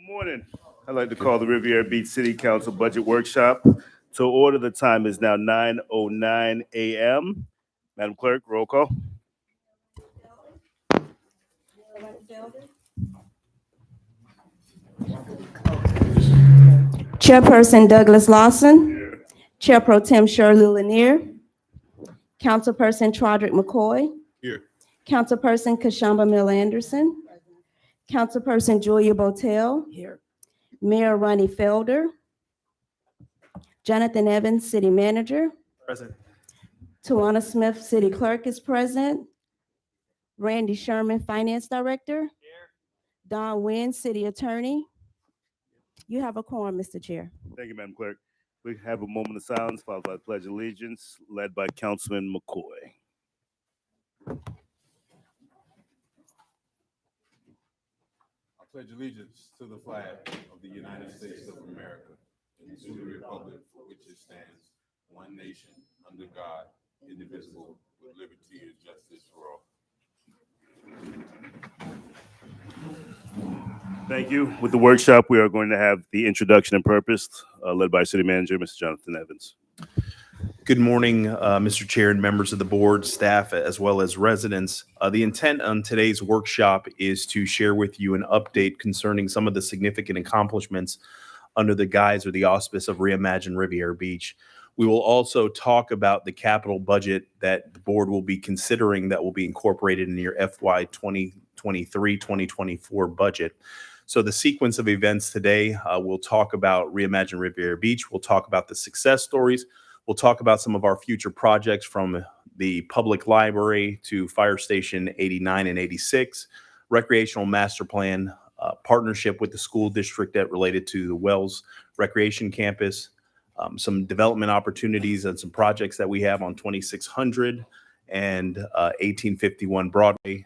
Morning. I'd like to call the Riviera Beach City Council Budget Workshop to order. The time is now 9:09 a.m. Madam Clerk, roll call. Chairperson Douglas Lawson. Chair Pro Tem Shirley Lanier. Councilperson Trodrick McCoy. Here. Councilperson Kashamba Mill Anderson. Councilperson Julia Botel. Here. Mayor Ronnie Felder. Jonathan Evans, City Manager. Present. Tawana Smith, City Clerk is present. Randy Sherman, Finance Director. Here. Don Wynn, City Attorney. You have a quorum, Mr. Chair. Thank you, Madam Clerk. We have a moment of silence followed by the Pledge of Allegiance, led by Councilman McCoy. I pledge allegiance to the flag of the United States of America and to the republic for which it stands, one nation, under God, indivisible, with liberty and justice for all. Thank you. With the workshop, we are going to have the introduction and purpose, led by City Manager, Mr. Jonathan Evans. Good morning, Mr. Chair and members of the board, staff, as well as residents. The intent on today's workshop is to share with you an update concerning some of the significant accomplishments under the guise or the auspice of Reimagine Riviera Beach. We will also talk about the capital budget that the board will be considering that will be incorporated in your FY 2023-2024 budget. So the sequence of events today, we'll talk about Reimagine Riviera Beach. We'll talk about the success stories. We'll talk about some of our future projects from the public library to Fire Station 89 and 86, recreational master plan, partnership with the school district that related to the Wells Recreation Campus, some development opportunities and some projects that we have on 2600 and 1851 Broadway,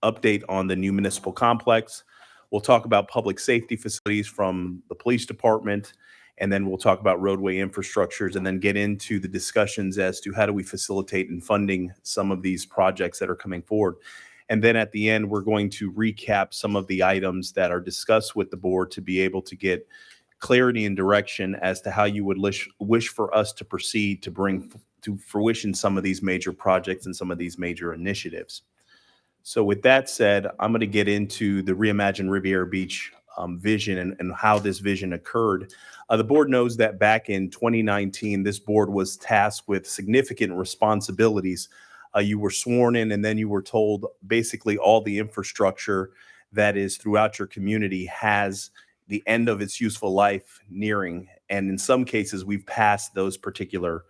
update on the new municipal complex. We'll talk about public safety facilities from the police department, and then we'll talk about roadway infrastructures and then get into the discussions as to how do we facilitate in funding some of these projects that are coming forward. And then at the end, we're going to recap some of the items that are discussed with the board to be able to get clarity and direction as to how you would wish for us to proceed to bring to fruition some of these major projects and some of these major initiatives. So with that said, I'm going to get into the Reimagine Riviera Beach vision and how this vision occurred. The board knows that back in 2019, this board was tasked with significant responsibilities. You were sworn in and then you were told basically all the infrastructure that is throughout your community has the end of its useful life nearing. And in some cases, we've passed those particular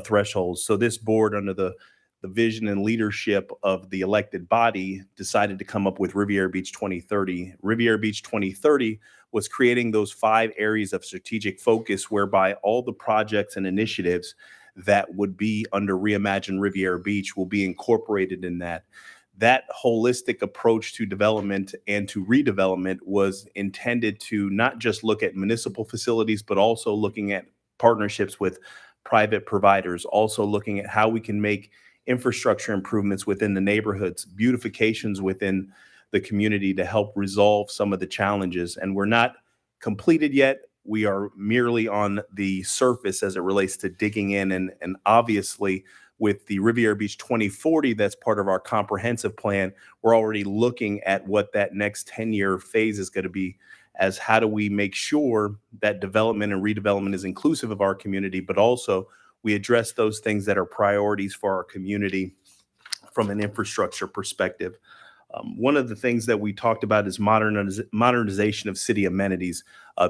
thresholds. So this board, under the vision and leadership of the elected body, decided to come up with Riviera Beach 2030. Riviera Beach 2030 was creating those 5 areas of strategic focus whereby all the projects and initiatives that would be under Reimagine Riviera Beach will be incorporated in that. That holistic approach to development and to redevelopment was intended to not just look at municipal facilities, but also looking at partnerships with private providers, also looking at how we can make infrastructure improvements within the neighborhoods, beautifications within the community to help resolve some of the challenges. And we're not completed yet. We are merely on the surface as it relates to digging in. And obviously, with the Riviera Beach 2040, that's part of our comprehensive plan, we're already looking at what that next 10-year phase is going to be, as how do we make sure that development and redevelopment is inclusive of our community, but also we address those things that are priorities for our community from an infrastructure perspective. One of the things that we talked about is modernization of city amenities.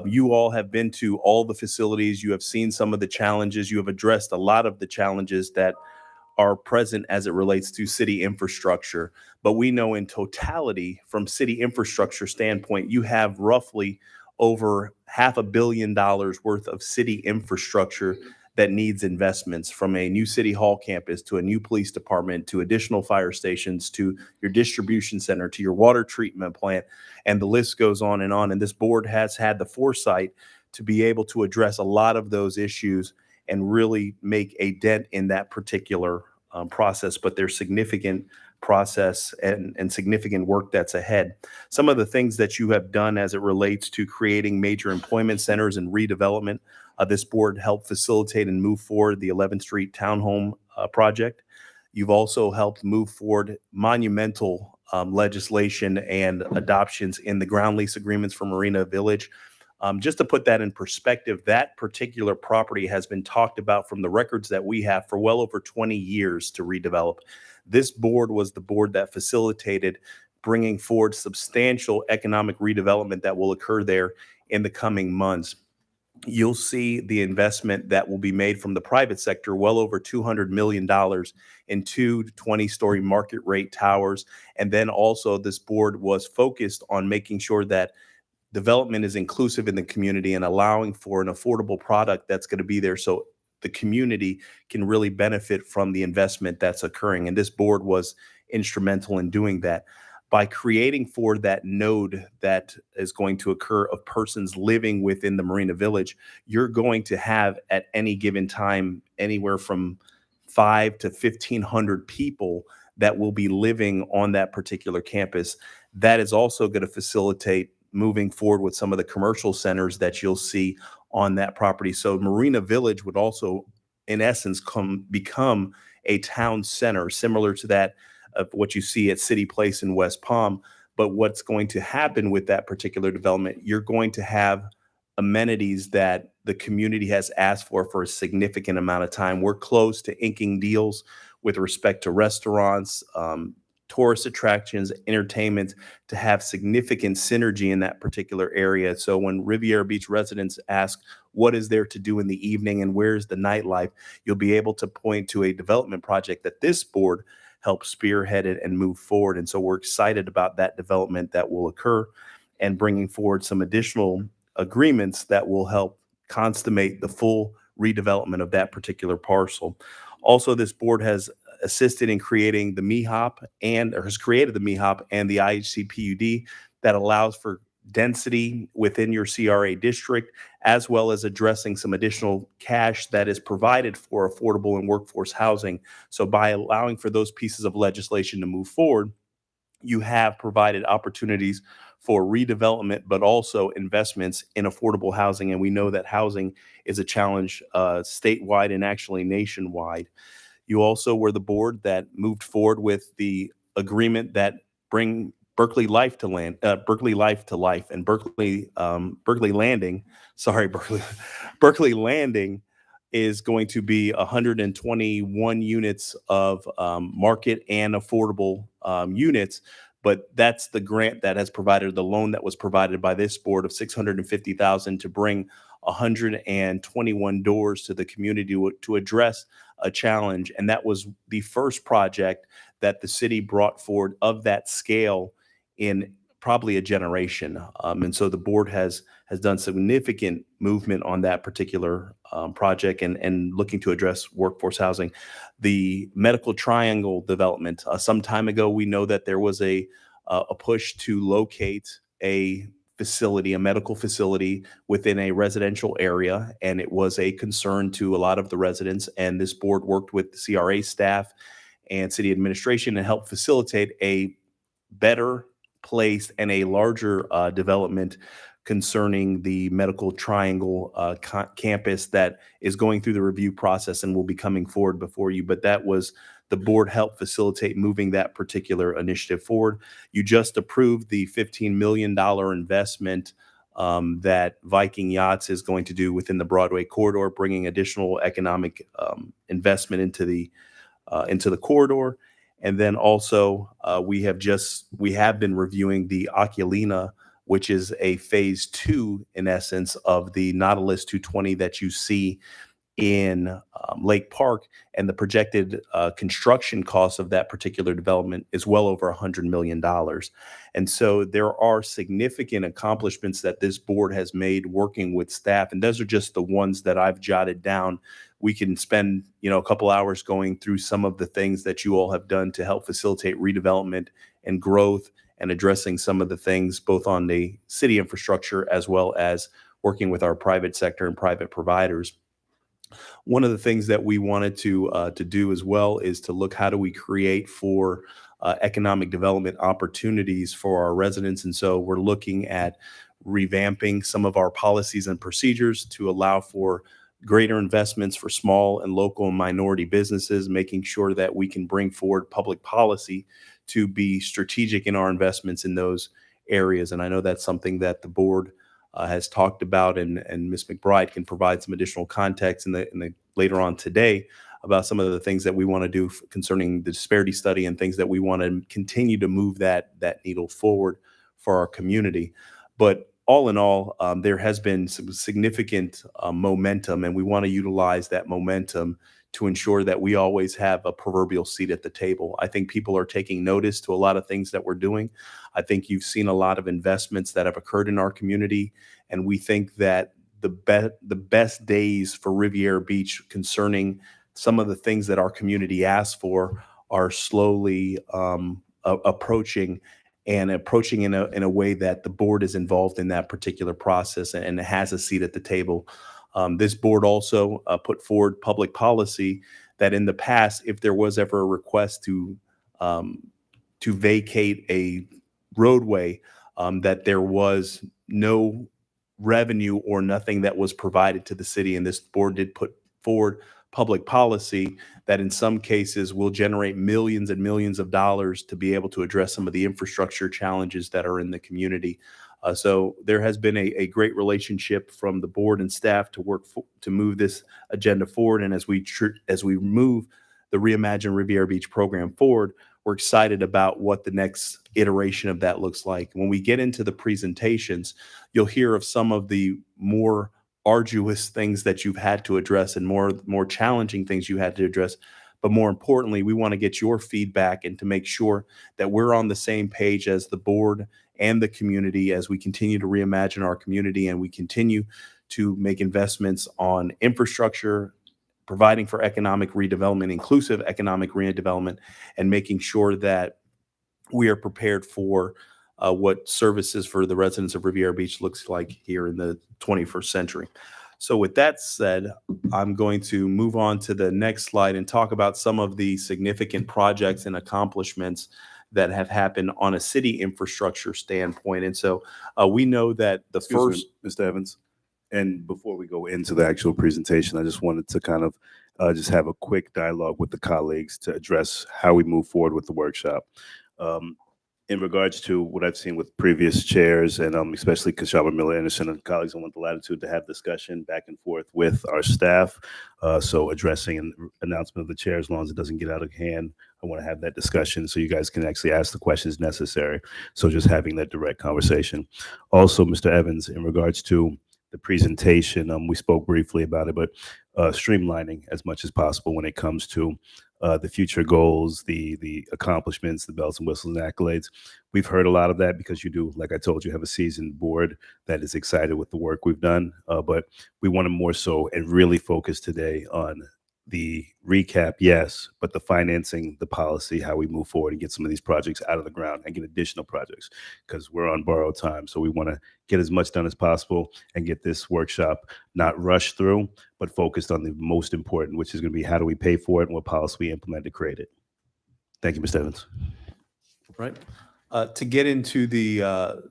You all have been to all the facilities. You have seen some of the challenges. You have addressed a lot of the challenges that are present as it relates to city infrastructure. But we know in totality, from city infrastructure standpoint, you have roughly over $500 million worth of city infrastructure that needs investments, from a new city hall campus to a new police department to additional fire stations to your distribution center to your water treatment plant, and the list goes on. And this board has had the foresight to be able to address a lot of those issues and really make a dent in that particular process. But there's significant process and significant work that's ahead. Some of the things that you have done as it relates to creating major employment centers and redevelopment, this board helped facilitate and move forward the 11th Street Townhome project. You've also helped move forward monumental legislation and adoptions in the ground lease agreements for Marina Village. Just to put that in perspective, that particular property has been talked about from the records that we have for well over 20 years to redevelop. This board was the board that facilitated bringing forward substantial economic redevelopment that will occur there in the coming months. You'll see the investment that will be made from the private sector, well over $200 million in 2 20-story market rate towers. And then also this board was focused on making sure that development is inclusive in the community and allowing for an affordable product that's going to be there so the community can really benefit from the investment that's occurring. And this board was instrumental in doing that. By creating for that node that is going to occur of persons living within the Marina Village, you're going to have at any given time anywhere from 5 to 1,500 people that will be living on that particular campus. That is also going to facilitate moving forward with some of the commercial centers that you'll see on that property. So Marina Village would also, in essence, become a town center, similar to that of what you see at City Place in West Palm. But what's going to happen with that particular development, you're going to have amenities that the community has asked for a significant amount of time. We're close to inking deals with respect to restaurants, tourist attractions, entertainment, to have significant synergy in that particular area. So when Riviera Beach residents ask, what is there to do in the evening and where's the nightlife, you'll be able to point to a development project that this board helped spearhead it and move forward. And so we're excited about that development that will occur and bringing forward some additional agreements that will help consummate the full redevelopment of that particular parcel. Also, this board has assisted in creating the MEHOP or has created the MEHOP and the IHC PUD that allows for density within your CRA district, as well as addressing some additional cash that is provided for affordable and workforce housing. So by allowing for those pieces of legislation to move forward, you have provided opportunities for redevelopment, but also investments in affordable housing. And we know that housing is a challenge statewide and actually nationwide. You also were the board that moved forward with the agreement that bring Berkeley Life to life and Berkeley Landing. Sorry, Berkeley Landing is going to be 121 units of market and affordable units. But that's the grant that has provided the loan that was provided by this board of $650,000 to bring 121 doors to the community to address a challenge. And that was the first project that the city brought forward of that scale in probably a generation. And so the board has done significant movement on that particular project and looking to address workforce housing. The Medical Triangle development, some time ago, we know that there was a push to locate a medical facility within a residential area, and it was a concern to a lot of the residents. And this board worked with the CRA staff and city administration to help facilitate a better placed and a larger development concerning the Medical Triangle campus that is going through the review process and will be coming forward before you. But that was the board helped facilitate moving that particular initiative forward. You just approved the $15 million investment that Viking Yachts is going to do within the Broadway corridor, bringing additional economic investment into the corridor. And then also we have been reviewing the Oculina, which is a phase 2, in essence, of the Nautilus 220 that you see in Lake Park. And the projected construction cost of that particular development is well over $100 million. And so there are significant accomplishments that this board has made working with staff. And those are just the ones that I've jotted down. We can spend, a couple hours going through some of the things that you all have done to help facilitate redevelopment and growth and addressing some of the things both on the city infrastructure as well as working with our private sector and private providers. One of the things that we wanted to do as well is to look how do we create for economic development opportunities for our residents, and so we're looking at revamping some of our policies and procedures to allow for greater investments for small and local and minority businesses, making sure that we can bring forward public policy to be strategic in our investments in those areas. And I know that's something that the board has talked about, and Ms. McBride can provide some additional context in the later on today about some of the things that we want to do concerning the disparity study and things that we want to continue to move that needle forward for our community. But all in all, there has been some significant momentum, and we want to utilize that momentum to ensure that we always have a proverbial seat at the table. I think people are taking notice to a lot of things that we're doing. I think you've seen a lot of investments that have occurred in our community, and we think that the best days for Riviera Beach concerning some of the things that our community asks for are slowly approaching in a way that the board is involved in that particular process and has a seat at the table. This board also put forward public policy that in the past, if there was ever a request to vacate a roadway, that there was no revenue or nothing that was provided to the city. And this board did put forward public policy that in some cases will generate millions and millions of dollars to be able to address some of the infrastructure challenges that are in the community. So there has been a great relationship from the board and staff to work to move this agenda forward. And as we move the Reimagine Riviera Beach program forward, we're excited about what the next iteration of that looks like. When we get into the presentations, you'll hear of some of the more arduous things that you've had to address and more challenging things you had to address. But more importantly, we want to get your feedback and to make sure that we're on the same page as the board and the community as we continue to reimagine our community and we continue to make investments on infrastructure, providing for economic redevelopment, inclusive economic redevelopment, and making sure that we are prepared for what services for the residents of Riviera Beach looks like here in the 21st century. So with that said, I'm going to move on to the next slide and talk about some of the significant projects and accomplishments that have happened on a city infrastructure standpoint. And so we know that the Excuse me, Mr. Evans. And before we go into the actual presentation, I just wanted to kind of just have a quick dialogue with the colleagues to address how we move forward with the workshop. In regards to what I've seen with previous chairs and especially Kashaba Miller Anderson and colleagues, I want the latitude to have discussion back and forth with our staff. So addressing an announcement of the chair, as long as it doesn't get out of hand, I want to have that discussion so you guys can actually ask the questions necessary. So just having that direct conversation. Also, Mr. Evans, in regards to the presentation, we spoke briefly about it, but streamlining as much as possible when it comes to the future goals, the accomplishments, the bells and whistles and accolades. We've heard a lot of that because you do, like I told you, have a seasoned board that is excited with the work we've done. But we want to more so and really focus today on the recap, yes, but the financing, the policy, how we move forward and get some of these projects out of the ground and get additional projects because we're on borrowed time. So we want to get as much done as possible and get this workshop not rushed through, but focused on the most important, which is going to be how do we pay for it and what policy we implement to create it. Thank you, Mr. Evans. Right. To get into the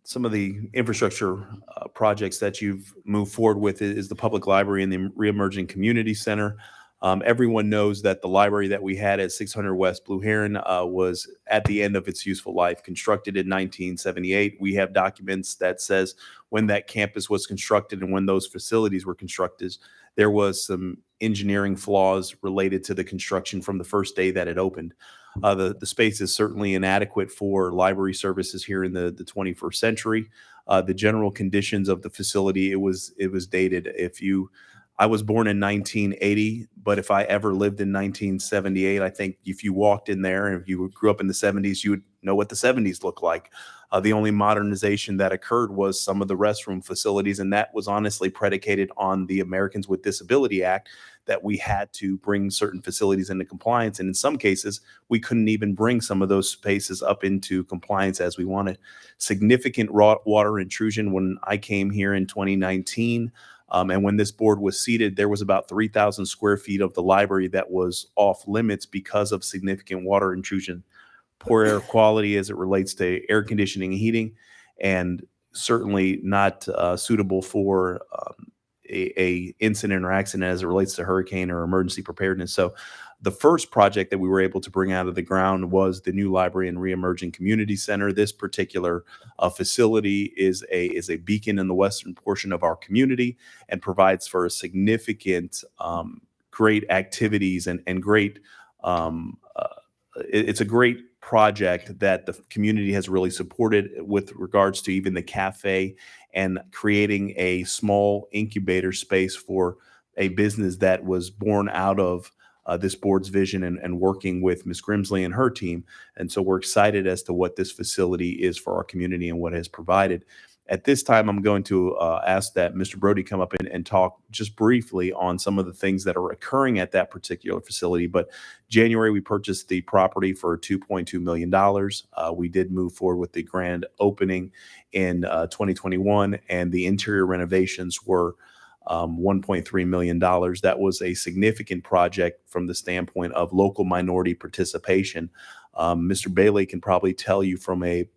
some of the infrastructure projects that you've moved forward with is the public library and the Reemerging Community Center. Everyone knows that the library that we had at 600 West Blue Heron was at the end of its useful life, constructed in 1978. We have documents that says when that campus was constructed and when those facilities were constructed, there was some engineering flaws related to the construction from the first day that it opened. The space is certainly inadequate for library services here in the 21st century. The general conditions of the facility, it was dated. I was born in 1980, but if I ever lived in 1978, I think if you walked in there and if you grew up in the 70s, you would know what the 70s looked like. The only modernization that occurred was some of the restroom facilities, and that was honestly predicated on the Americans with Disability Act, that we had to bring certain facilities into compliance. And in some cases, we couldn't even bring some of those spaces up into compliance as we wanted. Significant water intrusion when I came here in 2019. And when this board was seated, there was about 3,000 square feet of the library that was off limits because of significant water intrusion, poor air quality as it relates to air conditioning and heating, and certainly not suitable for a incident or accident as it relates to hurricane or emergency preparedness. So the first project that we were able to bring out of the ground was the new library and reemerging community center. This particular facility is a beacon in the western portion of our community and provides for a significant great activities and great it's a great project that the community has really supported with regards to even the cafe and creating a small incubator space for a business that was born out of this board's vision and working with Ms. Grimsley and her team. And so we're excited as to what this facility is for our community and what it has provided. At this time, I'm going to ask that Mr. Brody come up and talk just briefly on some of the things that are occurring at that particular facility. But January, we purchased the property for $2.2 million. We did move forward with the grand opening in 2021, and the interior renovations were $1.3 million. That was a significant project from the standpoint of local minority participation. Mr. Bailey can probably tell you from a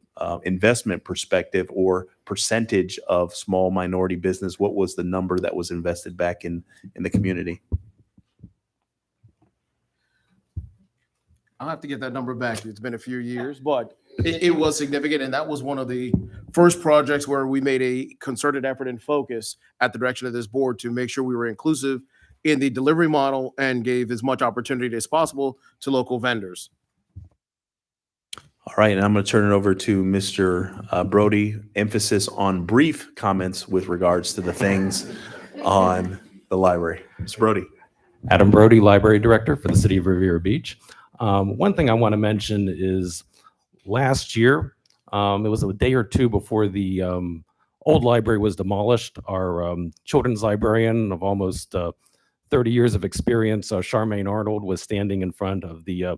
investment perspective or percentage of small minority business, what was the number that was invested back in the community? I'll have to get that number back. It's been a few years, but it was significant. And that was one of the first projects where we made a concerted effort and focus at the direction of this board to make sure we were inclusive in the delivery model and gave as much opportunity as possible to local vendors. All right, and I'm going to turn it over to Mr. Brody. Emphasis on brief comments with regards to the things on the library. Mr. Brody. Adam Brody, Library Director for the City of Riviera Beach. One thing I want to mention is last year, it was a day or two before the old library was demolished. Our children's librarian of almost 30 years of experience, Charmaine Arnold, was standing in front of the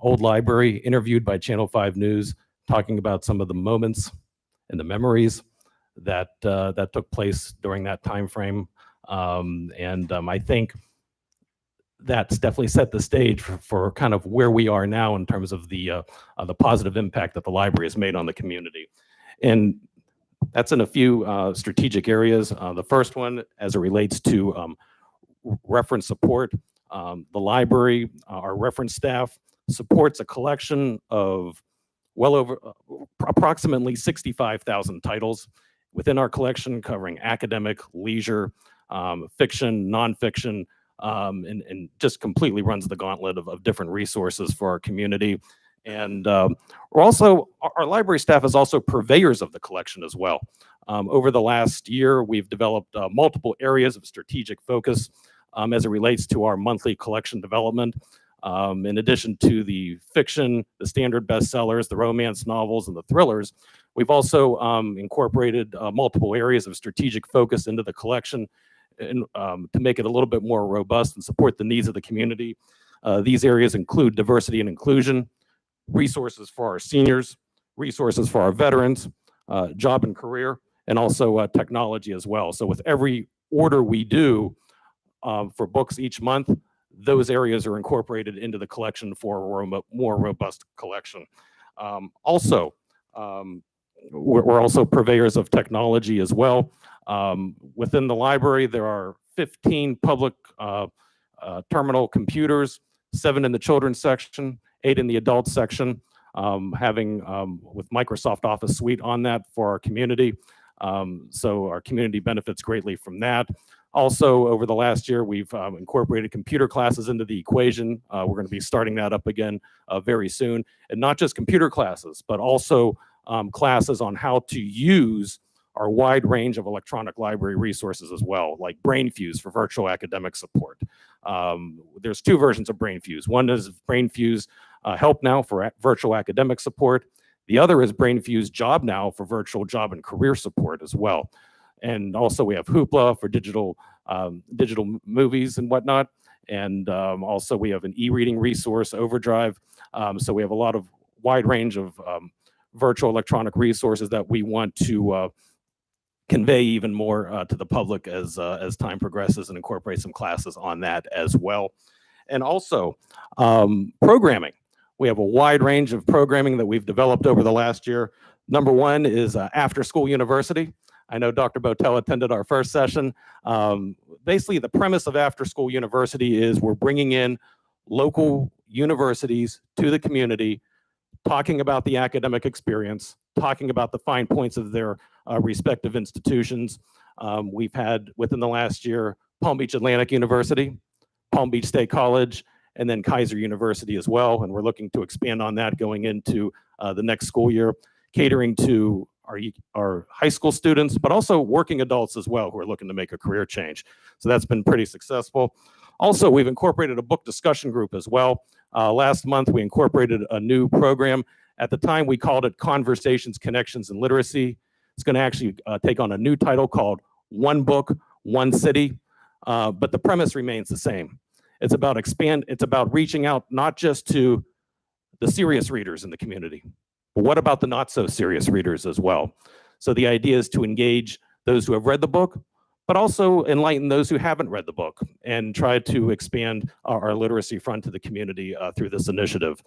old library, interviewed by Channel 5 News, talking about some of the moments and the memories that that took place during that time frame. I think that's definitely set the stage for kind of where we are now in terms of the positive impact that the library has made on the community. And that's in a few strategic areas. The first one, as it relates to reference support, the library, our reference staff, supports a collection of well over approximately 65,000 titles within our collection, covering academic, leisure, fiction, nonfiction, and just completely runs the gauntlet of different resources for our community. And we're also, our library staff is also purveyors of the collection as well. Over the last year, we've developed multiple areas of strategic focus as it relates to our monthly collection development. In addition to the fiction, the standard bestsellers, the romance novels, and the thrillers, we've also incorporated multiple areas of strategic focus into the collection and, to make it a little bit more robust and support the needs of the community. These areas include diversity and inclusion, resources for our seniors, resources for our veterans, job and career, and also technology as well. So with every order we do for books each month, those areas are incorporated into the collection for a more robust collection. Also, we're also purveyors of technology as well. Within the library, there are 15 public terminal computers, 7 in the children's section, 8 in the adult section, having with Microsoft Office Suite on that for our community. So our community benefits greatly from that. Also, over the last year, we've incorporated computer classes into the equation. We're going to be starting that up again very soon. And not just computer classes, but also classes on how to use our wide range of electronic library resources as well, like BrainFuse for virtual academic support. There's 2 versions of BrainFuse. One is BrainFuse Help Now for virtual academic support. The other is BrainFuse Job Now for virtual job and career support as well. And also we have Hoopla for digital movies and whatnot. And also we have an e-reading resource, Overdrive. So we have a lot of wide range of virtual electronic resources that we want to convey even more to the public as time progresses and incorporate some classes on that as well. And also programming. We have a wide range of programming that we've developed over the last year. Number one is After School University. I know Dr. Botel attended our first session. Basically, the premise of After School University is we're bringing in local universities to the community, talking about the academic experience, talking about the fine points of their respective institutions. We've had, within the last year, Palm Beach Atlantic University, Palm Beach State College, and then Kaiser University as well. And we're looking to expand on that going into the next school year, catering to our high school students, but also working adults as well who are looking to make a career change. So that's been pretty successful. Also, we've incorporated a book discussion group as well. Last month, we incorporated a new program. At the time, we called it Conversations, Connections, and Literacy. It's going to actually take on a new title called One Book, One City, but the premise remains the same. It's about reaching out not just to the serious readers in the community, but what about the not so serious readers as well? So the idea is to engage those who have read the book, but also enlighten those who haven't read the book and try to expand our literacy front to the community through this initiative.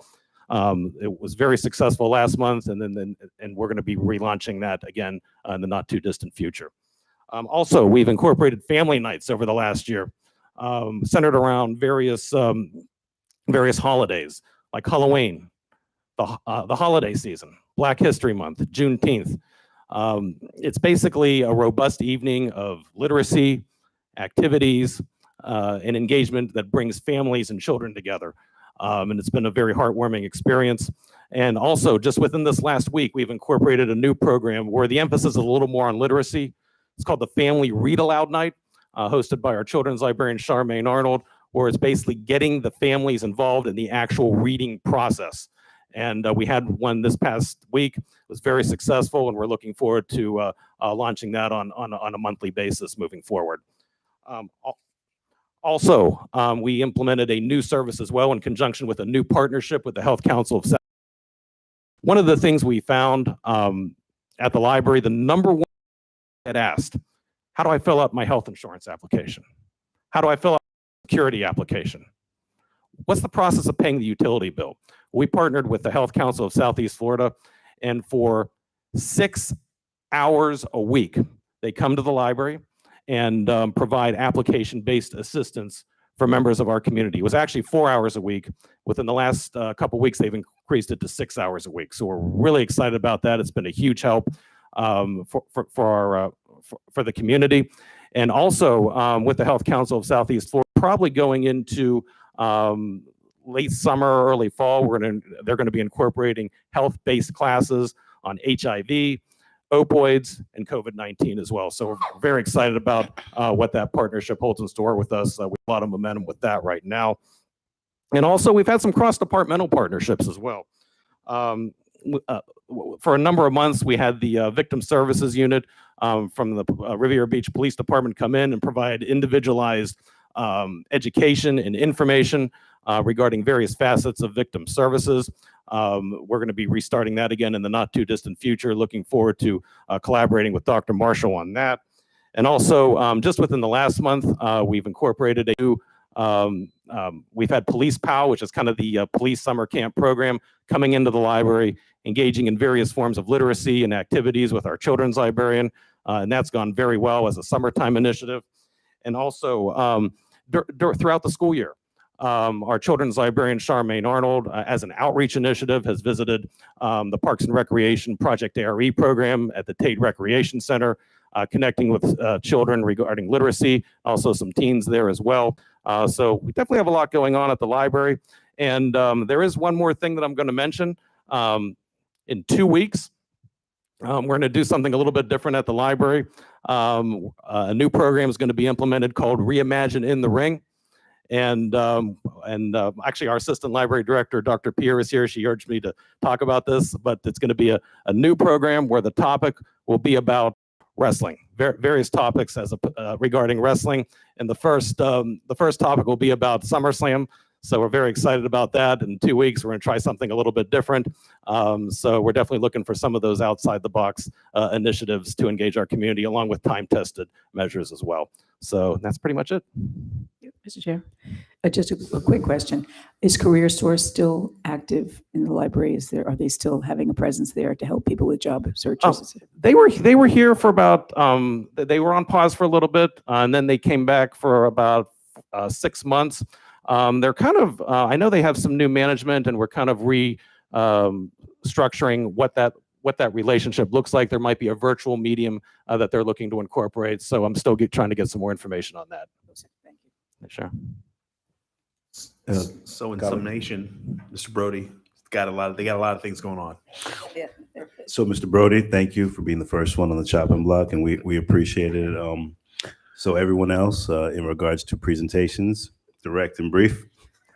It was very successful last month, and we're going to be relaunching that again in the not too distant future. Also, we've incorporated family nights over the last year, centered around various holidays like Halloween, the holiday season, Black History Month, Juneteenth. It's basically a robust evening of literacy, activities, and engagement that brings families and children together. And it's been a very heartwarming experience. And also, just within this last week, we've incorporated a new program where the emphasis is a little more on literacy. It's called the Family Read Aloud Night, hosted by our children's librarian, Charmaine Arnold, where it's basically getting the families involved in the actual reading process. And we had one this past week. It was very successful, and we're looking forward to launching that on a monthly basis moving forward. Also, we implemented a new service as well in conjunction with a new partnership with the Health Council of South. One of the things we found at the library, the number one had asked, how do I fill out my health insurance application? How do I fill out a security application? What's the process of paying the utility bill? We partnered with the Health Council of Southeast Florida, and for 6 hours a week, they come to the library and provide application-based assistance for members of our community. It was actually 4 hours a week. Within the last couple weeks, they've increased it to 6 hours a week. So we're really excited about that. It's been a huge help for the community. And also with the Health Council of Southeast Florida, probably going into late summer, early fall, they're going to be incorporating health-based classes on HIV, opioids, and COVID-19 as well. So we're very excited about what that partnership holds in store with us. We have a lot of momentum with that right now. And also, we've had some cross-departmental partnerships as well. For a number of months, we had the Victim Services Unit from the Riviera Beach Police Department come in and provide individualized education and information regarding various facets of victim services. We're going to be restarting that again in the not too distant future. Looking forward to collaborating with Dr. Marshall on that. And also, just within the last month, we've incorporated a new, we've had Police POW, which is kind of the police summer camp program, coming into the library, engaging in various forms of literacy and activities with our children's librarian. And that's gone very well as a summertime initiative. And also, throughout the school year, our children's librarian, Charmaine Arnold, as an outreach initiative, has visited the Parks and Recreation Project ARE program at the Tate Recreation Center, connecting with children regarding literacy, also some teens there as well. So we definitely have a lot going on at the library. And there is one more thing that I'm going to mention. In 2 weeks, we're going to do something a little bit different at the library. A new program is going to be implemented called Reimagine in the Ring. And actually, our assistant library director, Dr. Pierre, is here. She urged me to talk about this, but it's going to be a new program where the topic will be about wrestling, various topics regarding wrestling. And the first topic will be about SummerSlam. So we're very excited about that. In 2 weeks, we're going to try something a little bit different. So we're definitely looking for some of those outside the box initiatives to engage our community, along with time-tested measures as well. So that's pretty much it. Mr. Chair, just a quick question. Is Career Source still active in the library? Are they still having a presence there to help people with job searches? They were here for about, they were on pause for a little bit, and then they came back for about 6 months. They're kind of, I know they have some new management, and we're kind of structuring what that relationship looks like. There might be a virtual medium that they're looking to incorporate. So I'm still trying to get some more information on that. Thank you. Sure. So in summation, Mr. Brody, they got a lot of things going on. So, Mr. Brody, thank you for being the first one on the chopping block, and we appreciate it. So everyone else, in regards to presentations, direct and brief.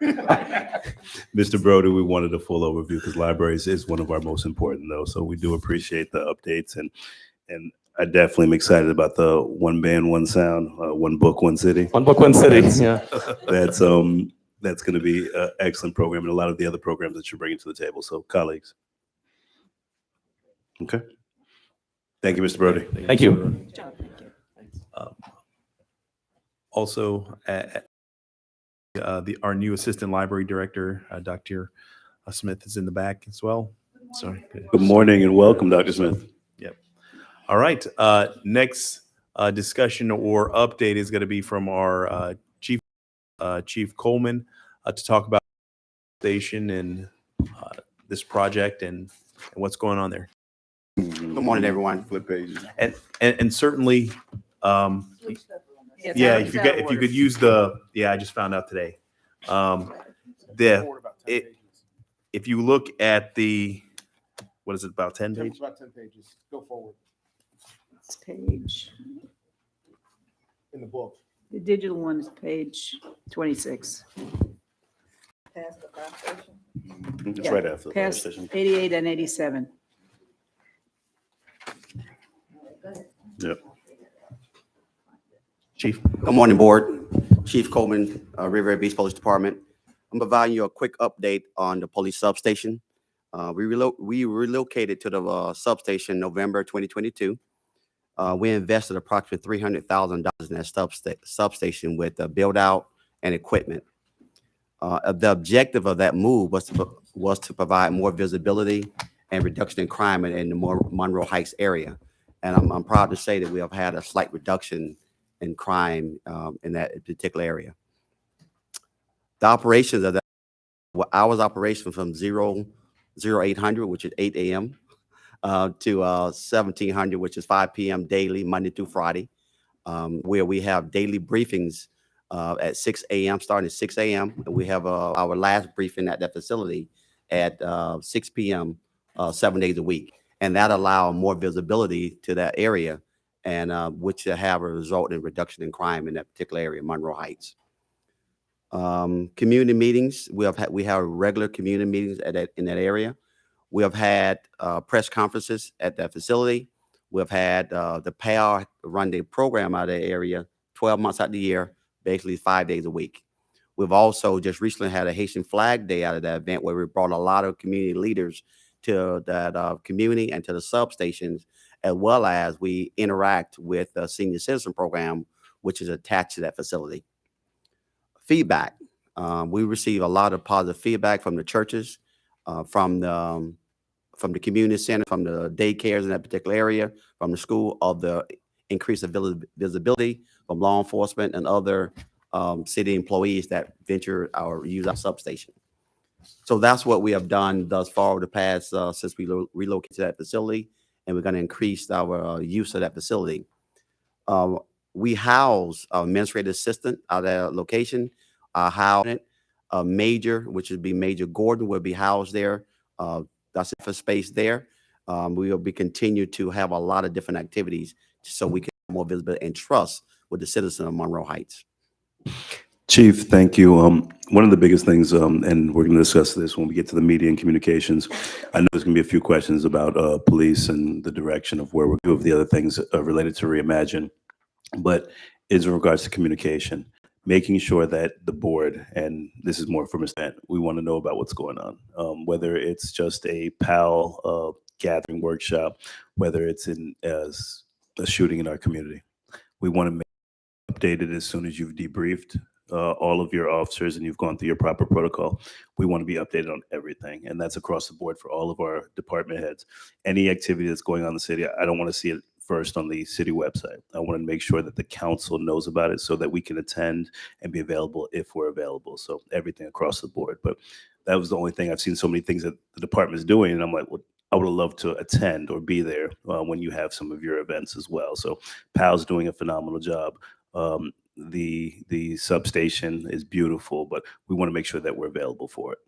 Mr. Brody, we wanted a full overview because libraries is one of our most important, though. So we do appreciate the updates, and I definitely am excited about the one band, one sound, one book, one city. One book, one city. Yeah. That's going to be an excellent program, and a lot of the other programs that you're bringing to the table. So, colleagues. Okay. Thank you, Mr. Brody. Thank you. Also, our new assistant library director, Dr. Smith, is in the back as well. Sorry. Good morning and welcome, Dr. Smith. Yep. All right. Next discussion or update is going to be from our Chief Coleman to talk about the station and this project and what's going on there. Good morning, everyone. Flip pages. And certainly, yeah, if you could use I just found out today. If you look at what is it, about 10 pages? About 10 pages. Go forward It's page, in the book. the digital one is page 26. It's right after the Past session. 88 and 87. Yep. Chief? Good morning, Board. Chief Coleman, Riviera Beach Police Department. I'm providing you a quick update on the police substation. We relocated to the substation November 2022. We invested approximately $300,000 in that substation with the build out and equipment. The objective of that move was to provide more visibility and reduction in crime in the Monroe Heights area. And I'm proud to say that we have had a slight reduction in crime in that particular area. The operations of that, hours operation from 0800, which is 8 a.m. To 1700, which is 5 p.m. daily, Monday through Friday, where we have daily briefings at 6 a.m., starting at 6 a.m. And we have our last briefing at that facility at 6 p.m., 7 days a week. And that allows more visibility to that area, and which have a result in reduction in crime in that particular area, Monroe Heights. Community meetings, we have regular community meetings in that area. We have had press conferences at that facility. We have had the PAL run the program out of the area 12 months out of the year, basically 5 days a week. We've also just recently had a Haitian Flag Day out of that event, where we brought a lot of community leaders to that community and to the substations, as well as we interact with the senior citizen program, which is attached to that facility. Feedback. We receive a lot of positive feedback from the churches, from the community center, from the daycares in that particular area, from the school, of the increased visibility from law enforcement and other city employees that venture or use our substation. So that's what we have done thus far over the past since we relocated to that facility, and we're going to increase our use of that facility. We house an administrative assistant at that location. Major, which would be Major Gordon, will be housed there. That's for space there. We will be continue to have a lot of different activities so we can have more visibility and trust with the citizens of Monroe Heights. Chief, thank you. One of the biggest things, and we're going to discuss this when we get to the media and communications. I know there's going to be a few questions about police and the direction of where we're going with the other things related to Reimagine, but is in regards to communication. making sure that the board, and this is more from a stand, we want to know about what's going on, whether it's just a PAL gathering workshop, whether it's in as a shooting in our community. We want to make it updated as soon as you've debriefed all of your officers and you've gone through your proper protocol. We want to be updated on everything, and that's across the board for all of our department heads. Any activity that's going on in the city, I don't want to see it first on the city website. I want to make sure that the council knows about it so that we can attend and be available if we're available. So everything across the board. But that was the only thing. I've seen so many things that the department is doing, and I'm like, well, I would have loved to attend or be there when you have some of your events as well. So PAL's doing a phenomenal job. The substation is beautiful, but we want to make sure that we're available for it.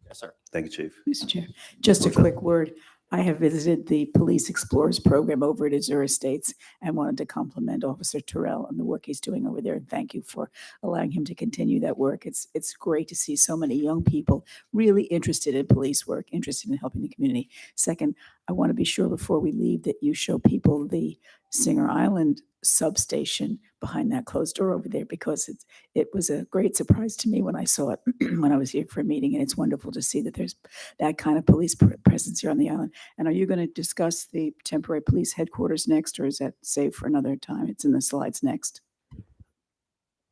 Yes, sir. Thank you, Chief. Mr. Chair, just a quick word. I have visited the Police Explorers program over at Azure Estates and wanted to compliment Officer Terrell on the work he's doing over there. And thank you for allowing him to continue that work. It's great to see so many young people really interested in police work, interested in helping the community. Second, I want to be sure before we leave that you show people the Singer Island substation behind that closed door over there, because it was a great surprise to me when I saw it when I was here for a meeting, and it's wonderful to see that there's that kind of police presence here on the island. And are you going to discuss the temporary police headquarters next, or is that saved for another time? It's in the slides next.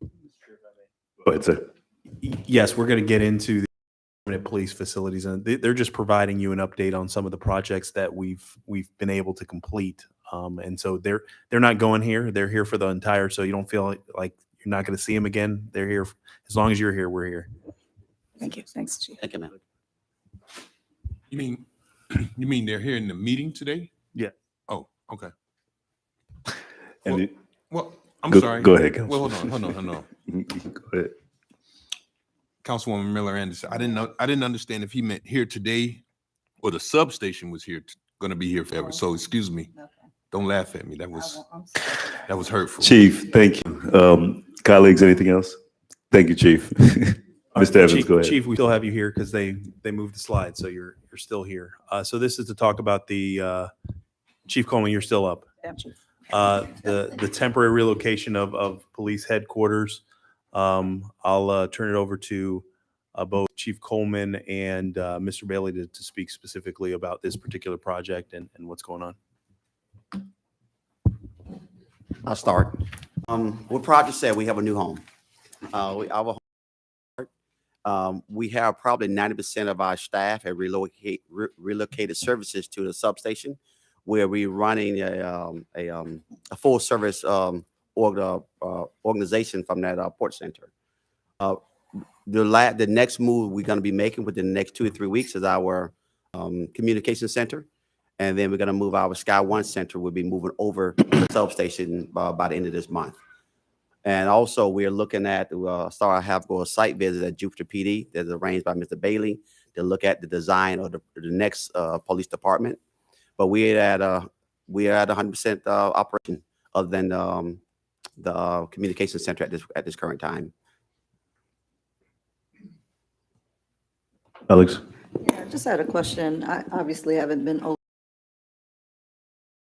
Go ahead, sir. Yes, we're going to get into the permanent police facilities, and they're just providing you an update on some of the projects that we've been able to complete. And so they're not going here; they're here for the entire. So you don't feel like you're not going to see them again. They're here as long as you're here. We're here. Thank you. Thanks, Chief. Thank you, ma'am. You mean they're here in the meeting today? Yeah. Oh, okay. And Well, it- Well, I'm Go- sorry. go ahead, Well, hold on. Go ahead. Councilwoman Miller Anderson, I didn't understand if he meant here today or the substation was here, going to be here forever. So excuse me. Don't laugh at me. That was hurtful. Chief, thank you. Colleagues, anything else? Thank you, Chief. Mr. Evans, Chief, go ahead. Chief, we still have you here because they moved the slide, so you're still here. So this is to talk about the Chief Coleman. You're still up. Yeah, Chief. The temporary relocation of police headquarters. I'll turn it over to both Chief Coleman and Mr. Bailey to speak specifically about this particular project and what's going on. I'll start. What Project said, we have a new home. We have probably 90% of our staff have relocated services to the substation, where we're running a full service organization from that port center. The next move we're going to be making within the next 2 or 3 weeks is our communication center. And then we're going to move our Sky One Center. We'll be moving over to the substation by the end of this month. And also, we're looking at go a site visit at Jupiter PD that's arranged by Mr. Bailey to look at the design of the next police department. But we're at 100% operation, other than the communication center at this current time. Alex? Yeah, I just had a question. I obviously haven't been over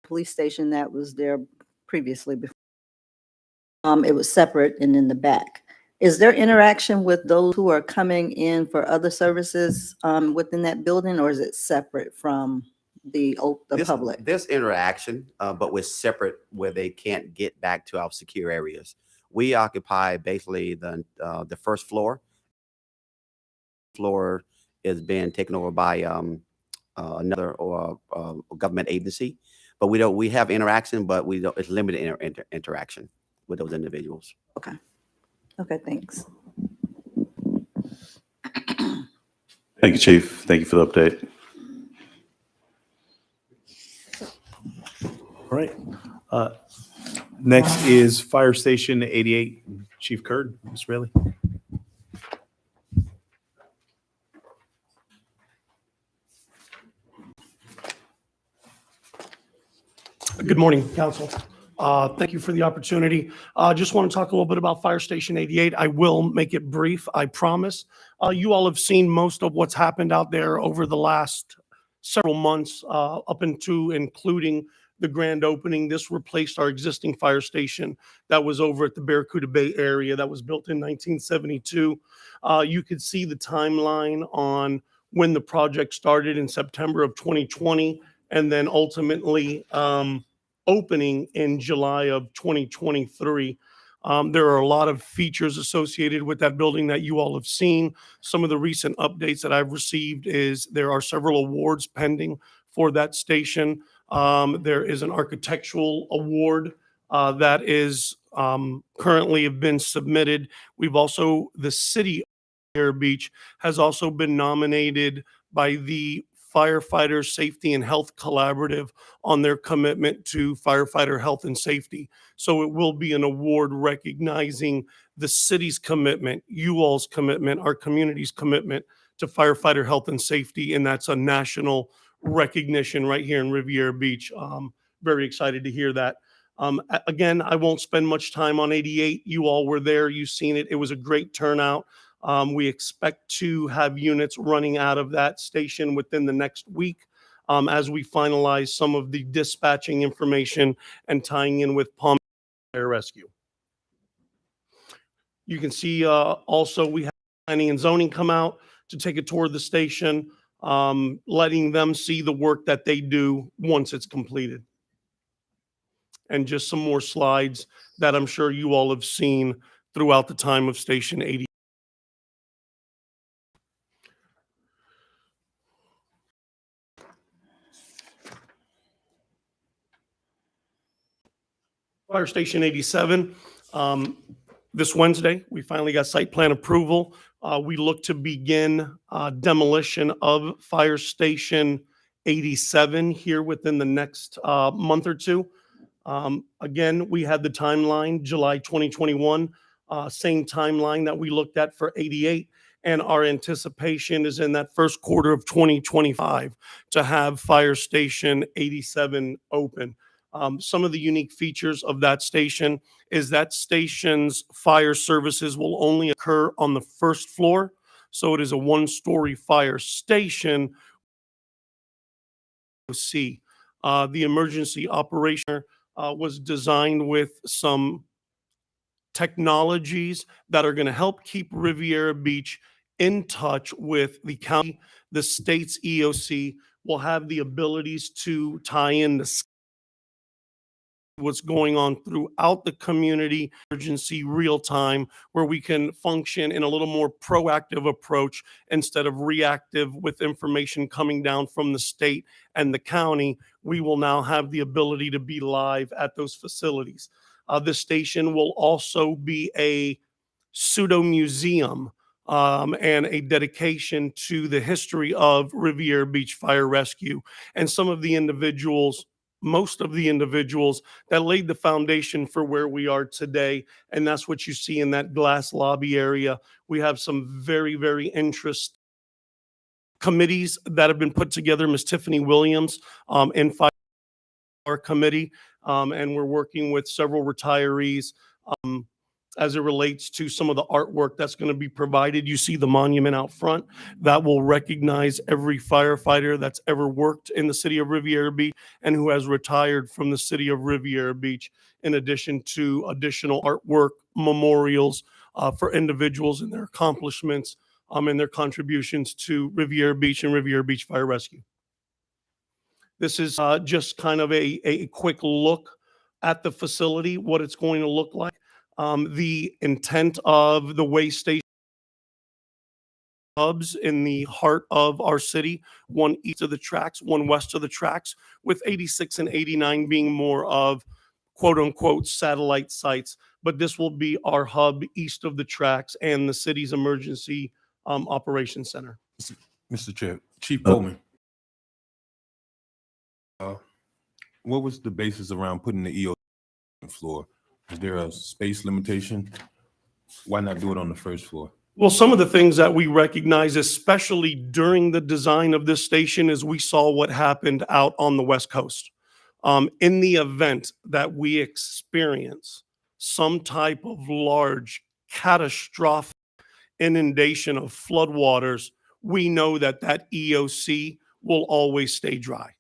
the police station that was there previously before. It was separate and in the back. Is there interaction with those who are coming in for other services within that building, or is it separate from the public? There's interaction, but we're separate where they can't get back to our secure areas. We occupy basically the first floor. Floor is being taken over by another government agency, but we have interaction, but it's limited interaction with those individuals. Okay. Okay, thanks. Thank you, Chief. Thank you for the update. All right. Next is Fire Station 88, Chief Curd, Mr. Bailey. Good morning, Council. Thank you for the opportunity. Just want to talk a little bit about Fire Station 88. I will make it brief, I promise. You all have seen most of what's happened out there over the last several months, up into including the grand opening. This replaced our existing fire station that was over at the Barracuda Bay area that was built in 1972. You could see the timeline on when the project started in September of 2020 and then ultimately opening in July of 2023. There are a lot of features associated with that building that you all have seen. Some of the recent updates that I've received is there are several awards pending for that station. There is an architectural award that is currently have been submitted. We've also, the city of Riviera Beach has also been nominated by the Firefighter Safety and Health Collaborative on their commitment to firefighter health and safety. So it will be an award recognizing the city's commitment, you all's commitment, our community's commitment to firefighter health and safety. And that's a national recognition right here in Riviera Beach. Very excited to hear that. Again, I won't spend much time on 88. You all were there, you've seen it. It was a great turnout. We expect to have units running out of that station within the next week as we finalize some of the dispatching information and tying in with Palm Fire Rescue. You can see also we have planning and zoning come out to take a tour of the station, letting them see the work that they do once it's completed. And just some more slides that I'm sure you all have seen throughout the time of Station 80. Fire Station 87, this Wednesday, we finally got site plan approval. We look to begin demolition of Fire Station 87 here within the next month or two. Again, we had the timeline, July 2021, same timeline that we looked at for 88. And our anticipation is in that first quarter of 2025 to have Fire Station 87 open. Some of the unique features of that station is that station's fire services will only occur on the first floor. So it is a one-story fire station. The emergency operation was designed with some technologies that are going to help keep Riviera Beach in touch with the county. The state's EOC will have the abilities to tie in the what's going on throughout the community, emergency real time, where we can function in a little more proactive approach instead of reactive with information coming down from the state and the county. We will now have the ability to be live at those facilities. The station will also be a pseudo museum and a dedication to the history of Riviera Beach Fire Rescue and some of the individuals, most of the individuals that laid the foundation for where we are today. And that's what you see in that glass lobby area. We have some very, very interesting committees that have been put together. Ms. Tiffany Williams in Fire Committee, and we're working with several retirees as it relates to some of the artwork that's going to be provided. You see the monument out front that will recognize every firefighter that's ever worked in the city of Riviera Beach and who has retired from the city of Riviera Beach, in addition to additional artwork, memorials for individuals and their accomplishments and their contributions to Riviera Beach and Riviera Beach Fire Rescue. This is just kind of a quick look at the facility, what it's going to look like. The intent of the way station hubs in the heart of our city, one east of the tracks, one west of the tracks, with 86 and 89 being more of quote unquote satellite sites. But this will be our hub east of the tracks and the city's emergency operations center. Mr. Chair, Chief Coleman. What was the basis around putting the EO on the floor? Is there a space limitation? Why not do it on the first floor? Well, some of the things that we recognize, especially during the design of this station, is we saw what happened out on the West Coast. In the event that we experience some type of large catastrophic inundation of floodwaters, we know that that EOC will always stay dry.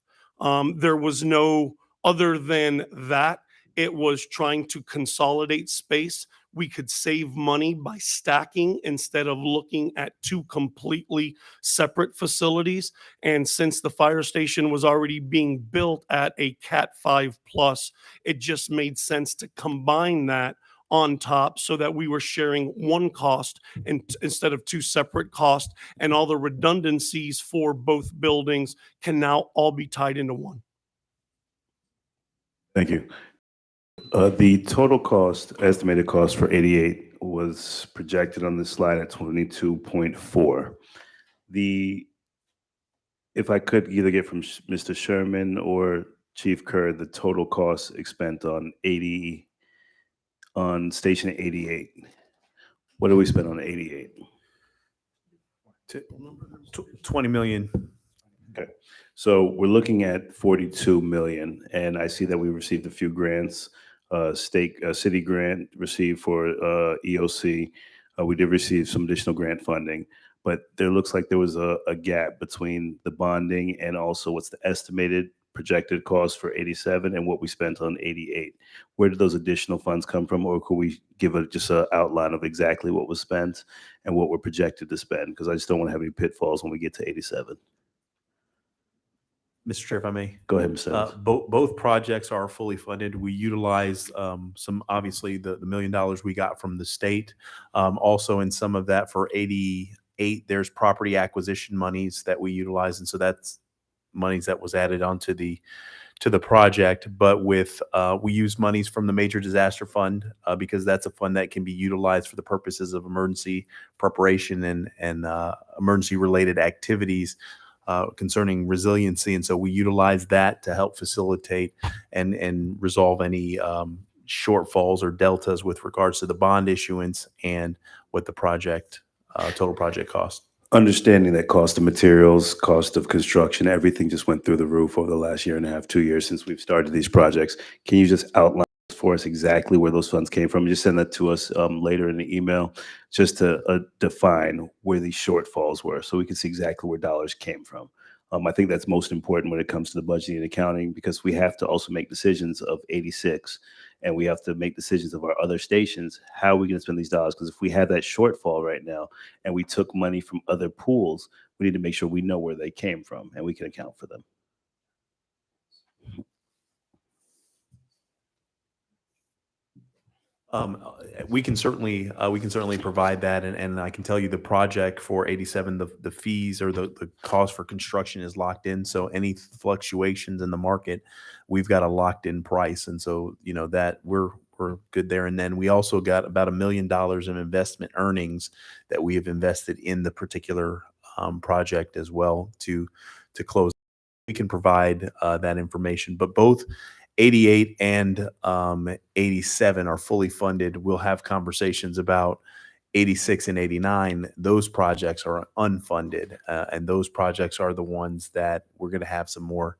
There was no Other than that, it was trying to consolidate space. We could save money by stacking instead of looking at two completely separate facilities. And since the fire station was already being built at a Cat 5 plus, it just made sense to combine that on top so that we were sharing one cost instead of two separate costs, and all the redundancies for both buildings can now all be tied into one. Thank you. The total cost, estimated cost for 88 was projected on this slide at 22.4. If I could either get from Mr. Sherman or Chief Kerr, the total cost expended on Station 88. What do we spend on 88? 20 million. Okay, so we're looking at 42 million, and I see that we received a few grants. City grant received for EOC. We did receive some additional grant funding, but there looks like there was a gap between the bonding and also what's the estimated projected cost for 87 and what we spent on 88. Where did those additional funds come from, or could we give just an outline of exactly what was spent and what we're projected to spend? Because I just don't want to have any pitfalls when we get to 87. Mr. Chair, if I may. Go ahead, Mr. Evans. Both projects are fully funded. We utilized some, obviously, the $1 million we got from the state. Also, in some of that for 88, there's property acquisition monies that we utilize, and so that's monies that was added onto the project. But with we use monies from the Major Disaster Fund because that's a fund that can be utilized for the purposes of emergency preparation and emergency related activities. Concerning resiliency, and so we utilize that to help facilitate and resolve any shortfalls or deltas with regards to the bond issuance and what the project total project cost. Understanding that cost of materials, cost of construction, everything just went through the roof over the last year and a half, 2 years since we've started these projects. Can you just outline for us exactly where those funds came from? Just send that to us later in the email, just to define where these shortfalls were so we can see exactly where dollars came from. I think that's most important when it comes to the budgeting and accounting, because we have to also make decisions of 86 and we have to make decisions of our other stations. How are we going to spend these dollars? Because if we have that shortfall right now and we took money from other pools, we need to make sure we know where they came from and we can account for them. We can certainly provide that, and I can tell you the project for 87, the fees or the cost for construction is locked in. So any fluctuations in the market, we've got a locked in price, and so that we're good there. And then we also got about $1 million in investment earnings that we have invested in the particular project as well to close. We can provide that information, but both 88 and 87 are fully funded. We'll have conversations about 86 and 89. Those projects are unfunded, and those projects are the ones that we're going to have some more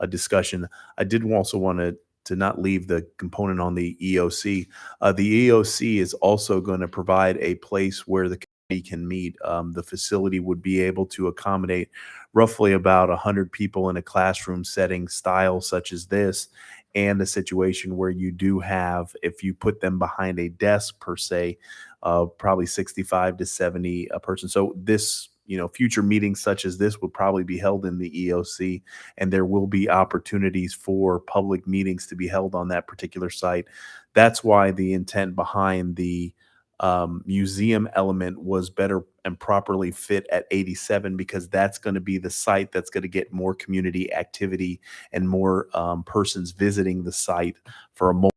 discussion. I did also want to not leave the component on the EOC. The EOC is also going to provide a place where the community can meet. The facility would be able to accommodate roughly about 100 people in a classroom setting style such as this, and a situation where you do have, if you put them behind a desk per se, probably 65 to 70 a person. So this, future meetings such as this will probably be held in the EOC, and there will be opportunities for public meetings to be held on that particular site. That's why the intent behind the museum element was better and properly fit at 87, because that's going to be the site that's going to get more community activity and more persons visiting the site for a multiple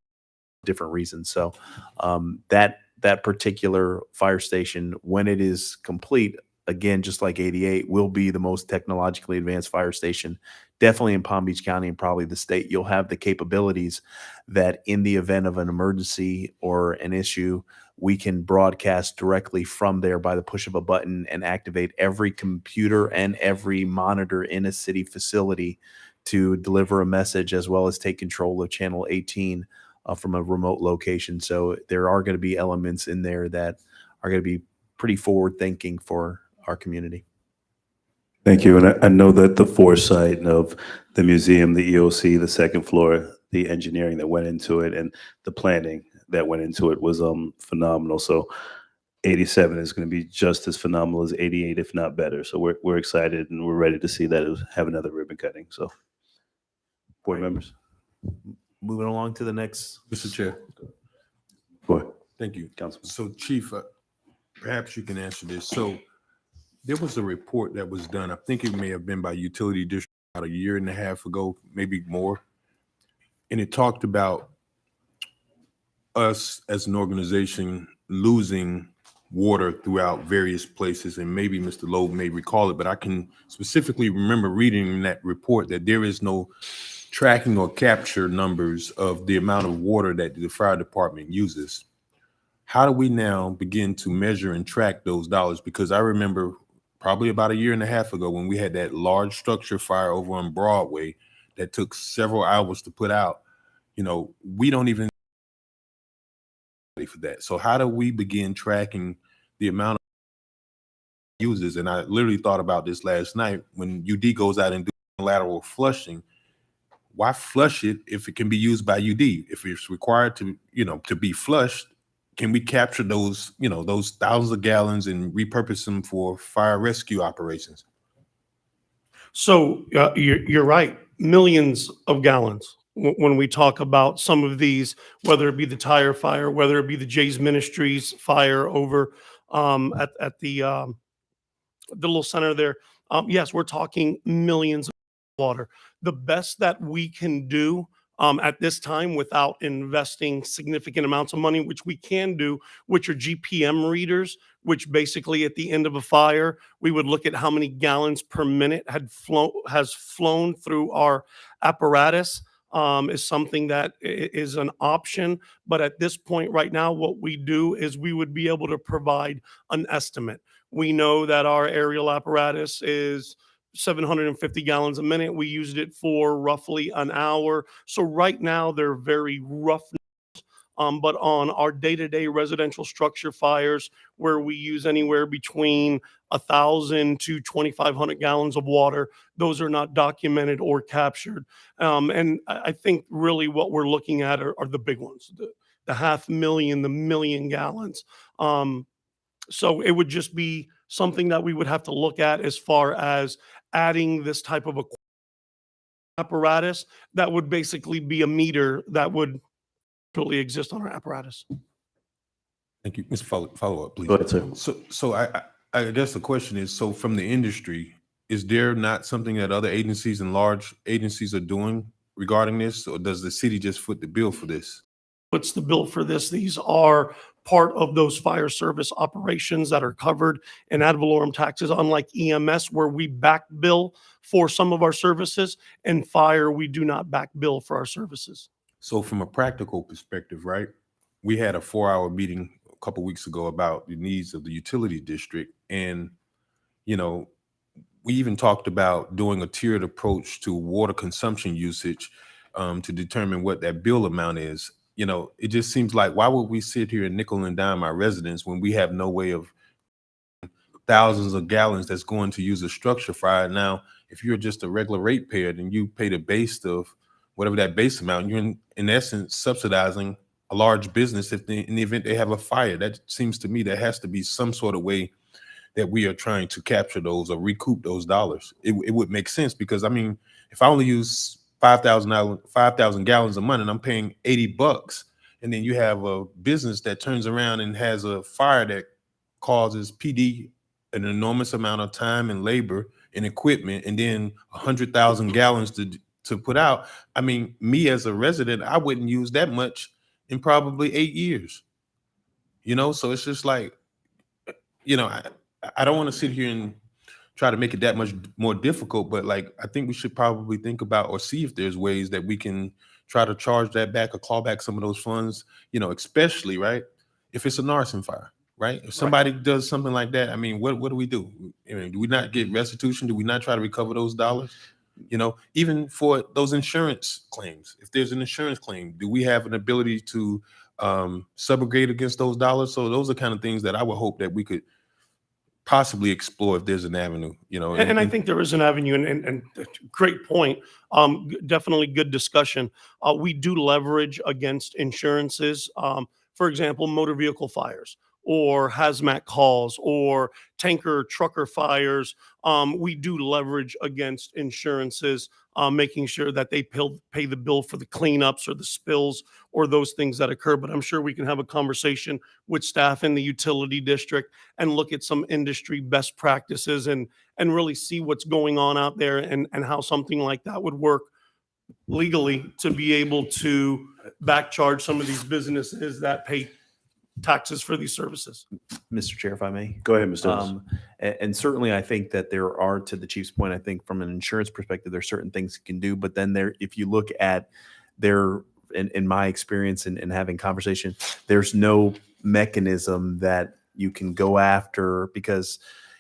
different reasons. So that particular fire station, when it is complete, again, just like 88, will be the most technologically advanced fire station, definitely in Palm Beach County and probably the state. You'll have the capabilities that in the event of an emergency or an issue, we can broadcast directly from there by the push of a button and activate every computer and every monitor in a city facility to deliver a message, as well as take control of channel 18 from a remote location. So there are going to be elements in there that are going to be pretty forward thinking for our community. Thank you. And I know that the foresight of the museum, the EOC, the second floor, the engineering that went into it, and the planning that went into it was phenomenal. So 87 is going to be just as phenomenal as 88, if not better. So we're excited and we're ready to see that have another ribbon cutting. So, board members, Moving along to the next. Mr. Chair, board, thank you. Councilman. So Chief, perhaps you can answer this. So there was a report that was done, I think it may have been by Utility District about a year and a half ago, maybe more. And it talked about us as an organization losing water throughout various places. And maybe Mr. Loeb may recall it, but I can specifically remember reading in that report that there is no tracking or capture numbers of the amount of water that the fire department uses. How do we now begin to measure and track those dollars? Because I remember probably about a year and a half ago when we had that large structure fire over on Broadway that took several hours to put out, you know, we don't even for that. So how do we begin tracking the amount of users? And I literally thought about this last night when UD goes out and do lateral flushing. Why flush it if it can be used by UD? If it's required to, you know, to be flushed, can we capture those, you know, those thousands of gallons and repurpose them for fire rescue operations? So you're right. Millions of gallons when we talk about some of these, whether it be the tire fire, whether it be the Jay's Ministries fire over at the little center there. Yes, we're talking millions of water. The best that we can do at this time without investing significant amounts of money, which we can do, which are GPM readers, which basically at the end of a fire, we would look at how many gallons per minute has flown through our apparatus. Is something that is an option. But at this point right now, what we do is we would be able to provide an estimate. We know that our aerial apparatus is 750 gallons a minute. We used it for roughly an hour. So right now they're very rough. But on our day-to-day residential structure fires, where we use anywhere between 1,000 to 2,500 gallons of water, those are not documented or captured. And I think really what we're looking at are the big ones, the 500,000, the 1,000,000 gallons. So it would just be something that we would have to look at as far as adding this type of apparatus that would basically be a meter that would totally exist on our apparatus. Thank you. Mr. Follow up, please. Go ahead, sir. So I guess the question is, so from the industry, is there not something that other agencies and large agencies are doing regarding this? Or does the city just foot the bill for this? What's the bill for this? These are part of those fire service operations that are covered in ad valorem taxes, unlike EMS, where we back bill for some of our services, and fire, we do not back bill for our services. So from a practical perspective, right, we had a 4-hour meeting a couple weeks ago about the needs of the utility district. And, you know, we even talked about doing a tiered approach to water consumption usage to determine what that bill amount is. You know, it just seems like, why would we sit here and nickel and dime our residents when we have no way of thousands of gallons that's going to use a structure fire? Now, if you're just a regular ratepayer, then you pay the base of whatever that base amount. You're in essence subsidizing a large business if in the event they have a fire. That seems to me there has to be some sort of way that we are trying to capture those or recoup those dollars. It would make sense, because I mean, if I only use 5,000 gallons a month and I'm paying $80, and then you have a business that turns around and has a fire that causes PD an enormous amount of time and labor and equipment, and then 100,000 gallons to put out. I mean, me as a resident, I wouldn't use that much in probably 8 years. You know, so it's just like, you know, I don't want to sit here and try to make it that much more difficult, but like, I think we should probably think about or see if there's ways that we can try to charge that back or claw back some of those funds, you know, especially, right, if it's an arson fire, right? If somebody does something like that, I mean, what do we do? I mean, do we not get restitution? Do we not try to recover those dollars? You know, even for those insurance claims, if there's an insurance claim, do we have an ability to subrogate against those dollars? So those are kind of things that I would hope that we could possibly explore if there's an avenue, And I think there is an avenue, and great point. Definitely good discussion. We do leverage against insurances. For example, motor vehicle fires or hazmat calls or tanker trucker fires. We do leverage against insurances, making sure that they pay the bill for the cleanups or the spills or those things that occur. But I'm sure we can have a conversation with staff in the utility district and look at some industry best practices and really see what's going on out there and how something like that would work legally to be able to back charge some of these businesses that pay taxes for these services. Mr. Chair, if I may. Go ahead, Mr. Evans. And certainly, I think that there are, to the chief's point, I think from an insurance perspective, there's certain things you can do. But then if you look at in my experience and having conversation, there's no mechanism that you can go after because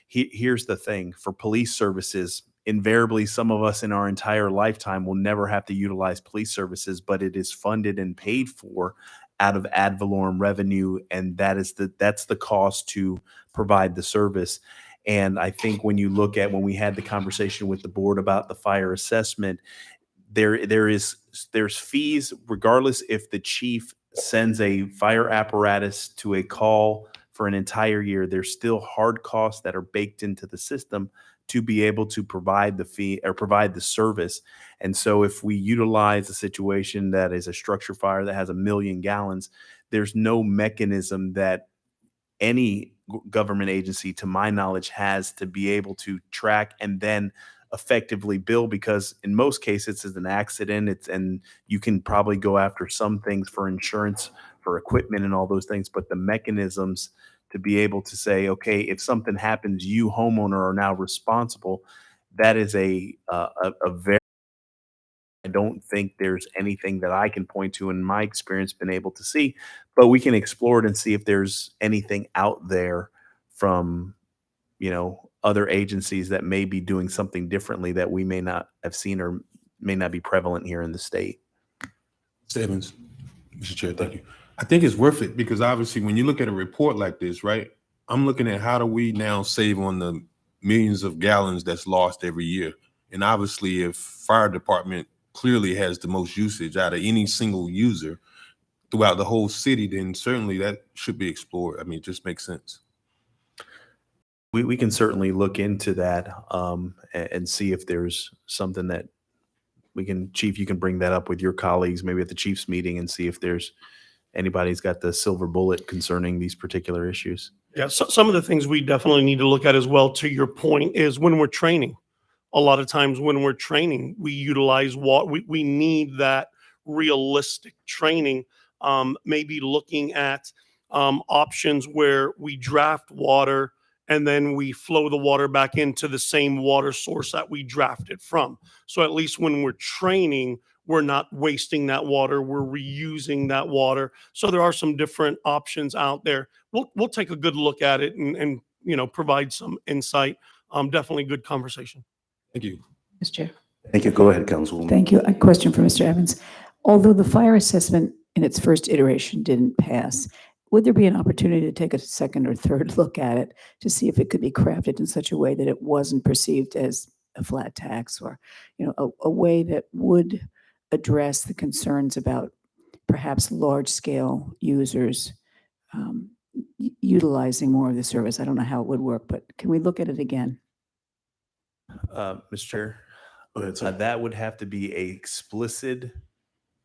here's the thing: for police services, invariably, some of us in our entire lifetime will never have to utilize police services, but it is funded and paid for out of ad valorem revenue, and that's the cost to provide the service. And I think when you look at when we had the conversation with the board about the fire assessment, there's fees regardless if the chief sends a fire apparatus to a call for an entire year. There's still hard costs that are baked into the system to be able to provide the fee or provide the service. And so if we utilize a situation that is a structure fire that has 1 million gallons, there's no mechanism that any government agency, to my knowledge, has to be able to track and then effectively bill, because in most cases it's an accident. And you can probably go after some things for insurance, for equipment and all those things, but the mechanisms to be able to say, okay, if something happens, you homeowner are now responsible. That is a very, I don't think there's anything that I can point to in my experience been able to see, but we can explore it and see if there's anything out there from, other agencies that may be doing something differently that we may not have seen or may not be prevalent here in the state. Evans, Mr. Chair, thank you. I think it's worth it because obviously when you look at a report like this, right, I'm looking at how do we now save on the millions of gallons that's lost every year. And obviously if fire department clearly has the most usage out of any single user throughout the whole city, then certainly that should be explored. I mean, it just makes sense. We can certainly look into that and see if there's something that we can, Chief, you can bring that up with your colleagues, maybe at the Chiefs meeting, and see if there's anybody's got the silver bullet concerning these particular issues. Yeah, so some of the things we definitely need to look at as well, to your point, is when we're training. A lot of times when we're training, we utilize what we need that realistic training. Maybe looking at options where we draft water and then we flow the water back into the same water source that we drafted from. So at least when we're training, we're not wasting that water, we're reusing that water. So there are some different options out there. We'll take a good look at it and provide some insight. Definitely good conversation. Thank you. Mr. Chair. Thank you. Go ahead, Councilwoman. Thank you. A question for Mr. Evans. Although the fire assessment in its first iteration didn't pass, would there be an opportunity to take a second or third look at it to see if it could be crafted in such a way that it wasn't perceived as a flat tax or, a way that would address the concerns about perhaps large-scale users utilizing more of the service? I don't know how it would work, but can we look at it again? Mr. Chair, Go ahead, sir. that would have to be a explicit,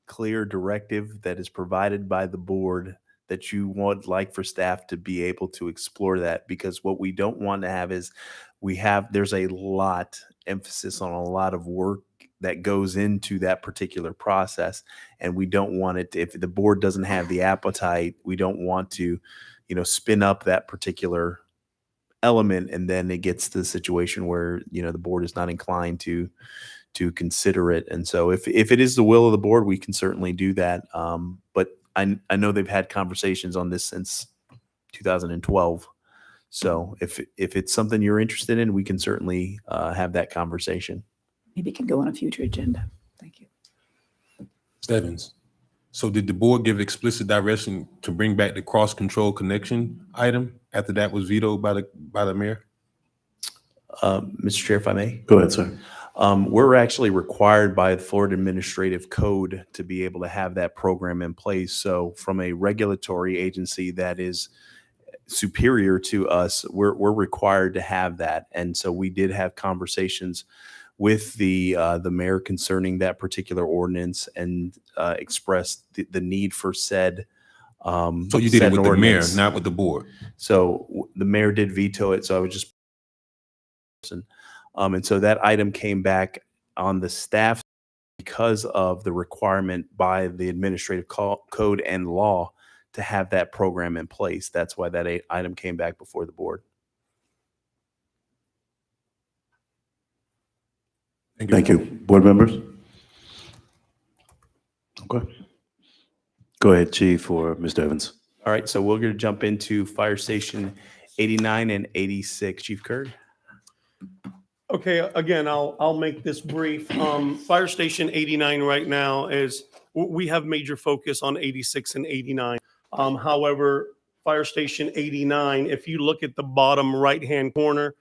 clear directive that is provided by the board that you would like for staff to be able to explore that, because what we don't want to have is there's a lot emphasis on a lot of work that goes into that particular process. And we don't want it if the board doesn't have the appetite, we don't want to, spin up that particular element. And then it gets to the situation where, the board is not inclined to consider it. And so if it is the will of the board, we can certainly do that. But I know they've had conversations on this since 2012. So if it's something you're interested in, we can certainly have that conversation. Maybe it can go on a future agenda. Thank you. Evans. So did the board give explicit direction to bring back the cross-control connection item after that was vetoed by the mayor? Mr. Chair, if I may. Go ahead, sir. We're actually required by the Florida Administrative Code to be able to have that program in place. So from a regulatory agency that is superior to us, we're required to have that. And so we did have conversations with the mayor concerning that particular ordinance and expressed the need for said. So you did it with the mayor, not with the board. So the mayor did veto it. So I was just. And so that item came back on the staff because of the requirement by the administrative code and law to have that program in place. That's why that item came back before the board. Thank you. Board members? Okay. Go ahead, Chief or Mr. Evans. All right, so we're going to jump into Fire Station 89 and 86. Chief Kurd? Okay, again, I'll make this brief. Fire Station 89 right now we have major focus on 86 and 89. However, Fire Station 89, if you look at the bottom right-hand corner,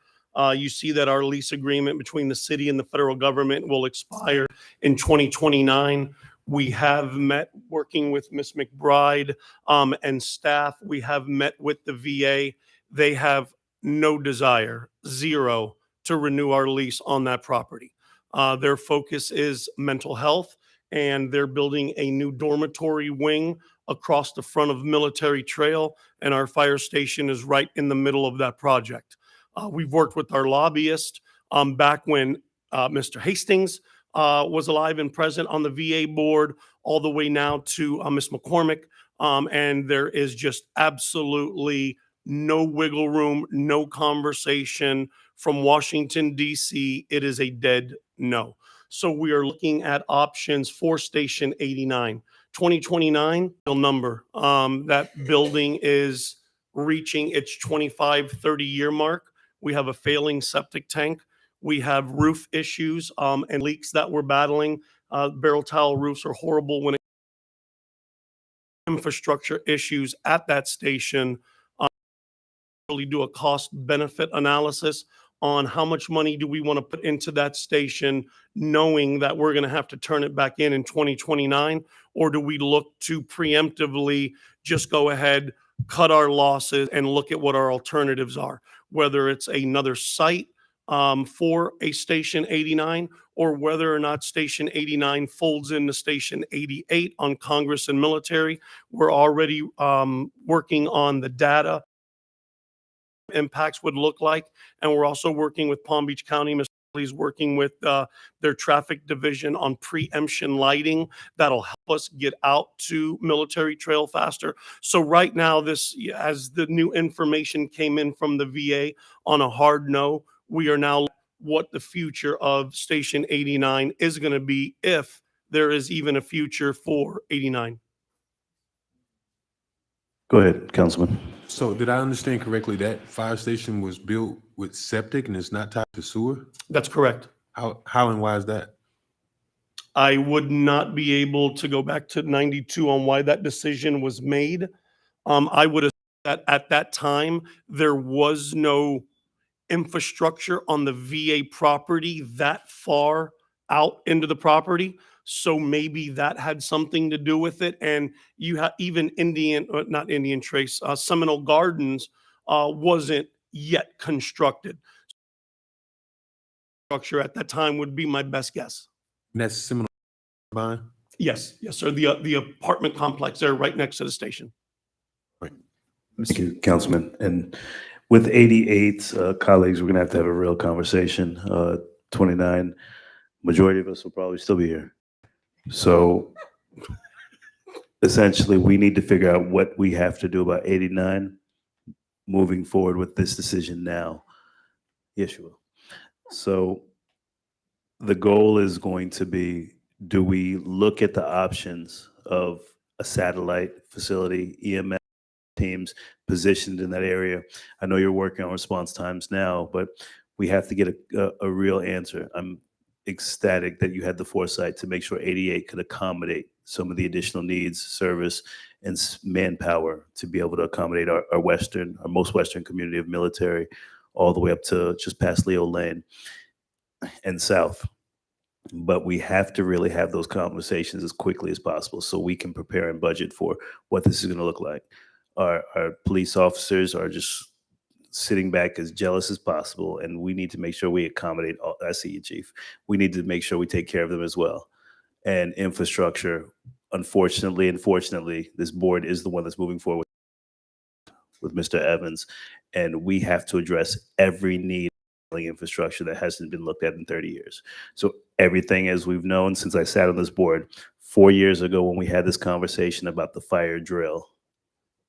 you see that our lease agreement between the city and the federal government will expire in 2029. We have met working with Ms. McBride and staff. We have met with the VA. They have no desire, zero, to renew our lease on that property. Their focus is mental health, and they're building a new dormitory wing across the front of Military Trail, and our fire station is right in the middle of that project. We've worked with our lobbyist back when Mr. Hastings was alive and present on the VA board, all the way now to Ms. McCormick, and there is just absolutely no wiggle room, no conversation. From Washington, D.C., it is a dead no. So we are looking at options for Station 89. 2029, number. That building is reaching its 25, 30-year mark. We have a failing septic tank. We have roof issues and leaks that we're battling. Barrel tile roofs are horrible when it infrastructure issues at that station. Really do a cost benefit analysis on how much money do we want to put into that station, knowing that we're going to have to turn it back in 2029, or do we look to preemptively just go ahead, cut our losses, and look at what our alternatives are, whether it's another site for a Station 89, or whether or not Station 89 folds into Station 88 on Congress and Military. We're already working on the data impacts would look like, and we're also working with Palm Beach County. Mr. Lee's working with their traffic division on preemption lighting that'll help us get out to Military Trail faster. So right now, as the new information came in from the VA on a hard no, we are now what the future of Station 89 is going to be, if there is even a future for 89. Go ahead, Councilman. So did I understand correctly that fire station was built with septic and it's not tied to sewer? That's correct. How and why is that? I would not be able to go back to 92 on why that decision was made. I would have said that at that time, there was no infrastructure on the VA property that far out into the property. So maybe that had something to do with it. And you have even not Indian Trace, Seminole Gardens wasn't yet constructed. Structure at that time would be my best guess. And that's Seminole Vine? Yes, sir. The apartment complex there right next to the station. Thank you, Councilman. And with 88 colleagues, we're going to have a real conversation. 29, majority of us will probably still be here. So essentially, we need to figure out what we have to do about 89 moving forward with this decision now. Yes, you will. So the goal is going to be, do we look at the options of a satellite facility, EMS teams positioned in that area? I know you're working on response times now, but we have to get a real answer. I'm ecstatic that you had the foresight to make sure 88 could accommodate some of the additional needs, service, and manpower to be able to accommodate our most western community of Military all the way up to just past Leo Lane and south. But we have to really have those conversations as quickly as possible so we can prepare and budget for what this is going to look like. Our police officers are just sitting back as jealous as possible, and we need to make sure we accommodate all. I see you, Chief. We need to make sure we take care of them as well. And infrastructure, unfortunately, this board is the one that's moving forward with Mr. Evans, and we have to address every need of infrastructure that hasn't been looked at in 30 years. So everything, as we've known since I sat on this board 4 years ago when we had this conversation about the fire drill,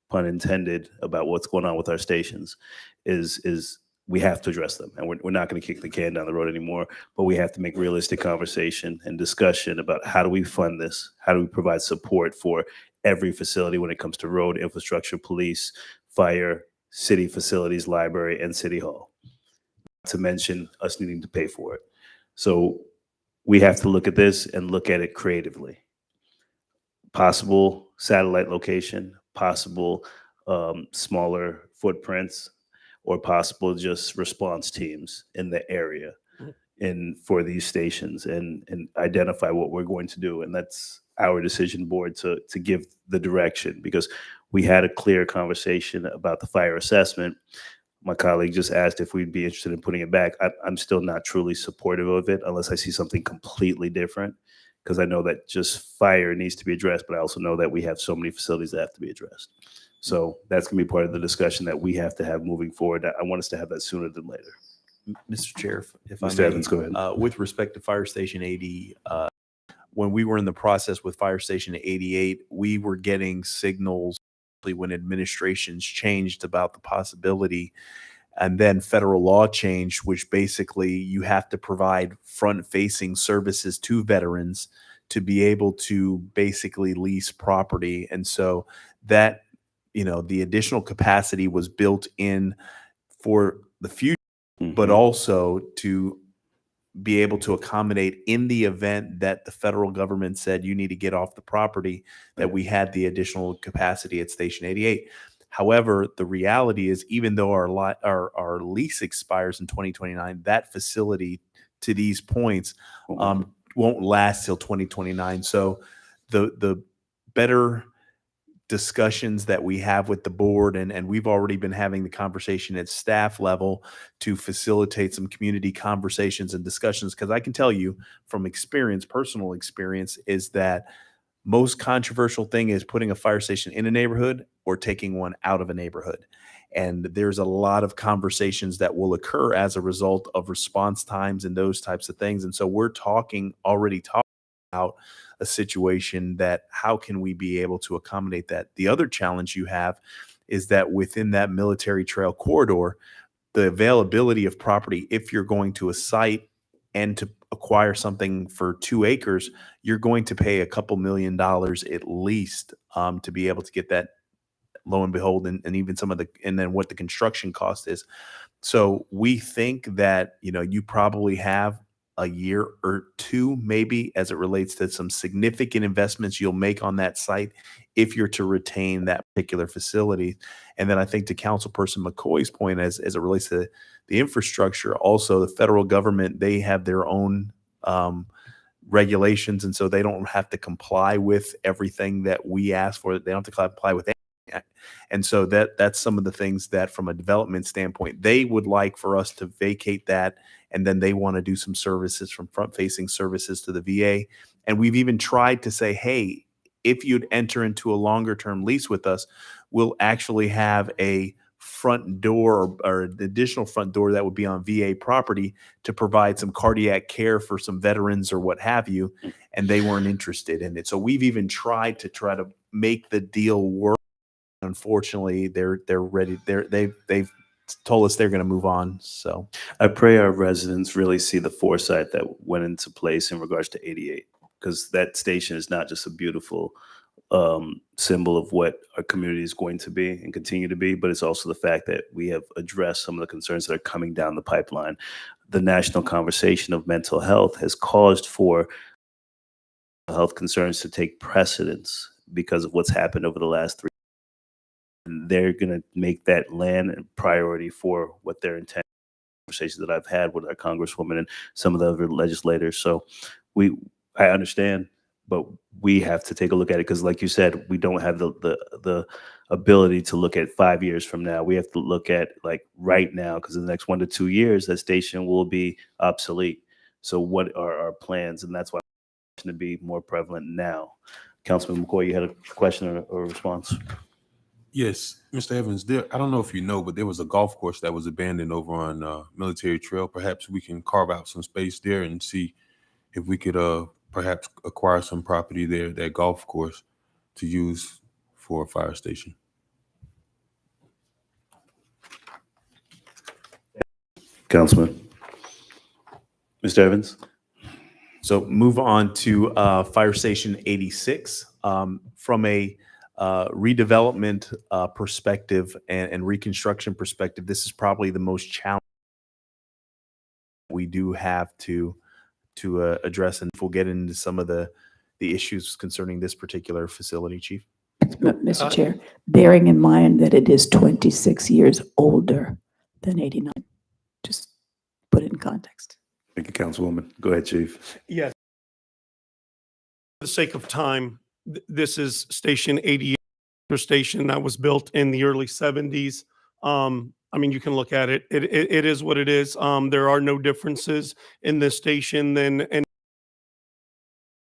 pun intended, about what's going on with our stations, is we have to address them. And we're not going to kick the can down the road anymore, but we have to make realistic conversation and discussion about how do we fund this? How do we provide support for every facility when it comes to road infrastructure, police, fire, city facilities, library, and city hall, not to mention us needing to pay for it. So we have to look at this and look at it creatively. Possible satellite location, possible smaller footprints, or possible just response teams in the area for these stations, and identify what we're going to do. And that's our decision board to give the direction, because we had a clear conversation about the fire assessment. My colleague just asked if we'd be interested in putting it back. I'm still not truly supportive of it unless I see something completely different, because I know that just fire needs to be addressed, but I also know that we have so many facilities that have to be addressed. So that's going to be part of the discussion that we have to have moving forward. I want us to have that sooner than later. Mr. Chair, if I Mr. may, Evans, go ahead. with respect to Fire Station 80, when we were in the process with Fire Station 88, we were getting signals when administrations changed about the possibility, and then federal law changed, which basically you have to provide front-facing services to veterans to be able to basically lease property. And so that, the additional capacity was built in for the future, but also to be able to accommodate in the event that the federal government said you need to get off the property, that we had the additional capacity at Station 88. However, the reality is, even though our lease expires in 2029, that facility, to these points, won't last till 2029. So the better discussions that we have with the board, and we've already been having the conversation at staff level to facilitate some community conversations and discussions, because I can tell you from experience, personal experience, is that most controversial thing is putting a fire station in a neighborhood or taking one out of a neighborhood. And there's a lot of conversations that will occur as a result of response times and those types of things. And so we're already talking about a situation that how can we be able to accommodate that? The other challenge you have is that within that military trail corridor, the availability of property, if you're going to a site and to acquire something for 2 acres, you're going to pay a couple $1 million at least to be able to get that, lo and behold, and even and then what the construction cost is. So we think that, you probably have a year or two, maybe, as it relates to some significant investments you'll make on that site if you're to retain that particular facility. And then I think to Councilperson McCoy's point, as it relates to the infrastructure, also the federal government, they have their own regulations, and so they don't have to comply with everything that we ask for. They don't have to comply with anything. And so that's some of the things that, from a development standpoint, they would like for us to vacate that, and then they want to do some services, from front-facing services to the VA. And we've even tried to say, hey, if you'd enter into a longer-term lease with us, we'll actually have a front door or an additional front door that would be on VA property to provide some cardiac care for some veterans or what have you. And they weren't interested in it. So we've even tried to make the deal work. Unfortunately, they're ready. They've told us they're going to move on. So I pray our residents really see the foresight that went into place in regards to 88, because that station is not just a beautiful symbol of what our community is going to be and continue to be, but it's also the fact that we have addressed some of the concerns that are coming down the pipeline. The national conversation of mental health has caused for health concerns to take precedence because of what's happened over the last 3 years. And they're going to make that land a priority for what they're intending. conversations that I've had with our congresswoman and some of the other legislators. So I understand, but we have to take a look at it because, like you said, we don't have the ability to look at 5 years from now. We have to look at like right now, because in the next 1 to 2 years, that station will be obsolete. So what are our plans? And that's why it's going to be more prevalent now. Councilman McCoy, you had a question or a response? Yes, Mr. Evans, I don't know if you know, but there was a golf course that was abandoned over on Military Trail. Perhaps we can carve out some space there and see if we could perhaps acquire some property there, that golf course, to use for a fire station. Councilman. Mr. Evans? So move on to Fire Station 86. From a redevelopment perspective and reconstruction perspective, this is probably the most challenging we do have to address, and we'll get into some of the issues concerning this particular facility, Chief. Mr. Chair, bearing in mind that it is 26 years older than 89, just put it in context. Thank you, Councilwoman. Go ahead, Chief. Yes. For the sake of time, this is Station 88, station that was built in the early 70s. I mean, you can look at it. It is what it is. There are no differences in this station than any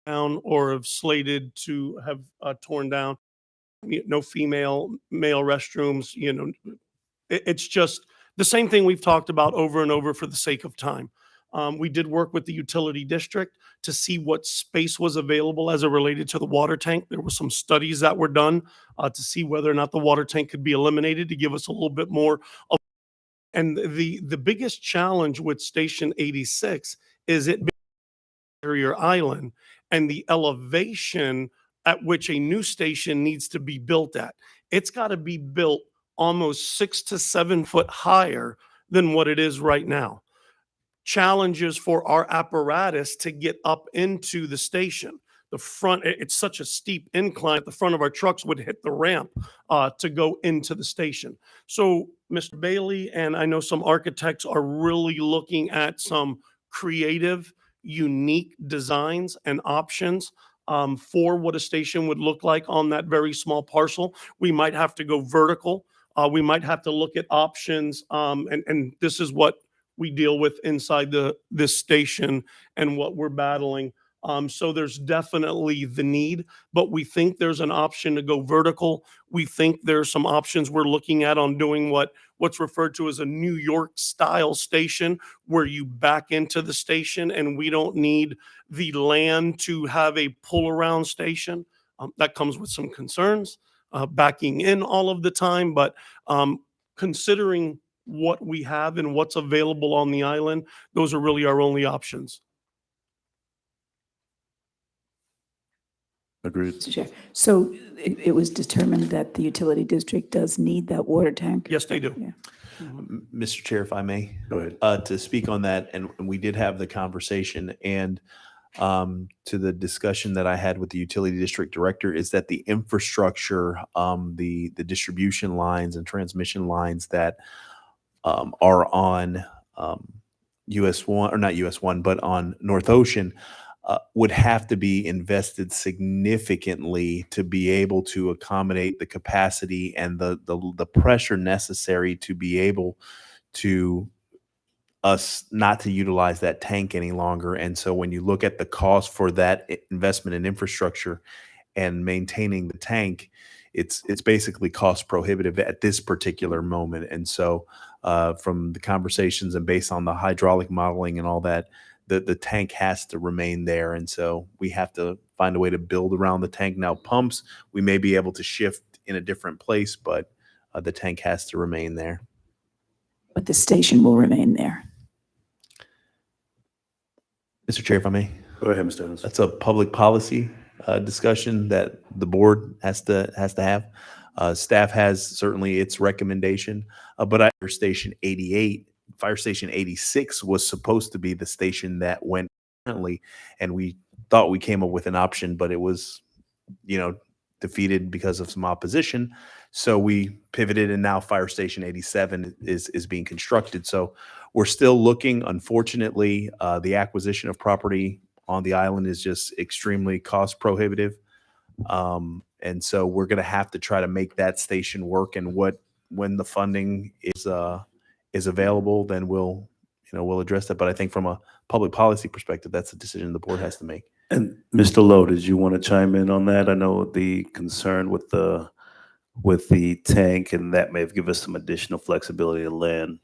down or have slated to have torn down. No male restrooms. You know, it's just the same thing we've talked about over and over for the sake of time. We did work with the utility district to see what space was available as it related to the water tank. There were some studies that were done to see whether or not the water tank could be eliminated to give us a little bit more. And the biggest challenge with Station 86 is it being an interior island and the elevation at which a new station needs to be built at. It's got to be built almost 6 to 7 foot higher than what it is right now. Challenges for our apparatus to get up into the station. The front, it's such a steep incline, the front of our trucks would hit the ramp to go into the station. So Mr. Bailey and I know some architects are really looking at some creative, unique designs and options for what a station would look like on that very small parcel. We might have to go vertical. We might have to look at options. And this is what we deal with inside this station and what we're battling. So there's definitely the need, but we think there's an option to go vertical. We think there's some options we're looking at on doing what's referred to as a New York style station, where you back into the station and we don't need the land to have a pull around station. That comes with some concerns, backing in all of the time, but considering what we have and what's available on the island, those are really our only options. Agreed. Mr. Chair. So it was determined that the utility district does need that water tank? Yes, they do. Yeah. Mr. Chair, if I may, Go ahead. to speak on that, and we did have the conversation, and to the discussion that I had with the utility district director, is that the infrastructure, the distribution lines and transmission lines that are on US 1, or not US 1, but on North Ocean, would have to be invested significantly to be able to accommodate the capacity and the pressure necessary to be able to us not to utilize that tank any longer. And so when you look at the cost for that investment in infrastructure and maintaining the tank, it's basically cost prohibitive at this particular moment. And so from the conversations and based on the hydraulic modeling and all that, the tank has to remain there. And so we have to find a way to build around the tank. Now, pumps, we may be able to shift in a different place, but the tank has to remain there. But the station will remain there. Mr. Chair, if I may. Go ahead, Mr. Evans. That's a public policy discussion that the board has to have. Staff has certainly its recommendation, but Fire Station 88, Fire Station 86 was supposed to be the station that went currently, and we thought we came up with an option, but it was, defeated because of some opposition. So we pivoted, and now Fire Station 87 is being constructed. So we're still looking. Unfortunately, the acquisition of property on the island is just extremely cost prohibitive. And so we're going to have to try to make that station work. And when the funding is available, then we'll address that. But I think from a public policy perspective, that's a decision the board has to make. And Mr. Lowe, did you want to chime in on that? I know the concern with the tank, and that may have given us some additional flexibility to land.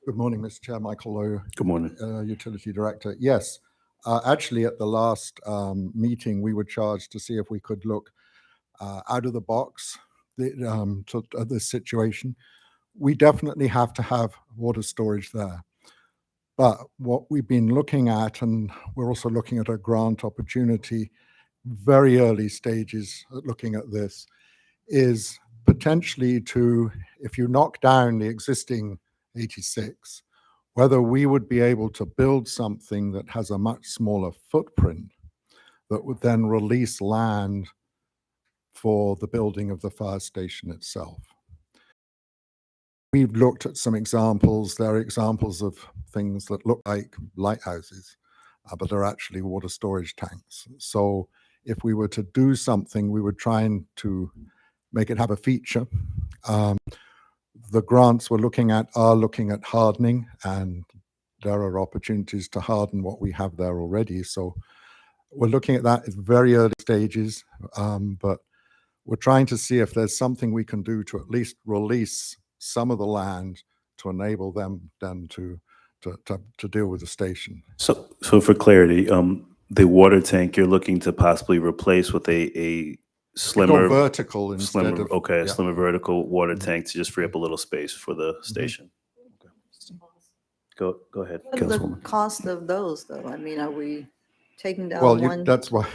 Good morning, Mr. Chair. Michael Lowe, Good morning. Utility Director. Yes, actually, at the last meeting, we were charged to see if we could look out of the box to this situation. We definitely have to have water storage there. But what we've been looking at, and we're also looking at a grant opportunity, very early stages at looking at this, is potentially to, if you knock down the existing 86, whether we would be able to build something that has a much smaller footprint that would then release land for the building of the fire station itself. We've looked at some examples. There are examples of things that look like lighthouses, but they're actually water storage tanks. So if we were to do something, we were trying to make it have a feature. The grants we're looking at are looking at hardening, and there are opportunities to harden what we have there already. So we're looking at that at very early stages, but we're trying to see if there's something we can do to at least release some of the land to enable them then to deal with the station. So for clarity, the water tank you're looking to possibly replace with a slimmer, Go vertical instead of a yeah. slimmer vertical water tank to just free up a little space for the station. Go ahead, What is the Councilwoman. cost of those, though? I mean, are we taking down Well, one? that's why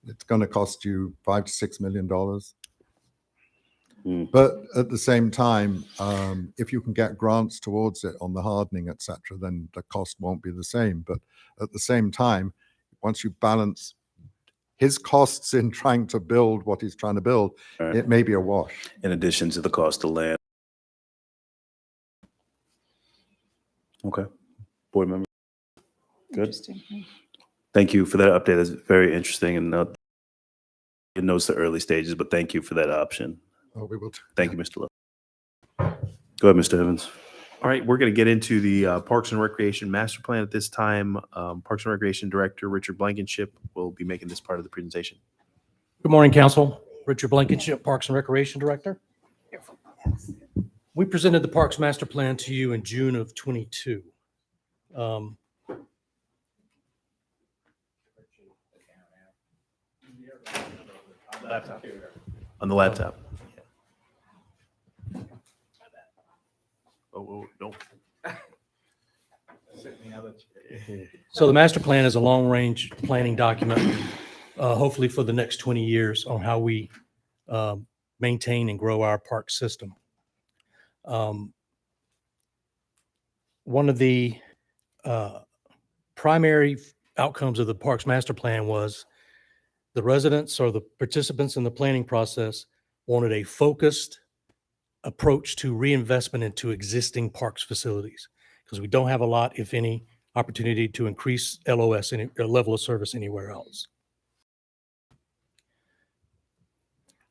it's going to cost you $5 to $6 million. But at the same time, if you can get grants towards it on the hardening, etc., then the cost won't be the same. But at the same time, once you balance his costs in trying to build what he's trying to build, All right. it may be a wash. In addition to the cost of land. Okay. Board member. Good. Interesting. Thank you for that update. That's very interesting, and it knows the early stages, but thank you for that option. Oh, we will. Thank you, Mr. Lowe. Go ahead, Mr. Evans. All right, we're going to get into the Parks and Recreation Master Plan at this time. Parks and Recreation Director Richard Blankenship will be making this part of the presentation. Good morning, Council. Richard Blankenship, Parks and Recreation Director. We presented the Parks Master Plan to you in June of '22. On the laptop. Oh, no. So the master plan is a long-range planning document, hopefully for the next 20 years, on how we maintain and grow our park system. One of the primary outcomes of the Parks Master Plan was the residents or the participants in the planning process wanted a focused approach to reinvestment into existing parks facilities, because we don't have a lot, if any, opportunity to increase LOS, level of service, anywhere else.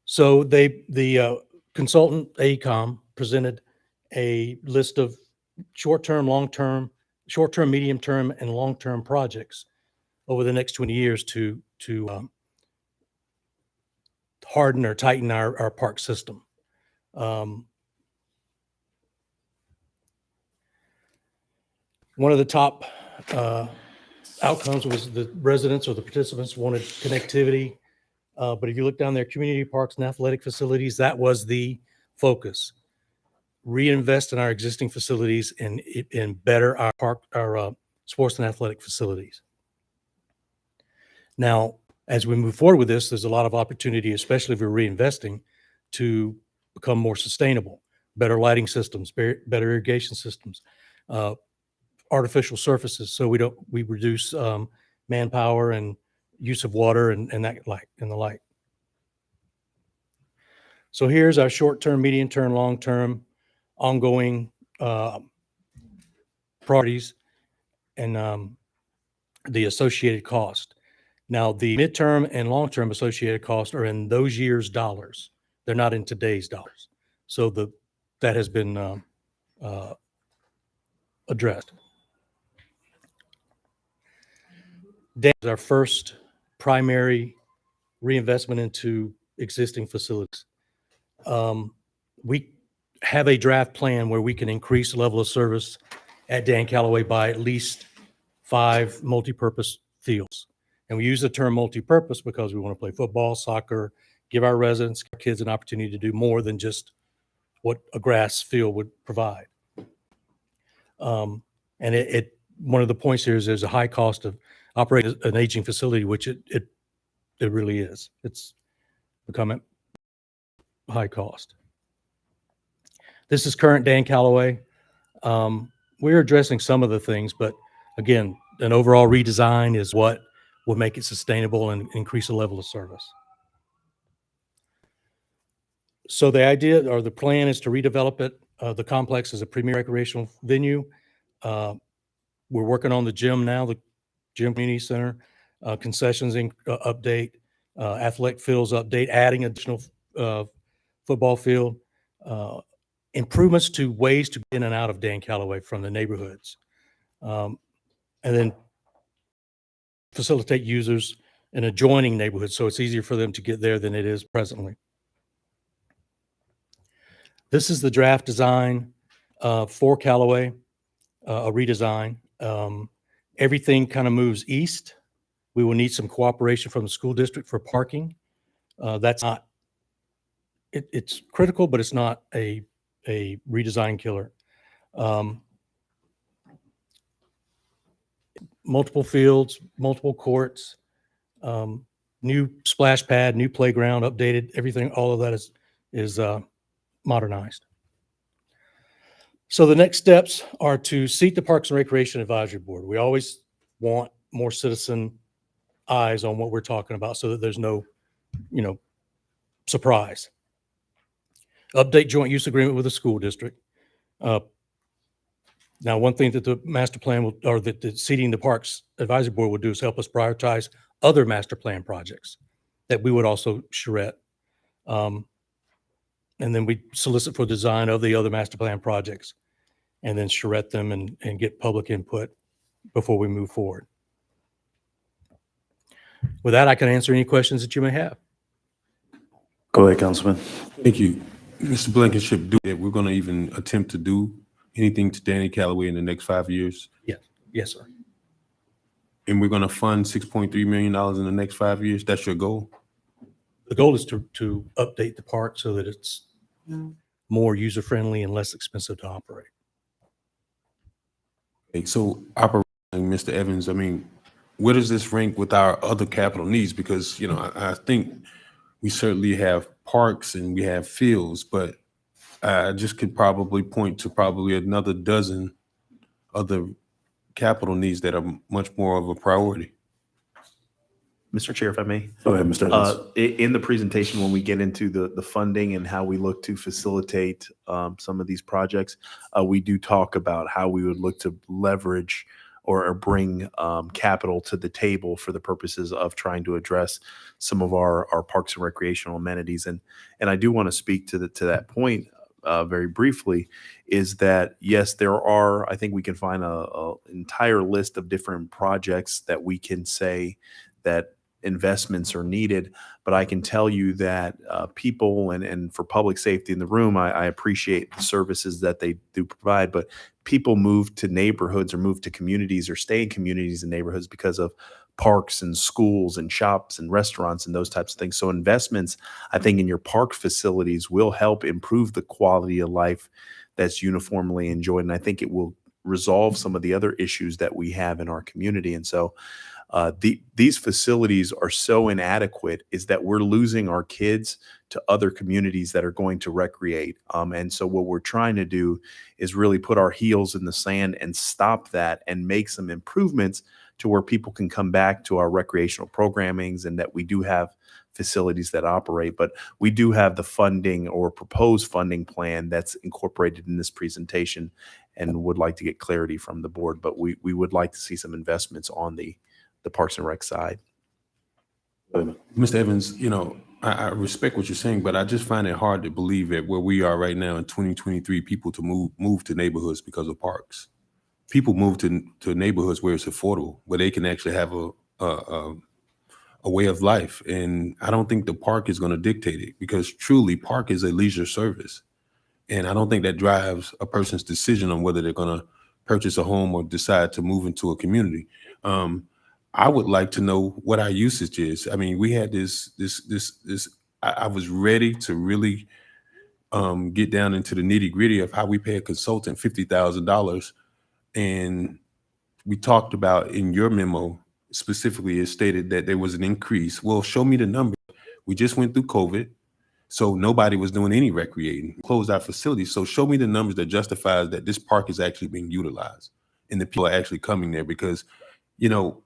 So the consultant AECOM presented a list of short-term, medium-term, and long-term projects over the next 20 years to harden or tighten our park system. One of the top outcomes was the residents or the participants wanted connectivity. But if you look down there, community parks and athletic facilities, that was the focus. Reinvest in our existing facilities and better our sports and athletic facilities. Now, as we move forward with this, there's a lot of opportunity, especially if we're reinvesting, to become more sustainable. Better lighting systems, better irrigation systems, artificial surfaces, so we reduce manpower and use of water and the like. So here's our short-term, medium-term, long-term, ongoing priorities and the associated cost. Now, the midterm and long-term associated costs are in those years' dollars. They're not in today's dollars. So that has been addressed. That is our first primary reinvestment into existing facilities. We have a draft plan where we can increase the level of service at Dan Calloway by at least 5 multipurpose fields. And we use the term multipurpose because we want to play football, soccer, give our residents, our kids an opportunity to do more than just what a grass field would provide. And one of the points here is there's a high cost of operating an aging facility, which it really is. It's become a high cost. This is current Dan Calloway. We're addressing some of the things, but again, an overall redesign is what will make it sustainable and increase the level of service. So the idea or the plan is to redevelop it, the complex as a premier recreational venue. We're working on the gym now, the gym community center, concessions update, athletic fields update, adding additional football field, improvements to ways to get in and out of Dan Calloway from the neighborhoods, and then facilitate users in adjoining neighborhoods so it's easier for them to get there than it is presently. This is the draft design for Calloway, a redesign. Everything kind of moves east. We will need some cooperation from the school district for parking. That's not, it's critical, but it's not a redesign killer. Multiple fields, multiple courts, new splash pad, new playground, updated, everything, all of that is modernized. So the next steps are to seat the Parks and Recreation Advisory Board. We always want more citizen eyes on what we're talking about so that there's no, surprise. Update joint use agreement with the school district. Now, one thing that the master plan will, or that the seating the Parks Advisory Board will do is help us prioritize other master plan projects that we would also charrette. And then we solicit for design of the other master plan projects and then charrette them and get public input before we move forward. With that, I can answer any questions that you may have. Go ahead, Councilman. Thank you. Mr. Blankenship, do that. We're going to even attempt to do anything to Danny Calloway in the next 5 years. Yes, sir. And we're going to fund $6.3 million in the next 5 years. That's your goal? The goal is to update the park so that it's more user-friendly and less expensive to operate. Okay, so operating, Mr. Evans, I mean, where does this rank with our other capital needs? Because, I think we certainly have parks and we have fields, but I just could probably point to probably another dozen other capital needs that are much more of a priority. Mr. Chair, if I may. Go ahead, Mr. Evans. In the presentation, when we get into the funding and how we look to facilitate some of these projects, we do talk about how we would look to leverage or bring capital to the table for the purposes of trying to address some of our parks and recreational amenities. And I do want to speak to that point very briefly, is that, yes, there are, I think we can find a entire list of different projects that we can say that investments are needed, but I can tell you that people and for public safety in the room, I appreciate the services that they do provide, but people move to neighborhoods or move to communities or stay in communities and neighborhoods because of parks and schools and shops and restaurants and those types of things. So investments, I think, in your park facilities will help improve the quality of life that's uniformly enjoyed. And I think it will resolve some of the other issues that we have in our community. And so these facilities are so inadequate is that we're losing our kids to other communities that are going to recreate. And so what we're trying to do is really put our heels in the sand and stop that and make some improvements to where people can come back to our recreational programmings, and that we do have facilities that operate. But we do have the funding or proposed funding plan that's incorporated in this presentation, and would like to get clarity from the board. But we would like to see some investments on the Parks and Rec side. Mr. Evans, you know, I respect what you're saying, but I just find it hard to believe that where we are right now in 2023, people to move to neighborhoods because of parks. People move to neighborhoods where it's affordable, where they can actually have a way of life. And I don't think the park is going to dictate it, because truly park is a leisure service. And I don't think that drives a person's decision on whether they're going to purchase a home or decide to move into a community. I would like to know what our usage is. I mean, we had this. I was ready to really get down into the nitty gritty of how we pay a consultant $50,000, and we talked about in your memo specifically, it stated that there was an increase. Well, show me the number. We just went through COVID, so nobody was doing any recreating. Closed our facilities. So show me the numbers that justifies that this park is actually being utilized and the people are actually coming there, because, you know,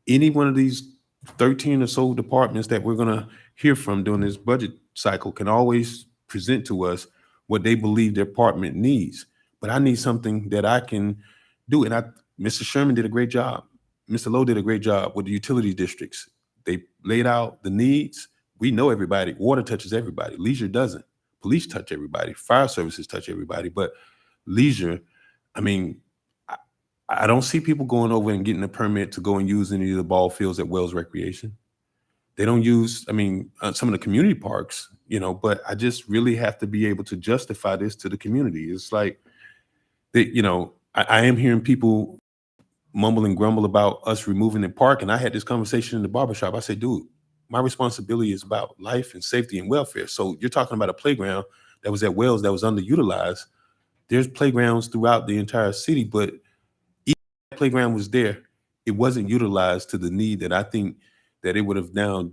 any one of these 13 or so departments that we're going to hear from during this budget cycle can always present to us what they believe their department needs. But I need something that I can do. And Mr. Sherman did a great job. Mr. Lowe did a great job with the utility districts. They laid out the needs. We know everybody. Water touches everybody. Leisure doesn't. Police touch everybody. Fire services touch everybody. But leisure, I mean, I don't see people going over and getting a permit to go and use any of the ball fields at Wells Recreation. They don't use, I mean, some of the community parks, you know, but I just really have to be able to justify this to the community. It's like, you know, I am hearing people mumble and grumble about us removing the park. And I had this conversation in the barbershop. I said, dude, my responsibility is about life and safety and welfare. So you're talking about a playground that was at Wells that was underutilized. There's playgrounds throughout the entire city, but playground was there, it wasn't utilized to the need that I think that it would have now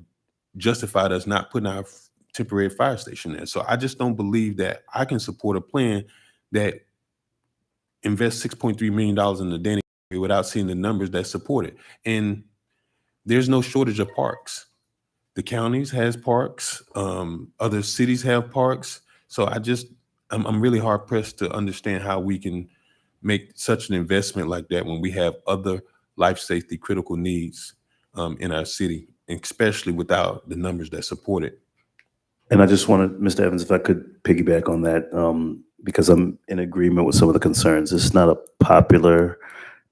justified us not putting our temporary fire station there. So I just don't believe that I can support a plan that invests $6.3 million in the Danny without seeing the numbers that support it. And there's no shortage of parks. The counties has parks, other cities have parks. So I'm really hard pressed to understand how we can make such an investment like that when we have other life safety critical needs in our city, especially without the numbers that support it. And I just wanted, Mr. Evans, if I could piggyback on that, because I'm in agreement with some of the concerns. This is not a popular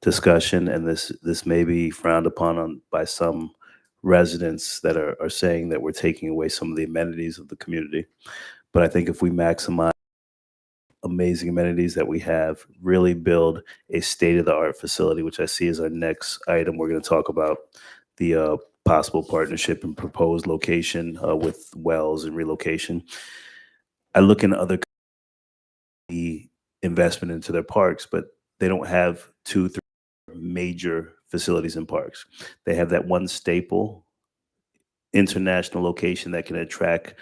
discussion, and this may be frowned upon by some residents that are saying that we're taking away some of the amenities of the community. But I think if we maximize amazing amenities that we have, really build a state-of-the-art facility, which I see as our next item. We're going to talk about the possible partnership and proposed location with Wells and relocation. I look in other the investment into their parks, but they don't have 2-3 major facilities in parks. They have that one staple international location that can attract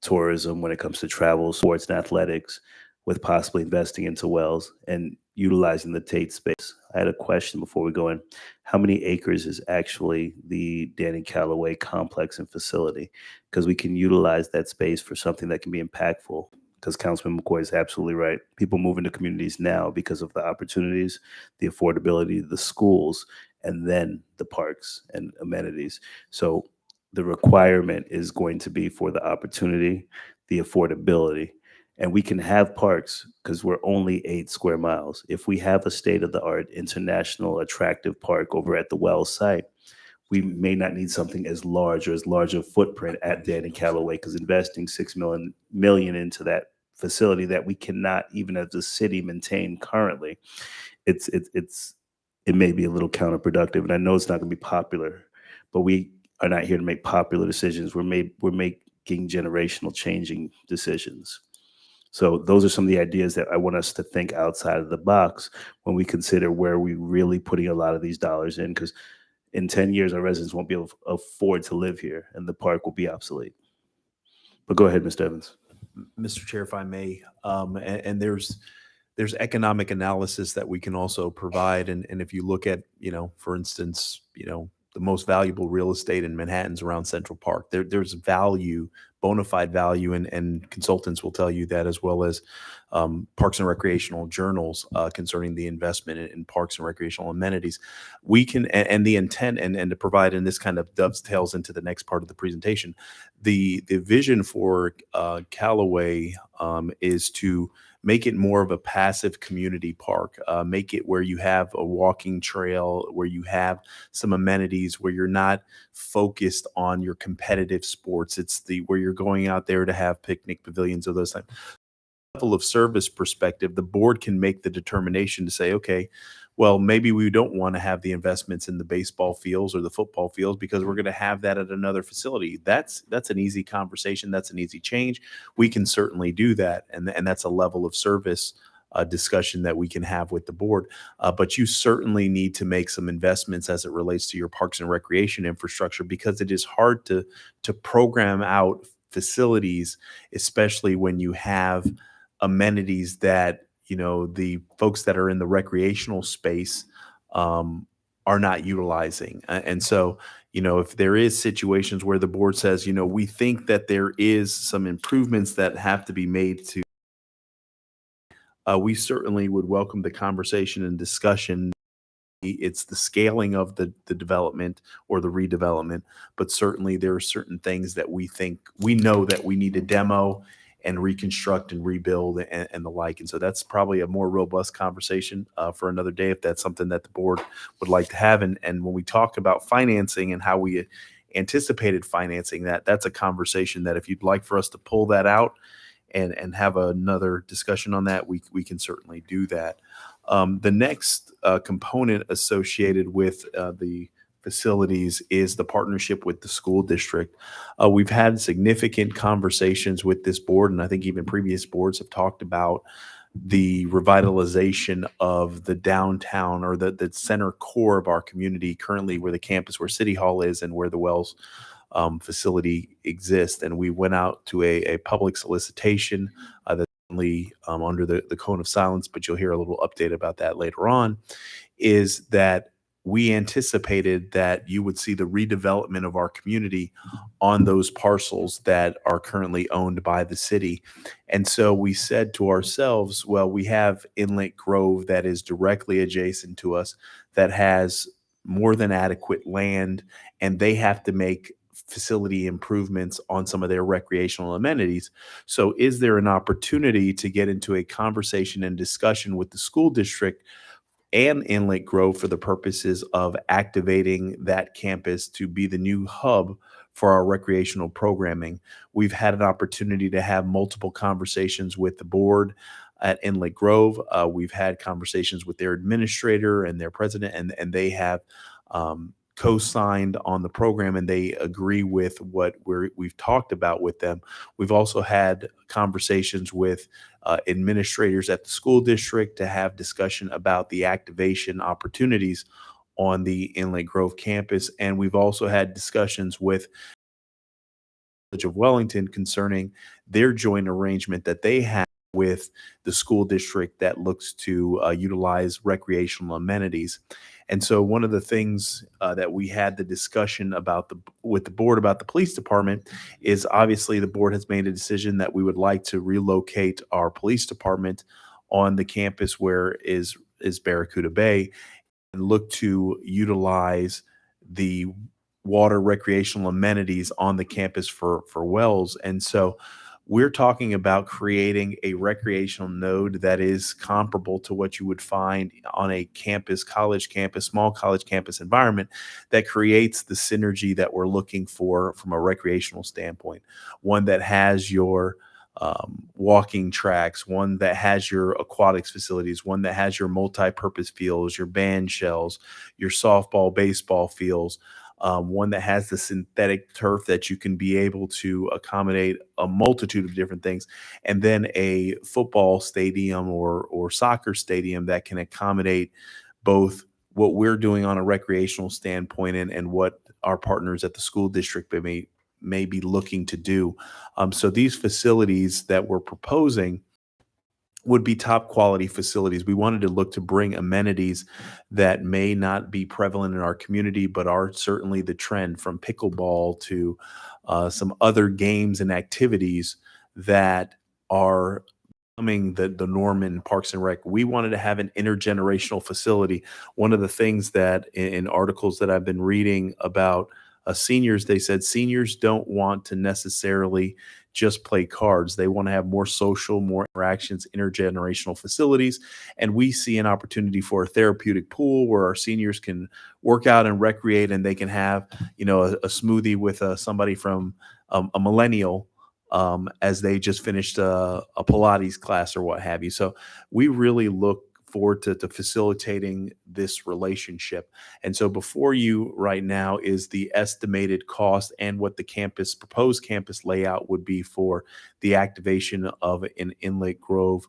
tourism when it comes to travel, sports, and athletics, with possibly investing into Wells and utilizing the Tate space. I had a question before we go in. How many acres is actually the Danny Calloway complex and facility? Because we can utilize that space for something that can be impactful. Because Councilman McCoy is absolutely right. People move into communities now because of the opportunities, the affordability, the schools, and then the parks and amenities. So the requirement is going to be for the opportunity, the affordability, and we can have parks because we're only 8 square miles. If we have a state-of-the-art international attractive park over at the Wells site, we may not need something as large or as large a footprint at Danny Calloway, because investing $6 million into that facility that we cannot even as a city maintain currently, it may be a little counterproductive. And I know it's not going to be popular, but we are not here to make popular decisions. We're making generational changing decisions. So those are some of the ideas that I want us to think outside of the box when we consider where we really putting a lot of these dollars in, because in 10 years, our residents won't be able to afford to live here and the park will be obsolete. But go ahead, Mr. Evans. Mr. Chair, if I may, and there's there's economic analysis that we can also provide. And if you look at, for instance, the most valuable real estate in Manhattan's around Central Park, there's value, bona fide value, and consultants will tell you that, as well as parks and recreational journals concerning the investment in parks and recreational amenities. We can, and the intent, and to provide, and this kind of dovetails into the next part of the presentation, the vision for Callaway is to make it more of a passive community park, make it where you have a walking trail, where you have some amenities, where you're not focused on your competitive sports. It's where you're going out there to have picnic pavilions or those things. Level of service perspective, the board can make the determination to say, okay, well, maybe we don't want to have the investments in the baseball fields or the football fields because we're going to have that at another facility. That's an easy conversation. That's an easy change. We can certainly do that. And that's a level of service discussion that we can have with the board. But you certainly need to make some investments as it relates to your parks and recreation infrastructure, because it is hard to program out facilities, especially when you have amenities that the folks that are in the recreational space are not utilizing. And so, if there is situations where the board says, we think that there is some improvements that have to be made to, we certainly would welcome the conversation and discussion. It's the scaling of the development or the redevelopment, but certainly there are certain things that we know that we need to demo and reconstruct and rebuild and the like. And so that's probably a more robust conversation for another day, if that's something that the board would like to have. And when we talk about financing and how we anticipated financing that's a conversation that if you'd like for us to pull that out and have another discussion on that, we can certainly do that. The next component associated with the facilities is the partnership with the school district. We've had significant conversations with this board, and I think even previous boards have talked about the revitalization of the downtown, or the center core of our community currently, where the campus, where City Hall is, and where the Wells facility exists. And we went out to a public solicitation that's only under the cone of silence, but you'll hear a little update about that later on, is that we anticipated that you would see the redevelopment of our community on those parcels that are currently owned by the city. And so we said to ourselves, well, we have Inlet Grove that is directly adjacent to us, that has more than adequate land, and they have to make facility improvements on some of their recreational amenities. So is there an opportunity to get into a conversation and discussion with the school district and Inlet Grove for the purposes of activating that campus to be the new hub for our recreational programming? We've had an opportunity to have multiple conversations with the board at Inlet Grove. We've had conversations with their administrator and their president, and they have co-signed on the program, and they agree with what we've talked about with them. We've also had conversations with administrators at the school district to have discussion about the activation opportunities on the Inlet Grove campus. And we've also had discussions with the Village of Wellington concerning their joint arrangement that they have with the school district that looks to utilize recreational amenities. And so one of the things that we had the discussion about with the board about the police department is, obviously the board has made a decision that we would like to relocate our police department on the campus where is Barracuda Bay, and look to utilize the water recreational amenities on the campus for Wells. And so we're talking about creating a recreational node that is comparable to what you would find on a campus, college campus, small college campus environment, that creates the synergy that we're looking for from a recreational standpoint. One that has your walking tracks, one that has your aquatics facilities, one that has your multi-purpose fields, your band shells, your softball, baseball fields, one that has the synthetic turf that you can be able to accommodate a multitude of different things, and then a football stadium or soccer stadium that can accommodate both what we're doing on a recreational standpoint and what our partners at the school district may be looking to do. So these facilities that we're proposing would be top quality facilities. We wanted to look to bring amenities that may not be prevalent in our community, but are certainly the trend, from pickleball to some other games and activities that are becoming the norm in Parks and Rec. We wanted to have an intergenerational facility. One of the things that in articles that I've been reading about seniors, they said seniors don't want to necessarily just play cards. They want to have more social, more interactions, intergenerational facilities. And we see an opportunity for a therapeutic pool where our seniors can work out and recreate, and they can have, you know, a smoothie with somebody from a millennial as they just finished a Pilates class or what have you. So we really look forward to facilitating this relationship. And so before you right now is the estimated cost and what the proposed campus layout would be for the activation of an Inlet Grove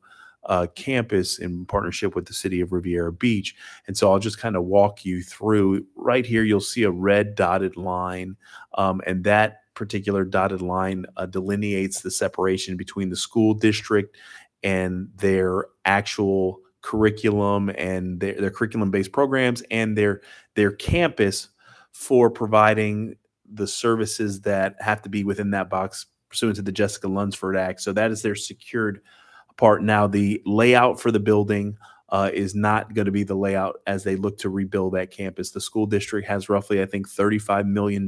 campus in partnership with the city of Riviera Beach. And so I'll just kind of walk you through. Right here, you'll see a red dotted line, and that particular dotted line delineates the separation between the school district and their actual curriculum and their curriculum-based programs and their campus for providing the services that have to be within that box pursuant to the Jessica Lunsford Act. So that is their secured part. Now, the layout for the building is not going to be the layout as they look to rebuild that campus. The school district has roughly, I think, $35 million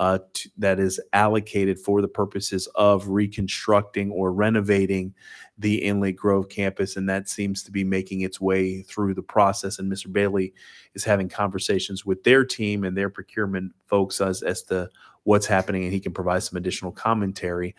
that is allocated for the purposes of reconstructing or renovating the Inlet Grove campus, and that seems to be making its way through the process. And Mr. Bailey is having conversations with their team and their procurement folks as to what's happening, and he can provide some additional commentary.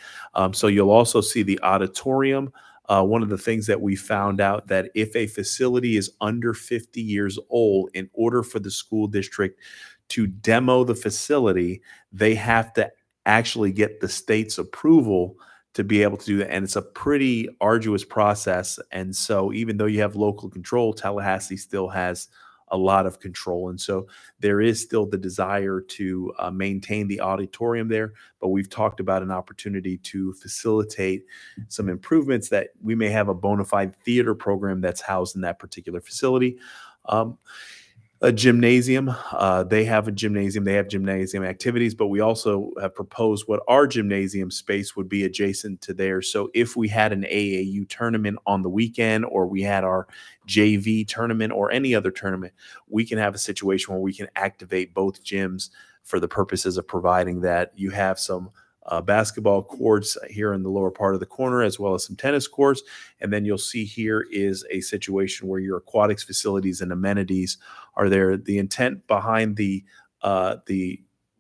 So you'll also see the auditorium. One of the things that we found out that if a facility is under 50 years old, in order for the school district to demo the facility, they have to actually get the state's approval to be able to do that. And it's a pretty arduous process. And so even though you have local control, Tallahassee still has a lot of control. And so there is still the desire to maintain the auditorium there, but we've talked about an opportunity to facilitate some improvements that we may have a bona fide theater program that's housed in that particular facility. A gymnasium, they have a gymnasium, they have gymnasium activities, but we also have proposed what our gymnasium space would be adjacent to theirs. So if we had an AAU tournament on the weekend, or we had our JV tournament or any other tournament, we can have a situation where we can activate both gyms for the purposes of providing that. You have some basketball courts here in the lower part of the corner, as well as some tennis courts. And then you'll see here is a situation where your aquatics facilities and amenities are there. The intent behind the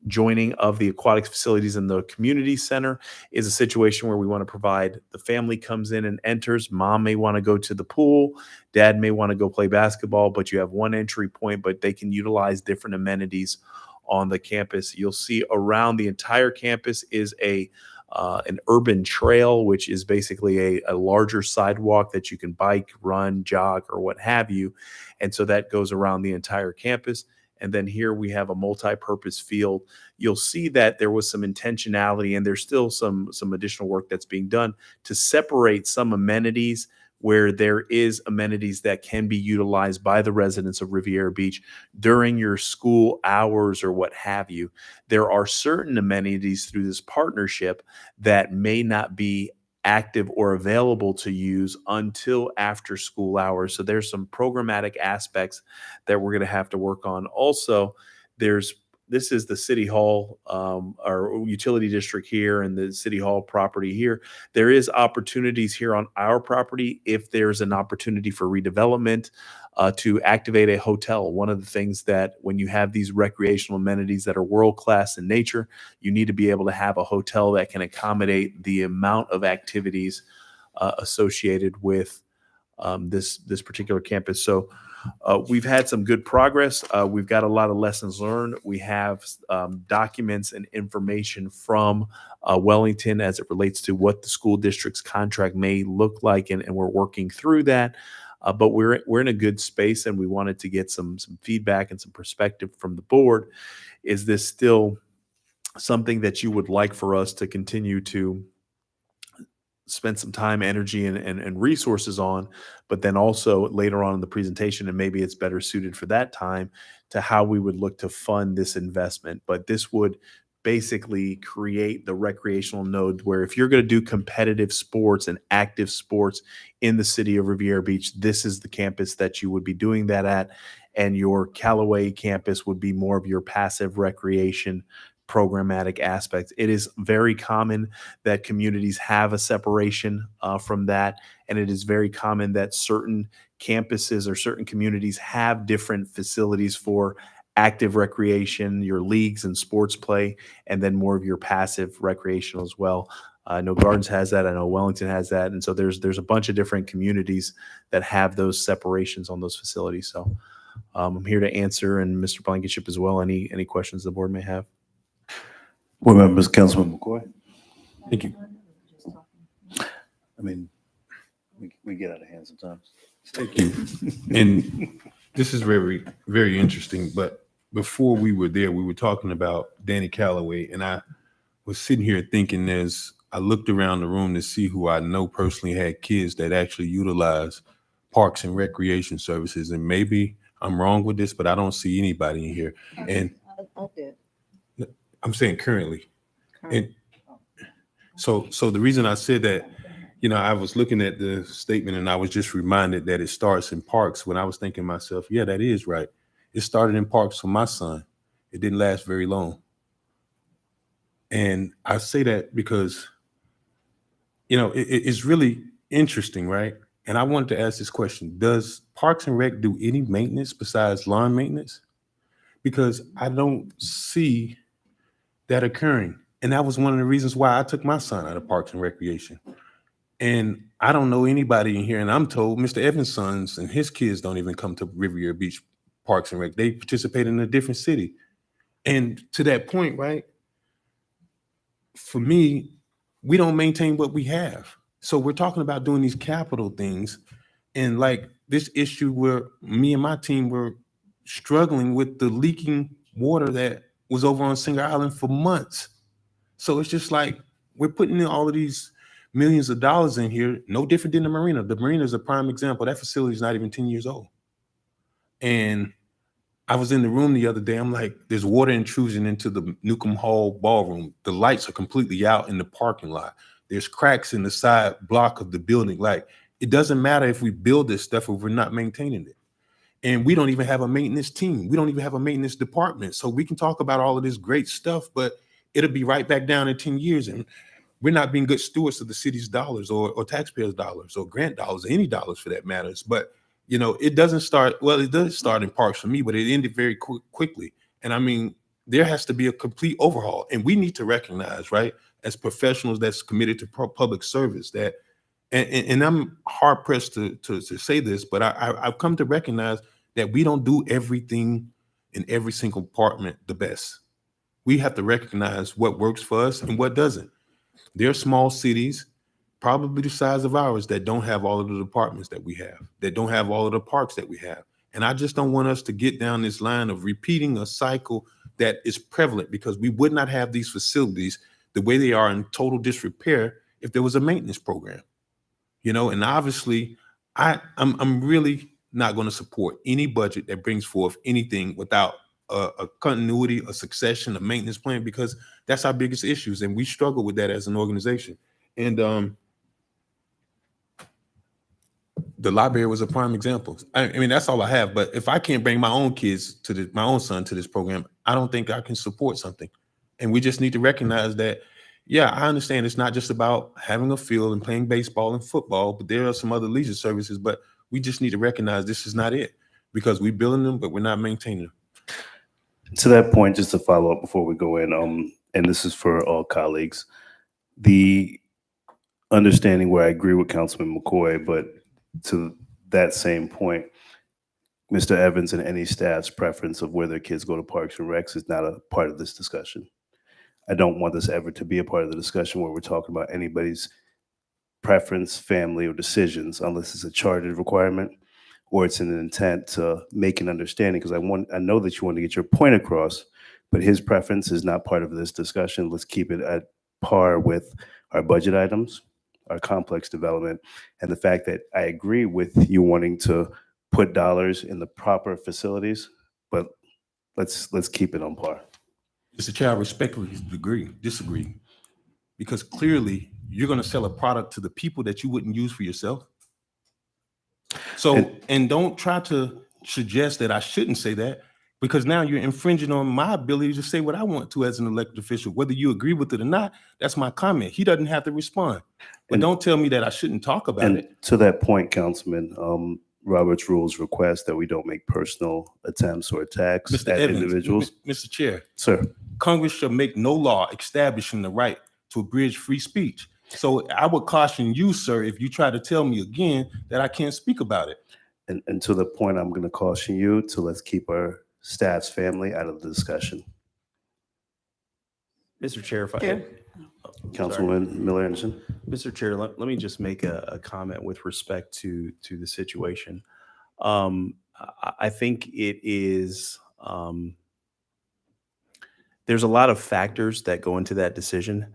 joining of the aquatics facilities in the community center is a situation where we want to provide, the family comes in and enters. Mom may want to go to the pool, dad may want to go play basketball, but you have one entry point, but they can utilize different amenities on the campus. You'll see around the entire campus is an urban trail, which is basically a larger sidewalk that you can bike, run, jog, or what have you. And so that goes around the entire campus. And then here we have a multi-purpose field. You'll see that there was some intentionality, and there's still some additional work that's being done to separate some amenities where there is amenities that can be utilized by the residents of Riviera Beach during your school hours or what have you. There are certain amenities through this partnership that may not be active or available to use until after school hours. So there's some programmatic aspects that we're going to have to work on. Also, this is the city hall, our utility district here, and the city hall property here. There is opportunities here on our property if there's an opportunity for redevelopment to activate a hotel. One of the things that when you have these recreational amenities that are world-class in nature, you need to be able to have a hotel that can accommodate the amount of activities associated with this particular campus. So we've had some good progress. We've got a lot of lessons learned. We have documents and information from Wellington as it relates to what the school district's contract may look like, and we're working through that. But we're in a good space, and we wanted to get some feedback and some perspective from the board. Is this still something that you would like for us to continue to spent some time, energy, and resources on, but then also later on in the presentation, and maybe it's better suited for that time, to how we would look to fund this investment. But this would basically create the recreational node where if you're going to do competitive sports and active sports in the city of Riviera Beach, this is the campus that you would be doing that at. And your Callaway campus would be more of your passive recreation programmatic aspects. It is very common that communities have a separation from that. And it is very common that certain campuses or certain communities have different facilities for active recreation, your leagues and sports play, and then more of your passive recreational as well. I know Gardens has that. I know Wellington has that. And so there's a bunch of different communities that have those separations on those facilities. So I'm here to answer, and Mr. Blankenship as well, any questions the board may have. Board members, Councilman McCoy. Thank you. I mean, we get out of hand sometimes. Thank you. And this is very, very interesting. But before we were there, we were talking about Danny Callaway, and I was sitting here thinking I looked around the room to see who I know personally had kids that actually utilize parks and recreation services. And maybe I'm wrong with this, but I don't see anybody in here. And I did. I'm saying currently. And so the reason I said that, I was looking at the statement and I was just reminded that it starts in parks when I was thinking to myself, yeah, that is right. It started in parks for my son. It didn't last very long. And I say that because, it's really interesting, right? And I wanted to ask this question. Does Parks and Rec do any maintenance besides lawn maintenance? Because I don't see that occurring. And that was one of the reasons why I took my son out of Parks and Recreation. And I don't know anybody in here, and I'm told Mr. Evans' sons and his kids don't even come to Riviera Beach Parks and Rec. They participate in a different city. And to that point, right, for me, we don't maintain what we have. So we're talking about doing these capital things. And like this issue where me and my team were struggling with the leaking water that was over on Singer Island for months. So it's just like we're putting in all of these millions of dollars in here, no different than the marina. The marina is a prime example. That facility is not even 10 years old. And I was in the room the other day. I'm like, there's water intrusion into the Newcomb Hall ballroom. The lights are completely out in the parking lot. There's cracks in the side block of the building. Like, it doesn't matter if we build this stuff if we're not maintaining it. And we don't even have a maintenance team. We don't even have a maintenance department. So we can talk about all of this great stuff, but it'll be right back down in 10 years. And we're not being good stewards of the city's dollars or taxpayers' dollars or grant dollars, or any dollars for that matters. But, it doesn't start, well, it does start in parks for me, but it ended very quickly. And I mean, there has to be a complete overhaul. And we need to recognize, right, as professionals that's committed to public service, that, and I'm hard pressed to say this, but I've come to recognize that we don't do everything in every single department the best. We have to recognize what works for us and what doesn't. There are small cities, probably the size of ours, that don't have all of the departments that we have, that don't have all of the parks that we have. And I just don't want us to get down this line of repeating a cycle that is prevalent, because we would not have these facilities the way they are in total disrepair if there was a maintenance program. And obviously I'm really not going to support any budget that brings forth anything without a continuity, a succession, a maintenance plan, because that's our biggest issues. And we struggle with that as an organization. And the library was a prime example. I mean, that's all I have. But if I can't bring my own kids my own son to this program, I don't think I can support something. And we just need to recognize that, yeah, I understand it's not just about having a field and playing baseball and football, but there are some other leisure services. But we just need to recognize this is not it, because we're building them, but we're not maintaining them. To that point, just to follow up before we go in, and this is for all colleagues, the understanding where I agree with Councilman McCoy, but to that same point, Mr. Evans and any staff's preference of where their kids go to Parks and Recs is not a part of this discussion. I don't want this ever to be a part of the discussion where we're talking about anybody's preference, family, or decisions, unless it's a chartered requirement or it's an intent to make an understanding. Because I know that you want to get your point across, but his preference is not part of this discussion. Let's keep it at par with our budget items. our complex development, and the fact that I agree with you wanting to put dollars in the proper facilities, but let's keep it on par. Mr. Chair, I respectfully disagree, because clearly you're going to sell a product to the people that you wouldn't use for yourself. So, and don't try to suggest that I shouldn't say that, because now you're infringing on my ability to say what I want to as an elected official. Whether you agree with it or not, that's my comment. He doesn't have to respond. But And- don't tell me that I shouldn't talk about And it. to that point, Councilman, Robert's rules request that we don't make personal attempts or attacks Mr. at Evans, individuals. Mr. Chair, Sir, Congress shall make no law establishing the right to abridge free speech. So I would caution you, sir, if you try to tell me again that I can't speak about it. and to the point, I'm going to caution you to let's keep our staff's family out of the discussion. Mr. Chair, if I Chair. Councilwoman Miller Anderson. Mr. Chair, let me just make a comment with respect to the situation. I think it is, there's a lot of factors that go into that decision.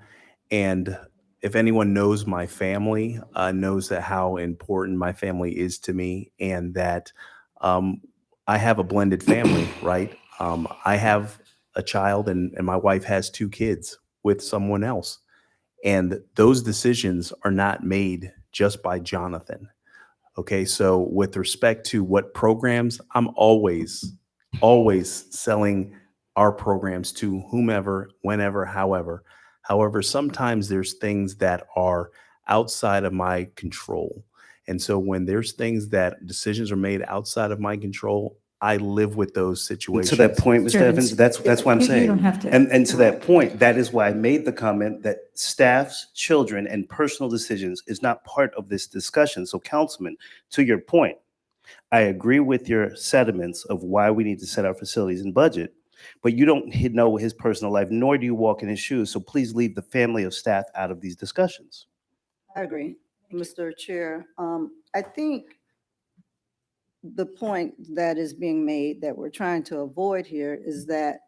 And if anyone knows my family, knows that how important my family is to me, and that I have a blended family, right? I have a child and my wife has 2 kids with someone else. And those decisions are not made just by Jonathan. Okay, so with respect to what programs, I'm always selling our programs to whomever, whenever, however. However, sometimes there's things that are outside of my control. And so when there's things that decisions are made outside of my control, I live with those situations. To that point, Mr. Mr. Evans, Evans, that's what I'm you saying. don't have to. And to that point, that is why I made the comment that staff's, children, and personal decisions is not part of this discussion. So, Councilman, to your point, I agree with your sentiments of why we need to set our facilities and budget, but you don't know his personal life, nor do you walk in his shoes. So please leave the family of staff out of these discussions. I agree, Mr. Chair. I think the point that is being made that we're trying to avoid here is that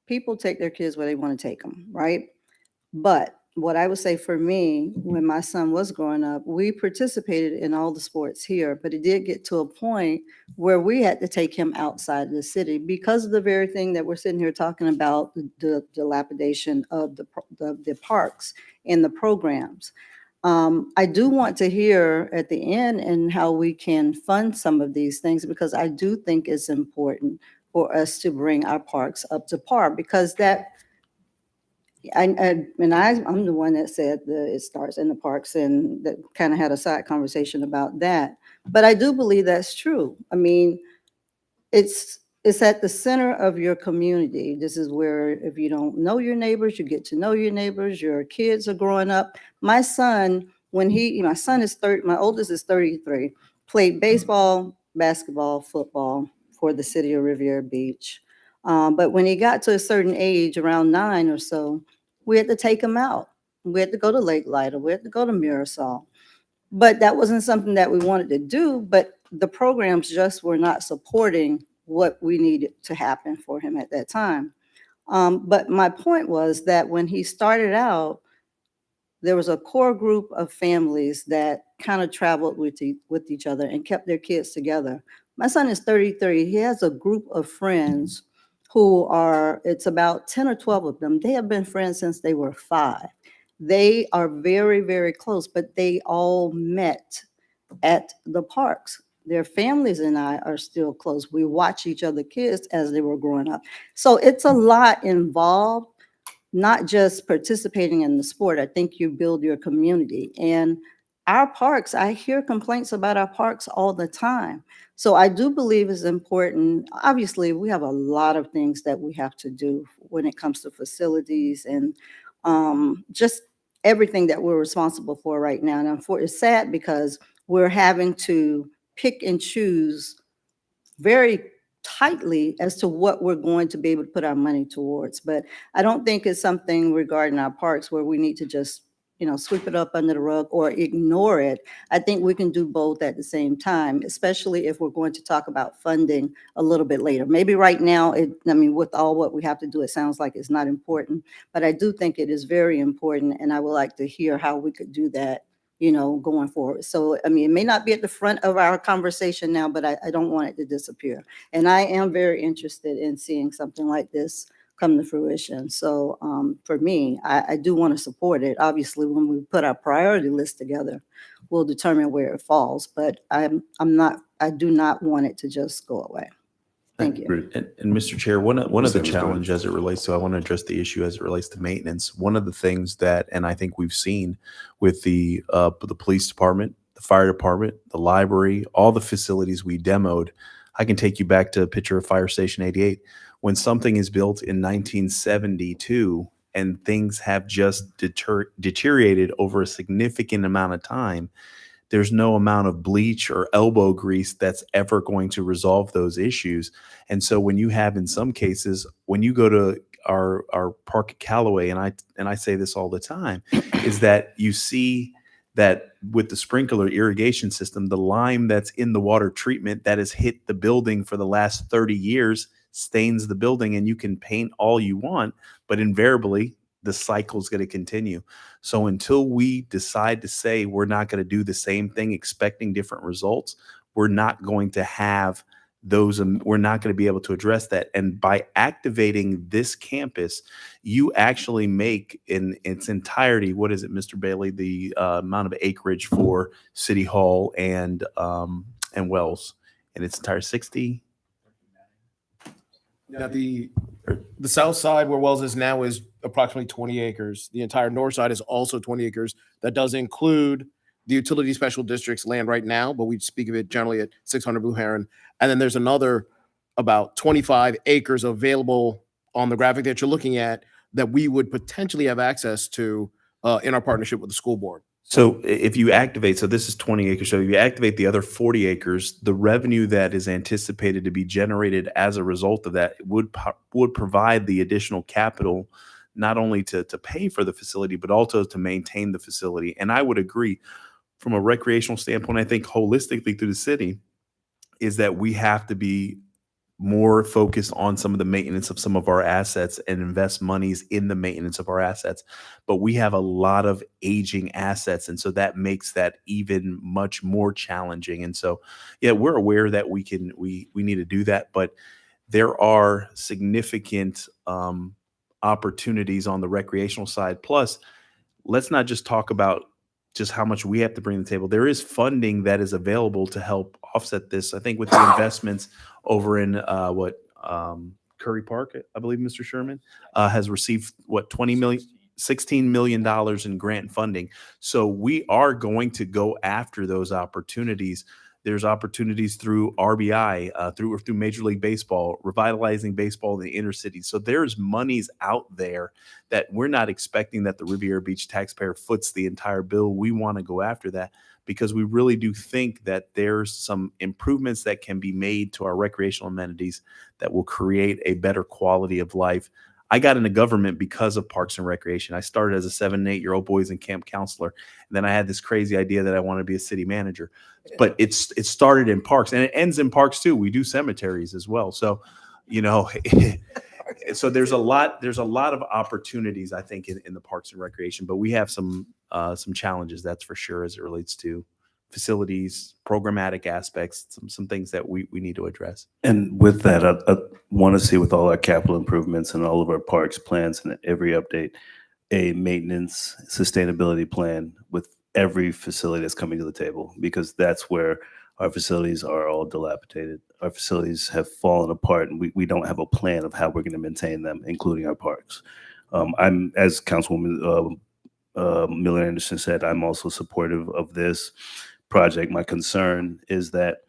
people take their kids where they want to take them, right? But what I would say for me, when my son was growing up, we participated in all the sports here, but it did get to a point where we had to take him outside of the city because of the very thing that we're sitting here talking about, the dilapidation of the parks and the programs. I do want to hear at the end and how we can fund some of these things, because I do think it's important for us to bring our parks up to par, because that, I'm the one that said it starts in the parks, and that kind of had a side conversation about that. But I do believe that's true. I mean, it's at the center of your community. This is where, if you don't know your neighbors, you get to know your neighbors. Your kids are growing up. My son, my son is 30, my oldest is 33, played baseball, basketball, football for the city of Riviera Beach. But when he got to a certain age, around 9 or so, we had to take him out. We had to go to Lake Lytle. We had to go to Mirasol. But that wasn't something that we wanted to do. But the programs just were not supporting what we needed to happen for him at that time. But my point was that when he started out, there was a core group of families that kind of traveled with each other and kept their kids together. My son is 33. He has a group of friends who are, it's about 10 or 12 of them. They have been friends since they were 5. They are very, very close, but they all met at the parks. Their families and I are still close. We watch each other kids as they were growing up. So it's a lot involved, not just participating in the sport. I think you build your community. And our parks, I hear complaints about our parks all the time. So I do believe it's important. Obviously, we have a lot of things that we have to do when it comes to facilities and just everything that we're responsible for right now. And it's sad because we're having to pick and choose very tightly as to what we're going to be able to put our money towards. But I don't think it's something regarding our parks where we need to just, sweep it up under the rug or ignore it. I think we can do both at the same time, especially if we're going to talk about funding a little bit later. Maybe right now, with all what we have to do, it sounds like it's not important, but I do think it is very important, and I would like to hear how we could do that, going forward. So, it may not be at the front of our conversation now, but I don't want it to disappear. And I am very interested in seeing something like this come to fruition. So for me, I do want to support it. Obviously, when we put our priority list together, we'll determine where it falls. But I do not want it to just go away. Thank you. And Mr. Chair, one of the Mr. Evans, go ahead. challenge as it relates to, I want to address the issue as it relates to maintenance. One of the things that, and I think we've seen with the police department, the fire department, the library, all the facilities we demoed, I can take you back to a picture of Fire Station 88. When something is built in 1972 and things have just deteriorated over a significant amount of time, there's no amount of bleach or elbow grease that's ever going to resolve those issues. And so when you have, in some cases, when you go to our park at Callaway, and I say this all the time, is that you see that with the sprinkler irrigation system, the lime that's in the water treatment that has hit the building for the last 30 years stains the building, and you can paint all you want, but invariably the cycle is going to continue. So until we decide to say we're not going to do the same thing expecting different results, we're not going to have those, we're not going to be able to address that. And by activating this campus, you actually make in its entirety, what is it, Mr. Bailey, the amount of acreage for City Hall and Wells in its entire 60? Now, the south side where Wells is now is approximately 20 acres. The entire north side is also 20 acres. That does include the utility special district's land right now, but we speak of it generally at 600 Blue Heron. And then there's another about 25 acres available on the graphic that you're looking at that we would potentially have access to in our partnership with the school board. So if you activate, so this is 20 acres. So if you activate the other 40 acres, the revenue that is anticipated to be generated as a result of that would provide the additional capital, not only to pay for the facility, but also to maintain the facility. And I would agree from a recreational standpoint, I think holistically through the city is that we have to be more focused on some of the maintenance of some of our assets and invest monies in the maintenance of our assets. But we have a lot of aging assets. And so that makes that even much more challenging. And so, yeah, we're aware that we need to do that, but there are significant opportunities on the recreational side. Plus, let's not just talk about just how much we have to bring to the table. There is funding that is available to help offset this. I think with the investments over in Curry Park, I believe Mr. Sherman has received $16 million in grant funding. So we are going to go after those opportunities. There's opportunities through RBI, through Major League Baseball, revitalizing baseball in the inner city. So there's monies out there that we're not expecting that the Riviera Beach taxpayer foots the entire bill. We want to go after that because we really do think that there's some improvements that can be made to our recreational amenities that will create a better quality of life. I got into government because of Parks and Recreation. I started as a 7 and 8-year-old boys and camp counselor. And then I had this crazy idea that I wanted to be a city manager. But it started in parks and it ends in parks too. We do cemeteries as well. So, so there's a lot of opportunities, I think, in the Parks and Recreation, but we have some challenges, that's for sure, as it relates to facilities, programmatic aspects, some things that we need to address. And with that, I want to see with all our capital improvements and all of our parks plans and every update, a maintenance sustainability plan with every facility that's coming to the table, because that's where our facilities are all dilapidated. Our facilities have fallen apart, and we don't have a plan of how we're going to maintain them, including our parks. I'm, as Councilwoman Miller Anderson said, I'm also supportive of this project. My concern is that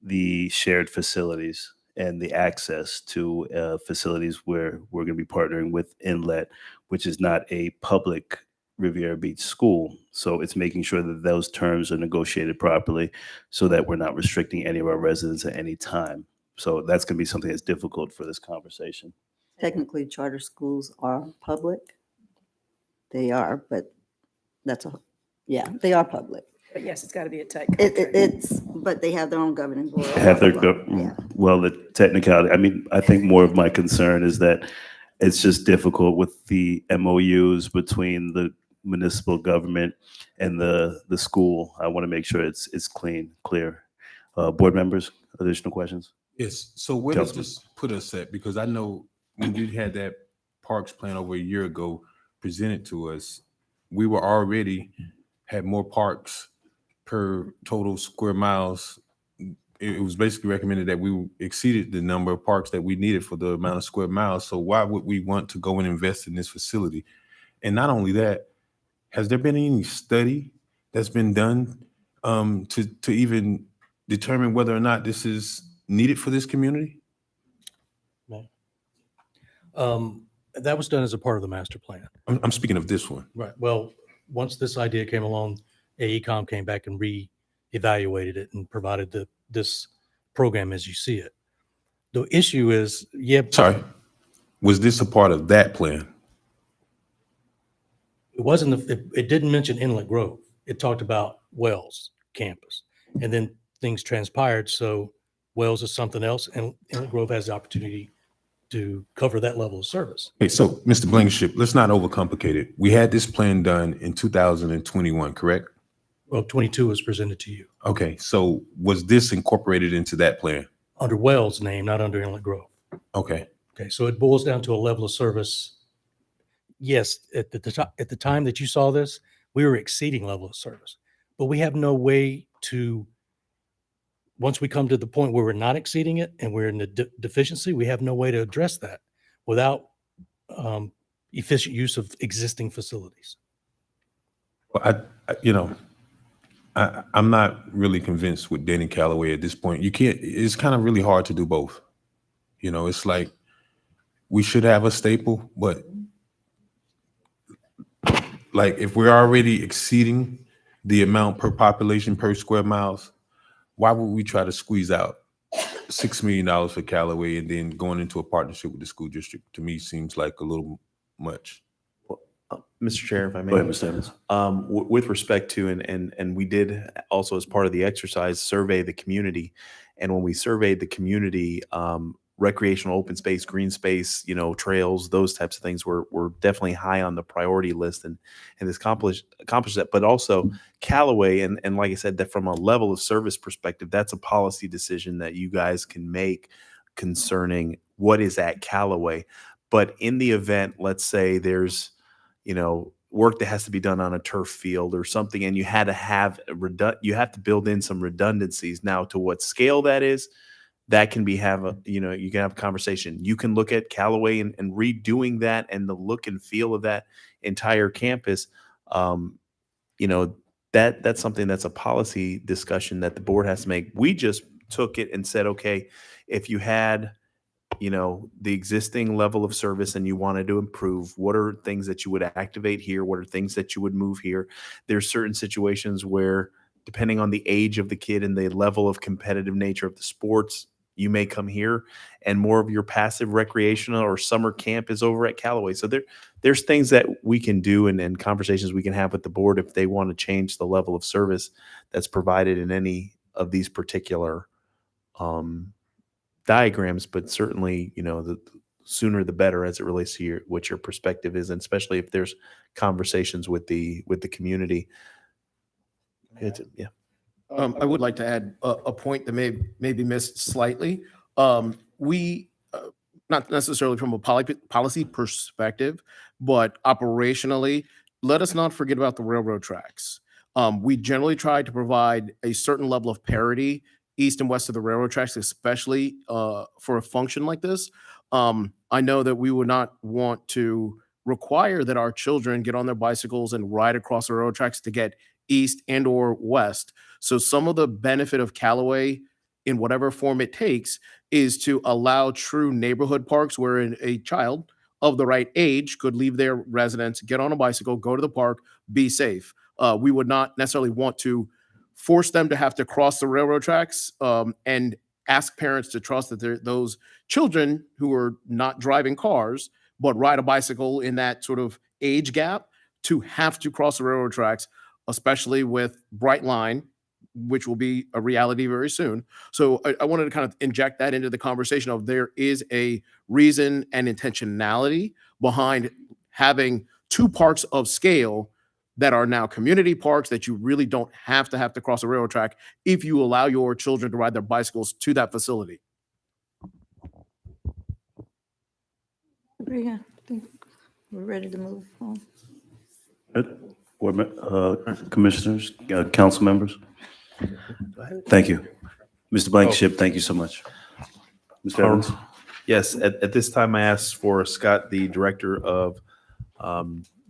the shared facilities and the access to facilities where we're going to be partnering with Inlet, which is not a public Riviera Beach school. So it's making sure that those terms are negotiated properly so that we're not restricting any of our residents at any time. So that's going to be something that's difficult for this conversation. Technically, charter schools are public. They are, but That's a, yeah, they are public. But yes, it's got to be a tight But they have their own governing board. Have their, Yeah. well, the technicality, I mean, I think more of my concern is that it's just difficult with the MOUs between the municipal government and the school. I want to make sure it's clean, clear. Board members, additional questions? Yes. So where does Councilman. this put us at? Because I know when you had that parks plan over a year ago presented to us, we were already had more parks per total square miles. It was basically recommended that we exceeded the number of parks that we needed for the amount of square miles. So why would we want to go and invest in this facility? And not only that, has there been any study that's been done to even determine whether or not this is needed for this community? That was done as a part of the master plan. I'm speaking of this one. Right. Well, once this idea came along, AECom came back and re-evaluated it and provided this program as you see it. The issue is, Sorry, was this a part of that plan? it wasn't, it didn't mention Inlet Grove. It talked about Wells campus. And then things transpired. So Wells is something else and Inlet Grove has the opportunity to cover that level of service. Okay, so Mr. Blankenship, let's not overcomplicate it. We had this plan done in 2021, correct? Well, 22 was presented to you Okay, so was this incorporated into that plan? under Wells' name, not under Inlet Grove. Okay, Okay, so it boils down to a level of service. Yes, at the time that you saw this, we were exceeding level of service, but we have no way to, once we come to the point where we're not exceeding it and we're in the deficiency, we have no way to address that without efficient use of existing facilities. well, I'm not really convinced with Danny Calloway at this point. You can't, it's kind of really hard to do both. You know, it's like we should have a staple, but like if we're already exceeding the amount per population per square miles, why would we try to squeeze out $6 million for Callaway and then going into a partnership with the school district? To me, seems like a little much. Mr. Chair, if I may. Go ahead, Mr. Evans. With respect to, and we did also as part of the exercise, survey the community. And when we surveyed the community, recreational open space, green space, trails, those types of things were definitely high on the priority list, and this accomplished that. But also Callaway, and like I said, that from a level of service perspective, that's a policy decision that you guys can make concerning what is at Callaway. But in the event, let's say there's work that has to be done on a turf field or something, and you had to have you have to build in some redundancies. Now, to what scale that is, that can be you can have a conversation. You can look at Callaway and redoing that and the look and feel of that entire campus. That's something that's a policy discussion that the board has to make. We just took it and said, okay, if you had the existing level of service and you wanted to improve, what are things that you would activate here? What are things that you would move here? There's certain situations where, depending on the age of the kid and the level of competitive nature of the sports, you may come here, and more of your passive recreational or summer camp is over at Callaway. So there's things that we can do and conversations we can have with the board if they want to change the level of service that's provided in any of these particular diagrams. But certainly, the sooner the better as it relates to what your perspective is, and especially if there's conversations with the community. I would like to add a point that may be missed slightly. We, not necessarily from a policy perspective, but operationally, let us not forget about the railroad tracks. We generally try to provide a certain level of parity east and west of the railroad tracks, especially for a function like this. I know that we would not want to require that our children get on their bicycles and ride across the railroad tracks to get east and or west. So some of the benefit of Callaway, in whatever form it takes, is to allow true neighborhood parks where a child of the right age could leave their residence, get on a bicycle, go to the park, be safe. We would not necessarily want to force them to have to cross the railroad tracks and ask parents to trust that those children who are not driving cars but ride a bicycle in that sort of age gap to have to cross the railroad tracks, especially with Brightline, which will be a reality very soon. So I wanted to kind of inject that into the conversation of there is a reason and intentionality behind having two parks of scale that are now community parks that you really don't have to cross a railroad track if you allow your children to ride their bicycles to that facility. Yeah, I think we're ready to move on. Good. Commissioners, council members. Thank you. Mr. Blankenship, thank you so much. Mr. Evans? Yes, at this time, I asked for Scott, the Director of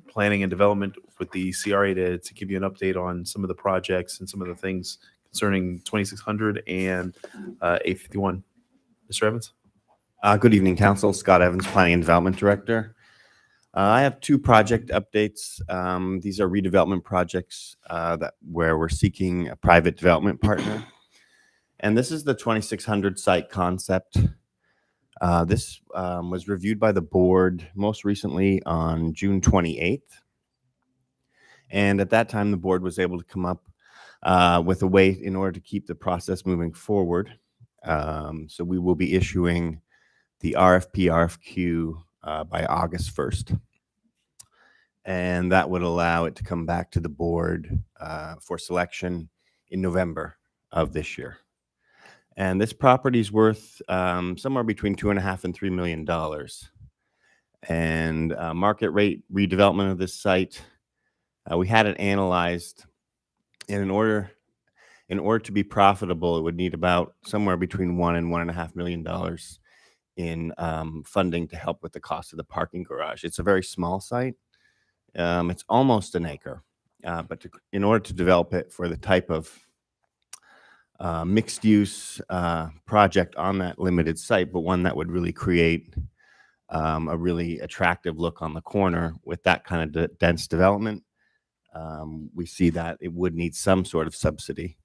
Planning and Development with the CRA, to give you an update on some of the projects and some of the things concerning 2600 and 851. Mr. Evans? Good evening, Council. Scott Evans, Planning and Development Director. I have two project updates. These are redevelopment projects where we're seeking a private development partner. And this is the 2600 site concept. This was reviewed by the board most recently on June 28th. And at that time, the board was able to come up with a way in order to keep the process moving forward. So we will be issuing the RFP, RFQ by August 1st. And that would allow it to come back to the board for selection in November of this year. And this property is worth somewhere between $2.5 and $3 million. And market rate redevelopment of this site, we had it analyzed, and in order to be profitable, it would need about somewhere between $1 and $1.5 million in funding to help with the cost of the parking garage. It's a very small site. It's almost an acre, but in order to develop it for the type of mixed use project on that limited site, but one that would really create a really attractive look on the corner with that kind of dense development, we see that it would need some sort of subsidy.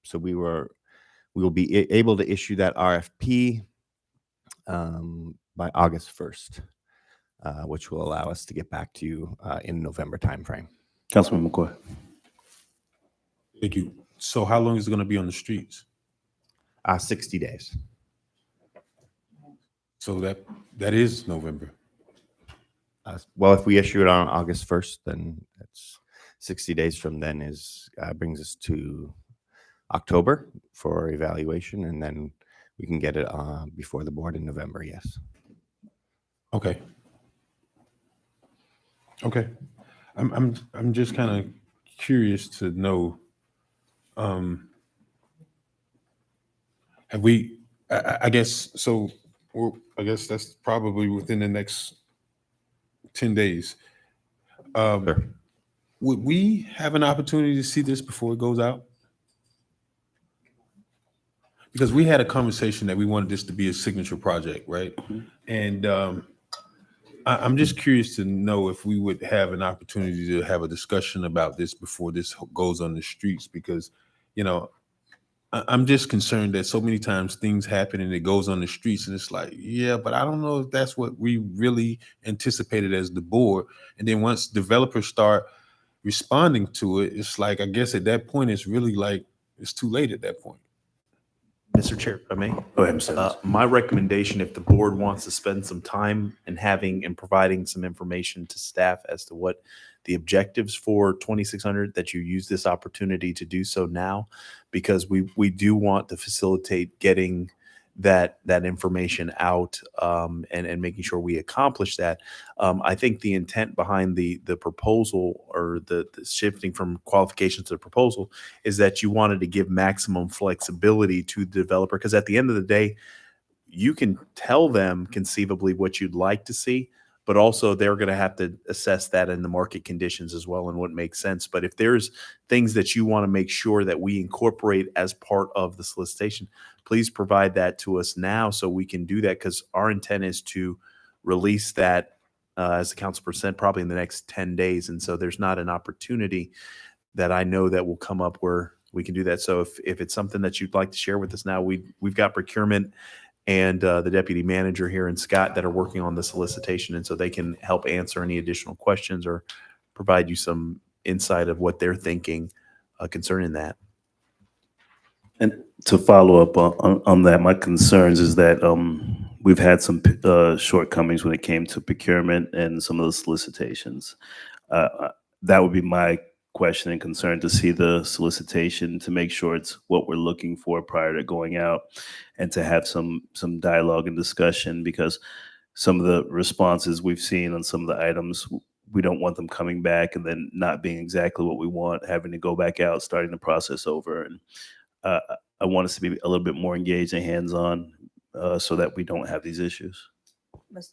So we will be able to issue that RFP by August 1st, which will allow us to get back to you in November timeframe. Councilman McCoy. Thank you. So how long is it going to be on the streets? 60 days. So that is November. Well, if we issue it on August 1st, then that's 60 days from then brings us to October for evaluation, and then we can get it before the board in November. Yes. Okay. Okay. I'm just kind of curious to know. Have we? I guess so. I guess that's probably within the next 10 days. Sure. Would we have an opportunity to see this before it goes out? Because we had a conversation that we wanted this to be a signature project, right? Mm-hmm. And I'm just curious to know if we would have an opportunity to have a discussion about this before this goes on the streets, because, you know, I'm just concerned that so many times things happen and it goes on the streets and it's like, yeah, but I don't know if that's what we really anticipated as the board. And then once developers start responding to it, it's like, I guess at that point, it's really like, it's too late at that point. Mr. Chair, if I may. Go ahead, Mr. Evans. My recommendation, if the board wants to spend some time and providing some information to staff as to what the objectives for 2600, that you use this opportunity to do so now, because we do want to facilitate getting that information out and making sure we accomplish that. I think the intent behind the proposal, or the shifting from qualifications to the proposal, is that you wanted to give maximum flexibility to the developer, because at the end of the day, you can tell them conceivably what you'd like to see, but also they're going to have to assess that in the market conditions as well and what makes sense. But if there's things that you want to make sure that we incorporate as part of the solicitation, please provide that to us now so we can do that, because our intent is to release that as the council percent probably in the next 10 days. And so there's not an opportunity that I know that will come up where we can do that. So if it's something that you'd like to share with us now, we've got procurement and the deputy manager here and Scott that are working on the solicitation. And so they can help answer any additional questions or provide you some insight of what they're thinking concerning that. And to follow up on that, my concerns is that we've had some shortcomings when it came to procurement and some of the solicitations. That would be my question and concern, to see the solicitation, to make sure it's what we're looking for prior to going out, and to have some dialogue and discussion, because some of the responses we've seen on some of the items, we don't want them coming back and then not being exactly what we want, having to go back out, starting the process over. And I want us to be a little bit more engaged and hands-on, so that we don't have these issues. Ms.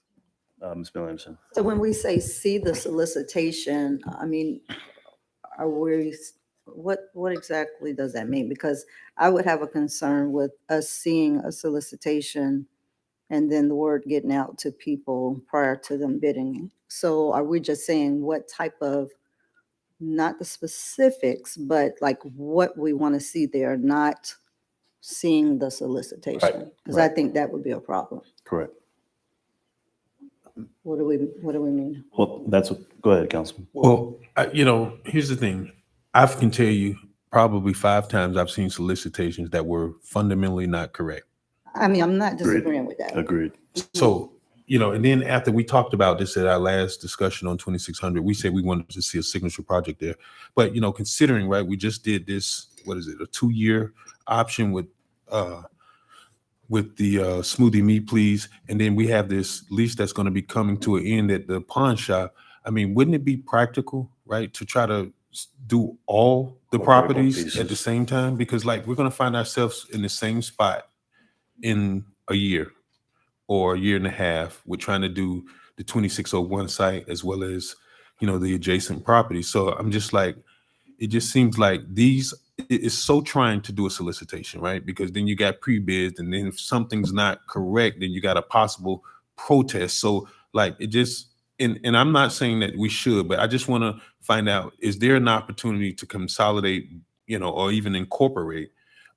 Ms. Williamson. So when we say see the solicitation, I mean, are we, what exactly does that mean? Because I would have a concern with us seeing a solicitation and then the word getting out to people prior to them bidding. So are we just saying what type of, not the specifics, but like what we want to see there, not seeing the solicitation? Because I think that would be a problem. Correct. What do we mean? Well, that's what, go ahead, Councilman. Well, here's the thing. I can tell you probably 5 times I've seen solicitations that were fundamentally not correct. I mean, I'm not Agreed. disagreeing with that. Agreed. So, and then after we talked about this at our last discussion on 2600, we said we wanted to see a signature project there. But, considering, right, we just did this, what is it, a 2-year option with the Smoothie Me Please, and then we have this lease that's going to be coming to an end at the pawn shop. I mean, wouldn't it be practical, right, to try to do all the properties at the same time? Because like we're going to find ourselves in the same spot in a year or a year and a half. We're trying to do the 2601 site as well as, the adjacent properties. So I'm just like, it just seems like it's so trying to do a solicitation, right? Because then you got pre-bids, and then if something's not correct, then you got a possible protest. So like it just, and I'm not saying that we should, but I just want to find out, is there an opportunity to consolidate, or even incorporate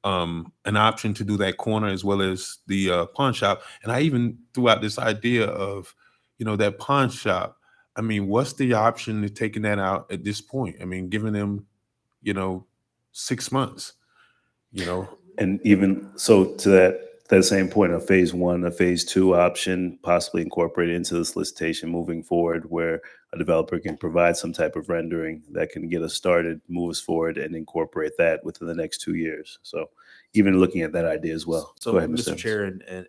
an option to do that corner as well as the pawn shop? And I even threw out this idea of, that pawn shop. I mean, what's the option to taking that out at this point? I mean, giving them, 6 months, And even so, to that same point, a phase 1, a phase 2 option, possibly incorporated into the solicitation moving forward, where a developer can provide some type of rendering that can get us started, move us forward, and incorporate that within the next 2 years. So even looking at that idea as well. So, Go ahead, Mr. Chair,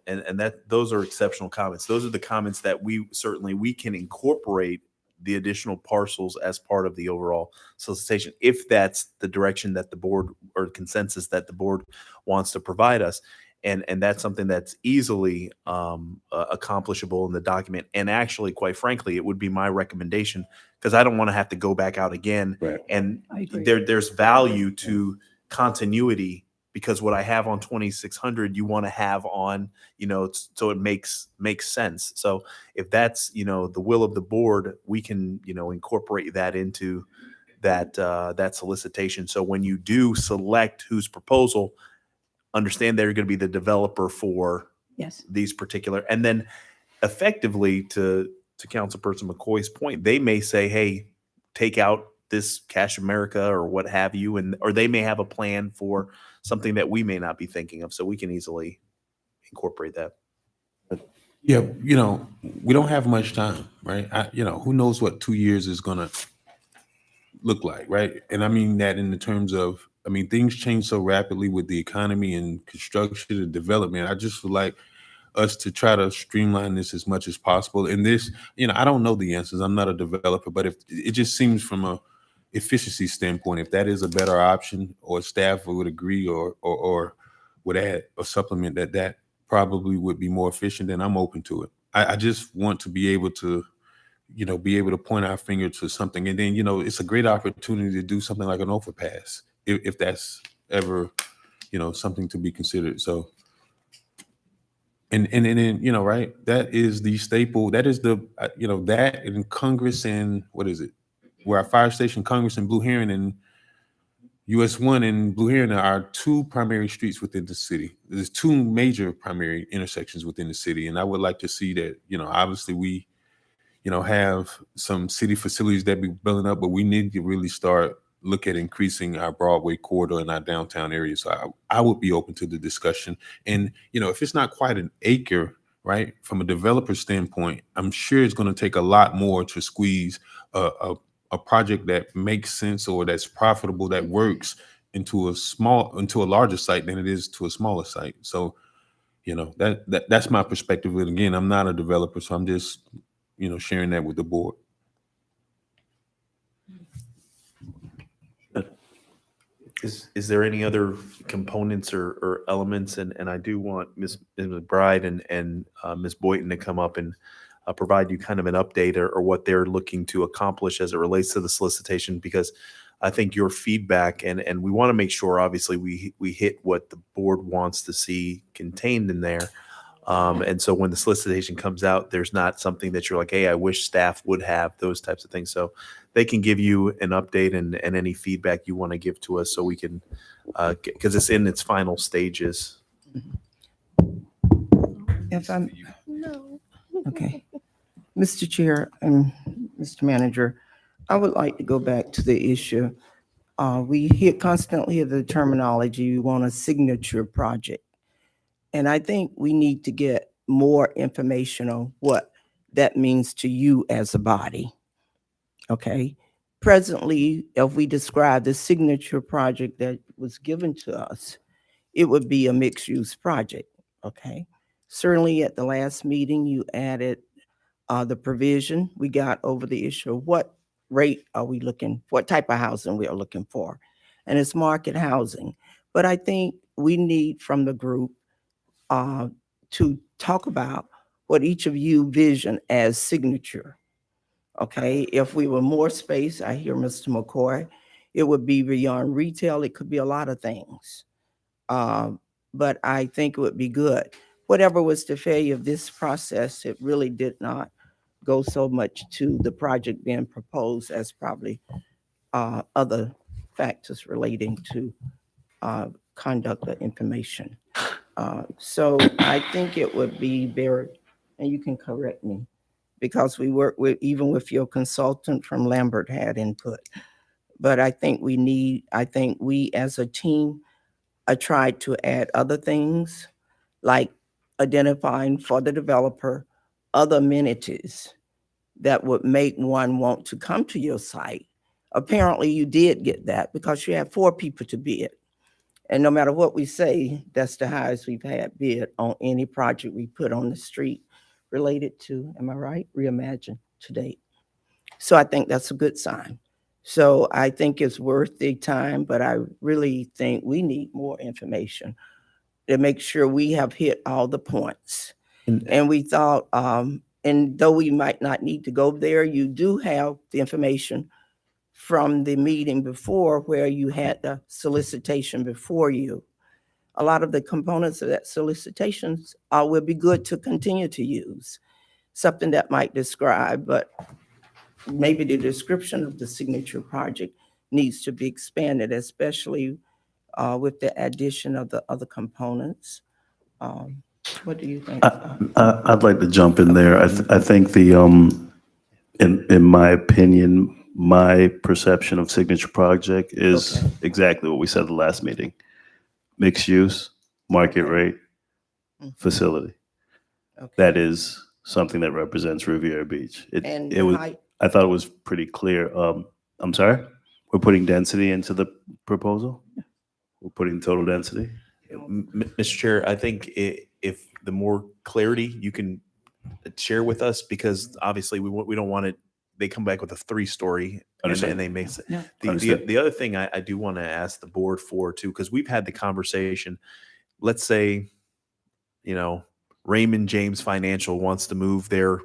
and that those are exceptional comments. Those are the comments that we can incorporate the additional parcels as part of the overall solicitation, if that's the direction that the board, or consensus that the board wants to provide us. And that's something that's easily accomplishable in the document. And actually, quite frankly, it would be my recommendation, because I don't want to have to go back out again. Right. And I agree. there's value to continuity, because what I have on 2600, you want to have on, so it makes sense. So if that's, the will of the board, we can, incorporate that into that solicitation. So when you do select whose proposal, understand they're going to be the developer for Yes. these particular, and then effectively, to Councilperson McCoy's point, they may say, hey, take out this Cash America or what have you, or they may have a plan for something that we may not be thinking of, so we can easily incorporate that. yeah, we don't have much time, right? Who knows what 2 years is going to look like, right? And I mean that in the terms of, things change so rapidly with the economy and construction and development. I just feel like us to try to streamline this as much as possible. And this, I don't know the answers. I'm not a developer, but if it just seems from a efficiency standpoint, if that is a better option, or staff would agree, or would add or supplement that probably would be more efficient, then I'm open to it. I just want to be able to, point our finger to something. And then, it's a great opportunity to do something like an overpass, if that's ever, something to be considered. So, and then, right, that is the staple, that is the, that in Congress and what is it? Where our fire station, Congress and Blue Heron, and US 1 and Blue Heron are 2 primary streets within the city. There's 2 major primary intersections within the city. And I would like to see that, obviously we, have some city facilities that be building up, but we need to really start look at increasing our Broadway corridor in our downtown area. So I would be open to the discussion. And, if it's not quite an acre, right, from a developer standpoint, I'm sure it's going to take a lot more to squeeze a project that makes sense or that's profitable, that works into a larger site than it is to a smaller site. So, that's my perspective. And again, I'm not a developer, so I'm just, sharing that with the board. Is there any other components or elements? And I do want Ms. McBride and Ms. Boynton to come up and provide you kind of an update or what they're looking to accomplish as it relates to the solicitation, because I think your feedback and we want to make sure, obviously, we hit what the board wants to see contained in there. And so when the solicitation comes out, there's not something that you're like, hey, I wish staff would have those types of things. So they can give you an update and any feedback you want to give to us so we can, because it's in its final stages. If I'm, okay. Mr. Chair and Mr. Manager, I would like to go back to the issue. We hear constantly the terminology, we want a signature project. And I think we need to get more information on what that means to you as a body. Okay. Presently, if we describe the signature project that was given to us, it would be a mixed-use project. Okay. Certainly at the last meeting, you added the provision. We got over the issue of what rate are we looking, what type of housing we are looking for. And it's market housing. But I think we need from the group to talk about what each of you vision as signature. Okay, if we were more space, I hear Mr. McCoy, it would be beyond retail. It could be a lot of things. But I think it would be good. Whatever was the failure of this process, it really did not go so much to the project being proposed as probably other factors relating to conduct of information. So I think it would be very, and you can correct me, because we work with, even with your consultant from Lambert had input. But I think we as a team, I tried to add other things like identifying for the developer other amenities that would make one want to come to your site. Apparently you did get that because you had 4 people to bid. And no matter what we say, that's the highest we've had bid on any project we put on the street related to, am I right? Reimagine to date. So I think that's a good sign. So I think it's worth the time, but I really think we need more information to make sure we have hit all the points. And we thought, and though we might not need to go there, you do have the information from the meeting before where you had the solicitation before you. A lot of the components of that solicitations will be good to continue to use. Something that might describe, but maybe the description of the signature project needs to be expanded, especially with the addition of the other components. What do you think? I'd like to jump in there. I think in my opinion, my perception of signature project is exactly what we said at the last meeting. Mixed use, market rate, facility. That is something that represents Riviera Beach. I thought it was pretty clear. I'm sorry? We're putting density into the proposal? We're putting total density? Mr. Chair, I think if the more clarity you can share with us, because obviously we don't want it, they come back with a 3-story and they make it. Yeah. The other thing I do want to ask the board for too, because we've had the conversation, let's say, Raymond James Financial wants to move their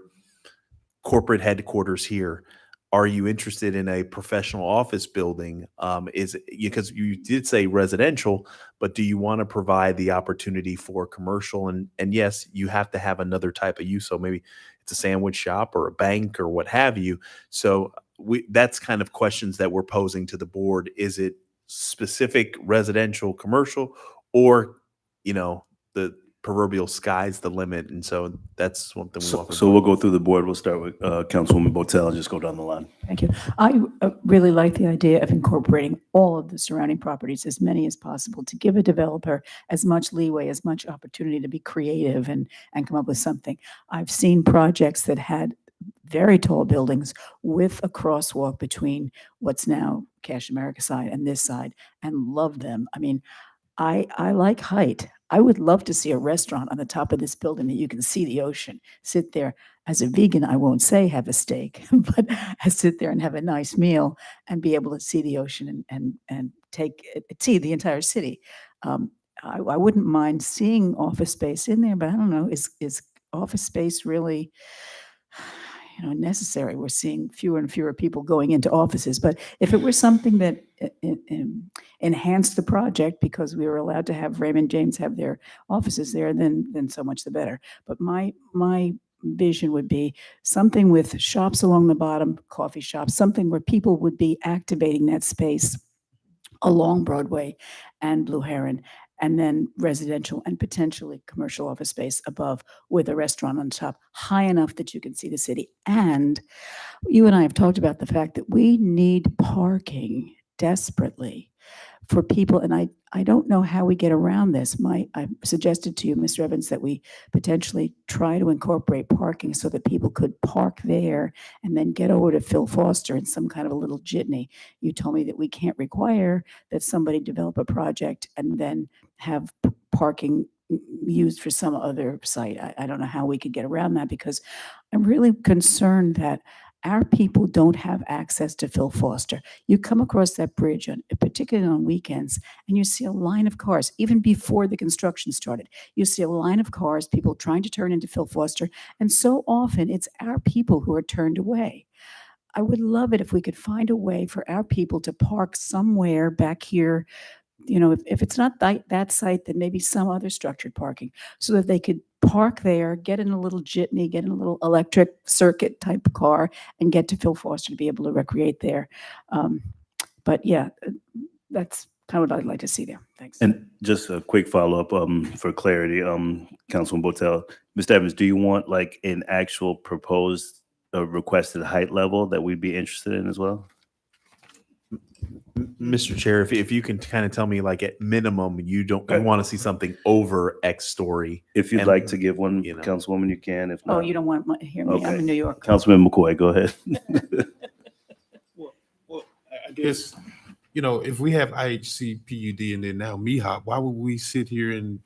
corporate headquarters here. Are you interested in a professional office building? Because you did say residential, but do you want to provide the opportunity for commercial? And yes, you have to have another type of use. So maybe it's a sandwich shop or a bank or what have you. So that's kind of questions that we're posing to the board. Is it specific residential, commercial, or the proverbial sky's the limit. And so that's one thing we So, want. so we'll go through the board. We'll start with Councilwoman Botel and just go down the line. Thank you. I really like the idea of incorporating all of the surrounding properties, as many as possible, to give a developer as much leeway, as much opportunity to be creative and come up with something. I've seen projects that had very tall buildings with a crosswalk between what's now Cash America side and this side, and love them. I mean, I like height. I would love to see a restaurant on the top of this building that you can see the ocean. Sit there. As a vegan, I won't say have a steak, but I sit there and have a nice meal and be able to see the ocean and see the entire city. I wouldn't mind seeing office space in there, but I don't know, is office space really necessary? We're seeing fewer and fewer people going into offices, but if it were something that enhanced the project because we were allowed to have Raymond James have their offices there, then so much the better. But my vision would be something with shops along the bottom, coffee shops, something where people would be activating that space along Broadway and Blue Heron, and then residential and potentially commercial office space above with a restaurant on top, high enough that you can see the city. And you and I have talked about the fact that we need parking desperately for people, and I don't know how we get around this. I suggested to you, Mr. Evans, that we potentially try to incorporate parking so that people could park there and then get over to Phil Foster in some kind of a little jitney. You told me that we can't require that somebody develop a project and then have parking used for some other site. I don't know how we could get around that, because I'm really concerned that our people don't have access to Phil Foster. You come across that bridge, particularly on weekends, and you see a line of cars, even before the construction started. You see a line of cars, people trying to turn into Phil Foster, and so often it's our people who are turned away. I would love it if we could find a way for our people to park somewhere back here. If it's not that site, then maybe some other structured parking, so that they could park there, get in a little jitney, get in a little electric circuit type car, and get to Phil Foster to be able to recreate there. But yeah, that's kind of what I'd like to see there. Thanks. And just a quick follow-up for clarity, Councilwoman Botel. Mr. Evans, do you want like an actual proposed requested height level that we'd be interested in as well? Mr. Chair, if you can kind of tell me, like, at minimum, you want to see something over X story. If you'd And, like to give one, Councilwoman, you can. If not, Oh, you don't want to hear me? I'm Okay. in New York. Councilman McCoy, go ahead. Well, I guess, if we have IHC, PUD, and then now MIHOP, why would we sit here and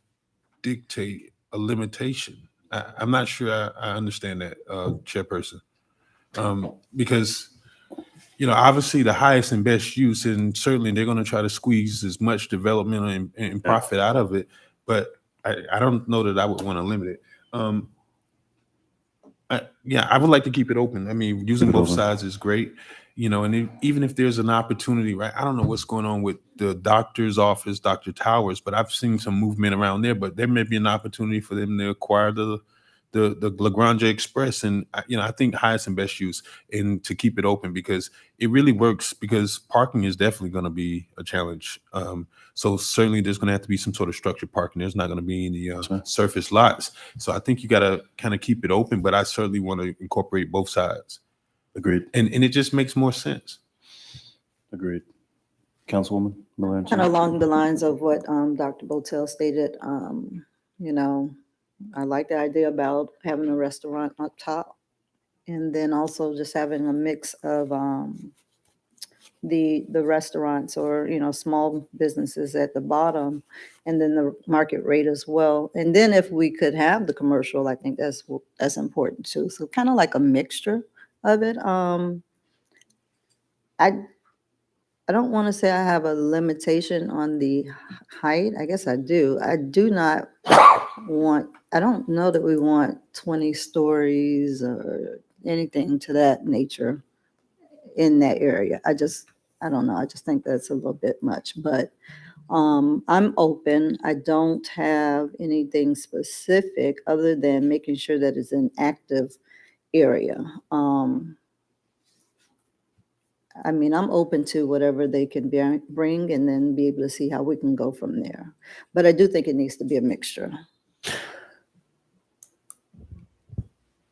dictate a limitation? I'm not sure I understand that, Chairperson. Because, obviously the highest and best use, and certainly they're going to try to squeeze as much development and profit out of it. But I don't know that I would want to limit it. I would like to keep it open. I mean, using both sides is great, and even if there's an opportunity, right? I don't know what's going on with the doctor's office, Dr. Towers, but I've seen some movement around there, but there may be an opportunity for them to acquire the Lagrange Express. And, I think highest and best use, and to keep it open, because it really works, because parking is definitely going to be a challenge. So certainly there's going to have to be some sort of structured parking. There's not going to be any surface lots. So I think you got to kind of keep it open, but I certainly want to incorporate both sides. Agreed. And it just makes more sense. Agreed. Councilwoman Miller. Kind of along the lines of what Dr. Botel stated, I like the idea about having a restaurant up top, and then also just having a mix of the restaurants or small businesses at the bottom, and then the market rate as well. And then if we could have the commercial, I think that's important too. So kind of like a mixture of it. I don't want to say I have a limitation on the height. I guess I do. I do not I don't know that we want 20 stories or anything to that nature in that area. I don't know. I just think that's a little bit much, but I'm open. I don't have anything specific other than making sure that it's an active area. I mean, I'm open to whatever they can bring, and then be able to see how we can go from there. But I do think it needs to be a mixture.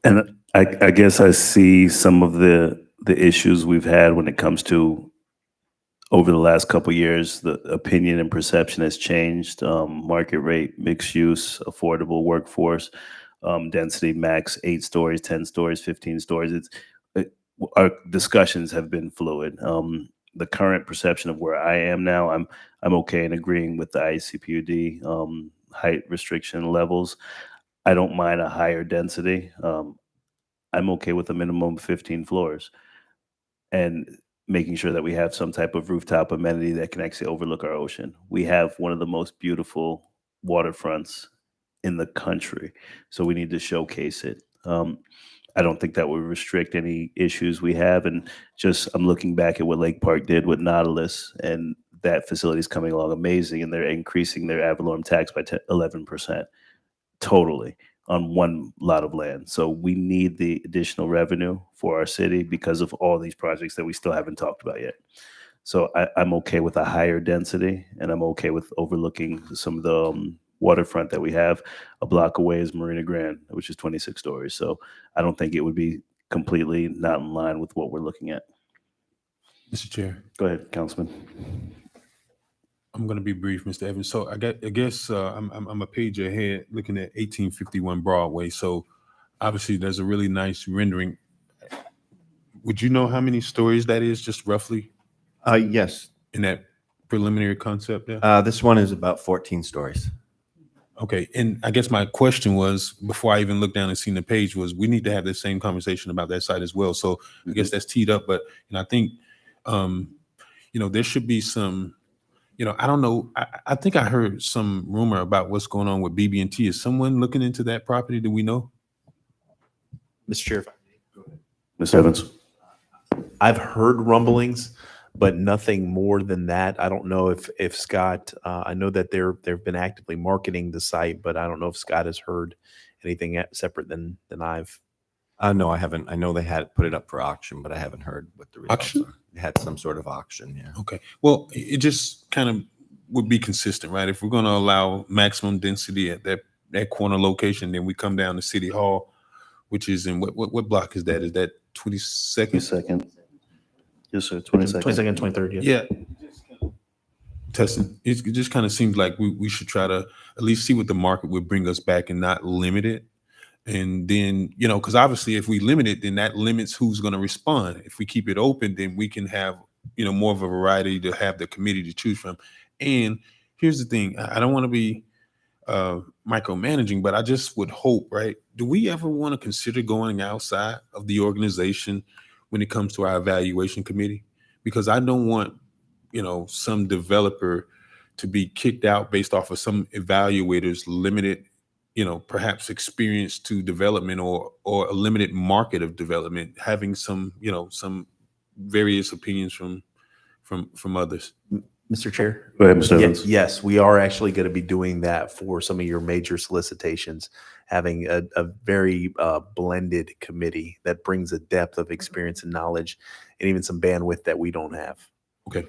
And I guess I see some of the issues we've had when it comes to over the last couple of years, the opinion and perception has changed. Market rate, mixed use, affordable workforce, density max 8 stories, 10 stories, 15 stories. Our discussions have been fluid. The current perception of where I am now, I'm okay in agreeing with the ICPUD height restriction levels. I don't mind a higher density. I'm okay with a minimum of 15 floors and making sure that we have some type of rooftop amenity that can actually overlook our ocean. We have one of the most beautiful waterfronts in the country, so we need to showcase it. I don't think that would restrict any issues we have. And just, I'm looking back at what Lake Park did with Nautilus, and that facility is coming along amazing, and they're increasing their ad valorem tax by 11% totally on one lot of land. So we need the additional revenue for our city because of all these projects that we still haven't talked about yet. So I'm okay with a higher density, and I'm okay with overlooking some of the waterfront that we have. A block away is Marina Grande, which is 26 stories. So I don't think it would be completely not in line with what we're looking at. Mr. Chair, Go ahead, Councilman. I'm going to be brief, Mr. Evans. So I guess I'm a page ahead looking at 1851 Broadway. So obviously there's a really nice rendering. Would you know how many stories that is, just roughly, Yes. in that preliminary concept there? This one is about 14 stories. Okay, and I guess my question was, before I even looked down and seen the page, was we need to have the same conversation about that site as well. So I guess that's teed up, but I think, there should be some, I don't know. I think I heard some rumor about what's going on with BB&T. Is someone looking into that property? Do we know? Mr. Chair, Ms. Evans. I've heard rumblings, but nothing more than that. I don't know if Scott, I know that they've been actively marketing the site, but I don't know if Scott has heard anything separate than I've. No, I haven't. I know they had put it up for auction, but I haven't heard what the results Auction? are. They had some sort of auction, yeah. Okay. Well, it just kind of would be consistent, right? If we're going to allow maximum density at that corner location, then we come down to City Hall, which is in what block is that? Is that 22nd? 22nd. Yes, sir. 22nd. 22nd, 23rd. Yeah. Testing. It just kind of seems like we should try to at least see what the market would bring us back and not limit it. And then, because obviously if we limit it, then that limits who's going to respond. If we keep it open, then we can have, more of a variety to have the committee to choose from. And here's the thing. I don't want to be micromanaging, but I just would hope, right? Do we ever want to consider going outside of the organization when it comes to our evaluation committee? Because I don't want, some developer to be kicked out based off of some evaluators' limited, perhaps experience to development or a limited market of development, having some, some various opinions from others. Mr. Chair? Go ahead, Mr. Evans. Yes, we are actually going to be doing that for some of your major solicitations, having a very blended committee that brings a depth of experience and knowledge and even some bandwidth that we don't have. Okay.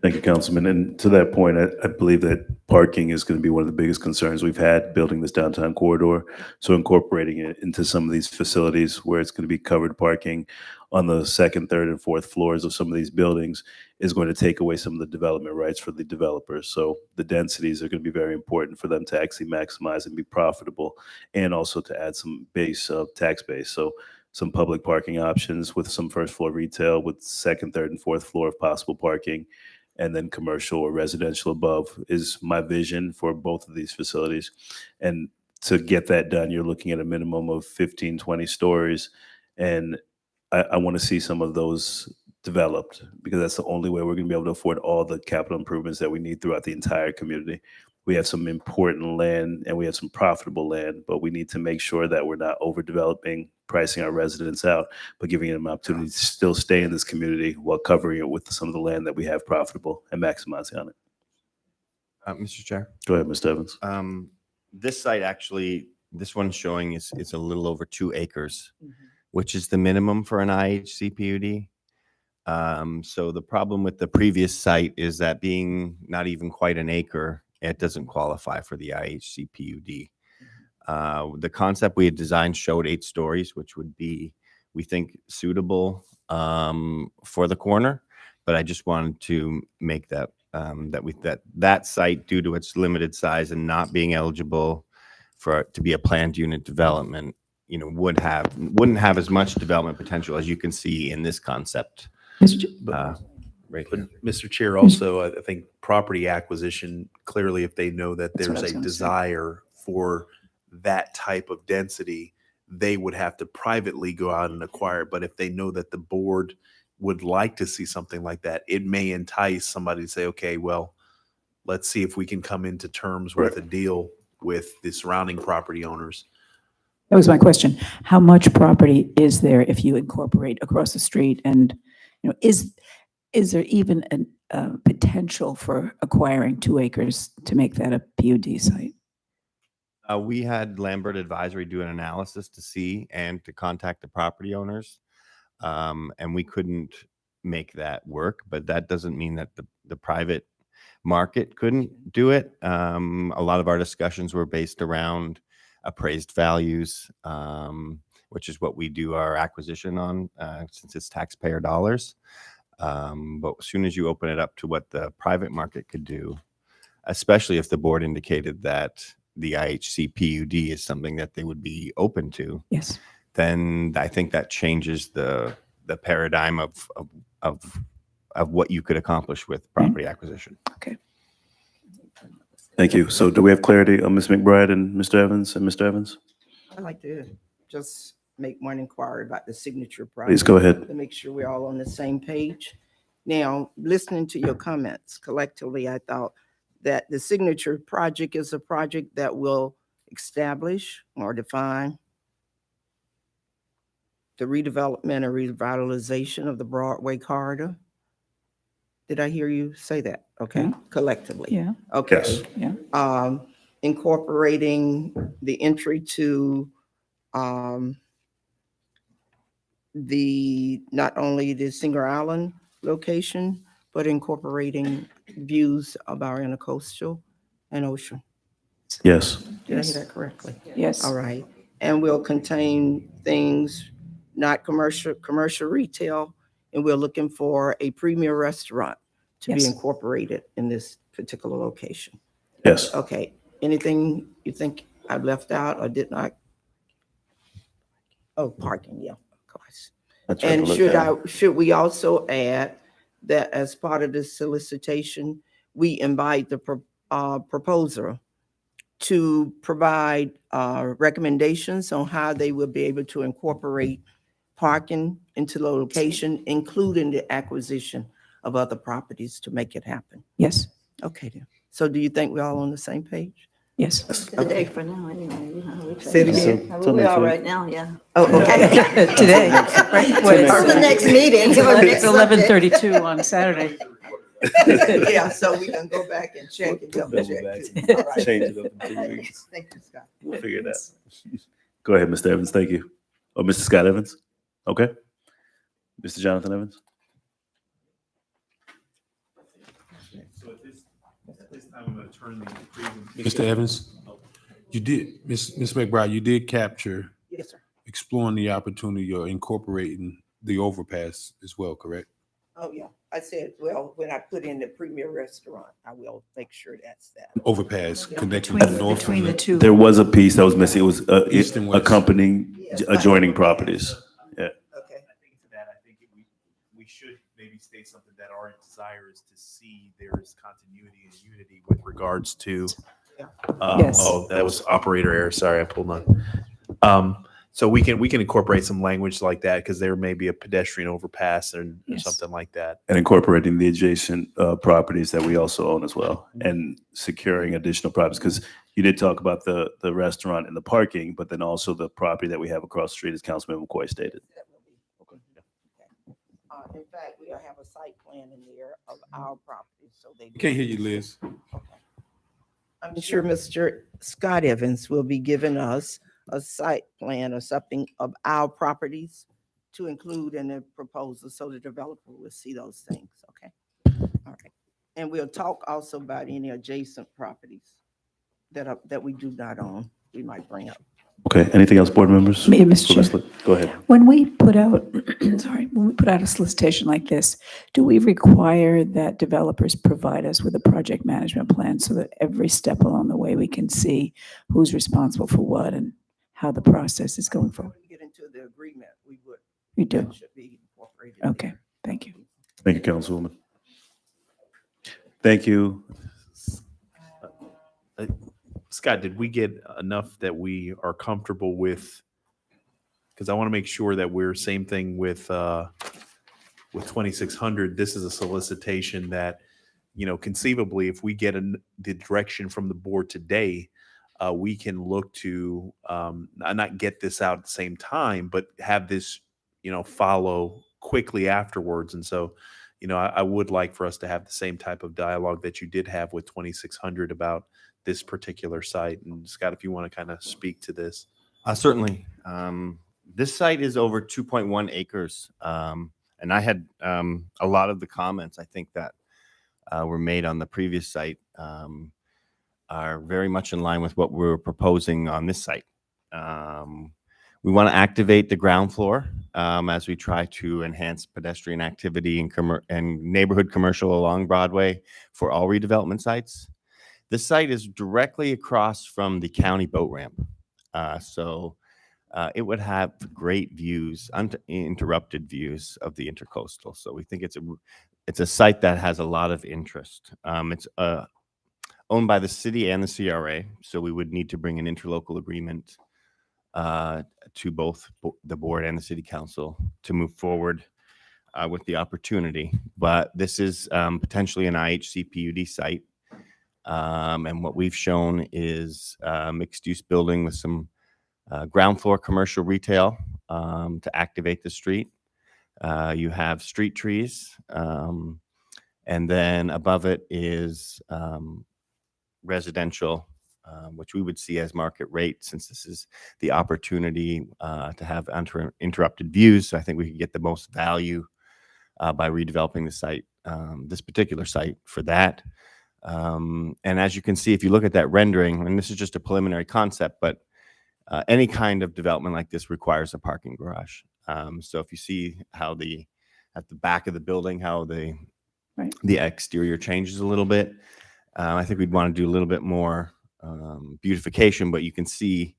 Thank you, Councilman. And to that point, I believe that parking is going to be one of the biggest concerns we've had building this downtown corridor. So incorporating it into some of these facilities where it's going to be covered parking on the second, third, and fourth floors of some of these buildings is going to take away some of the development rights for the developers. So the densities are going to be very important for them to actually maximize and be profitable, and also to add some tax base. So some public parking options with some first floor retail with second, third, and fourth floor of possible parking, and then commercial or residential above is my vision for both of these facilities. And to get that done, you're looking at a minimum of 15, 20 stories. And I want to see some of those developed, because that's the only way we're going to be able to afford all the capital improvements that we need throughout the entire community. We have some important land and we have some profitable land, but we need to make sure that we're not overdeveloping, pricing our residents out, but giving them an opportunity to still stay in this community while covering it with some of the land that we have profitable and maximizing on it. Mr. Chair? Go ahead, Mr. Evans. This site actually, this one's showing is a little over 2 acres, which is the minimum for an IHCPUD. So the problem with the previous site is that being not even quite an acre, it doesn't qualify for the IHCPUD. The concept we had designed showed 8 stories, which would be, we think, suitable for the corner. But I just wanted to make that that site, due to its limited size and not being eligible for to be a planned unit development, wouldn't have as much development potential as you can see in this concept. Right But here. Mr. Chair, also, I think property acquisition, clearly, if they know that That's what I there's was a gonna say. desire for that type of density, they would have to privately go out and acquire. But if they know that the board would like to see something like that, it may entice somebody to say, okay, well, let's see if we can come into terms with a deal with the surrounding property owners. That was my question. How much property is there if you incorporate across the street? And, is there even a potential for acquiring 2 acres to make that a PUD site? We had Lambert Advisory do an analysis to see and to contact the property owners. And we couldn't make that work, but that doesn't mean that the private market couldn't do it. A lot of our discussions were based around appraised values, which is what we do our acquisition on, since it's taxpayer dollars. But as soon as you open it up to what the private market could do, especially if the board indicated that the IHC PUD is something that they would be open to, Yes. then I think that changes the paradigm of what you could accomplish with property acquisition. Okay. Thank you. So do we have clarity on Ms. McBride and Mr. Evans and Mr. Evans? I'd like to just make one inquiry about the signature project. Please go ahead. To make sure we're all on the same page. Now, listening to your comments collectively, I thought that the signature project is a project that will establish or define the redevelopment or revitalization of the Broadway corridor. Did I hear you say that? Okay, Yeah. collectively. Yeah. Okay. Yes. Yeah. Incorporating the entry to not only the Singer Island location, but incorporating views of our intercoastal and ocean. Yes. Did I hear that correctly? Yes. All right. And will contain things, not commercial retail, and we're looking for a premier restaurant to be Yes. incorporated in this particular location. Yes. Okay, anything you think I left out or did not? Oh, parking, yeah, of course. That's right. And should we also add that as part of this solicitation, we invite the proposer to provide recommendations on how they will be able to incorporate parking into the location, including the acquisition of other properties to make it happen? Yes. Okay, then. So do you think we're all on the same page? Yes. Today for now, anyway. Say it again. We are right now, yeah. Oh, okay. Today. Right? Or the next meeting. or the It's next subject. 11:32 on Saturday. Yeah, so we can go back and check and double check. too. All right. Change it up in 2 weeks. Thank you, Scott. We'll figure it out. Go ahead, Mr. Evans. Thank you. Oh, Mr. Scott Evans? Okay. Mr. Jonathan Evans? So at this time, I'm going to turn the presentation. Mr. Evans, you did, Ms. McBride, you did capture Yes, sir. exploring the opportunity or incorporating the overpass as well, correct? Oh, yeah. I said, well, when I put in the premier restaurant, I will make sure that's that. Overpass connecting Between, to north. between the and two. There was a piece that was missing. It was East and west. accompanying Yes. adjoining properties. Yeah. Okay. I think to that, I think we should maybe state something that our desire is to see there is continuity and unity with regards to. Yes. Oh, that was operator error. Sorry, I pulled on. So we can incorporate some language like that because there may be a pedestrian overpass or Yes. something like that. And incorporating the adjacent properties that we also own as well, and securing additional properties. Because you did talk about the restaurant and the parking, but then also the property that we have across the street, as Councilman McCoy stated. That will be. Okay. In fact, we'll have a site plan in there of our property, so they. Can't hear you, Liz. I'm sure Mr. Scott Evans will be giving us a site plan or something of our properties to include in the proposal, so the developer will see those things, okay? All right. And we'll talk also about any adjacent properties that we do not own. we might bring up. Okay, anything else, board members? Me, Mr. Chair. Leslie, go ahead. When we put out, sorry, when we put out a solicitation like this, do we require that developers provide us with a project management plan so that every step along the way we can see who's responsible for what and how the process is going forward? When we get into the agreement, we would. You do? That should be incorporated. Okay, thank you. Thank you, Councilwoman. Thank you. Scott, did we get enough that we are comfortable with? Because I want to make sure that we're same thing with 2600. This is a solicitation that, you know, conceivably, if we get the direction from the board today, we can look to not get this out at the same time, but have this, you know, follow quickly afterwards. And so, you know, I would like for us to have the same type of dialogue that you did have with 2600 about this particular site. And Scott, if you want to kind of speak to this. Certainly. This site is over 2.1 acres. And I had a lot of the comments, I think, that were made on the previous site are very much in line with what we're proposing on this site. We want to activate the ground floor as we try to enhance pedestrian activity and neighborhood commercial along Broadway for all redevelopment sites. This site is directly across from the county boat ramp. So it would have great views, uninterrupted views of the Intercoastal. So we think it's a site that has a lot of interest. It's owned by the city and the CRA, so we would need to bring an interlocal agreement to both the board and the city council to move forward with the opportunity. But this is potentially an IHC PUD site. And what we've shown is a mixed-use building with some ground floor commercial retail to activate the street. You have street trees, and then above it is residential, which we would see as market rate, since this is the opportunity to have uninterrupted views. So I think we could get the most value by redeveloping the site, this particular site, for that. And as you can see, if you look at that rendering, and this is just a preliminary concept, but any kind of development like this requires a parking garage. So if you see how at the back of the building, how the exterior changes a little bit, I think we'd want to do a little bit more beautification, but you can see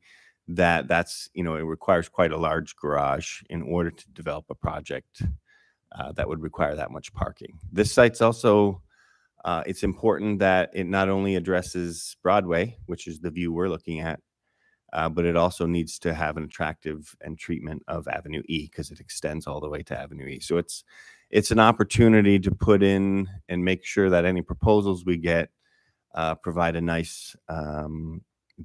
that it requires quite a large garage in order to develop a project that would require that much parking. This site's also, it's important that it not only addresses Broadway, which is the view we're looking at, but it also needs to have an attractive and treatment of Avenue E because it extends all the way to Avenue E. So it's an opportunity to put in and make sure that any proposals we get provide a nice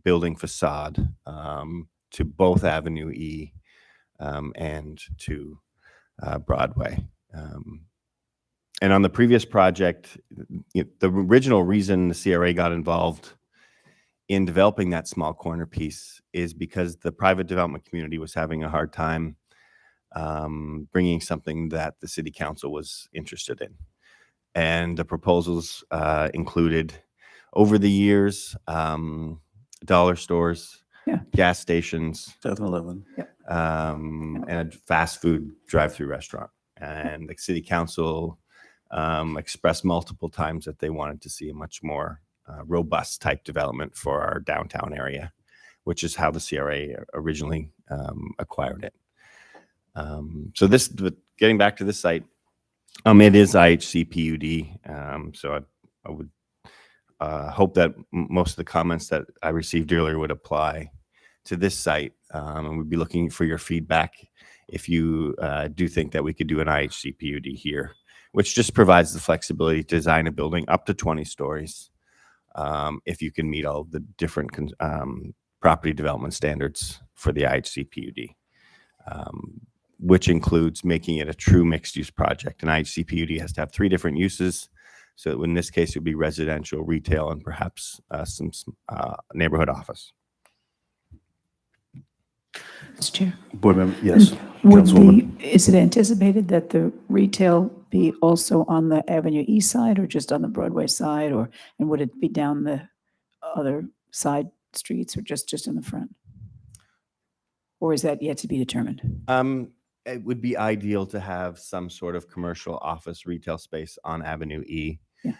building facade to both Avenue E and to Broadway. And on the previous project, the original reason the CRA got involved in developing that small corner piece is because the private development community was having a hard time bringing something that the city council was interested in. And the proposals included, over the years, dollar stores, gas stations, 7-Eleven, and a fast food drive-through restaurant. And the city council expressed multiple times that they wanted to see a much more robust type development for our downtown area, which is how the CRA originally acquired it. So getting back to this site, it is IHC PUD. So I would hope that most of the comments that I received earlier would apply to this site, and we'd be looking for your feedback if you do think that we could do an IHC PUD here, which just provides the flexibility to design a building up to 20 stories if you can meet all the different property development standards for the IHC PUD, which includes making it a true mixed-use project. An IHC PUD has to have 3 different uses. So in this case, it would be residential, retail, and perhaps some neighborhood office. Mr. Chair. Board member, yes. Is it anticipated that the retail be also on the Avenue East side or just on the Broadway side, and would it be down the other side streets or just in the front? Or is that yet to be determined? It would be ideal to have some sort of commercial office retail space on Avenue E. Yeah.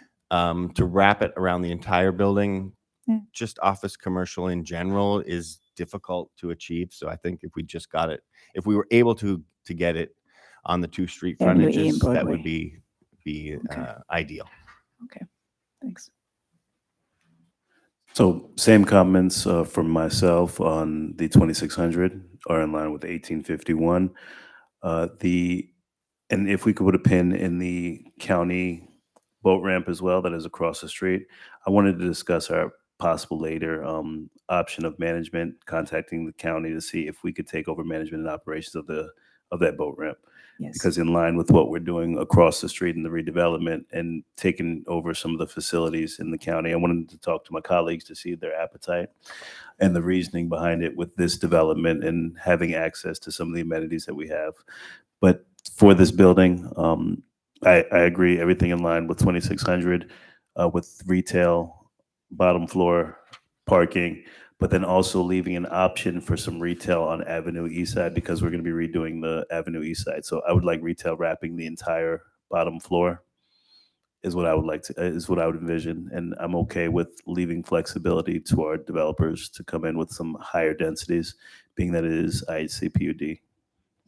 To wrap it around the entire building, Yeah. just office commercial in general is difficult to achieve. So I think if we just got it, if we were able to get it on the 2 street Avenue E and frontages, that Broadway. would be ideal. Okay, thanks. So same comments from myself on the 2600 are in line with 1851. And if we could put a pin in the county boat ramp as well, that is across the street. I wanted to discuss our possible later option of management, contacting the county to see if we could take over management and operations of that boat ramp. Yes. Because in line with what we're doing across the street in the redevelopment and taking over some of the facilities in the county, I wanted to talk to my colleagues to see their appetite and the reasoning behind it with this development and having access to some of the amenities that we have. But for this building, I agree, everything in line with 2600 with retail, bottom floor parking, but then also leaving an option for some retail on Avenue East Side because we're going to be redoing the Avenue East Side. So I would like retail wrapping the entire bottom floor is what I would envision. And I'm okay with leaving flexibility to our developers to come in with some higher densities, being that it is IHC-PUD.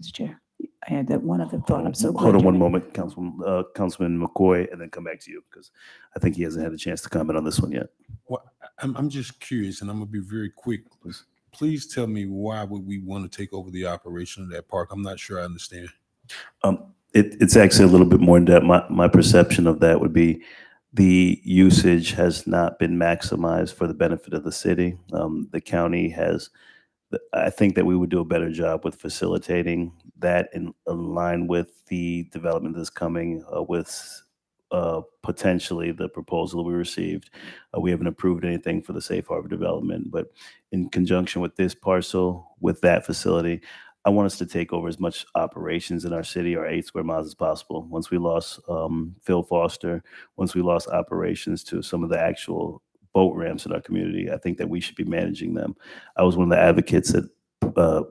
Mr. Chair, I had that one other thought. I'm so glad. Hold on you one made- moment, Councilman McCoy, and then come back to you because I think he hasn't had a chance to comment on this one yet. Well, I'm just curious, and I'm gonna be very quick. Please tell me why would we want to take over the operation of that park? I'm not sure I understand. It's actually a little bit more in depth. My perception of that would be the usage has not been maximized for the benefit of the city. The county has, I think that we would do a better job with facilitating that in line with the development that's coming with potentially the proposal we received. We haven't approved anything for the Safe Harbor development, but in conjunction with this parcel, with that facility, I want us to take over as much operations in our city, our 8 square miles as possible. Once we lost Phil Foster, once we lost operations to some of the actual boat ramps in our community, I think that we should be managing them. I was one of the advocates that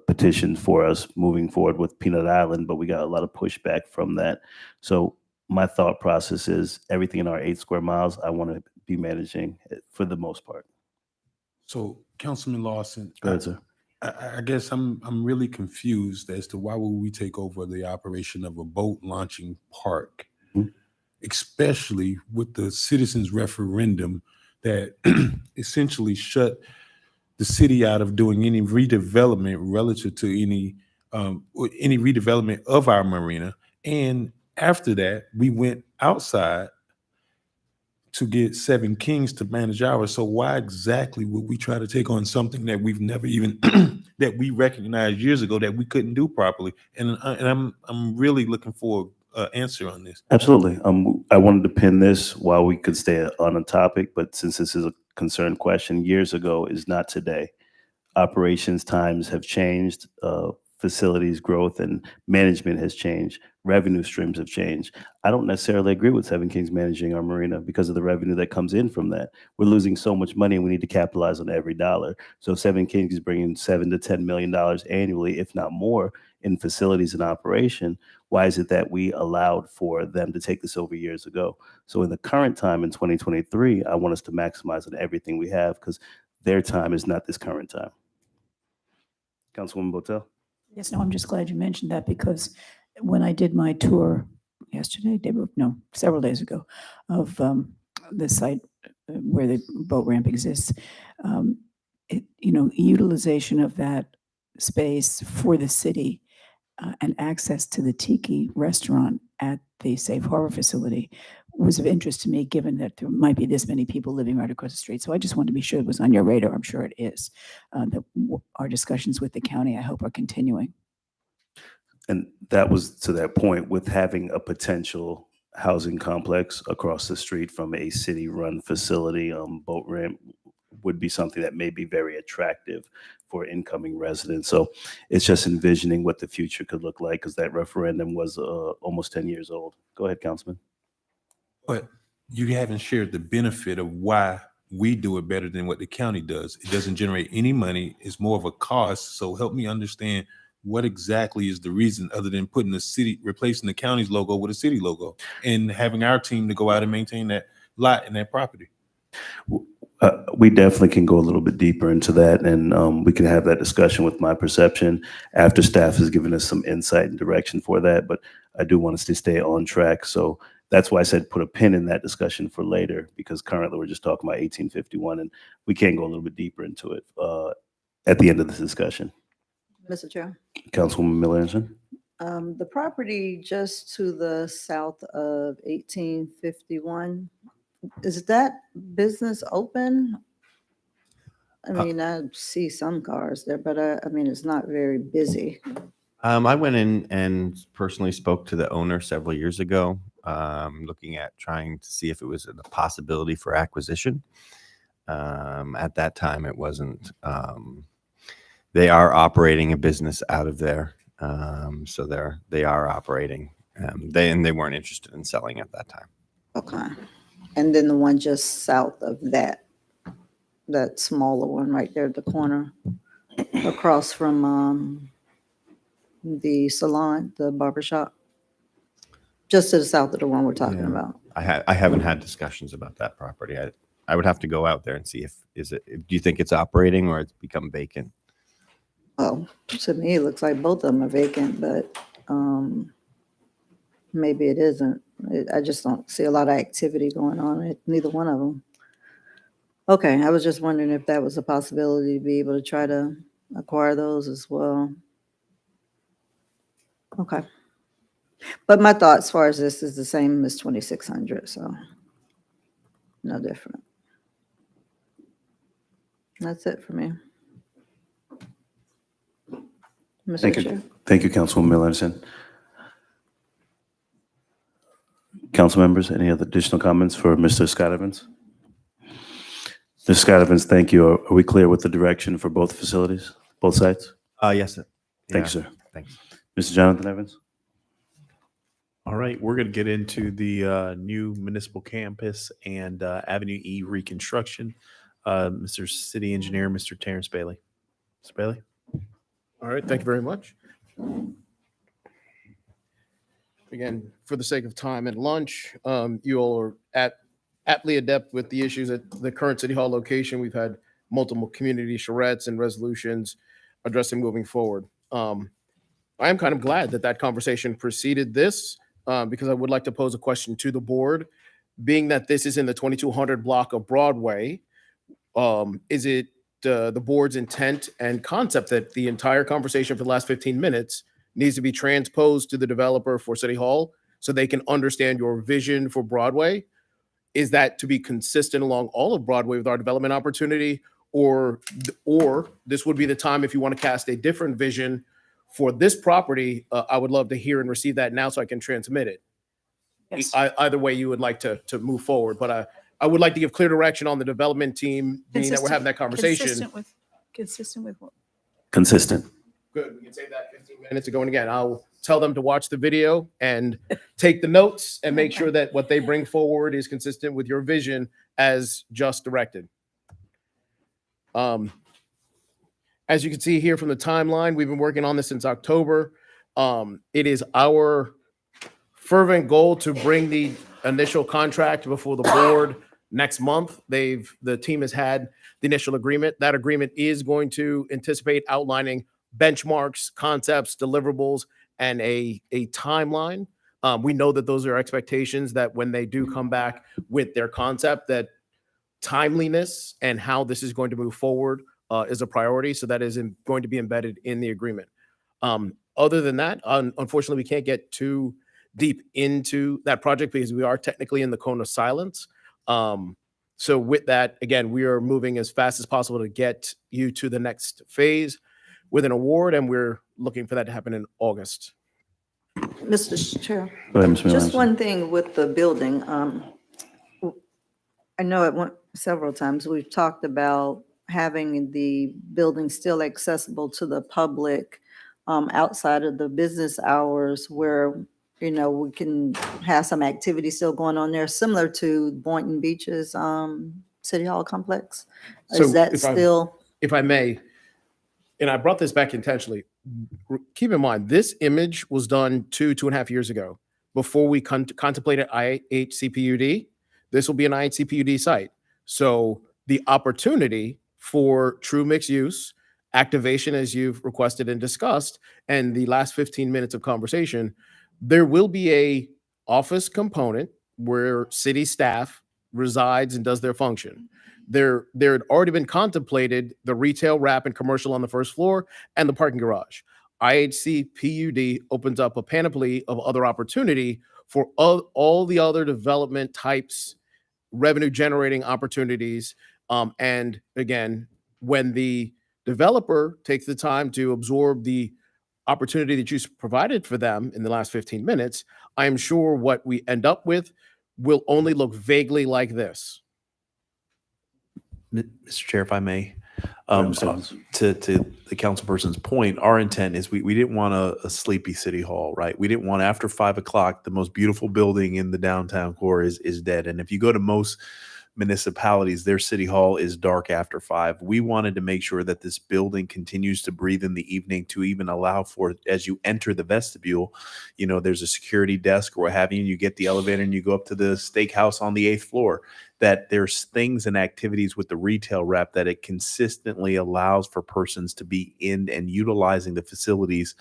petitioned for us moving forward with Peanut Island, but we got a lot of pushback from that. So my thought process is everything in our 8 square miles, I want to be managing it for the most part. So, Councilman Lawson, Go ahead, sir. I guess I'm really confused as to why would we take over the operation of a boat launching park, especially with the citizens referendum that essentially shut the city out of doing any redevelopment relative to any redevelopment of our marina. And after that, we went outside to get Seven Kings to manage ours. So why exactly would we try to take on something that we've never even that we recognized years ago that we couldn't do properly? And I'm really looking for an answer on this. Absolutely. I wanted to pin this while we could stay on a topic, but since this is a concerned question, years ago is not today. Operations times have changed, facilities growth and management has changed, revenue streams have changed. I don't necessarily agree with Seven Kings managing our marina because of the revenue that comes in from that. We're losing so much money and we need to capitalize on every dollar. So Seven Kings is bringing $7 to $10 million annually, if not more, in facilities and operation. Why is it that we allowed for them to take this over years ago? So in the current time in 2023, I want us to maximize on everything we have because their time is not this current time. Councilwoman Botel? Yes, no, I'm just glad you mentioned that because when I did my tour yesterday, several days ago, of the site where the boat ramp exists, utilization of that space for the city and access to the Tiki restaurant at the Safe Harbor facility was of interest to me, given that there might be this many people living right across the street. So I just wanted to be sure it was on your radar. I'm sure it is. Our discussions with the county, I hope, are continuing. And that was to that point with having a potential housing complex across the street from a city-run facility. Boat ramp would be something that may be very attractive for incoming residents. So it's just envisioning what the future could look like because that referendum was almost 10 years old. Go ahead, Councilman. But you haven't shared the benefit of why we do it better than what the county does. It doesn't generate any money. It's more of a cost. So help me understand what exactly is the reason other than putting the city, replacing the county's logo with a city logo and having our team to go out and maintain that lot and that property. We definitely can go a little bit deeper into that, and we can have that discussion with my perception after staff has given us some insight and direction for that. But I do want us to stay on track. So that's why I said put a pin in that discussion for later, because currently we're just talking about 1851, and we can go a little bit deeper into it at the end of this discussion. Mr. Chair, Councilwoman Miller Anderson? the property just to the south of 1851, is that business open? I mean, I see some cars there, but I mean, it's not very busy. I went in and personally spoke to the owner several years ago, looking at trying to see if it was a possibility for acquisition. At that time, it wasn't. They are operating a business out of there, so they are operating. They weren't interested in selling at that time. Okay. And then the one just south of that smaller one right there at the corner, across from the salon, the barber shop, just to the south of the one we're talking Yeah. about. I haven't had discussions about that property. I would have to go out there and see do you think it's operating or it's become vacant? Well, to me, it looks like both of them are vacant, but maybe it isn't. I just don't see a lot of activity going on at neither one of them. Okay, I was just wondering if that was a possibility to be able to try to acquire those as well. Okay. But my thought as far as this is the same as 2600, so no different. That's it for me. Mr. Thank Chair. you. Thank you, Councilwoman Miller Anderson. Council members, any other additional comments for Mr. Scott Evans? Mr. Scott Evans, thank you. Are we clear with the direction for both facilities, both sites? Yes, sir. Thank you, sir. Thanks. Mr. Jonathan Evans? All right, we're going to get into the new municipal campus and Avenue E reconstruction. Mr. City Engineer, Mr. Terrence Bailey. Mr. Bailey? All right, thank you very much. Again, for the sake of time and lunch, you all are aptly adept with the issues at the current City Hall location. We've had multiple community charrettes and resolutions addressing moving forward. I am kind of glad that conversation preceded this because I would like to pose a question to the board. Being that this is in the 2200 block of Broadway, is it the board's intent and concept that the entire conversation for the last 15 minutes needs to be transposed to the developer for City Hall so they can understand your vision for Broadway? Is that to be consistent along all of Broadway with our development opportunity? Or this would be the time if you want to cast a different vision for this property, I would love to hear and receive that now so I can transmit it. Yes. Either way you would like to move forward, but I would like to give clear direction on the development team, being that we're having that conversation. Consistent with what? Consistent. Good, we can save that 15 minutes ago. And again, I'll tell them to watch the video and take the notes and make sure that what they bring forward is consistent with your vision as just directed. As you can see here from the timeline, we've been working on this since October. It is our fervent goal to bring the initial contract before the board next month. The team has had the initial agreement. That agreement is going to anticipate outlining benchmarks, concepts, deliverables, and a timeline. We know that those are expectations that when they do come back with their concept, that timeliness and how this is going to move forward is a priority. So that is going to be embedded in the agreement. Other than that, unfortunately, we can't get too deep into that project because we are technically in the cone of silence. So with that, again, we are moving as fast as possible to get you to the next phase with an award, and we're looking for that to happen in August. Mr. Chair. Go ahead, Ms. Miller Just Anderson. one thing with the building. I know it went several times. We've talked about having the building still accessible to the public outside of the business hours where, you know, we can have some activity still going on there, similar to Boynton Beach's City Hall complex? So Is that if I- still, If I may, and I brought this back intentionally, keep in mind, this image was done 2.5 years ago before we contemplated IHCPUD. This will be an IHCPUD site. So the opportunity for true mixed use activation, as you've requested and discussed, and the last 15 minutes of conversation, there will be a office component where city staff resides and does their function. There had already been contemplated the retail, wrap, and commercial on the first floor and the parking garage. IHC PUD opens up a panoply of other opportunity for all the other development types, revenue generating opportunities. And again, when the developer takes the time to absorb the opportunity that you provided for them in the last 15 minutes, I am sure what we end up with will only look vaguely like this. Mr. Chair, if I may, Mr. to the councilperson's point, our intent is we didn't want a sleepy city hall, right? We didn't want after 5 o'clock, the most beautiful building in the downtown core is dead. And if you go to most municipalities, their city hall is dark after 5. We wanted to make sure that this building continues to breathe in the evening, to even allow for, as you enter the vestibule, there's a security desk or what have you, and you get the elevator and you go up to the steakhouse on the 8th floor, that there's things and activities with the retail rep that it consistently allows for persons to be in and utilizing the facilities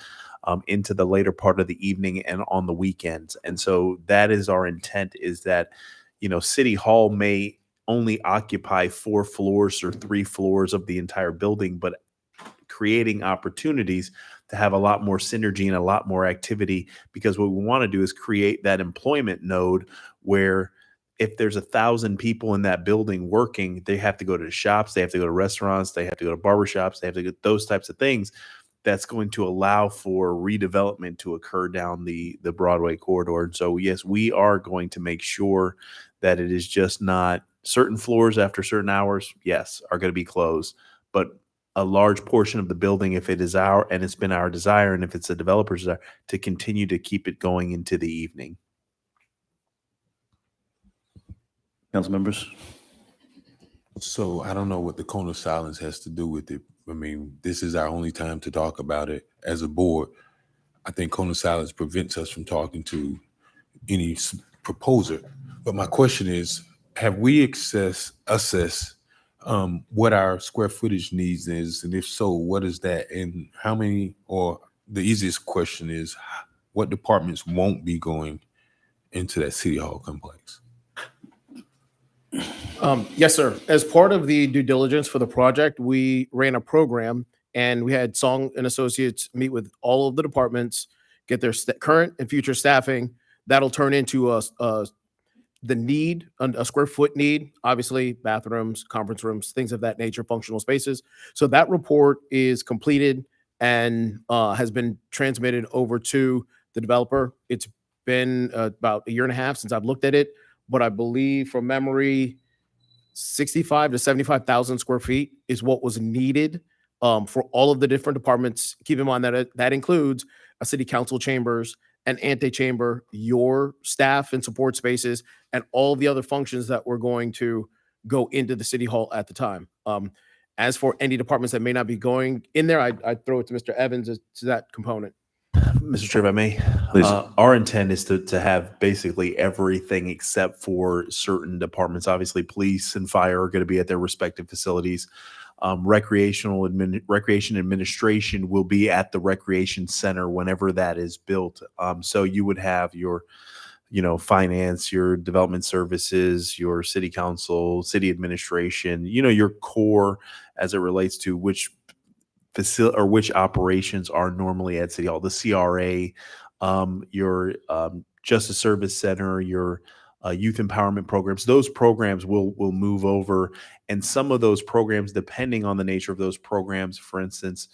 into the later part of the evening and on the weekends. And so that is our intent, is that, City Hall may only occupy 4 floors or 3 floors of the entire building, but creating opportunities to have a lot more synergy and a lot more activity, because what we want to do is create that employment node where if there's 1,000 people in that building working, they have to go to the shops, they have to go to restaurants, they have to go to barbershops, they have to get those types of things. That's going to allow for redevelopment to occur down the Broadway corridor. And so, yes, we are going to make sure that it is just not certain floors after certain hours, yes, are going to be closed, but a large portion of the building, if it is and it's been our desire, and if it's a developer's desire, to continue to keep it going into the evening. Council members? So I don't know what the cone of silence has to do with it. I mean, this is our only time to talk about it as a board. I think cone of silence prevents us from talking to any proposer. But my question is, have we assessed what our square footage needs is? And if so, what is that? And how many, or the easiest question is, what departments won't be going into that City Hall complex? Yes, sir. As part of the due diligence for the project, we ran a program and we had Song and Associates meet with all of the departments, get their current and future staffing. That'll turn into the need, a square foot need, obviously bathrooms, conference rooms, things of that nature, functional spaces. So that report is completed and has been transmitted over to the developer. It's been about 1.5 years since I've looked at it, but I believe from memory, 65 to 75,000 square feet is what was needed for all of the different departments. Keep in mind that that includes a city council chambers, an antechamber, your staff and support spaces, and all the other functions that were going to go into the city hall at the time. As for any departments that may not be going in there, I'd throw it to Mr. Evans to that component. Mr. Chair, if I may, Please. Our intent is to have basically everything except for certain departments. Obviously, police and fire are going to be at their respective facilities. Recreation administration will be at the recreation center whenever that is built. So you would have your, finance, your development services, your city council, city administration, your core as it relates to which facility or which operations are normally at City Hall, the CRA, your Justice Service Center, your youth empowerment programs. Those programs will move over, and some of those programs, depending on the nature of those programs, for instance,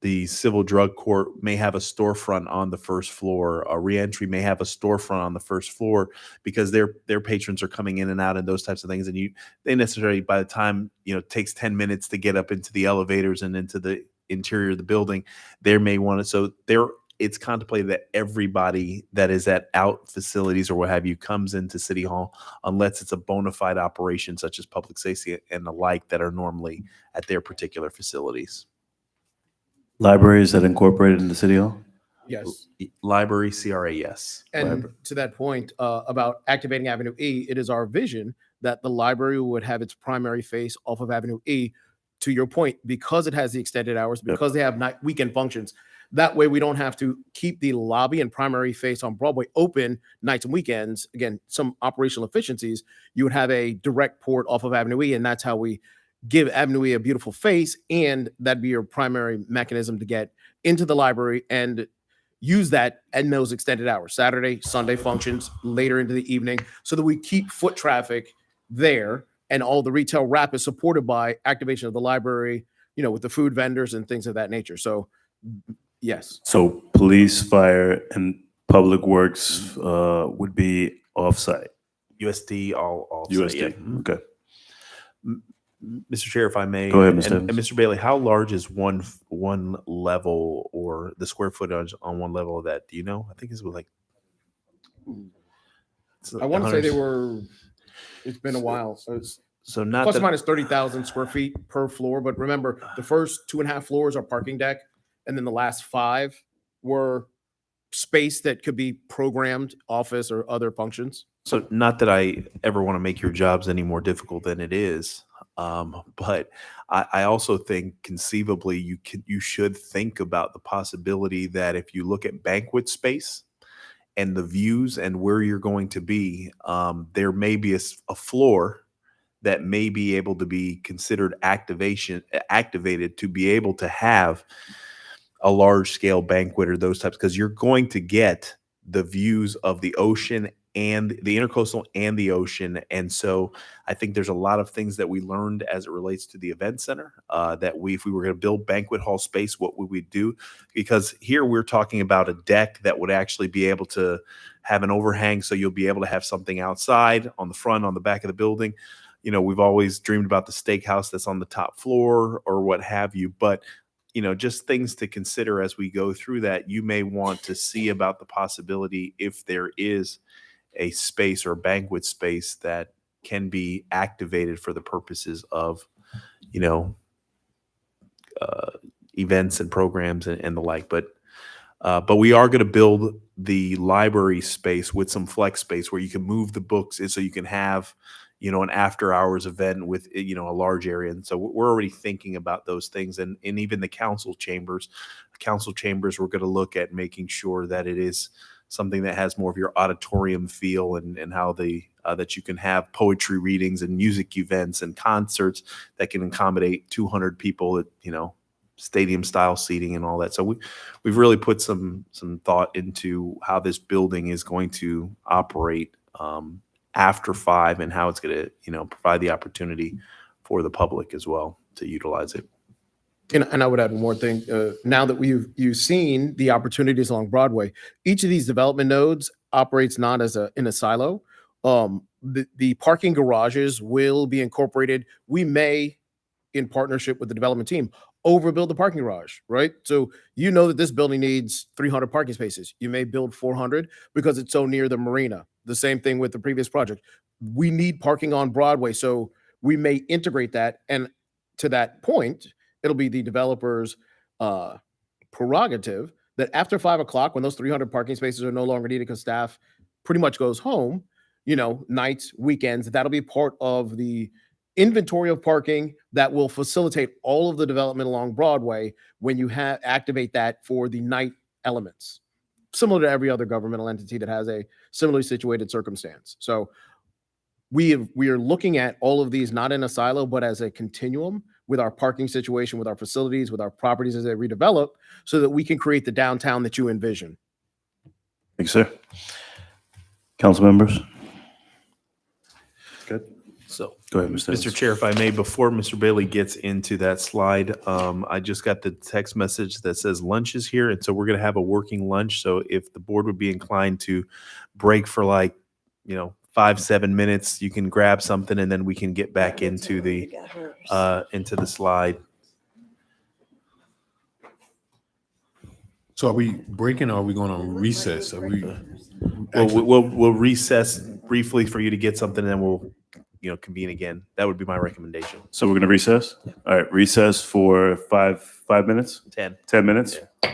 the civil drug court may have a storefront on the first floor. A reentry may have a storefront on the first floor because their patrons are coming in and out and those types of things. And they necessarily, by the time, it takes 10 minutes to get up into the elevators and into the interior of the building, they may want to, so there it's contemplated that everybody that is at out facilities or what have you comes into City Hall unless it's a bona fide operation such as public safety and the like that are normally at their particular facilities. Libraries that incorporated in the City Hall? Yes. Library, CRA, yes. And to that point about activating Avenue E, it is our vision that the library would have its primary face off of Avenue E. To your point, because it has the extended hours, because they have weekend functions. That way, we don't have to keep the lobby and primary face on Broadway open nights and weekends. Again, some operational efficiencies. You would have a direct port off of Avenue E, and that's how we give Avenue E a beautiful face, and that'd be your primary mechanism to get into the library and use that in those extended hours, Saturday, Sunday functions, later into the evening, so that we keep foot traffic there, and all the retail wrap is supported by activation of the library, with the food vendors and things of that nature. So, yes. So police, fire, and public works would be offsite. USD, all USD. yeah. Okay. Mr. Chair, if I may. Go ahead, Mr. And Evans. Mr. Bailey, how large is one level or the square footage on one level of that? Do you know? I think it's like. I want to say it's been a while. So it's So not plus or that, minus 30,000 square feet per floor. But remember, the first 2.5 floors are parking deck, and then the last 5 were space that could be programmed office or other functions. so not that I ever want to make your jobs any more difficult than it is, but I also think conceivably you should think about the possibility that if you look at banquet space and the views and where you're going to be, there may be a floor that may be able to be considered activated to be able to have a large scale banquet or those types, because you're going to get the views of the ocean and the intercoastal and the ocean. And so I think there's a lot of things that we learned as it relates to the event center, that if we were going to build banquet hall space, what would we do? Because here we're talking about a deck that would actually be able to have an overhang. So you'll be able to have something outside, on the front, on the back of the building. We've always dreamed about the steakhouse that's on the top floor or what have you, but just things to consider as we go through that. You may want to see about the possibility if there is a space or banquet space that can be activated for the purposes of, events and programs and the like. But we are going to build the library space with some flex space where you can move the books so you can have, an after hours event with, a large area. And so we're already thinking about those things. And even the council chambers, we're going to look at making sure that it is something that has more of your auditorium feel and how that you can have poetry readings and music events and concerts that can accommodate 200 people at, stadium style seating and all that. So we've really put some thought into how this building is going to operate after 5 and how it's going to, provide the opportunity for the public as well to utilize it. And I would add one more thing. Now that you've seen the opportunities along Broadway, each of these development nodes operates not as in a silo. The parking garages will be incorporated. We may, in partnership with the development team, overbuild the parking garage, right? So that this building needs 300 parking spaces. You may build 400 because it's so near the marina. The same thing with the previous project. We need parking on Broadway, so we may integrate that. And to that point, it'll be the developer's prerogative that after 5 o'clock, when those 300 parking spaces are no longer needed because staff pretty much goes home, nights, weekends, that'll be part of the inventory of parking that will facilitate all of the development along Broadway when you activate that for the night elements, similar to every other governmental entity that has a similarly situated circumstance. So we are looking at all of these not in a silo, but as a continuum with our parking situation, with our facilities, with our properties as they redevelop, so that we can create the downtown that you envision. Thanks, sir. Council members? Good. So Go ahead, Mr. Mr. Chair, if I may, before Mr. Bailey gets into that slide, I just got the text message that says lunch is here. And so we're going to have a working lunch. So if the board would be inclined to break for 5-7 minutes, you can grab something and then we can get back into the slide. So are we breaking or are we going on recess? Are we? We'll recess briefly for you to get something, and then we'll, convene again. That would be my recommendation. So we're going to recess? All right, recess for 5 minutes? 10. 10 minutes? Yeah.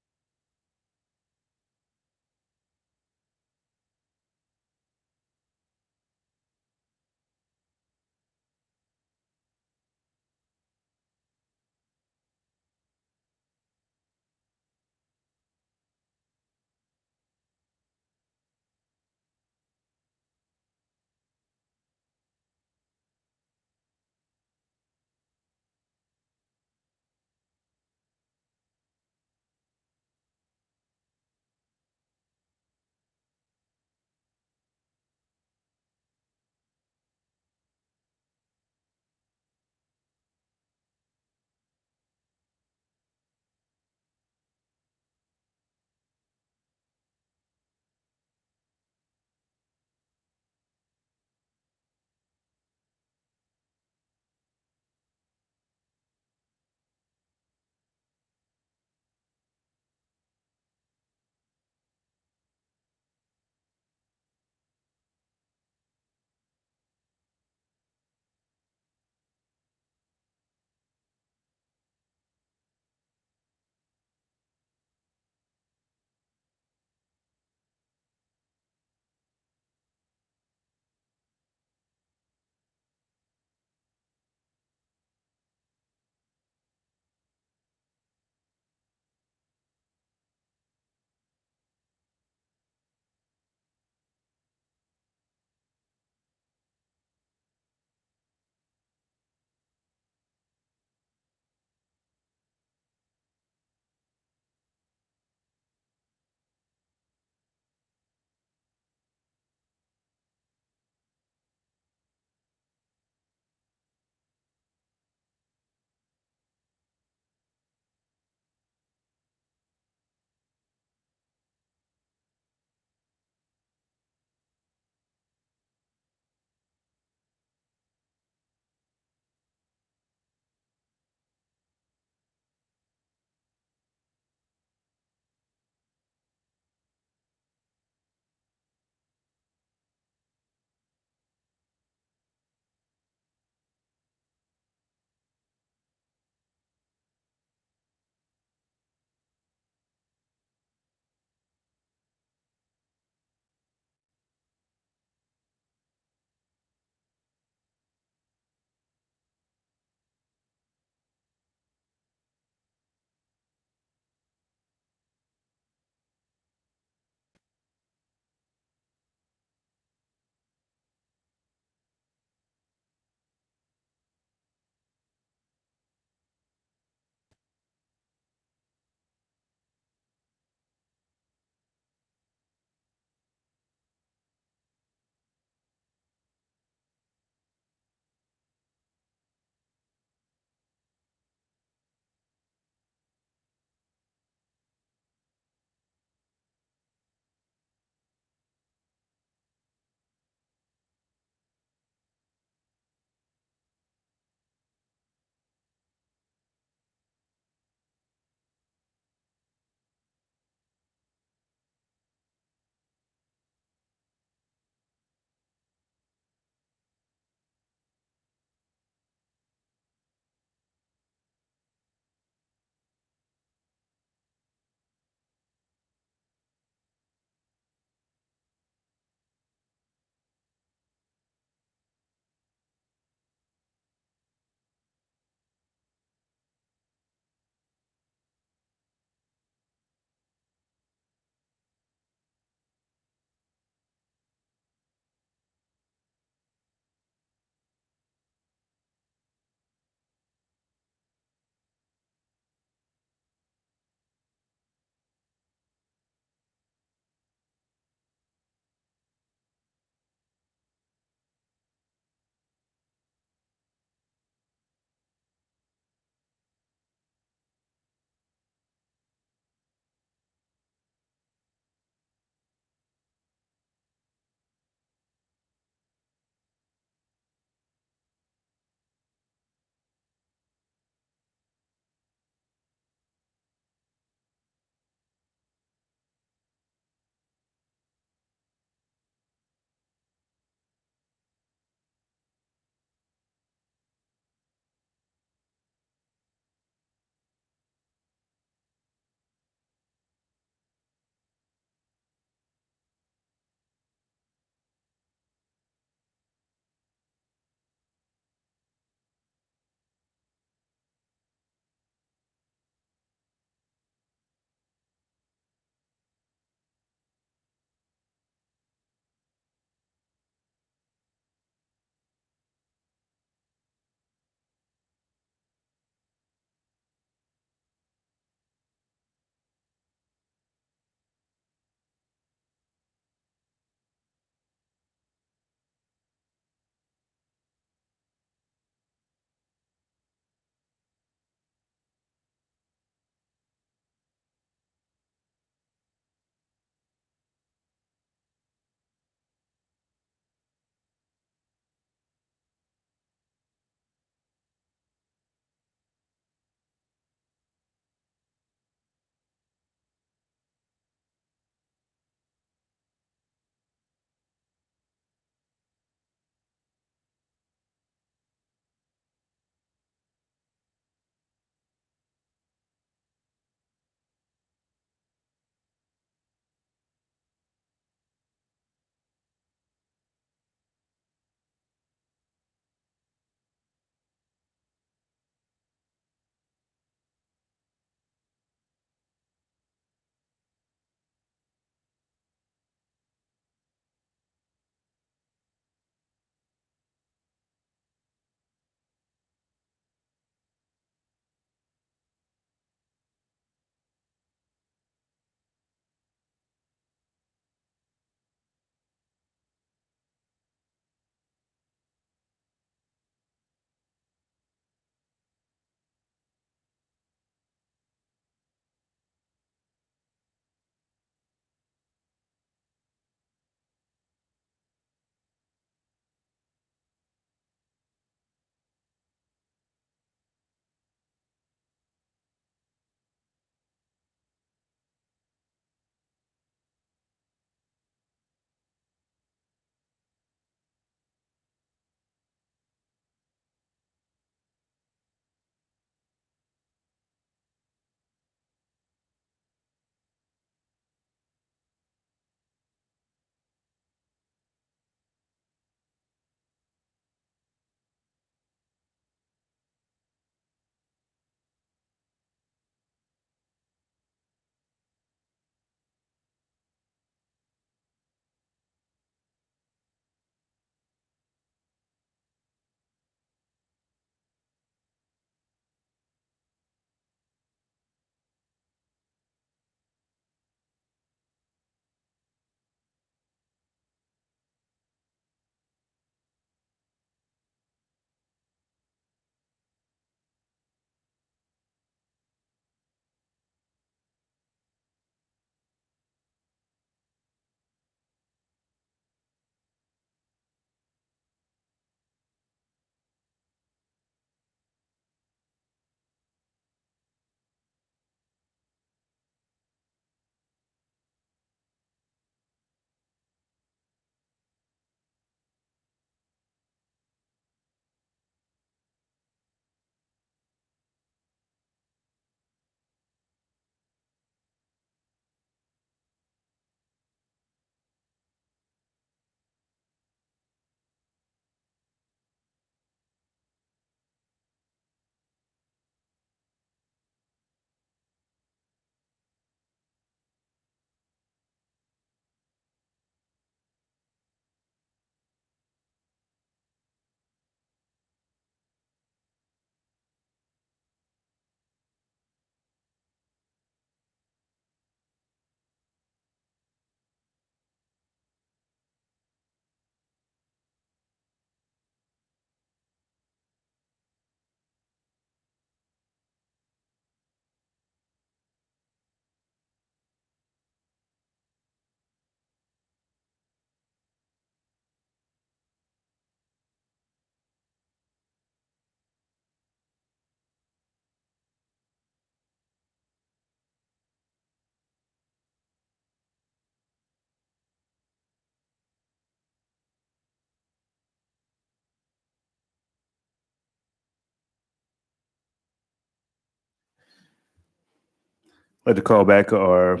I'd like to call back our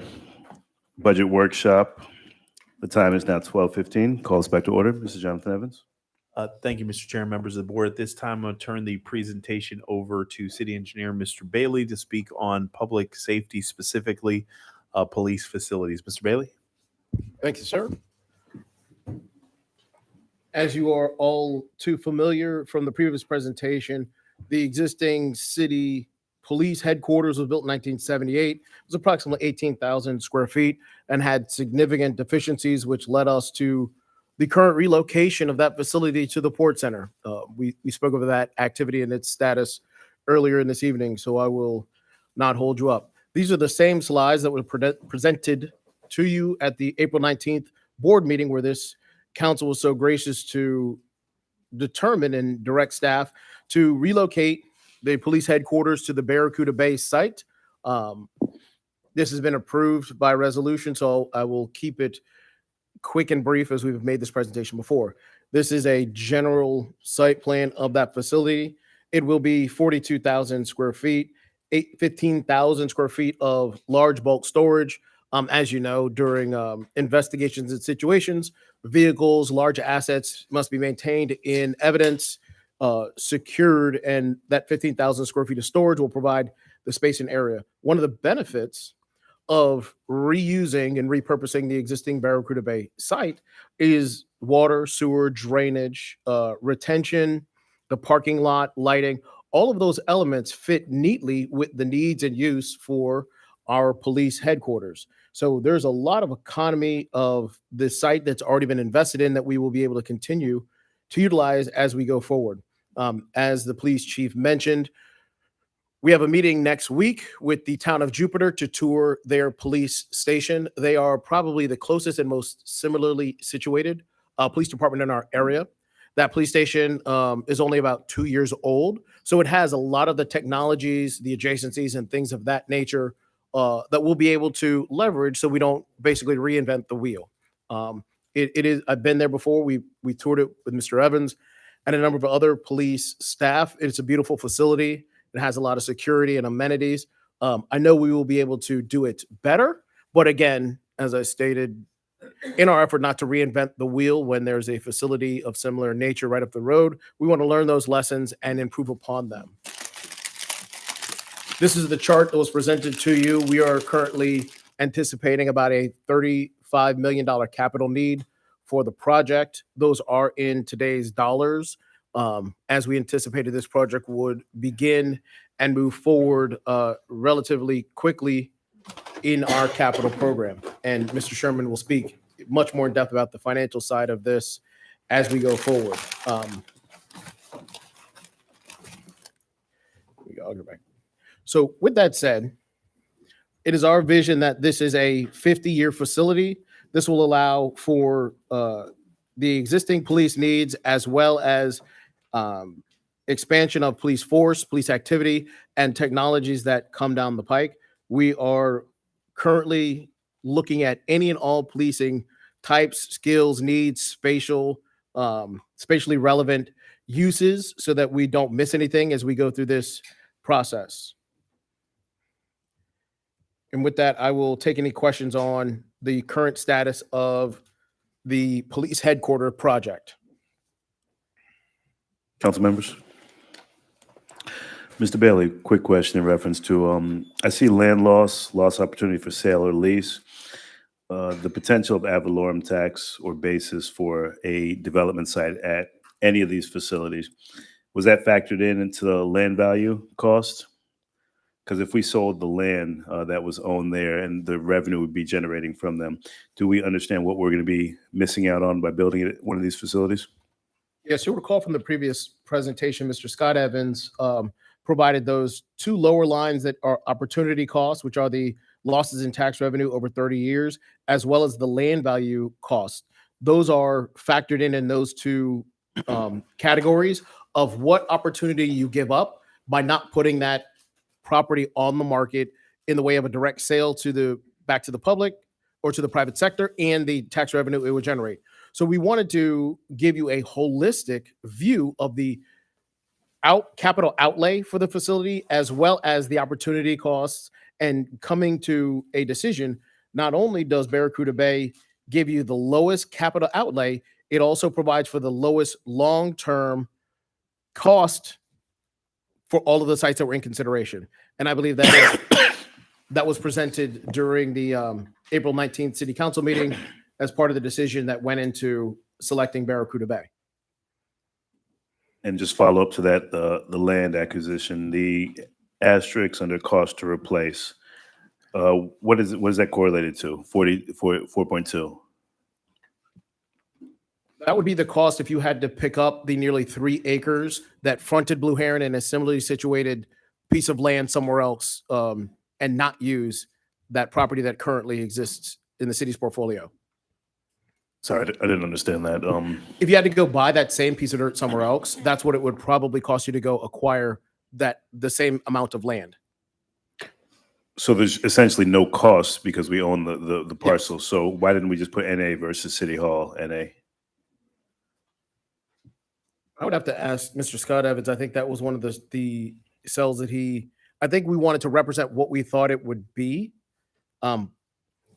budget workshop. The time is now 12:15. Call us back to order. Mr. Jonathan Evans. Thank you, Mr. Chair, members of the board. At this time, I'm going to turn the presentation over to City Engineer Mr. Bailey to speak on public safety, specifically police facilities. Mr. Bailey? Thank you, sir. As you are all too familiar from the previous presentation, the existing city police headquarters was built in 1978. It was approximately 18,000 square feet and had significant deficiencies, which led us to the current relocation of that facility to the Port Center. We spoke over that activity and its status earlier in this evening, so I will not hold you up. These are the same slides that were presented to you at the April 19th board meeting, where this council was so gracious to determine and direct staff to relocate the police headquarters to the Barracuda Bay site. This has been approved by resolution, so I will keep it quick and brief as we've made this presentation before. This is a general site plan of that facility. It will be 42,000 square feet, 15,000 square feet of large bulk storage. As you know, during investigations and situations, vehicles, large assets must be maintained in evidence, secured, and that 15,000 square feet of storage will provide the space and area. One of the benefits of reusing and repurposing the existing Barracuda Bay site is water, sewer, drainage, retention, the parking lot, lighting. All of those elements fit neatly with the needs and use for our police headquarters. So there's a lot of economy of this site that's already been invested in that we will be able to continue to utilize as we go forward. As the police chief mentioned, we have a meeting next week with the town of Jupiter to tour their police station. They are probably the closest and most similarly situated police department in our area. That police station is only about 2 years old, so it has a lot of the technologies, the adjacencies, and things of that nature that we'll be able to leverage, so we don't basically reinvent the wheel. It is. I've been there before. We toured it with Mr. Evans and a number of other police staff. It's a beautiful facility. It has a lot of security and amenities. I know we will be able to do it better, but again, as I stated, in our effort not to reinvent the wheel when there's a facility of similar nature right up the road, we want to learn those lessons and improve upon them. This is the chart that was presented to you. We are currently anticipating about a $35 million capital need for the project. Those are in today's dollars. As we anticipated, this project would begin and move forward relatively quickly in our capital program. And Mr. Sherman will speak much more in depth about the financial side of this as we go forward. I'll go back. So with that said, it is our vision that this is a 50-year facility. This will allow for the existing police needs as well as expansion of police force, police activity, and technologies that come down the pike. We are currently looking at any and all policing types, skills, needs, spatially relevant uses so that we don't miss anything as we go through this process. And with that, I will take any questions on the current status of the police headquarters project. Council members. Mr. Bailey, quick question in reference to, I see land loss opportunity for sale or lease. The potential of ad valorem tax or basis for a development site at any of these facilities, was that factored into the land value cost? Because if we sold the land that was owned there and the revenue would be generating from them, do we understand what we're going to be missing out on by building it at one of these facilities? Yes, you'll recall from the previous presentation, Mr. Scott Evans provided those two lower lines that are opportunity costs, which are the losses in tax revenue over 30 years, as well as the land value cost. Those are factored in those two categories of what opportunity you give up by not putting that property on the market in the way of a direct sale back to the public or to the private sector and the tax revenue it would generate. So we wanted to give you a holistic view of the capital outlay for the facility, as well as the opportunity costs and coming to a decision, not only does Barracuda Bay give you the lowest capital outlay, it also provides for the lowest long-term cost for all of the sites that were in consideration. And I believe that that was presented during the April 19th City Council meeting as part of the decision that went into selecting Barracuda Bay. And just follow up to that, the land acquisition, the asterisk under cost to replace. What is that correlated to? 4.2. That would be the cost if you had to pick up the nearly 3 acres that fronted Blue Heron and a similarly situated piece of land somewhere else, and not use that property that currently exists in the city's portfolio. Sorry, I didn't understand that. If you had to go buy that same piece of dirt somewhere else, that's what it would probably cost you to go acquire the same amount of land. So there's essentially no cost because we own the parcel. So why didn't we just put NA versus City Hall, NA? I would have to ask Mr. Scott Evans. I think that was one of the cells that I think we wanted to represent what we thought it would be. But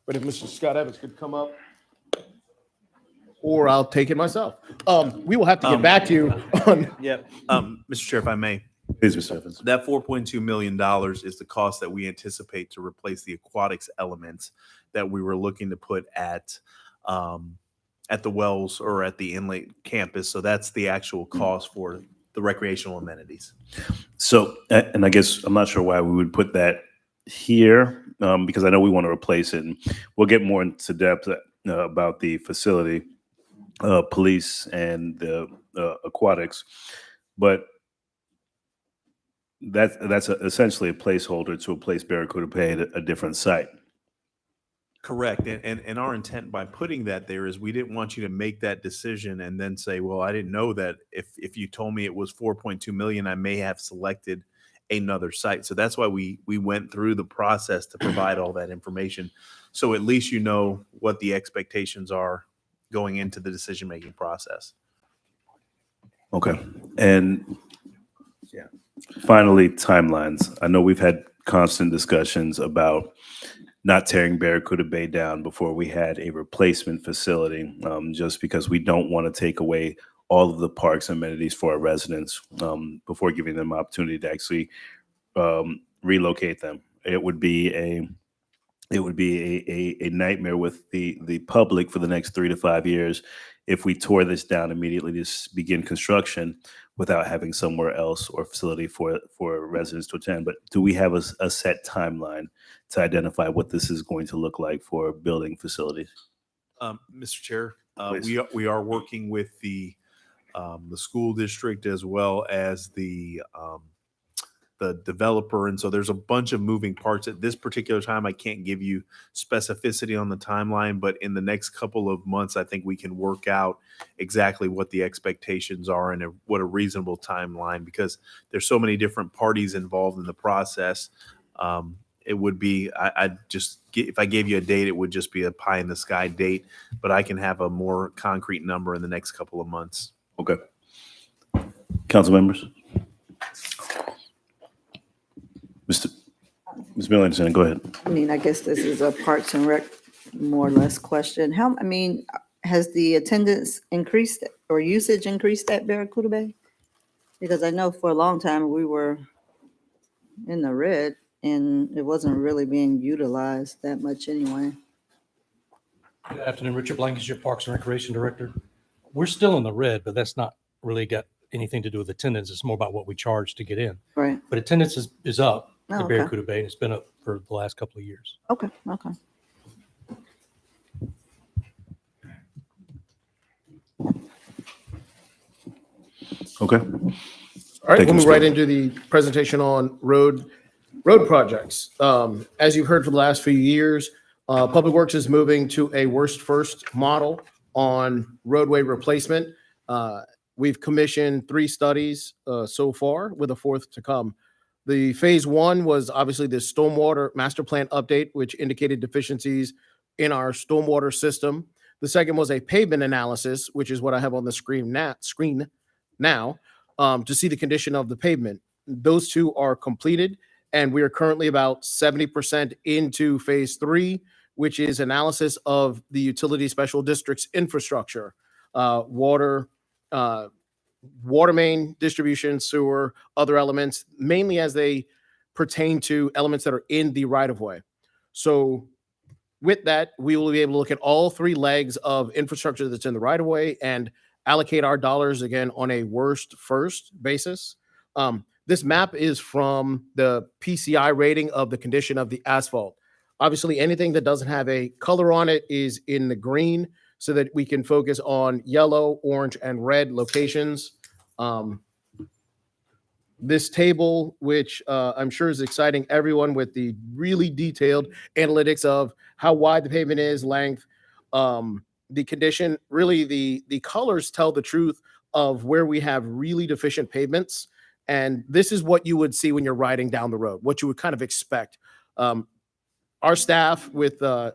if Mr. Scott Evans could come up, or I'll take it myself. We will have to get back to you on. Yep. Mr. Chair, if I may. Please, Mr. Evans. That $4.2 million is the cost that we anticipate to replace the aquatics elements that we were looking to put at the Wells or at the Inlet campus. So that's the actual cost for the recreational amenities. So, and I guess I'm not sure why we would put that here, because I know we want to replace it, and we'll get more into depth about the facility, police, and the aquatics, but that's essentially a placeholder to replace Barracuda Bay at a different site. Correct. And our intent by putting that there is we didn't want you to make that decision and then say, well, I didn't know that if you told me it was 4.2 million, I may have selected another site. So that's why we went through the process to provide all that information. So at least you know what the expectations are going into the decision-making process. Okay. And yeah, finally, timelines. I know we've had constant discussions about not tearing Barracuda Bay down before we had a replacement facility, just because we don't want to take away all of the parks and amenities for our residents before giving them opportunity to actually relocate them. It would be a nightmare with the public for the next 3 to 5 years if we tore this down immediately to begin construction without having somewhere else or facility for residents to attend. But do we have a set timeline to identify what this is going to look like for building facilities? Mr. Chair, Please. we are working with the school district as well as the developer, and so there's a bunch of moving parts at this particular time. I can't give you specificity on the timeline, but in the next couple of months, I think we can work out exactly what the expectations are and what a reasonable timeline, because there's so many different parties involved in the process. It would be, if I gave you a date, it would just be a pie in the sky date, but I can have a more concrete number in the next couple of months. Okay. Council members? Ms. Millington, go ahead. I mean, I guess this is a Parks and Rec more or less question. Has the attendance increased or usage increased at Barracuda Bay? Because I know for a long time we were in the red and it wasn't really being utilized that much anyway. Good afternoon, Richard Blank is your Parks and Recreation Director. We're still in the red, but that's not really got anything to do with attendance. It's more about what we charge to get in. Right. But attendance is up Oh, at okay. Barracuda Bay, and it's been up for the last couple of years. Okay. Okay. All right, Thank you, we'll move Mr. right Blank. into the presentation on road projects. As you've heard for the last few years, Public Works is moving to a worst first model on roadway replacement. We've commissioned 3 studies so far, with a 4th to come. The phase 1 was obviously the stormwater master plan update, which indicated deficiencies in our stormwater system. The second was a pavement analysis, which is what I have on the screen now, to see the condition of the pavement. Those 2 are completed, And we are currently about 70% into phase 3, which is analysis of the utility special districts infrastructure, water, water main distribution, sewer, other elements, mainly as they pertain to elements that are in the right of way. So with that, we will be able to look at all 3 legs of infrastructure that's in the right of way and allocate our dollars again on a worst first basis. This map is from the PCI rating of the condition of the asphalt. Obviously, anything that doesn't have a color on it is in the green so that we can focus on yellow, orange, and red locations. This table, which I'm sure is exciting everyone with the really detailed analytics of how wide the pavement is, length, the condition, really the colors tell the truth of where we have really deficient pavements. And this is what you would see when you're riding down the road, what you would kind of expect. Our staff with the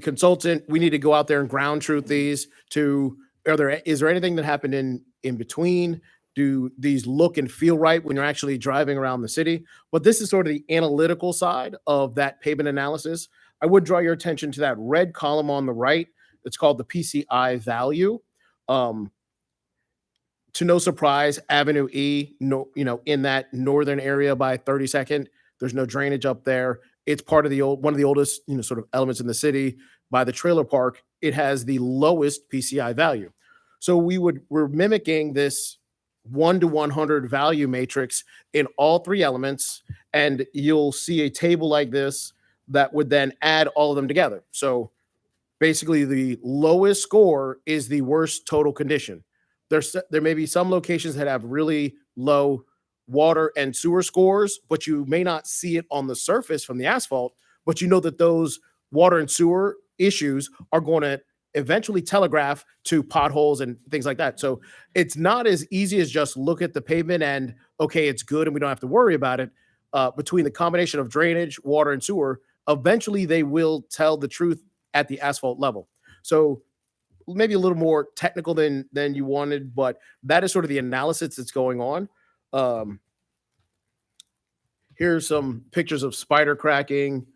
consultant, we need to go out there and ground truth these to, is there anything that happened in between? Do these look and feel right when you're actually driving around the city? But this is sort of the analytical side of that pavement analysis. I would draw your attention to that red column on the right. It's called the PCI value. To no surprise, Avenue E, in that northern area by 32nd, there's no drainage up there. It's part of one of the oldest, sort of elements in the city. By the trailer park, it has the lowest PCI value. So we're mimicking this 1 to 100 value matrix in all 3 elements, and you'll see a table like this that would then add all of them together. So basically, the lowest score is the worst total condition. There may be some locations that have really low water and sewer scores, but you may not see it on the surface from the asphalt, but you know that those water and sewer issues are going to eventually telegraph to potholes and things like that. So it's not as easy as just look at the pavement and, okay, it's good and we don't have to worry about it. Between the combination of drainage, water, and sewer, eventually they will tell the truth at the asphalt level. So maybe a little more technical than you wanted, but that is sort of the analysis that's going on. Here's some pictures of spider cracking,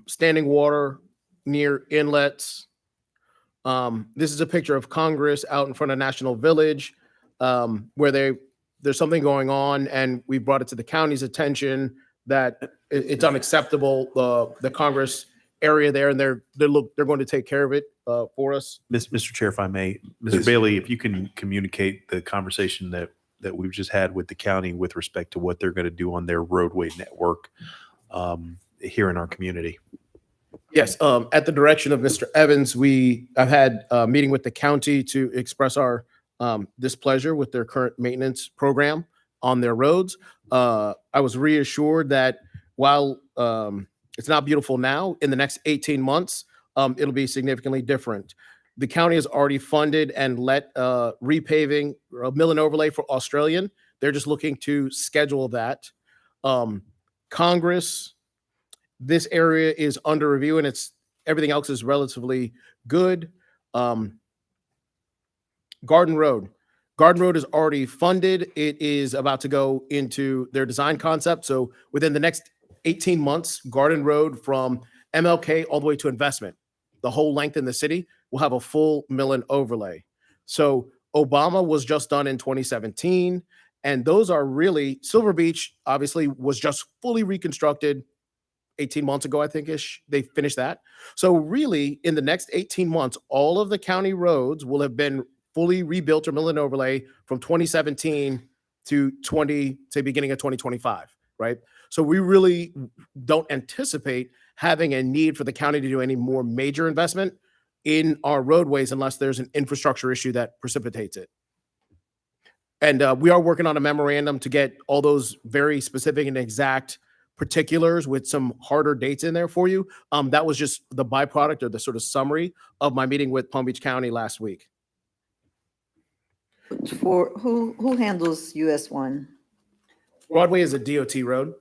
standing water near inlets. This is a picture of Congress out in front of National Village, where there's something going on, and we brought it to the county's attention that it's unacceptable. The Congress area there, and they're going to take care of it for us. Mr. Chair, if I may, Mr. Please. Bailey, if you can communicate the conversation that we've just had with the county with respect to what they're going to do on their roadway network here in our community. Yes, at the direction of Mr. Evans, I've had a meeting with the county to express our displeasure with their current maintenance program on their roads. I was reassured that while it's not beautiful now, in the next 18 months, it'll be significantly different. The county has already funded and let repaving, mill and overlay for Australian. They're just looking to schedule that. Congress, this area is under review, and everything else is relatively good. Garden Road is already funded. It is about to go into their design concept. So within the next 18 months, Garden Road from MLK all the way to Investment, the whole length in the city, will have a full mill and overlay. So Obama was just done in 2017, and those are really, Silver Beach obviously was just fully reconstructed 18 months ago, I think-ish. They finished that. So really, in the next 18 months, all of the county roads will have been fully rebuilt or mill and overlay from 2017 to beginning of 2025, right? So we really don't anticipate having a need for the county to do any more major investment in our roadways unless there's an infrastructure issue that precipitates it. And we are working on a memorandum to get all those very specific and exact particulars with some harder dates in there for you. That was just the byproduct or the sort of summary of my meeting with Palm Beach County last week. For who handles US 1? Broadway is a DOT road.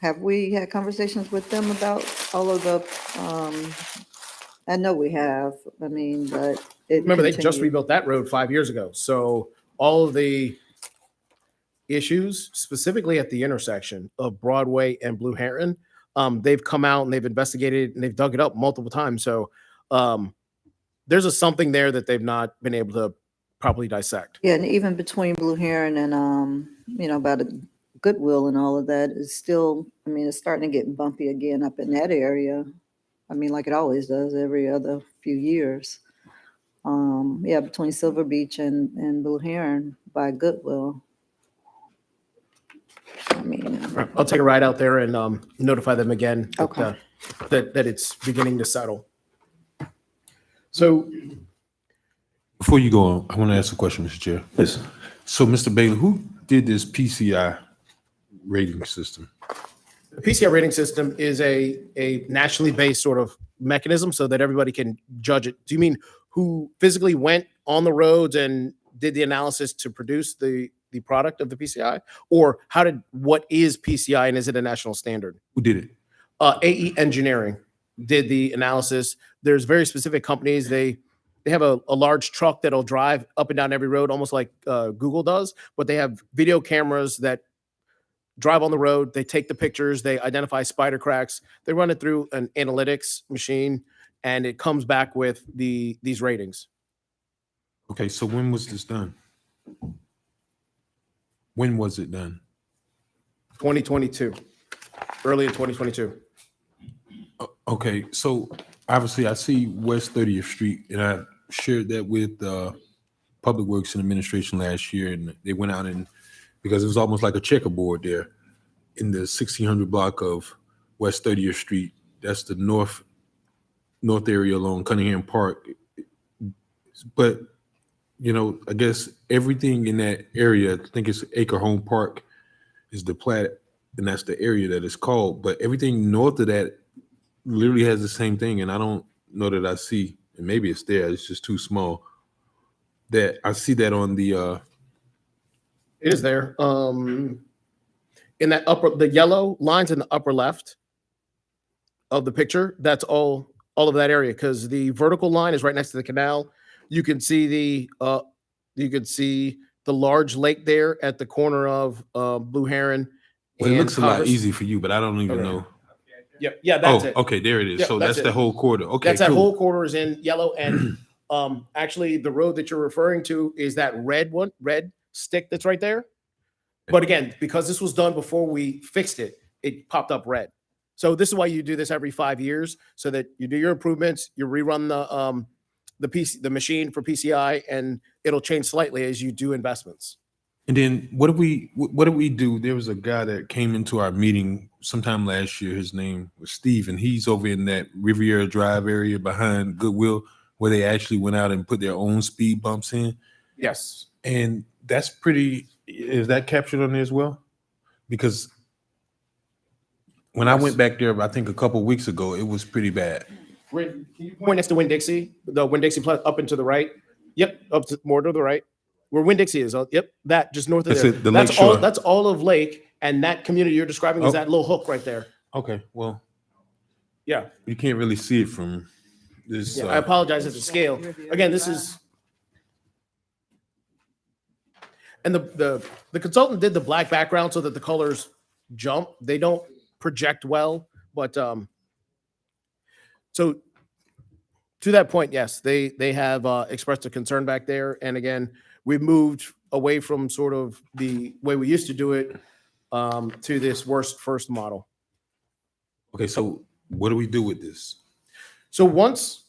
Have we had conversations with them about all of the, I know we have, I mean, but it Remember, they just continued. rebuilt that road 5 years ago. So all of the issues, specifically at the intersection of Broadway and Blue Heron. They've come out and they've investigated and they've dug it up multiple times. So there's something there that they've not been able to properly dissect. Yeah, and even between Blue Heron and, about Goodwill and all of that is still, it's starting to get bumpy again up in that area. Like it always does every other few years. Between Silver Beach and Blue Heron by Goodwill. I'll take a ride out there and notify them again that, Okay. that it's beginning to settle. So Before you go on, I want to ask a question, Mr. Chair. Yes. So, Mr. Bailey, who did this PCI rating system? the PCI rating system is a nationally based sort of mechanism so that everybody can judge it. Do you mean who physically went on the roads and did the analysis to produce the product of the PCI? Or what is PCI and is it a national standard? Who did it? AE Engineering did the analysis. There's very specific companies. They have a large truck that'll drive up and down every road, almost like Google does, but they have video cameras that drive on the road. They take the pictures. They identify spider cracks. They run it through an analytics machine, and it comes back with these ratings. Okay, so when was this done? When was it done? 2022, early in 2022. Okay, so obviously I see West 30th Street, and I shared that with Public Works and Administration last year, and they went out and, because it was almost like a checkerboard there in the 1600 block of West 30th Street. That's the north area along Cunningham Park. But, I guess everything in that area, I think it's Acre Home Park is the plat, and that's the area that it's called. But everything north of that literally has the same thing, and I don't know that I see, and maybe it's there, it's just too small, that I see that on the It is there. In that the yellow lines in the upper left of the picture, that's all of that area, because the vertical line is right next to the canal. You can see the large lake there at the corner of Blue Heron. well, it and looks a lot Congress. easy for you, but I don't even Okay. know. Yeah, that's it. Okay, there it is. Yep, So that's that's the it. whole quarter. Okay, That's that cool. whole corner is in yellow, and actually the road that you're referring to is that red stick that's right there. But again, because this was done before we fixed it, it popped up red. So this is why you do this every 5 years, so that you do your improvements, you rerun the machine for PCI, and it'll change slightly as you do investments. And then what did we do? There was a guy that came into our meeting sometime last year. His name was Steve, and he's over in that Riviera Drive area behind Goodwill, where they actually went out and put their own speed bumps in. Yes. And that's pretty, is that captured on there as well? Because when I went back there, I think a couple weeks ago, it was pretty bad. Can you point next to Winn-Dixie? The Winn-Dixie up and to the right? Yep, more to the right. Where Winn-Dixie is. Yep, that just north of That's there. it, the Lake Shore. That's all of Lake, and that community you're describing is Oh. that little hook right there. Okay, well, Yeah. you can't really see it from this. Yeah, I apologize at the scale. Again, this is. And the consultant did the black background so that the colors jump. They don't project well, but so to that point, yes, they have expressed a concern back there. And again, we've moved away from sort of the way we used to do it to this worst first model. Okay, so what do we do with this? So once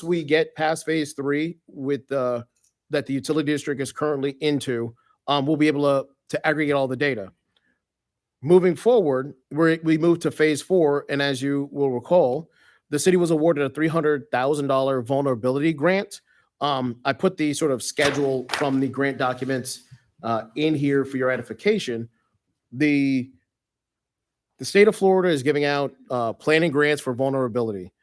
we get past phase 3 with that the utility district is currently into, we'll be able to aggregate all the data. Moving forward, we move to phase 4, and as you will recall, the city was awarded a $300,000 vulnerability grant. I put the sort of schedule from the grant documents in here for your edification. The state of Florida is giving out planning grants for vulnerability.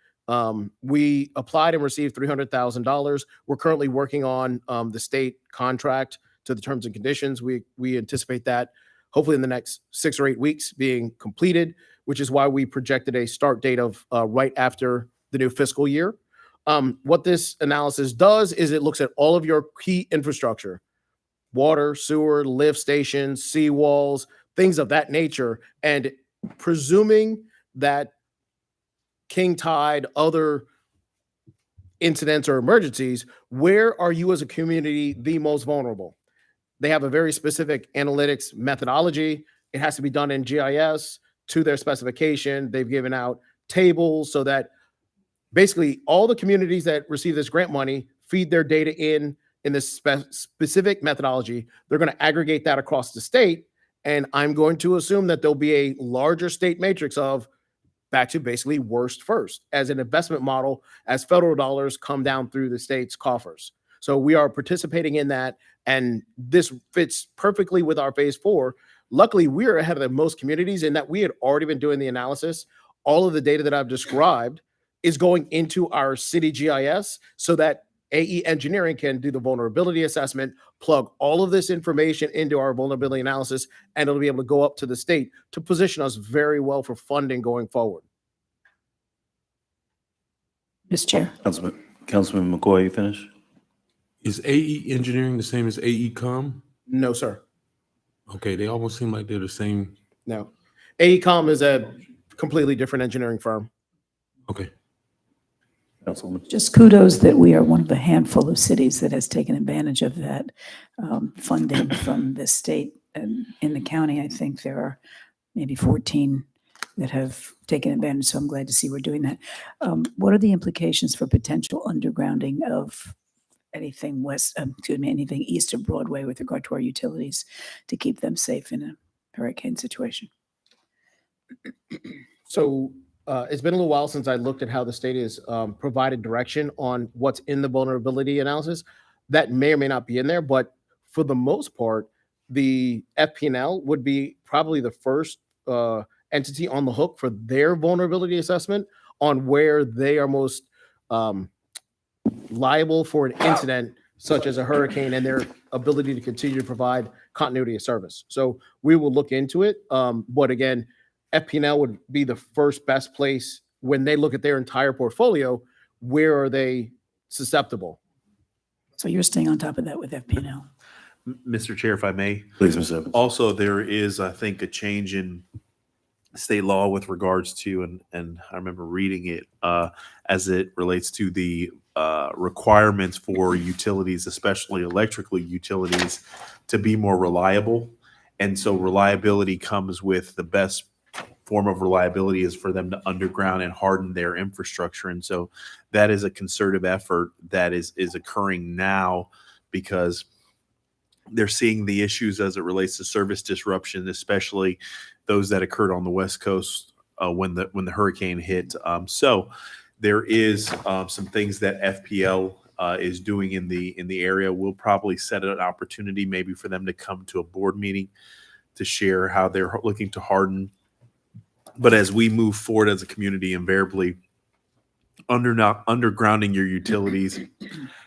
We applied and received $300,000. We're currently working on the state contract to the terms and conditions. We anticipate that hopefully in the next 6 or 8 weeks being completed, which is why we projected a start date of right after the new fiscal year. What this analysis does is it looks at all of your key infrastructure. water, sewer, lift stations, seawalls, things of that nature. And presuming that king tide, other incidents or emergencies, where are you as a community the most vulnerable? They have a very specific analytics methodology. It has to be done in GIS to their specification. They've given out tables so that basically all the communities that receive this grant money feed their data in this specific methodology. They're going to aggregate that across the state. And I'm going to assume that there'll be a larger state matrix of back to basically worst first as an investment model as federal dollars come down through the state's coffers. So we are participating in that. And this fits perfectly with our phase 4. Luckily, we are ahead of the most communities in that we had already been doing the analysis. All of the data that I've described is going into our city GIS so that AE Engineering can do the vulnerability assessment, plug all of this information into our vulnerability analysis, and it'll be able to go up to the state to position us very well for funding going forward. Mr. Chair. Councilman McCoy, you finished? Is AE Engineering the same as AE Com? No, sir. Okay, they almost seem like they're the same. No. AECOM is a completely different engineering firm. Okay. Councilwoman. Just kudos that we are one of the handful of cities that has taken advantage of that funding from the state. And in the county, I think there are maybe 14 that have taken advantage. So I'm glad to see we're doing that. What are the implications for potential undergrounding of anything anything east of Broadway with regard to our utilities to keep them safe in a hurricane situation? So it's been a little while since I looked at how the state has provided direction on what's in the vulnerability analysis. That may or may not be in there, but for the most part, the FP&L would be probably the first entity on the hook for their vulnerability assessment on where they are most liable for an incident such as a hurricane and their ability to continue to provide continuity of service. So we will look into it. But again, FP&L would be the first best place when they look at their entire portfolio. Where are they susceptible? So you're staying on top of that with FP&L. Mr. Chair, if I may. Please, Mr. Evans. Also, there is, I think, a change in state law with regards to, and I remember reading it as it relates to the requirements for utilities, especially electrical utilities, to be more reliable. And so reliability comes with the best form of reliability is for them to underground and harden their infrastructure. And so that is a concerted effort that is occurring now because they're seeing the issues as it relates to service disruption, especially those that occurred on the West Coast when the hurricane hit. So there is some things that FPL is doing in the area. We'll probably set an opportunity maybe for them to come to a board meeting to share how they're looking to harden. But as we move forward as a community, invariably undergrounding your utilities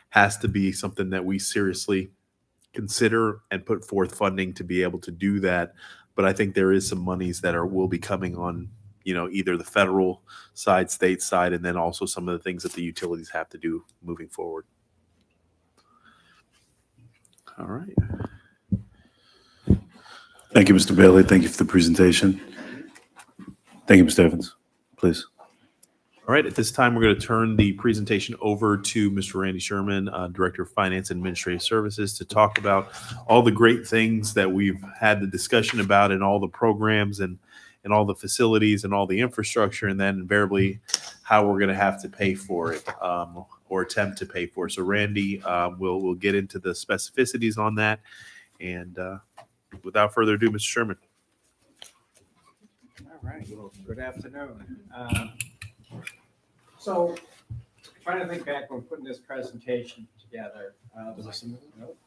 has to be something that we seriously consider and put forth funding to be able to do that. But I think there is some monies that will be coming on, either the federal side, state side, and then also some of the things that the utilities have to do moving forward. All right. Thank you, Mr. Bailey. Thank you for the presentation. Thank you, Mr. Evans. Please. All right. At this time, we're going to turn the presentation over to Mr. Randy Sherman, Director of Finance and Administrative Services, to talk about all the great things that we've had the discussion about and all the programs and all the facilities and all the infrastructure, and then invariably how we're going to have to pay for it or attempt to pay for it. So Randy will get into the specificities on that. And without further ado, Mr. Sherman. All right. Well, good afternoon. So, trying to think back when putting this presentation together. Nope.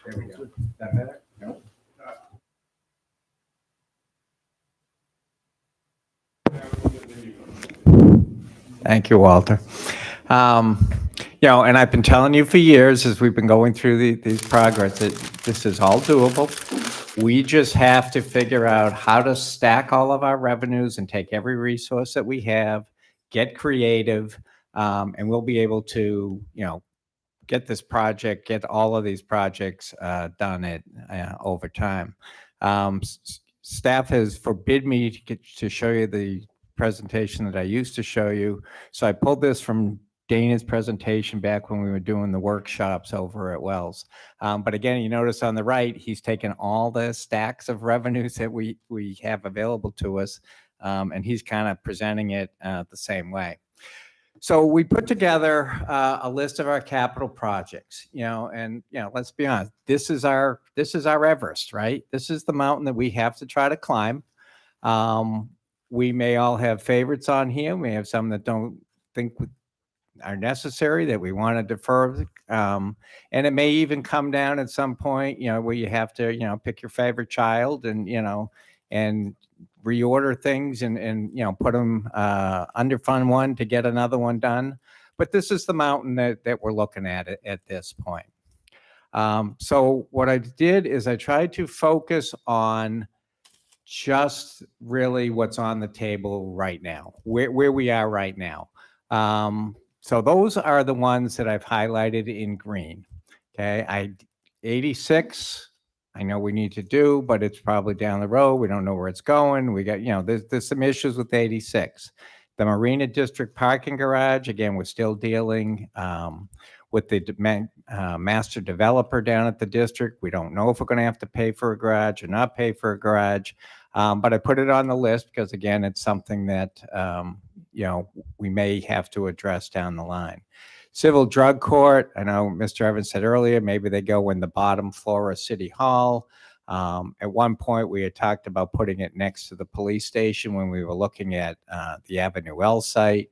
There we go. That better? Nope. Thank you, Walter. And I've been telling you for years as we've been going through these progress that this is all doable. We just have to figure out how to stack all of our revenues and take every resource that we have, get creative, and we'll be able to, get this project, get all of these projects done over time. Staff has forbid me to show you the presentation that I used to show you. So I pulled this from Dana's presentation back when we were doing the workshops over at Wells. But again, you notice on the right, he's taken all the stacks of revenues that we have available to us, and he's kind of presenting it the same way. So we put together a list of our capital projects, and let's be honest, this is our Everest, right? This is the mountain that we have to try to climb. We may all have favorites on here. We have some that don't think are necessary that we want to defer. And it may even come down at some point, where you have to, pick your favorite child and, and reorder things and put them under Fund 1 to get another one done. But this is the mountain that we're looking at this point. So what I did is I tried to focus on just really what's on the table right now, where we are right now. So those are the ones that I've highlighted in green. Okay, 86, I know we need to do, but it's probably down the road. We don't know where it's going. We got, there's some issues with 86. The Marina District parking garage, again, we're still dealing with the master developer down at the district. We don't know if we're going to have to pay for a garage or not pay for a garage. But I put it on the list because, again, it's something that, we may have to address down the line. Civil Drug Court, I know Mr. Evans said earlier, maybe they go in the bottom floor of City Hall. At one point, we had talked about putting it next to the police station when we were looking at the Avenue L site.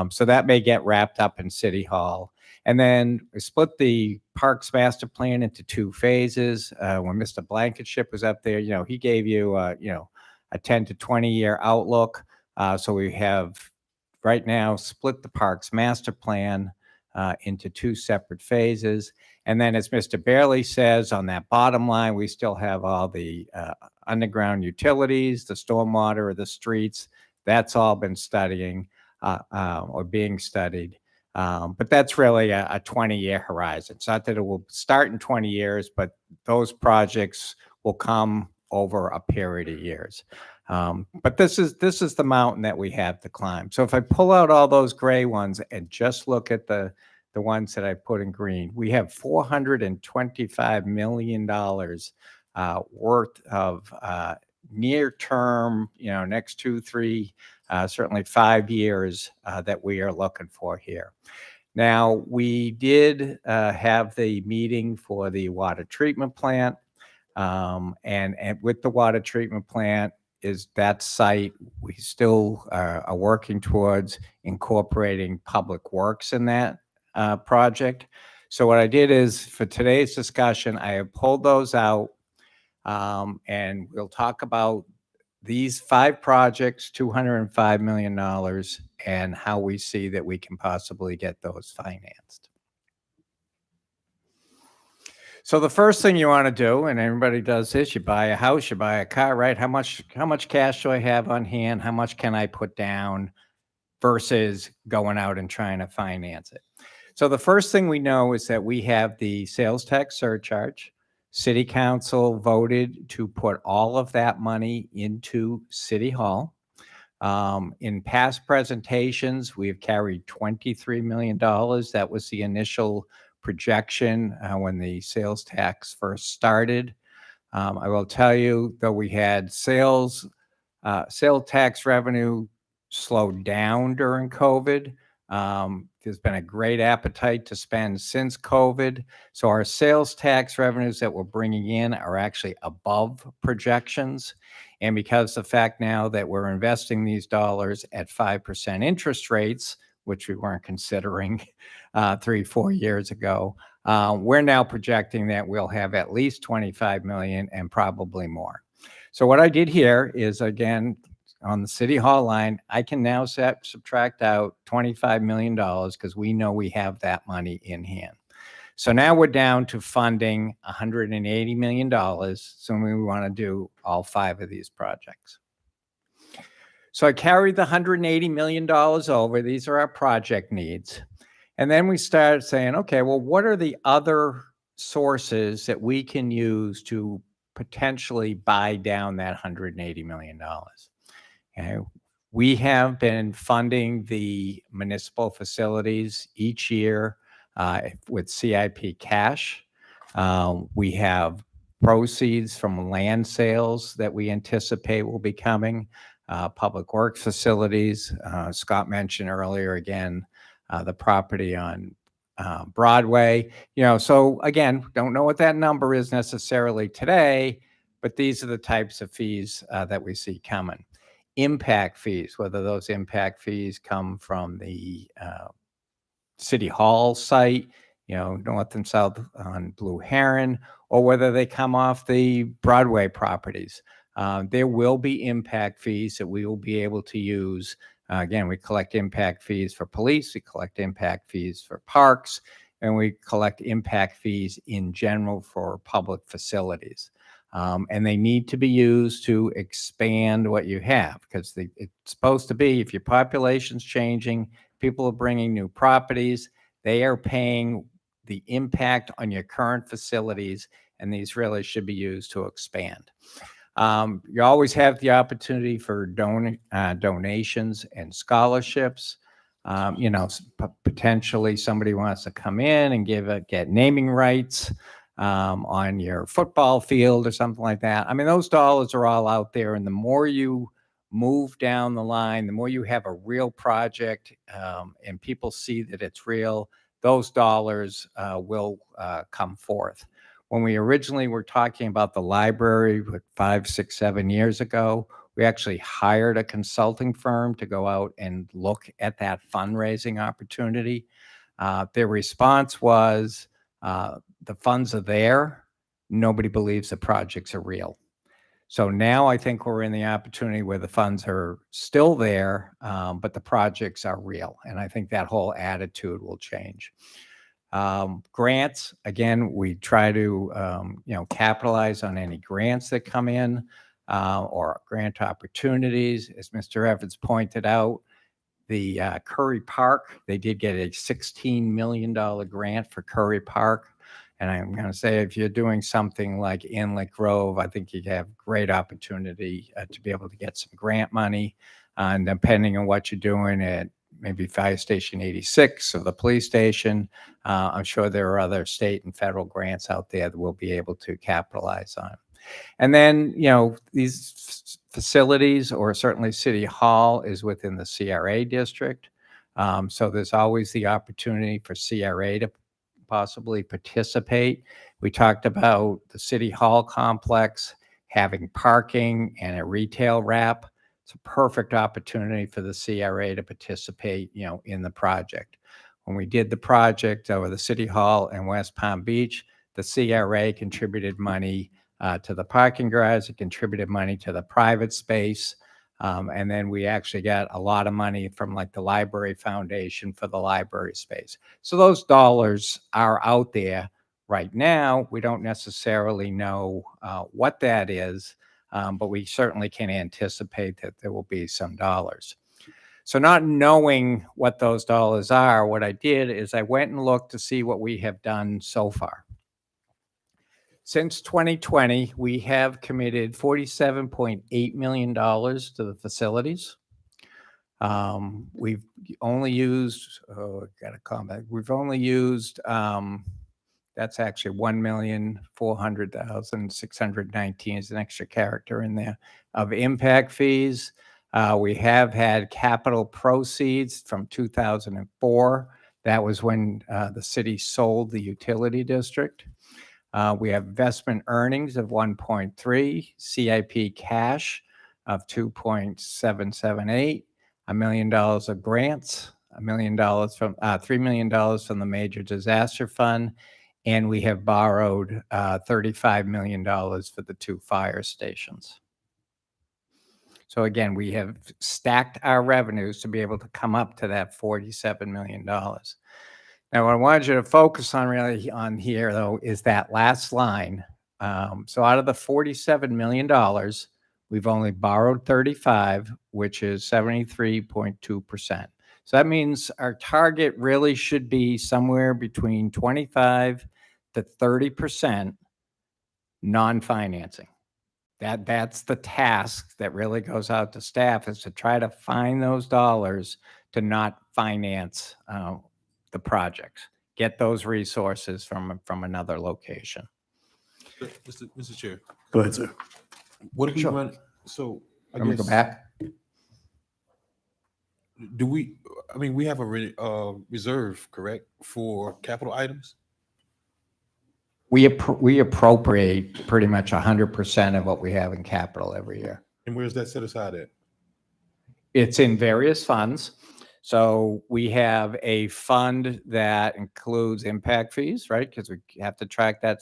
So that may get wrapped up in City Hall. And then we split the Parks Master Plan into 2 phases. When Mr. Blankenship was up there, he gave you, a 10 to 20 year outlook. So we have right now split the Parks Master Plan into 2 separate phases. And then as Mr. Barely says, on that bottom line, we still have all the underground utilities, the stormwater, the streets. That's all been studying or being studied. But that's really a 20-year horizon. It's not that it will start in 20 years, but those projects will come over a period of years. But this is the mountain that we have to climb. So if I pull out all those gray ones and just look at the ones that I put in green, we have $425 million worth of near-term, next 2, 3, certainly 5 years that we are looking for here. Now, we did have the meeting for the water treatment plant. And with the water treatment plant is that site, we still are working towards incorporating public works in that project. So what I did is for today's discussion, I have pulled those out and we'll talk about these 5 projects, $205 million, and how we see that we can possibly get those financed. So the first thing you want to do, and everybody does this, you buy a house, you buy a car, right? How much cash do I have on hand? How much can I put down versus going out and trying to finance it? So the first thing we know is that we have the sales tax surcharge. City Council voted to put all of that money into City Hall. In past presentations, we've carried $23 million. That was the initial projection when the sales tax first started. I will tell you, though we had sales tax revenue slowed down during COVID. There's been a great appetite to spend since COVID. So our sales tax revenues that we're bringing in are actually above projections. And because the fact now that we're investing these dollars at 5% interest rates, which we weren't considering 3-4 years ago, we're now projecting that we'll have at least 25 million and probably more. So what I did here is, again, on the City Hall line, I can now subtract out $25 million because we know we have that money in hand. So now we're down to funding $180 million. So we want to do all 5 of these projects. So I carried the $180 million over. These are our project needs. And then we started saying, okay, well, what are the other sources that we can use to potentially buy down that $180 million? Okay. We have been funding the municipal facilities each year with CIP cash. We have proceeds from land sales that we anticipate will be coming, public works facilities. Scott mentioned earlier again, the property on Broadway. So again, don't know what that number is necessarily today, but these are the types of fees that we see coming. Impact fees, whether those impact fees come from the City Hall site, north and south on Blue Heron, or whether they come off the Broadway properties. There will be impact fees that we will be able to use. Again, we collect impact fees for police, we collect impact fees for parks, and we collect impact fees in general for public facilities. And they need to be used to expand what you have, because it's supposed to be, if your population's changing, people are bringing new properties, they are paying the impact on your current facilities, and these really should be used to expand. You always have the opportunity for donations and scholarships. Potentially somebody wants to come in and get naming rights on your football field or something like that. I mean, those dollars are all out there, and the more you move down the line, the more you have a real project and people see that it's real, those dollars will come forth. When we originally were talking about the library 5, 6, 7 years ago, we actually hired a consulting firm to go out and look at that fundraising opportunity. Their response was, the funds are there. Nobody believes the projects are real. So now I think we're in the opportunity where the funds are still there, but the projects are real. And I think that whole attitude will change. Grants, again, we try to capitalize on any grants that come in or grant opportunities. As Mr. Evans pointed out, the Curry Park, they did get a $16 million grant for Curry Park. And I'm going to say, if you're doing something like Inlet Grove, I think you have great opportunity to be able to get some grant money. And depending on what you're doing at maybe Fire Station 86 or the police station, I'm sure there are other state and federal grants out there that we'll be able to capitalize on. And then, these facilities, or certainly City Hall, is within the CRA district. So there's always the opportunity for CRA to possibly participate. We talked about the City Hall complex having parking and a retail wrap. It's a perfect opportunity for the CRA to participate, in the project. When we did the project over the City Hall in West Palm Beach, the CRA contributed money to the parking garage. It contributed money to the private space. And then we actually got a lot of money from like the Library Foundation for the library space. So those dollars are out there right now. We don't necessarily know what that is, but we certainly can anticipate that there will be some dollars. So not knowing what those dollars are, what I did is I went and looked to see what we have done so far. Since 2020, we have committed $47.8 million to the facilities. We've only used, we've only used, that's actually 1,400,619 is an extra character in there of impact fees. We have had capital proceeds from 2004. That was when the city sold the utility district. We have investment earnings of 1.3, CIP cash of 2.778, $1 million of grants, $1 million from $3 million from the Major Disaster Fund, and we have borrowed $35 million for the 2 fire stations. So again, we have stacked our revenues to be able to come up to that $47 million. Now, what I wanted you to focus on really on here, though, is that last line. So out of the $47 million, we've only borrowed 35, which is 73.2%. So that means our target really should be somewhere between 25 to 30% non-financing. That's the task that really goes out to staff, is to try to find those dollars to not finance the projects. Get those resources from another location. Mr. Chair, Go ahead, sir. what do we Sure. run? So I Let me go guess, back. do we, I mean, we have a reserve, correct, for capital items? We appropriate pretty much 100% of what we have in capital every year. And where's that set aside at? It's in various funds. So we have a fund that includes impact fees, right? Because we have to track that.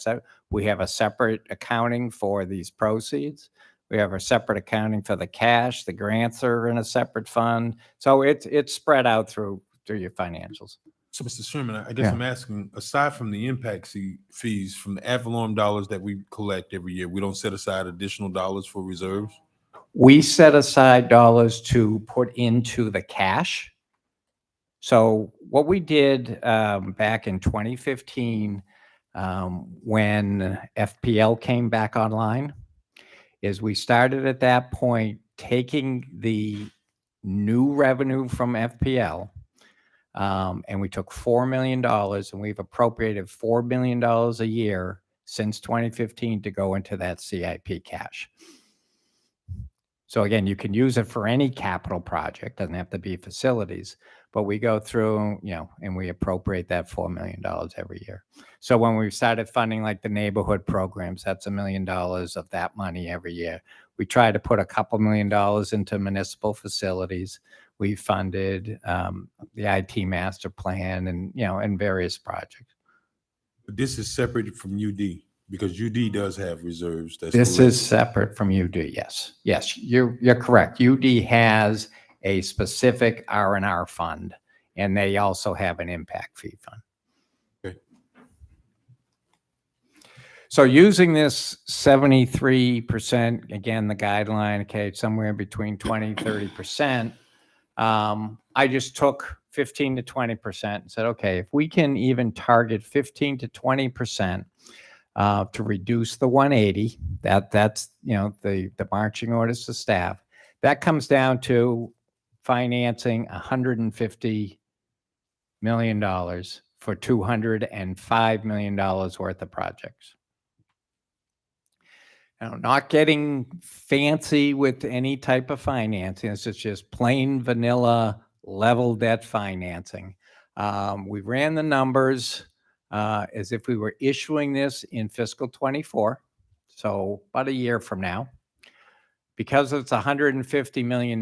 We have a separate accounting for these proceeds. We have a separate accounting for the cash. The grants are in a separate fund. So it's spread out through your financials. So, Mr. Sherman, I guess Yeah. I'm asking, aside from the impact fees from the ad valorem dollars that we collect every year, we don't set aside additional dollars for reserves? We set aside dollars to put into the cash. So what we did back in 2015, when FPL came back online, is we started at that point taking the new revenue from FPL, and we took $4 million, and we've appropriated $4 million a year since 2015 to go into that CIP cash. So again, you can use it for any capital project, doesn't have to be facilities, but we go through, and we appropriate that $4 million every year. So when we started funding like the neighborhood programs, that's $1 million of that money every year. We try to put a couple $1 million into municipal facilities. We funded the IT master plan and various projects. But this is separated from UD, because UD does have reserves. This is separate from UD, yes. Yes, you're correct. UD has a specific R&R fund, and they also have an impact fee fund. Okay. So using this 73%, again, the guideline, okay, somewhere between 20, 30%, I just took 15 to 20% and said, okay, if we can even target 15 to 20%, to reduce the 180, that's the marching orders to staff. That comes down to financing $150 million for $205 million worth of projects. Now, not getting fancy with any type of financing. This is just plain vanilla level debt financing. We ran the numbers as if we were issuing this in fiscal 24, so about a year from now. Because it's $150 million,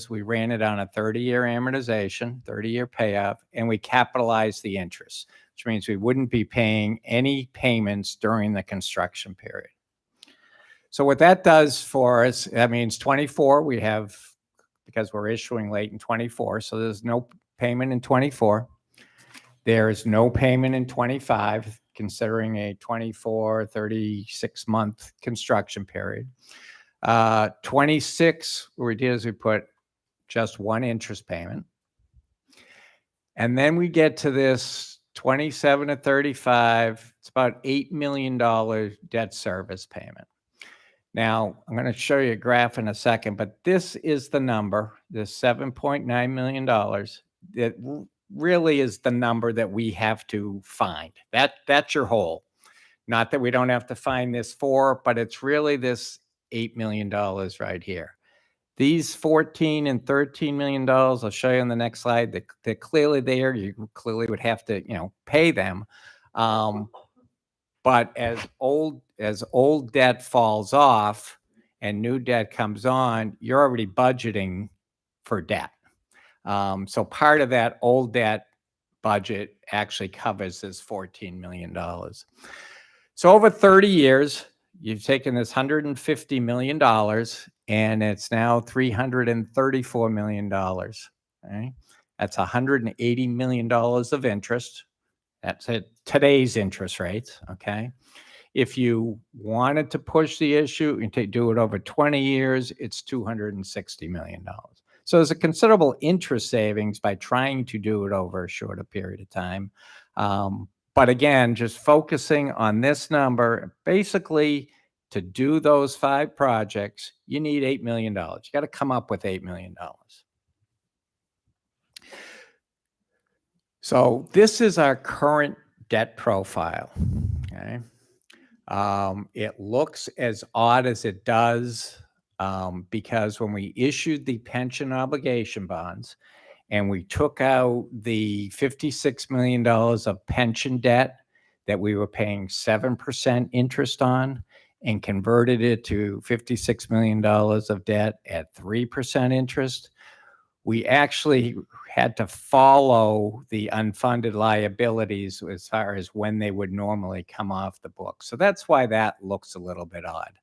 we ran it on a 30-year amortization, 30-year payoff, and we capitalized the interest, which means we wouldn't be paying any payments during the construction period. So what that does for us, that means 24, we have, because we're issuing late in 24, so there's no payment in 24. There's no payment in 25, considering a 24, 36-month construction period. 26, what we did is we put just one interest payment. And then we get to this 27 to 35, it's about $8 million debt service payment. Now, I'm going to show you a graph in a second, but this is the number, this $7.9 million, that really is the number that we have to find. That's your hole. Not that we don't have to find this for, but it's really this $8 million right here. These 14 and 13 million dollars, I'll show you on the next slide, they're clearly there. You clearly would have to, pay them. But as old debt falls off and new debt comes on, you're already budgeting for debt. So part of that old debt budget actually covers this $14 million. So over 30 years, you've taken this $150 million and it's now $334 million. Okay? That's $180 million of interest. That's at today's interest rates. Okay. If you wanted to push the issue and do it over 20 years, it's $260 million. So there's a considerable interest savings by trying to do it over a shorter period of time. But again, just focusing on this number, basically to do those 5 projects, you need $8 million. You got to come up with $8 million. So this is our current debt profile. Okay. It looks as odd as it does because when we issued the pension obligation bonds and we took out the $56 million of pension debt that we were paying 7% interest on and converted it to $56 million of debt at 3% interest, we actually had to follow the unfunded liabilities as far as when they would normally come off the book. So that's why that looks a little bit odd.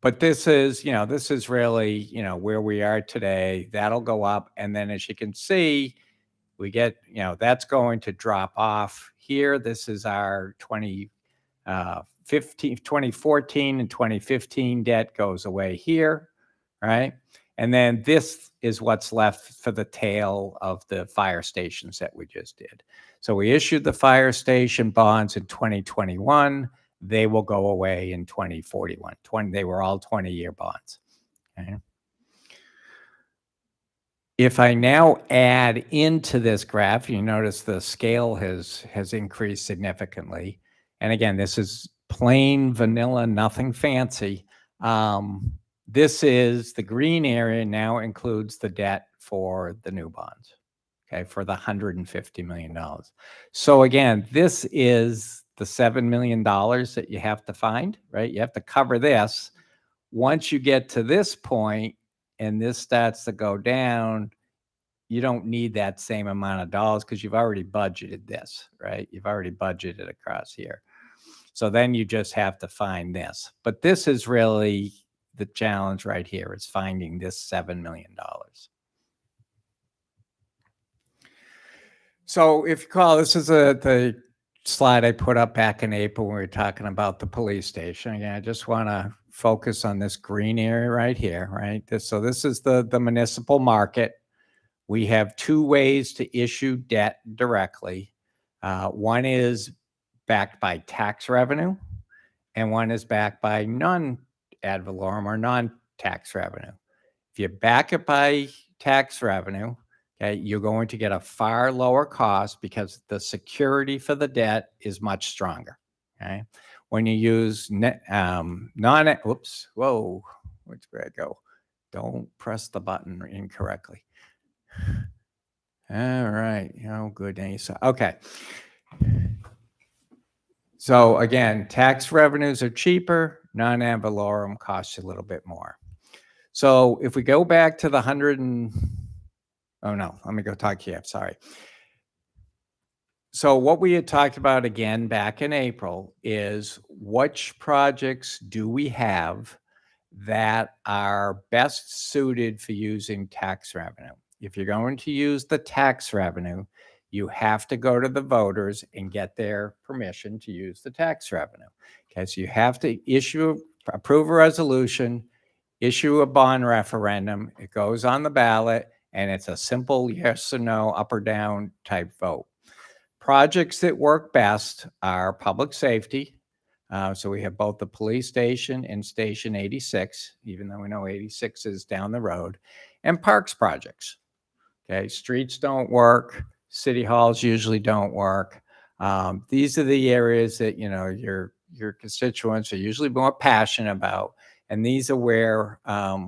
But this is, this is really, where we are today. That'll go up. And then as you can see, we get, that's going to drop off here. This is our 2014 and 2015 debt goes away here, right? And then this is what's left for the tail of the fire stations that we just did. So we issued the fire station bonds in 2021. They will go away in 2041. They were all 20-year bonds. Okay. If I now add into this graph, you notice the scale has increased significantly. And again, this is plain vanilla, nothing fancy. This is the green area now includes the debt for the new bonds, okay, for the $150 million. So again, this is the $7 million that you have to find, right? You have to cover this. Once you get to this point and this starts to go down, you don't need that same amount of dollars because you've already budgeted this, right? You've already budgeted across here. So then you just have to find this. But this is really the challenge right here, is finding this $7 million. So if you recall, this is the slide I put up back in April when we were talking about the police station. Again, I just want to focus on this green area right here, right? So this is the municipal market. We have 2 ways to issue debt directly. One is backed by tax revenue, and one is backed by non-ad valorem or non-tax revenue. If you back it by tax revenue, okay, you're going to get a far lower cost because the security for the debt is much stronger. Okay, when you use whoops, whoa, which way I go? Don't press the button incorrectly. All right, good. Okay. So again, tax revenues are cheaper, non-ad valorem costs a little bit more. So if we go back to the let me go talk here, sorry. So what we had talked about again back in April is which projects do we have that are best suited for using tax revenue? If you're going to use the tax revenue, you have to go to the voters and get their permission to use the tax revenue. Okay, so you have to approve a resolution, issue a bond referendum. It goes on the ballot, and it's a simple yes or no, up or down type vote. Projects that work best are public safety. So we have both the police station and Station 86, even though we know 86 is down the road, and parks projects. Okay, streets don't work. City halls usually don't work. These are the areas that, your constituents are usually more passionate about. And these are where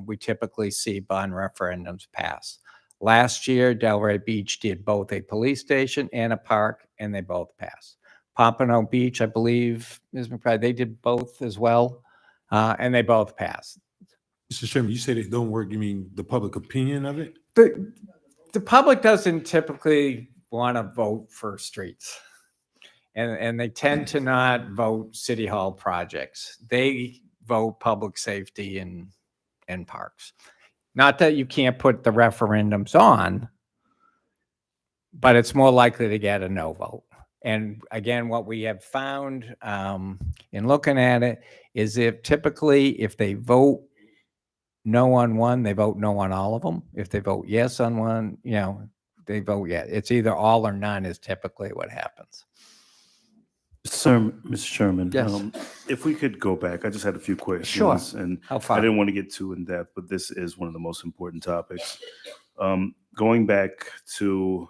we typically see bond referendums pass. Last year, Delray Beach did both a police station and a park, and they both passed. Pompano Beach, I believe, Ms. McBride, they did both as well, and they both passed. Mr. Chairman, you said it don't work. You mean the public opinion of it? The public doesn't typically want to vote for streets, and they tend to not vote city hall projects. They vote public safety and parks. Not that you can't put the referendums on, but it's more likely to get a no vote. And again, what we have found in looking at it is if they vote no on one, they vote no on all of them. If they vote yes on one, they vote yes. It's either all or none is typically what happens. Mr. Sherman, Yes. if we could go back, I just had a few questions. Sure. And How I far? didn't want to get too in depth, but this is one of the most important topics. Going back to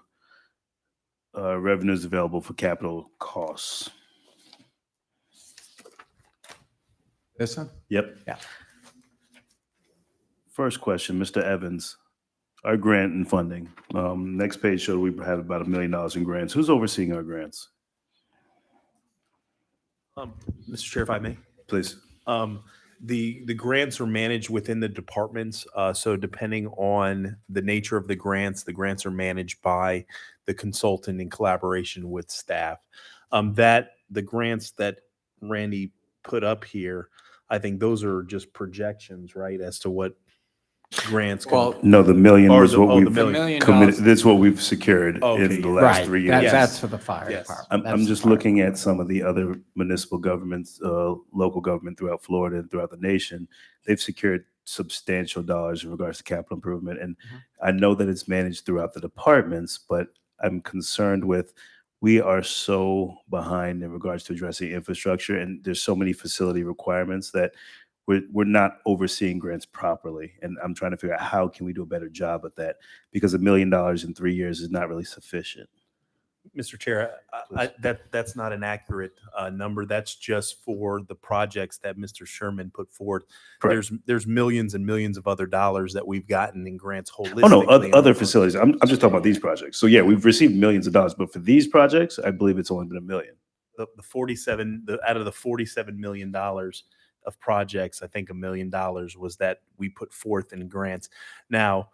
revenues available for capital costs. This one? Yep. Yeah. First question, Mr. Evans, our grant and funding. Next page showed we had about $1 million in grants. Who's overseeing our grants? Mr. Chair, if I may. Please. The grants are managed within the departments. So depending on the nature of the grants are managed by the consultant in collaboration with staff. That the grants that Randy put up here, I think those are just projections, right, as to what grants. Well, No, the million Or was the- what oh, the we've $1 million. committed. That's what we've secured Okay, in the yeah. last Right. 3 That- years. That's for the fire Yes. department. I'm That's the just fire looking at department. some of the other municipal governments, local government throughout Florida and throughout the nation. They've secured substantial dollars in regards to capital improvement. And I know that it's managed throughout the departments, but I'm concerned with, we are so behind in regards to addressing infrastructure, and there's so many facility requirements that we're not overseeing grants properly. And I'm trying to figure out how can we do a better job at that, because $1 million in 3 years is not really sufficient. Mr. Chair, that's not an accurate number. That's just for the projects that Mr. Sherman put forward. Correct. There's millions and millions of other dollars that we've gotten in grants holistically. Oh, no, on other our- facilities. I'm just talking about these projects. So yeah, we've received millions of dollars, but for these projects, I believe it's only been $1 million. The out of the $47 million of projects, I think $1 million was that we put forth in grants. Now,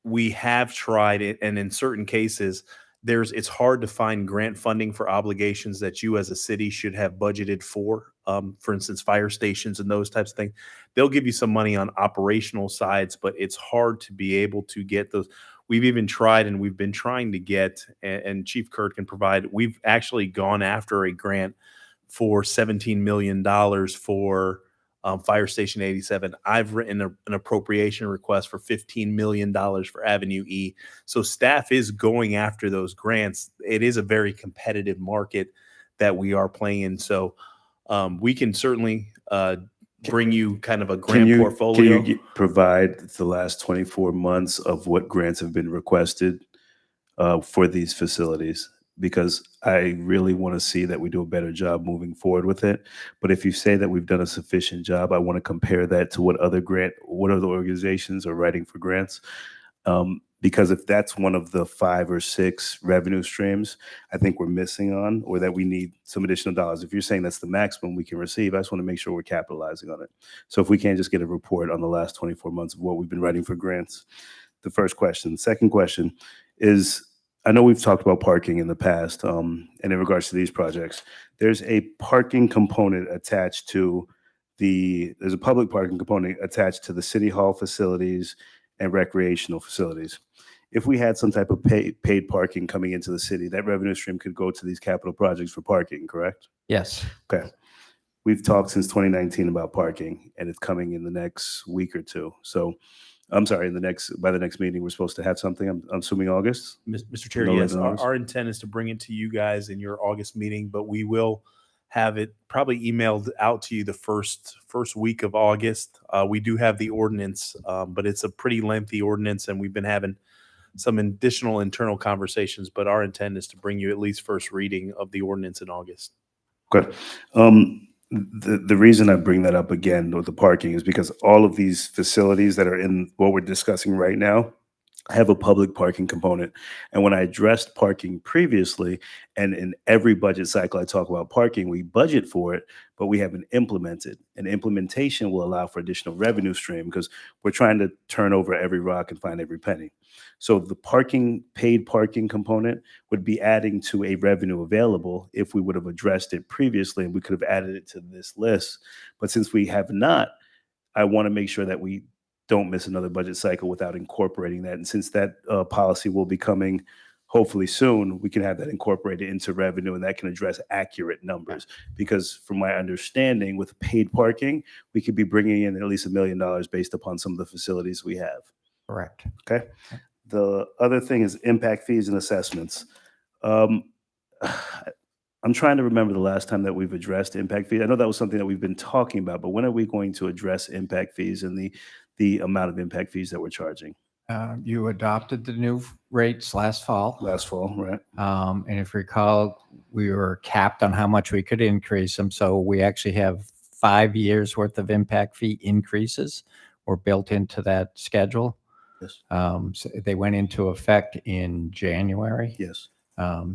we have tried it, and in certain cases, it's hard to find grant funding for obligations that you as a city should have budgeted for. For instance, fire stations and those types of things. They'll give you some money on operational sides, but it's hard to be able to get those. We've even tried, and we've been trying to get, and Chief Kurt can provide, we've actually gone after a grant for $17 million for Fire Station 87. I've written an appropriation request for $15 million for Avenue E. So staff is going after those grants. It is a very competitive market that we are playing in. So we can certainly bring you kind of a grant portfolio. Can you provide the last 24 months of what grants have been requested for these facilities? Because I really want to see that we do a better job moving forward with it. But if you say that we've done a sufficient job, I want to compare that to what other organizations are writing for grants. Because if that's one of the 5 or 6 revenue streams I think we're missing on, or that we need some additional dollars. If you're saying that's the maximum we can receive, I just want to make sure we're capitalizing on it. So if we can't just get a report on the last 24 months of what we've been writing for grants. The first question. Second question is, I know we've talked about parking in the past, and in regards to these projects, there's a parking component attached to there's a public parking component attached to the city hall facilities and recreational facilities. If we had some type of paid parking coming into the city, that revenue stream could go to these capital projects for parking, correct? Yes. Okay. We've talked since 2019 about parking, and it's coming in the next week or two. So I'm sorry, by the next meeting, we're supposed to have something. I'm assuming August. Mr. Chair, No later yes, than August? our intent is to bring it to you guys in your August meeting, but we will have it probably emailed out to you the first week of August. We do have the ordinance, but it's a pretty lengthy ordinance, and we've been having some additional internal conversations, but our intent is to bring you at least first reading of the ordinance in August. Good. The reason I bring that up again with the parking is because all of these facilities that are in what we're discussing right now have a public parking component. And when I addressed parking previously, and in every budget cycle I talk about parking, we budget for it, but we haven't implemented. And implementation will allow for additional revenue stream, because we're trying to turn over every rock and find every penny. So the paid parking component would be adding to a revenue available if we would have addressed it previously, and we could have added it to this list. But since we have not, I want to make sure that we don't miss another budget cycle without incorporating that. And since that policy will be coming hopefully soon, we can have that incorporated into revenue, and that can address accurate numbers. Because from my understanding, with paid parking, we could be bringing in at least $1 million based upon some of the facilities we have. Correct. Okay. The other thing is impact fees and assessments. I'm trying to remember the last time that we've addressed impact fees. I know that was something that we've been talking about, but when are we going to address impact fees and the amount of impact fees that we're charging? You adopted the new rates last fall. Last fall, right? And if you recall, we were capped on how much we could increase them. So we actually have 5 years worth of impact fee increases were built into that schedule. Yes. So they went into effect in January. Yes.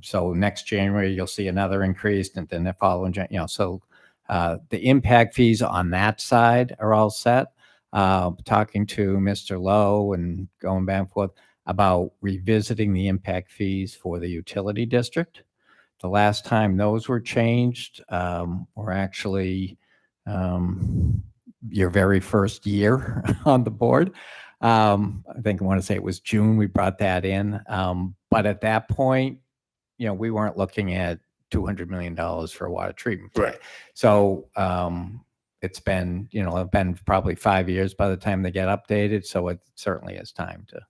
So next January, you'll see another increase, and then the following, so the impact fees on that side are all set. Talking to Mr. Lowe and going back and forth about revisiting the impact fees for the utility district. The last time those were changed were actually your very first year on the board. I think I want to say it was June we brought that in. But at that point, we weren't looking at $200 million for a water treatment plant. Right. So it's been, probably 5 years by the time they get updated. So it certainly is time to.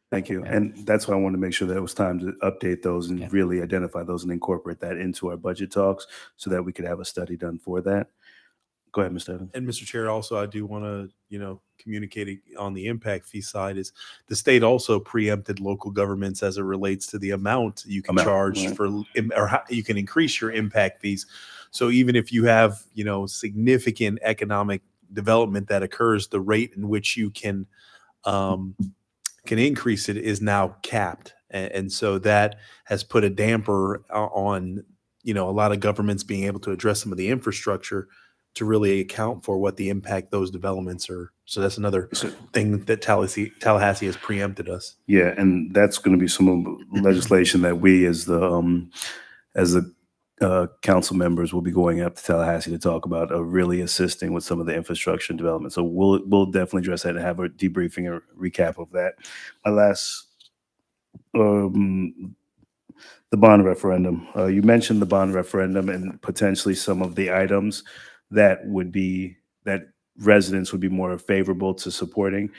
Thank you. Yeah. And that's why I wanted to make sure that it was time to update those and really identify those and incorporate that into our budget talks so that we could have a study done for that. Go ahead, Mr. Evans. And Mr. Chair, also, I do want to, communicate on the impact fee side is the state also preempted local governments as it relates to the amount you can charge right. for, or how you can increase your impact fees. So even if you have, significant economic development that occurs, the rate in which you can increase it is now capped. And so that has put a damper on, a lot of governments being able to address some of the infrastructure to really account for what the impact those developments are. So that's another thing that Tallahassee has preempted us. Yeah, and that's going to be some of the legislation that we as the council members will be going up to Tallahassee to talk about, really assisting with some of the infrastructure and development. So we'll definitely address that and have a debriefing or recap of that. My last, the bond referendum. You mentioned the bond referendum and potentially some of the items that residents would be more favorable to supporting.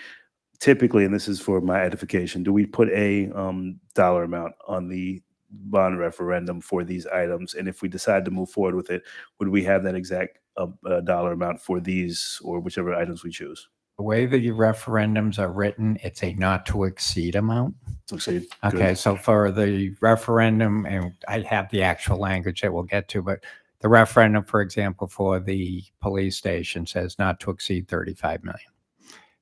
Typically, and this is for my edification, do we put a dollar amount on the bond referendum for these items? And if we decide to move forward with it, would we have that exact dollar amount for these or whichever items we choose? The way the referendums are written, it's a not to exceed amount. To exceed. Okay, Good. so for the referendum, and I have the actual language that we'll get to, but the referendum, for example, for the police station says not to exceed 35 million.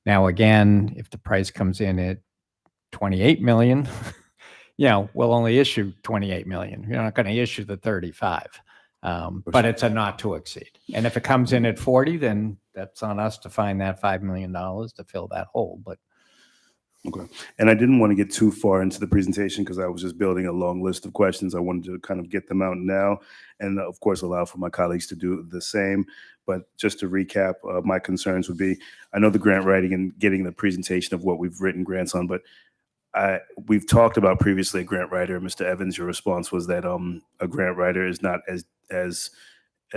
Now, again, if the price comes in at 28 million, we'll only issue 28 million. You're not going to issue the 35, but it's a not to exceed. And if it comes in at 40, then that's on us to find that $5 million to fill that hole. But okay. And I didn't want to get too far into the presentation because I was just building a long list of questions. I wanted to kind of get them out now and, of course, allow for my colleagues to do the same. But just to recap, my concerns would be, I know the grant writing and getting the presentation of what we've written grants on, but we've talked about previously a grant writer. Mr. Evans, your response was that a grant writer is not as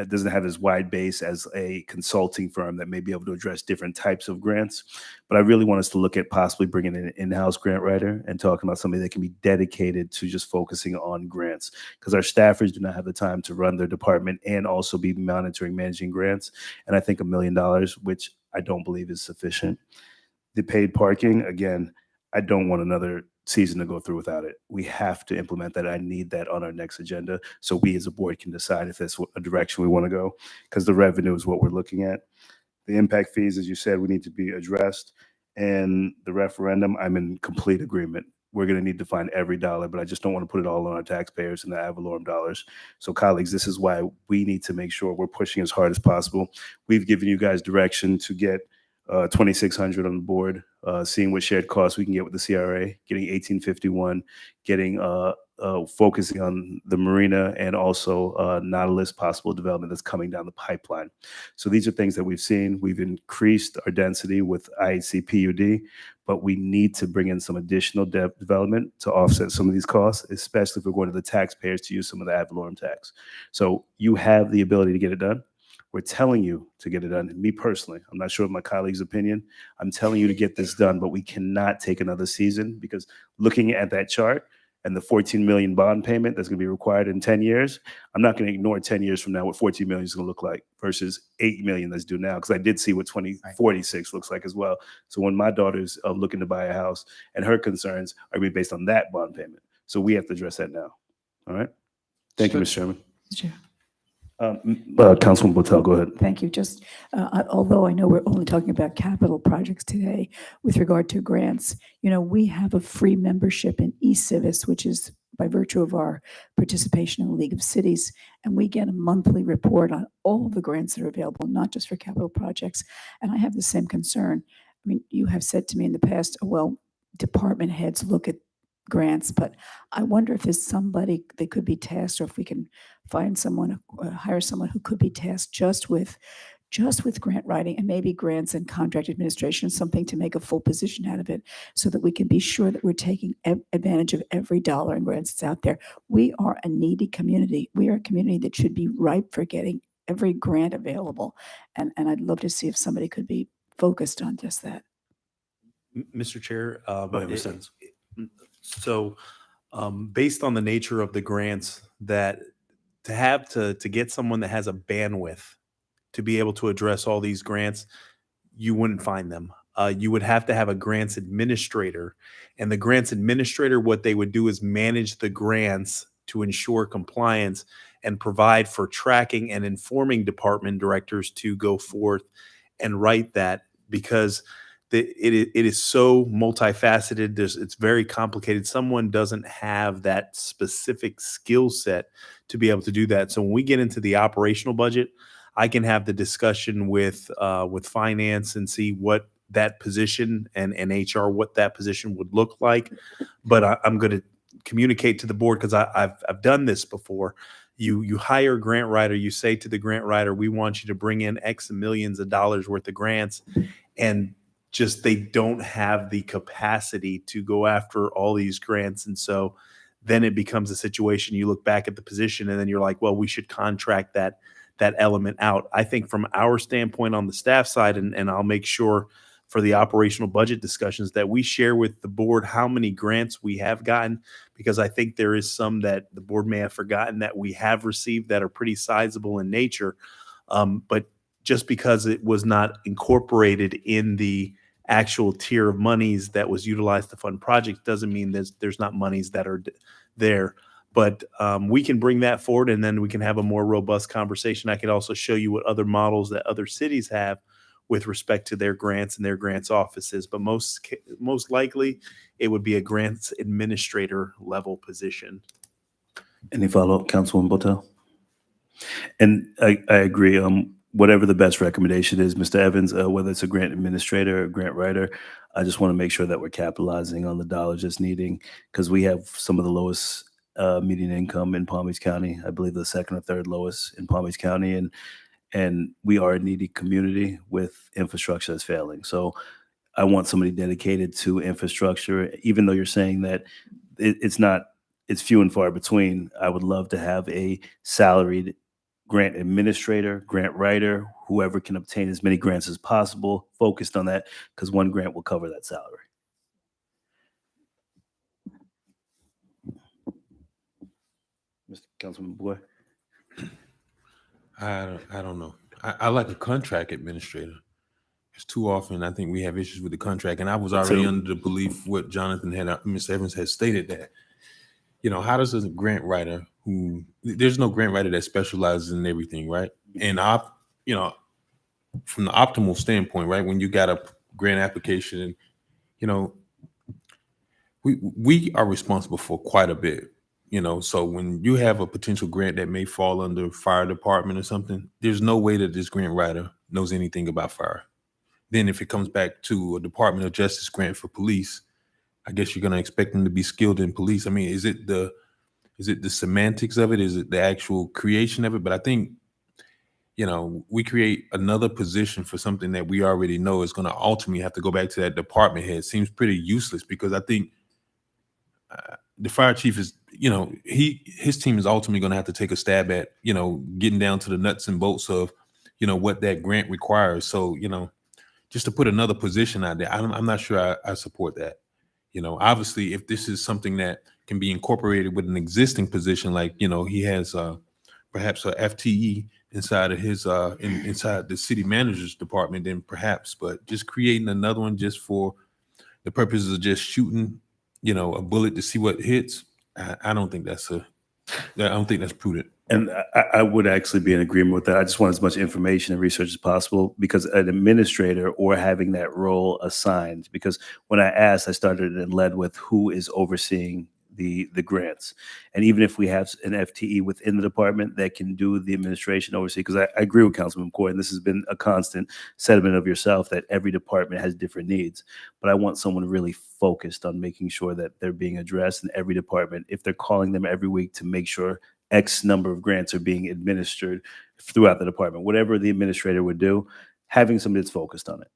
doesn't have as wide base as a consulting firm that may be able to address different types of grants. But I really want us to look at possibly bringing in an in-house grant writer and talking about somebody that can be dedicated to just focusing on grants, because our staffers do not have the time to run their department and also be monitoring, managing grants. And I think $1 million, which I don't believe is sufficient. The paid parking, again, I don't want another season to go through without it. We have to implement that. I need that on our next agenda so we as a board can decide if that's a direction we want to go, because the revenue is what we're looking at. The impact fees, as you said, we need to be addressed. And the referendum, I'm in complete agreement. We're going to need to find every dollar, but I just don't want to put it all on our taxpayers and the ad valorem dollars. So colleagues, this is why we need to make sure we're pushing as hard as possible. We've given you guys direction to get 2,600 on the board, seeing what shared costs we can get with the CRA, getting 1851, getting focusing on the marina and also Nautilus possible development that's coming down the pipeline. So these are things that we've seen. We've increased our density with IHC PUD, but we need to bring in some additional development to offset some of these costs, especially if we're going to the taxpayers to use some of the ad valorem tax. So you have the ability to get it done. We're telling you to get it done. Me personally, I'm not sure of my colleague's opinion. I'm telling you to get this done, but we cannot take another season, because looking at that chart and the 14 million bond payment that's going to be required in 10 years, I'm not going to ignore 10 years from now what 14 million is going to look like versus 8 million that's due now, because I did see what 2046 looks like as well. So when my daughter's looking to buy a house, and her concerns are going to be based on that bond payment. So we have to address that now. All right. Thank you, Mr. Chairman. Sure. Councilman Botel, go ahead. Thank you. Just, although I know we're only talking about capital projects today, with regard to grants, we have a free membership in eCivis, which is by virtue of our participation in the League of Cities, and we get a monthly report on all the grants that are available, not just for capital projects. And I have the same concern. I mean, you have said to me in the past, well, department heads look at grants, but I wonder if there's somebody that could be tasked, or if we can find someone, hire someone who could be tasked just with grant writing, and maybe grants and contract administration, something to make a full position out of it, so that we can be sure that we're taking advantage of every dollar in grants that's out there. We are a needy community. We are a community that should be ripe for getting every grant available. And I'd love to see if somebody could be focused on just that. Mr. Chair, based on the nature of the grants, that to get someone that has a bandwidth to be able to address all these grants, you wouldn't find them. You would have to have a grants administrator, and the grants administrator, what they would do is manage the grants to ensure compliance and provide for tracking and informing department directors to go forth and write that, because it is so multifaceted. It's very complicated. Someone doesn't have that specific skill set to be able to do that. So when we get into the operational budget, I can have the discussion with finance and see what that position and HR, what that position would look like. But I'm going to communicate to the board, because I've done this before. You hire a grant writer, you say to the grant writer, we want you to bring in X millions of dollars worth of grants, and just they don't have the capacity to go after all these grants. And so then it becomes a situation, you look back at the position and then you're like, well, we should contract that element out. I think from our standpoint on the staff side, and I'll make sure for the operational budget discussions that we share with the board how many grants we have gotten, because I think there is some that the board may have forgotten that we have received that are pretty sizable in nature. But just because it was not incorporated in the actual tier of monies that was utilized to fund projects doesn't mean there's not monies that are there. But we can bring that forward, and then we can have a more robust conversation. I could also show you what other models that other cities have with respect to their grants and their grants offices. But most likely, it would be a grants administrator level position. Any follow-up, Councilwoman Botel? And I agree. Whatever the best recommendation is, Mr. Evans, whether it's a grant administrator or grant writer, I just want to make sure that we're capitalizing on the dollars it's needing, because we have some of the lowest median income in Palm Beach County. I believe the second or third lowest in Palm Beach County, and we are a needy community with infrastructure that's failing. So I want somebody dedicated to infrastructure, even though you're saying that it's few and far between. I would love to have a salaried grant administrator, grant writer, whoever can obtain as many grants as possible, focused on that, because one grant will cover that salary. Mr. Councilman Boy. I don't know. I like a contract administrator. It's too often I think we have issues with the contract, and I was already under the belief what Jonathan had, Mr. Evans has stated, that how does a grant writer there's no grant writer that specializes in everything, right? And from the optimal standpoint, right, when you got a grant application, we are responsible for quite a bit. So when you have a potential grant that may fall under fire department or something, there's no way that this grant writer knows anything about fire. Then if it comes back to a Department of Justice grant for police, I guess you're going to expect them to be skilled in police. I mean, is it the semantics of it? Is it the actual creation of it? But I think you know, we create another position for something that we already know is going to ultimately have to go back to that department head seems pretty useless, because I think the fire chief is, you know, his team is ultimately going to have to take a stab at, you know, getting down to the nuts and bolts of, you know, what that grant requires. So, you know, just to put another position out there, I'm not sure I support that. You know, obviously, if this is something that can be incorporated with an existing position, like, you know, he has perhaps a FTE inside of his inside the city manager's department, then perhaps, but just creating another one just for the purposes of just shooting, you know, a bullet to see what hits, I don't think that's prudent. And I would actually be in agreement with that. I just want as much information and research as possible, because an administrator or having that role assigned, because when I asked, I started and led with who is overseeing the grants. And even if we have an FTE within the department that can do the administration oversee, because I agree with Councilman McCoy, and this has been a constant sentiment of yourself, that every department has different needs. But I want someone really focused on making sure that they're being addressed in every department. If they're calling them every week to make sure X number of grants are being administered throughout the department, whatever the administrator would do, having somebody that's focused on it.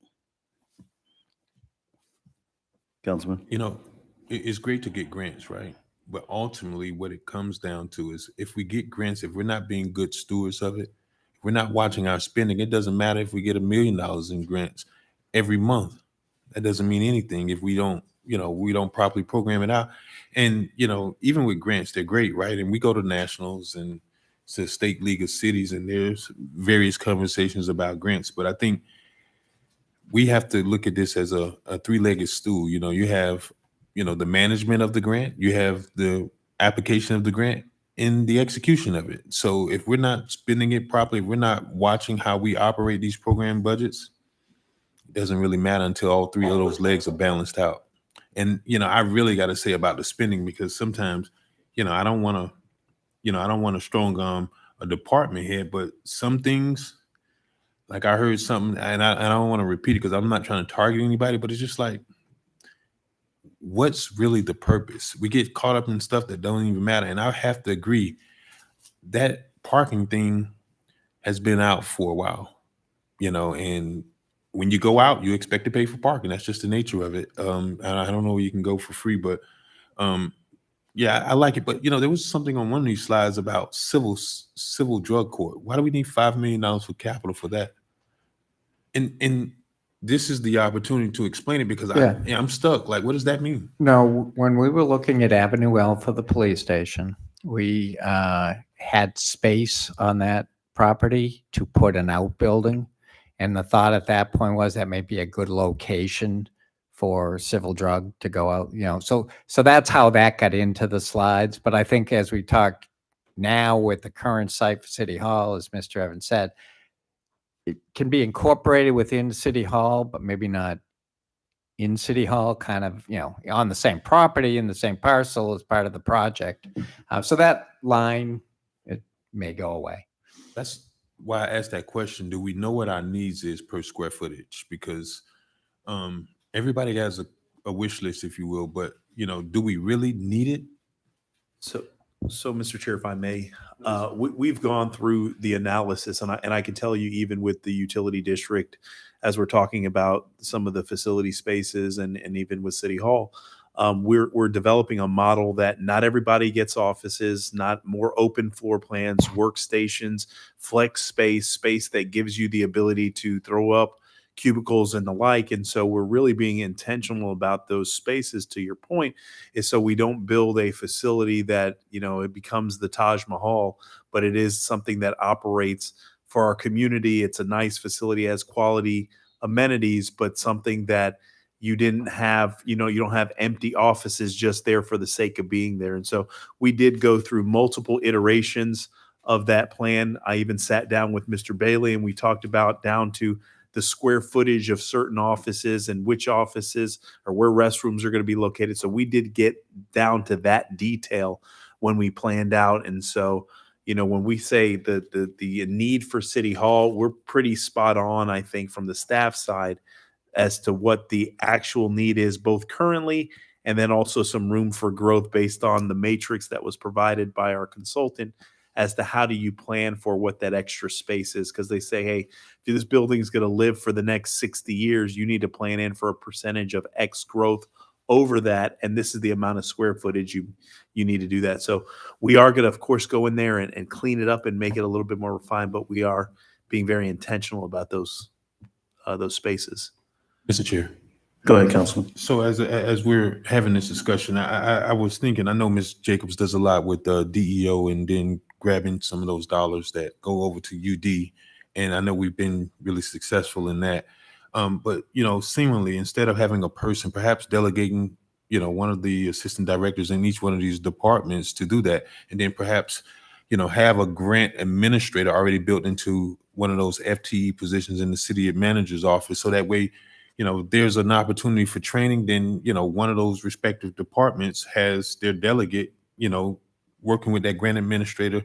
Councilman? You know, it's great to get grants, right? But ultimately, what it comes down to is, if we get grants, if we're not being good stewards of it, if we're not watching our spending, it doesn't matter if we get $1 million in grants every month. That doesn't mean anything if we don't, you know, we don't properly program it out. And, you know, even with grants, they're great, right? And we go to nationals and to State League of Cities, and there's various conversations about grants. But I think we have to look at this as a three-legged stool. You know, you have, you know, the management of the grant, you have the application of the grant, and the execution of it. So if we're not spending it properly, if we're not watching how we operate these program budgets, it doesn't really matter until all three of those legs are balanced out. And, you know, I really got to say about the spending, because sometimes, you know, I don't want to strong arm a department head, but some things, like I heard something, and I don't want to repeat it because I'm not trying to target anybody, but it's just like, what's really the purpose? We get caught up in stuff that don't even matter. And I have to agree, that parking thing has been out for a while, you know, and when you go out, you expect to pay for parking. That's just the nature of it. And I don't know where you can go for free, but yeah, I like it. But, you know, there was something on one of these slides about civil drug court. Why do we need $5 million for capital for that? And this is the opportunity to explain it, because I'm stuck. Like, what does that mean? No, when we were looking at Avenue L for the police station, we had space on that property to put an outbuilding. And the thought at that point was that may be a good location for civil drug to go out, you know. So that's how that got into the slides. But I think as we talk now with the current site for City Hall, as Mr. Evans said, it can be incorporated within City Hall, but maybe not in City Hall, kind of, you know, on the same property, in the same parcel as part of the project. So that line, it may go away. That's why I asked that question. Do we know what our needs is per square footage? Because everybody has a wish list, if you will, but, you know, do we really need it? So, Mr. Chair, if I may, we've gone through the analysis, and I can tell you, even with the utility district, as we're talking about some of the facility spaces, and even with City Hall, we're developing a model that not everybody gets offices, not more open floor plans, workstations, flex space that gives you the ability to throw up cubicles and the like. And so we're really being intentional about those spaces, to your point, is so we don't build a facility that, you know, it becomes the Taj Mahal, but it is something that operates for our community. It's a nice facility, has quality amenities, but something that you didn't have, you know, you don't have empty offices just there for the sake of being there. And so we did go through multiple iterations of that plan. I even sat down with Mr. Bailey, and we talked about down to the square footage of certain offices and which offices or where restrooms are going to be located. So we did get down to that detail when we planned out. And so, you know, when we say the need for City Hall, we're pretty spot on, I think, from the staff side as to what the actual need is, both currently and then also some room for growth based on the matrix that was provided by our consultant as to how do you plan for what that extra space is. Because they say, hey, if this building is going to live for the next 60 years, you need to plan in for a percentage of X growth over that. And this is the amount of square footage you need to do that. So we are going to, of course, go in there and clean it up and make it a little bit more refined, but we are being very intentional about those spaces. Mr. Chair. Go ahead, Councilman. So as we're having this discussion, I was thinking, I know Ms. Jacobs does a lot with DEO and then grabbing some of those dollars that go over to UD. And I know we've been really successful in that. But, seemingly instead of having a person, perhaps delegating, one of the assistant directors in each one of these departments to do that. And then perhaps, have a grant administrator already built into one of those FTE positions in the city manager's office. So that way, there's an opportunity for training, then, one of those respective departments has their delegate, working with that grant administrator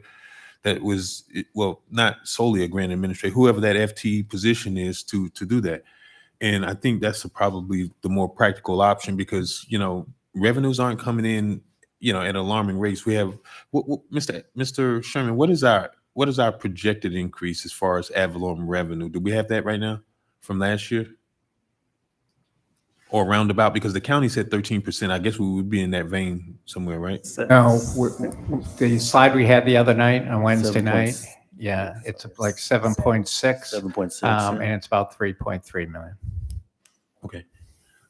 that was, well, not solely a grant administrator, whoever that FTE position is to do that. And I think that's probably the more practical option because, revenues aren't coming in, at alarming rates. We have, Mr. Sherman, what is our projected increase as far as ad valorem revenue? Do we have that right now from last year? Or roundabout, because the county said 13%. I guess we would be in that vein somewhere, right? No, the slide we had the other night on Wednesday night, yeah, it's like 7.6. 7.6. And it's about 3.3 million. Okay.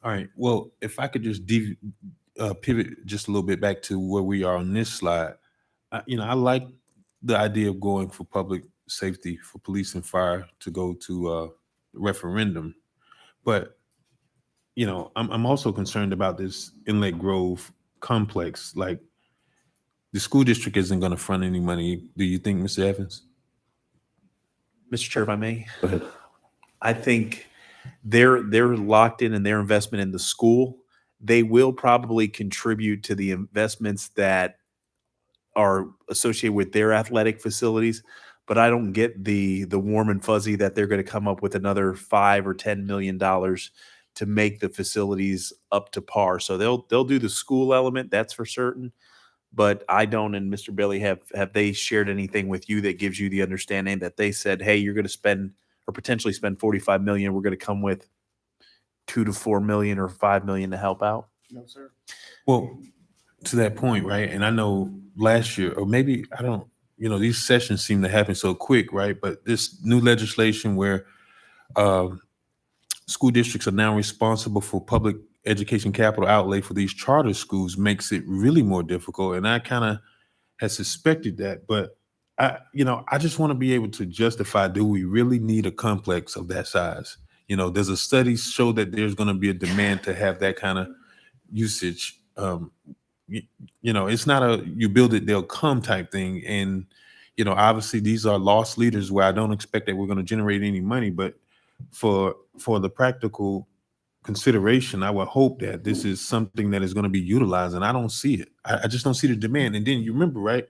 All right. Well, if I could just pivot just a little bit back to where we are on this slide. I like the idea of going for public safety, for police and fire to go to referendum. But I'm also concerned about this Inlet Grove complex. Like, the school district isn't going to front any money. Do you think, Mr. Evans? Mr. Chair, if I may. Go ahead. I think they're locked in their investment in the school. They will probably contribute to the investments that are associated with their athletic facilities, but I don't get the warm and fuzzy that they're going to come up with another $5 or $10 million to make the facilities up to par. So they'll do the school element, that's for certain. But I don't, and Mr. Bailey, have they shared anything with you that gives you the understanding that they said, hey, you're going to spend or potentially spend $45 million, we're going to come with $2 to $4 million or $5 million to help out? No, sir. Well, to that point, right? And I know last year, or maybe I don't, these sessions seem to happen so quick, right? But this new legislation where school districts are now responsible for public education capital outlay for these charter schools makes it really more difficult. And I kind of had suspected that, but I just want to be able to justify, do we really need a complex of that size? Does a study show that there's going to be a demand to have that kind of usage? It's not a you build it, they'll come type thing. And, obviously these are lost leaders where I don't expect that we're going to generate any money, but for the practical consideration, I would hope that this is something that is going to be utilized, and I don't see it. I just don't see the demand. And then you remember, right?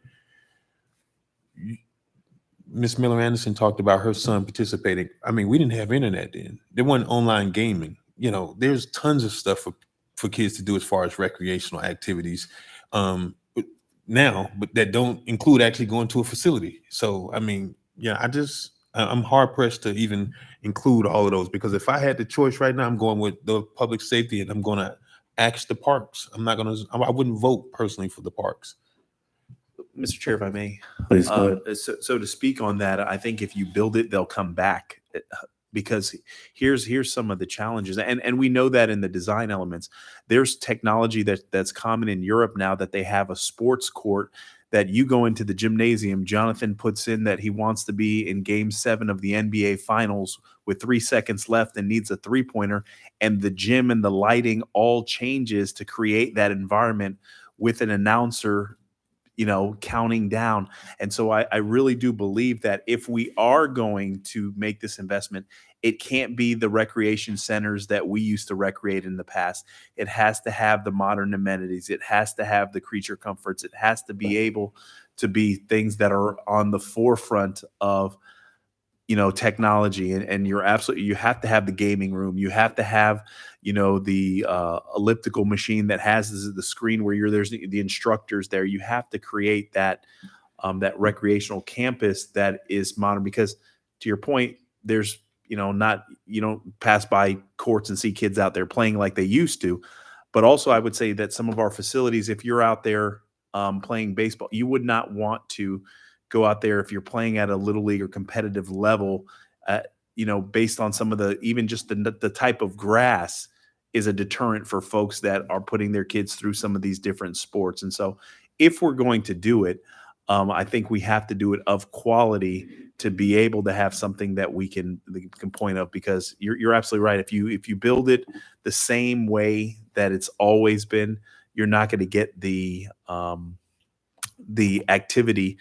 Miss Miller Anderson talked about her son participating. I mean, we didn't have internet then. There wasn't online gaming. There's tons of stuff for kids to do as far as recreational activities now, but that don't include actually going to a facility. So, I mean, I'm hard pressed to even include all of those, because if I had the choice right now, I'm going with the public safety and I'm going to axe the parks. I wouldn't vote personally for the parks. Mr. Chair, if I may. Please go ahead. So to speak on that, I think if you build it, they'll come back, because here's some of the challenges. And we know that in the design elements, there's technology that's common in Europe now, that they have a sports court that you go into the gymnasium. Jonathan puts in that he wants to be in Game 7 of the NBA Finals with 3 seconds left and needs a three-pointer, and the gym and the lighting all changes to create that environment with an announcer, counting down. And so I really do believe that if we are going to make this investment, it can't be the recreation centers that we used to recreate in the past. It has to have the modern amenities. It has to have the creature comforts. It has to be able to be things that are on the forefront of, technology. And you have to have the gaming room. You have to have, the elliptical machine that has the screen where there's the instructors there. You have to create that that recreational campus that is modern. Because to your point, there's, not, you don't pass by courts and see kids out there playing like they used to. But also, I would say that some of our facilities, if you're out there playing baseball, you would not want to go out there if you're playing at a little league or competitive level, based on some of even just the type of grass is a deterrent for folks that are putting their kids through some of these different sports. And so if we're going to do it, I think we have to do it of quality to be able to have something that we can point of, because you're absolutely right. If you build it the same way that it's always been, you're not going to get the activity.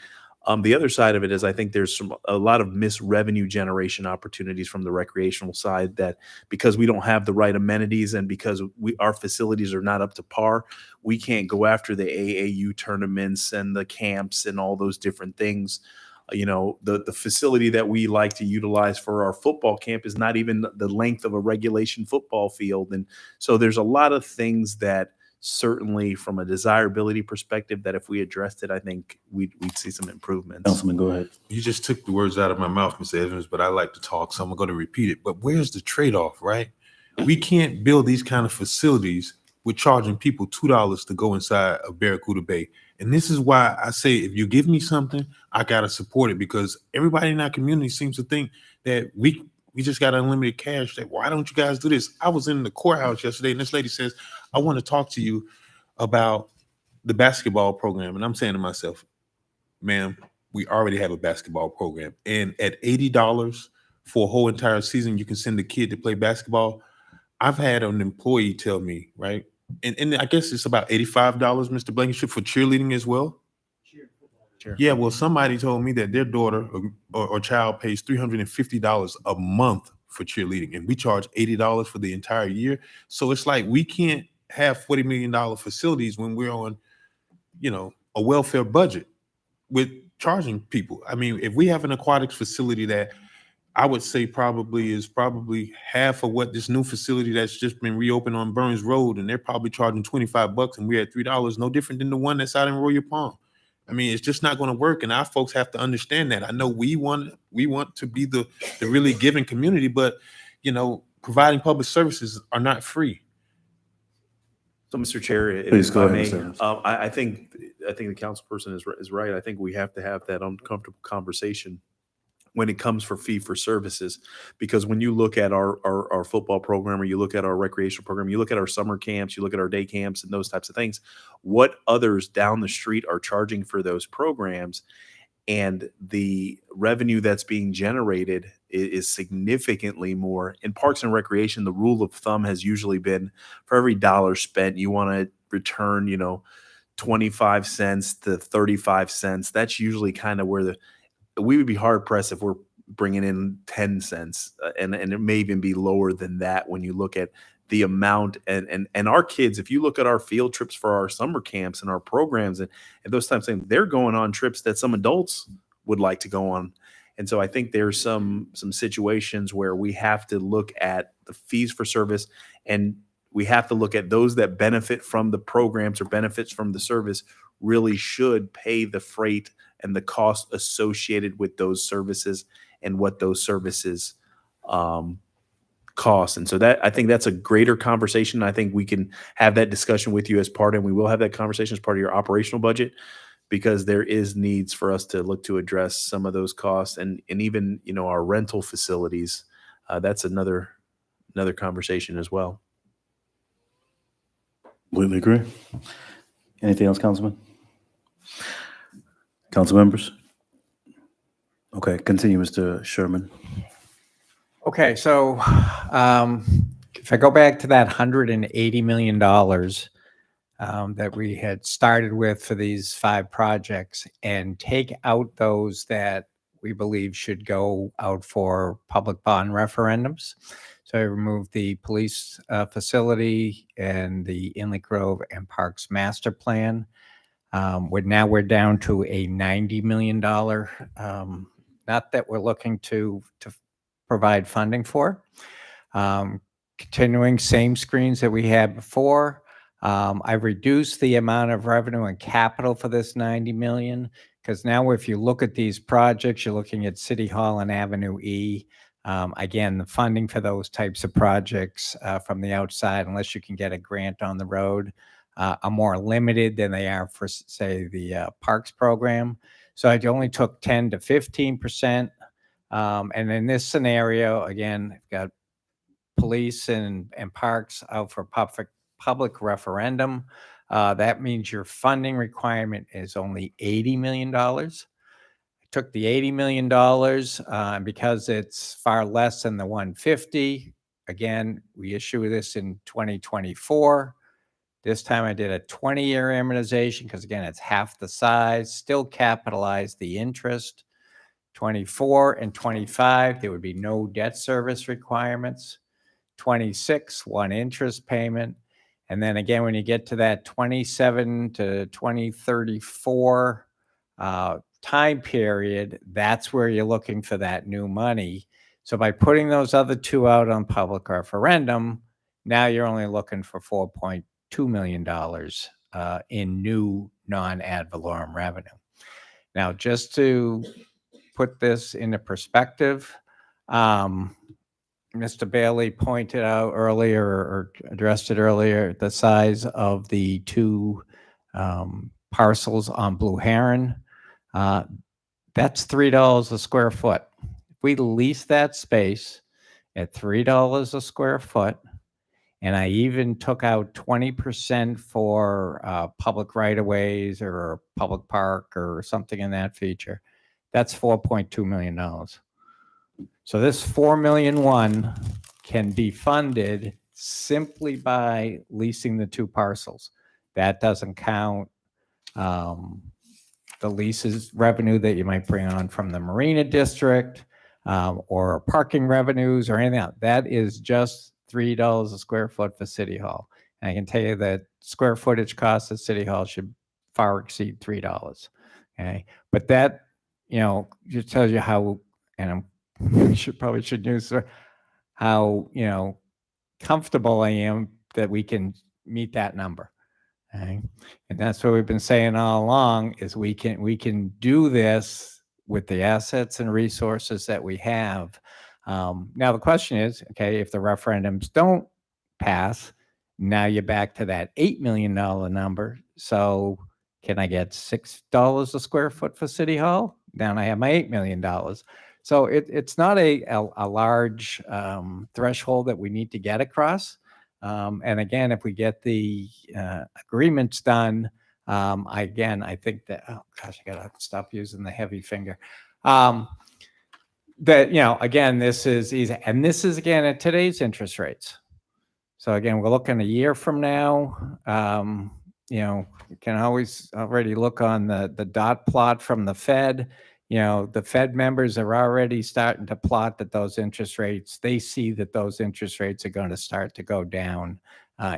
The other side of it is I think there's a lot of missed revenue generation opportunities from the recreational side, that because we don't have the right amenities and because our facilities are not up to par, we can't go after the AAU tournaments and the camps and all those different things. The facility that we like to utilize for our football camp is not even the length of a regulation football field. And so there's a lot of things that certainly from a desirability perspective that if we addressed it, I think we'd see some improvements. Councilman, go ahead. You just took the words out of my mouth, Mr. Evans, but I like to talk, so I'm going to repeat it. But where's the trade-off, right? We can't build these kind of facilities with charging people $2 to go inside of Barracuda Bay. And this is why I say, if you give me something, I got to support it, because everybody in our community seems to think that we just got unlimited cash. That why don't you guys do this? I was in the courthouse yesterday, and this lady says, I want to talk to you about the basketball program. And I'm saying to myself, ma'am, we already have a basketball program. And at $80 for a whole entire season, you can send a kid to play basketball. I've had an employee tell me, right? And I guess it's about $85, Mr. Blankenship, for cheerleading as well. Sure. Yeah, well, somebody told me that their daughter or child pays $350 a month for cheerleading, and we charge $80 for the entire year. So it's like we can't have $40 million facilities when we're on, a welfare budget with charging people. I mean, if we have an aquatics facility that I would say is probably half of what this new facility that's just been reopened on Burns Road, and they're probably charging $25, and we're at $3, no different than the one that's out in Royal Palm. I mean, it's just not going to work, and our folks have to understand that. I know we want to be the really giving community, but providing public services are not free. So, Mr. Chair, Please if go I ahead, may, Mr. Evans. I think the council person is right. I think we have to have that uncomfortable conversation when it comes for fee for services, because when you look at our football program, or you look at our recreational program, you look at our summer camps, you look at our day camps and those types of things, what others down the street are charging for those programs, and the revenue that's being generated is significantly more. In Parks and Recreation, the rule of thumb has usually been, for every dollar spent, you want to return, 25 cents to 35 cents. That's usually kind of where we would be hard pressed if we're bringing in 10 cents, and it may even be lower than that when you look at the amount. And our kids, if you look at our field trips for our summer camps and our programs and those types of things, they're going on trips that some adults would like to go on. And so I think there's some situations where we have to look at the fees for service, and we have to look at those that benefit from the programs or benefits from the service really should pay the freight and the cost associated with those services and what those services cost. And so I think that's a greater conversation. I think we can have that discussion with you as part, and we will have that conversation as part of your operational budget, because there is needs for us to look to address some of those costs, and even, our rental facilities. That's another conversation as well. Completely agree. Anything else, Councilman? Council members? Okay, continue, Mr. Sherman. Okay, so if I go back to that $180 million that we had started with for these 5 projects, and take out those that we believe should go out for public bond referendums. So I removed the police facility and the Inlet Grove and Parks Master Plan. We're down to a $90 million, not that we're looking to provide funding for. Continuing same screens that we had before. I've reduced the amount of revenue and capital for this 90 million, because now if you look at these projects, you're looking at City Hall and Avenue E. Again, the funding for those types of projects from the outside, unless you can get a grant on the road, are more limited than they are for, say, the Parks program. So I only took 10 to 15%. And in this scenario, again, I've got police and parks out for public referendum. That means your funding requirement is only $80 million. I took the $80 million because it's far less than the 150. Again, we issue this in 2024. This time I did a 20-year amortization because, again, it's half the size, still capitalize the interest. 24 and 25, there would be no debt service requirements. 26, one interest payment. And then again, when you get to that 27 to 2034 time period, that's where you're looking for that new money. So by putting those other two out on public referendum, now you're only looking for $4.2 million in new non-ad valorem revenue. Now, just to put this into perspective, Mr. Bailey pointed out earlier, or addressed it earlier, the size of the two parcels on Blue Heron. That's $3 a square foot. If we lease that space at $3 a square foot, and I even took out 20% for public right-of-ways or a public park or something in that feature, that's $4.2 million. So this $4.1 million can be funded simply by leasing the two parcels. That doesn't count the leases revenue that you might bring on from the Marina District or parking revenues or anything else. That is just $3 a square foot for City Hall. And I can tell you that square footage costs at City Hall should far exceed $3. Okay, but that, you know, just tells you how, and I probably should use how, you know, comfortable I am that we can meet that number. Okay? And that's what we've been saying all along, is we can do this with the assets and resources that we have. Now the question is, okay, if the referendums don't pass, now you're back to that $8 million number. So can I get $6 a square foot for City Hall? Now I have my $8 million. So it's not a large threshold that we need to get across. And again, if we get the agreements done, I think that, oh gosh, I gotta stop using the heavy finger. That, you know, again, this is easy. And this is, again, at today's interest rates. So again, we're looking a year from now. You know, you can always already look on the dot plot from the Fed. You know, the Fed members are already starting to plot that those interest rates, they see that those interest rates are going to start to go down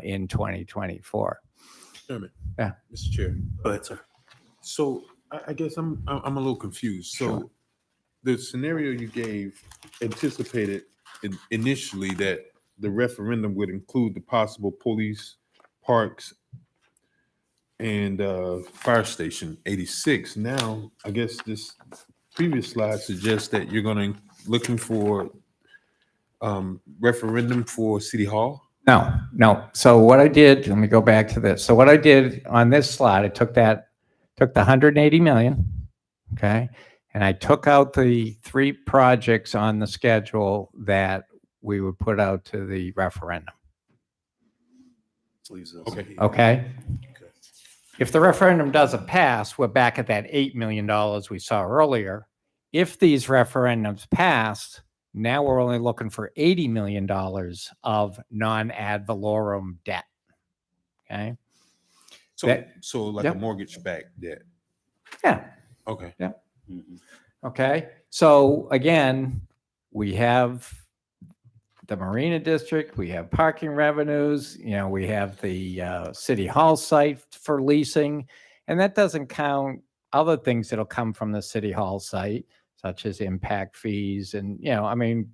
in 2024. Chairman. Yeah. Mr. Chair. Go ahead, sir. So I guess I'm a little confused. So Sure. the scenario you gave anticipated initially that the referendum would include the possible police, parks, and fire station 86. Now, I guess this previous slide suggests that you're going to looking for referendum for City Hall. No. So what I did, let me go back to this. So what I did on this slide, I took the 180 million, okay, and I took out the 3 projects on the schedule that we would put out to the referendum. Okay. Okay. If the referendum doesn't pass, we're back at that $8 million we saw earlier. If these referendums passed, now we're only looking for $80 million of non-ad valorem debt. Okay. So like Yep. a mortgage-backed debt. Yeah. Okay. Yeah. Okay. So again, we have the Marina District, we have parking revenues, you know, we have the City Hall site for leasing, and that doesn't count other things that'll come from the City Hall site, such as impact fees. And, you know, I mean,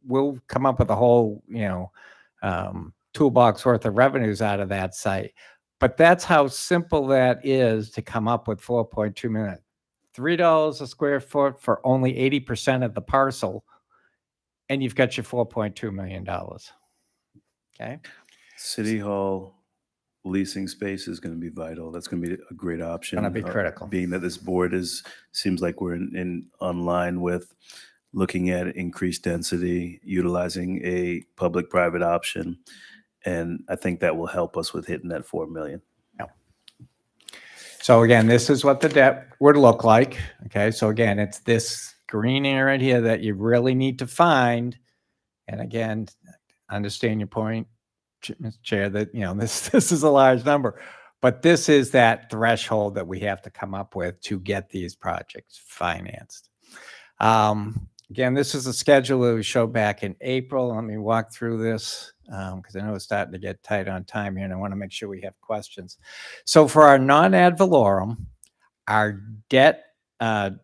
we'll come up with a whole, you know, toolbox worth of revenues out of that site. But that's how simple that is to come up with 4.2 million. $3 a square foot for only 80% of the parcel, and you've got your $4.2 million. Okay. City Hall leasing space is going to be vital. That's going to be a great option. Gonna be critical. Being that this board seems like we're in online with looking at increased density, utilizing a public-private option. And I think that will help us with hitting that 4 million. So again, this is what the debt would look like. Okay, so again, it's this green area right here that you really need to find. And again, understand your point, Mr. Chair, that this is a large number, but this is that threshold that we have to come up with to get these projects financed. Again, this is a schedule that we showed back in April. Let me walk through this because I know it's starting to get tight on time here, and I want to make sure we have questions. So for our non-ad valorem, our debt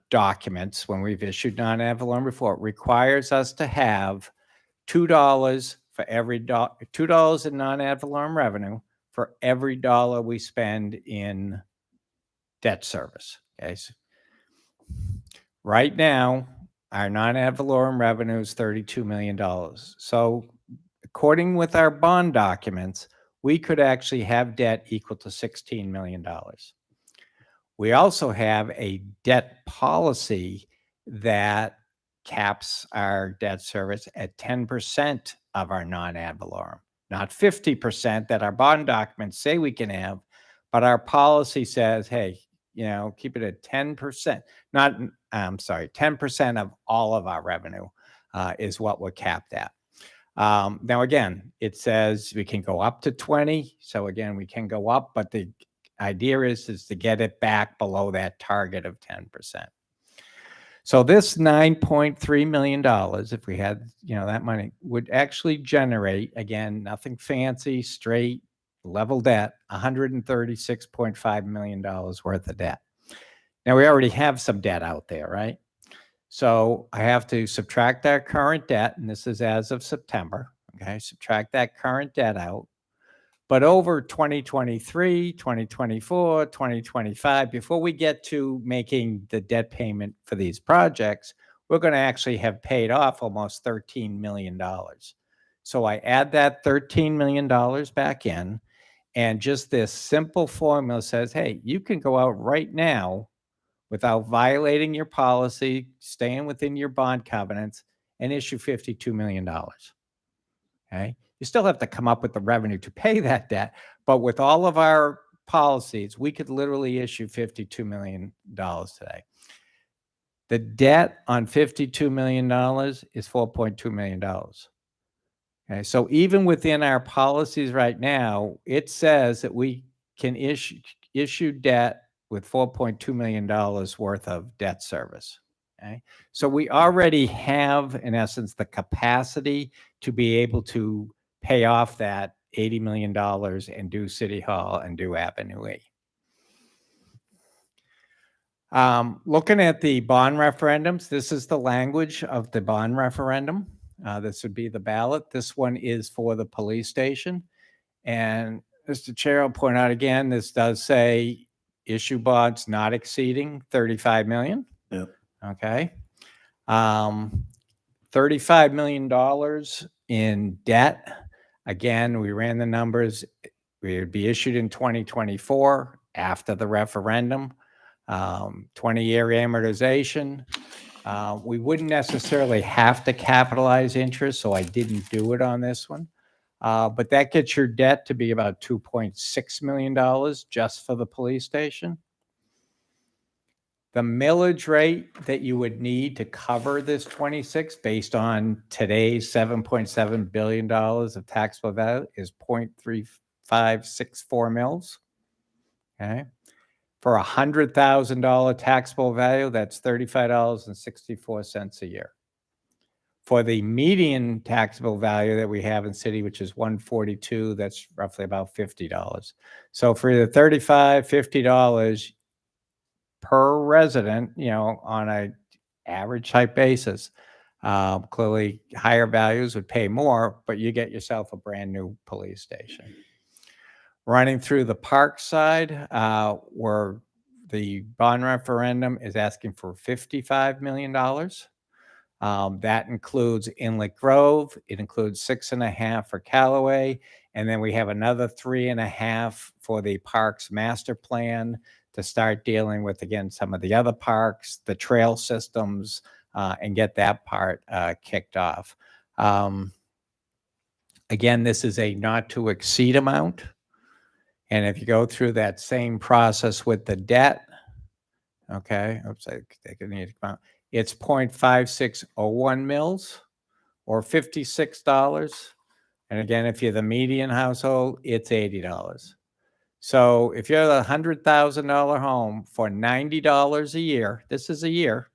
documents, when we've issued non-ad valorem before, requires us to have $2 for every $2 in non-ad valorem revenue for every dollar we spend in debt service. Okay, so right now, our non-ad valorem revenue is $32 million. So according with our bond documents, we could actually have debt equal to $16 million. We also have a debt policy that caps our debt service at 10% of our non-ad valorem, not 50% that our bond documents say we can have, but our policy says, hey, keep it at 10%, 10% of all of our revenue is what we're capped at. Now, again, it says we can go up to 20. So again, we can go up, but the idea is to get it back below that target of 10%. So this $9.3 million, if we had, that money, would actually generate, again, nothing fancy, straight, level debt, $136.5 million worth of debt. Now, we already have some debt out there, right? So I have to subtract our current debt, and this is as of September, okay? Subtract that current debt out. But over 2023, 2024, 2025, before we get to making the debt payment for these projects, we're going to actually have paid off almost $13 million. So I add that $13 million back in, and just this simple formula says, hey, you can go out right now without violating your policy, staying within your bond covenants, and issue $52 million. Okay? You still have to come up with the revenue to pay that debt, but with all of our policies, we could literally issue $52 million today. The debt on $52 million is $4.2 million. Okay, so even within our policies right now, it says that we can issue debt with $4.2 million worth of debt service. Okay, so we already have, in essence, the capacity to be able to pay off that $80 million and do City Hall and do Avenue E. Looking at the bond referendums, this is the language of the bond referendum. This would be the ballot. This one is for the police station. And Mr. Chair, I'll point out again, this does say issue bonds not exceeding $35 million. Yep. Okay. $35 million in debt. Again, we ran the numbers. We would be issued in 2024 after the referendum. 20-year amortization. We wouldn't necessarily have to capitalize interest, so I didn't do it on this one. But that gets your debt to be about $2.6 million just for the police station. The millage rate that you would need to cover this 26 based on today's $7.7 billion of taxable value is 0.3564 mils. Okay. For $100,000 taxable value, that's $35.64 a year. For the median taxable value that we have in city, which is 142, that's roughly about $50. So for the $35, $50 per resident, on a average type basis, Clearly, higher values would pay more, but you get yourself a brand new police station. Running through the park side, where the bond referendum is asking for $55 million. That includes Inlet Grove. It includes 6.5 for Callaway. And then we have another 3.5 for the parks master plan to start dealing with, again, some of the other parks, the trail systems, and get that part kicked off. Again, this is a not to exceed amount. And if you go through that same process with the debt, okay, oops, I need to come out. It's 0.5601 mils or $56. And again, if you're the median household, it's $80. So if you're the $100,000 home for $90 a year, this is a year,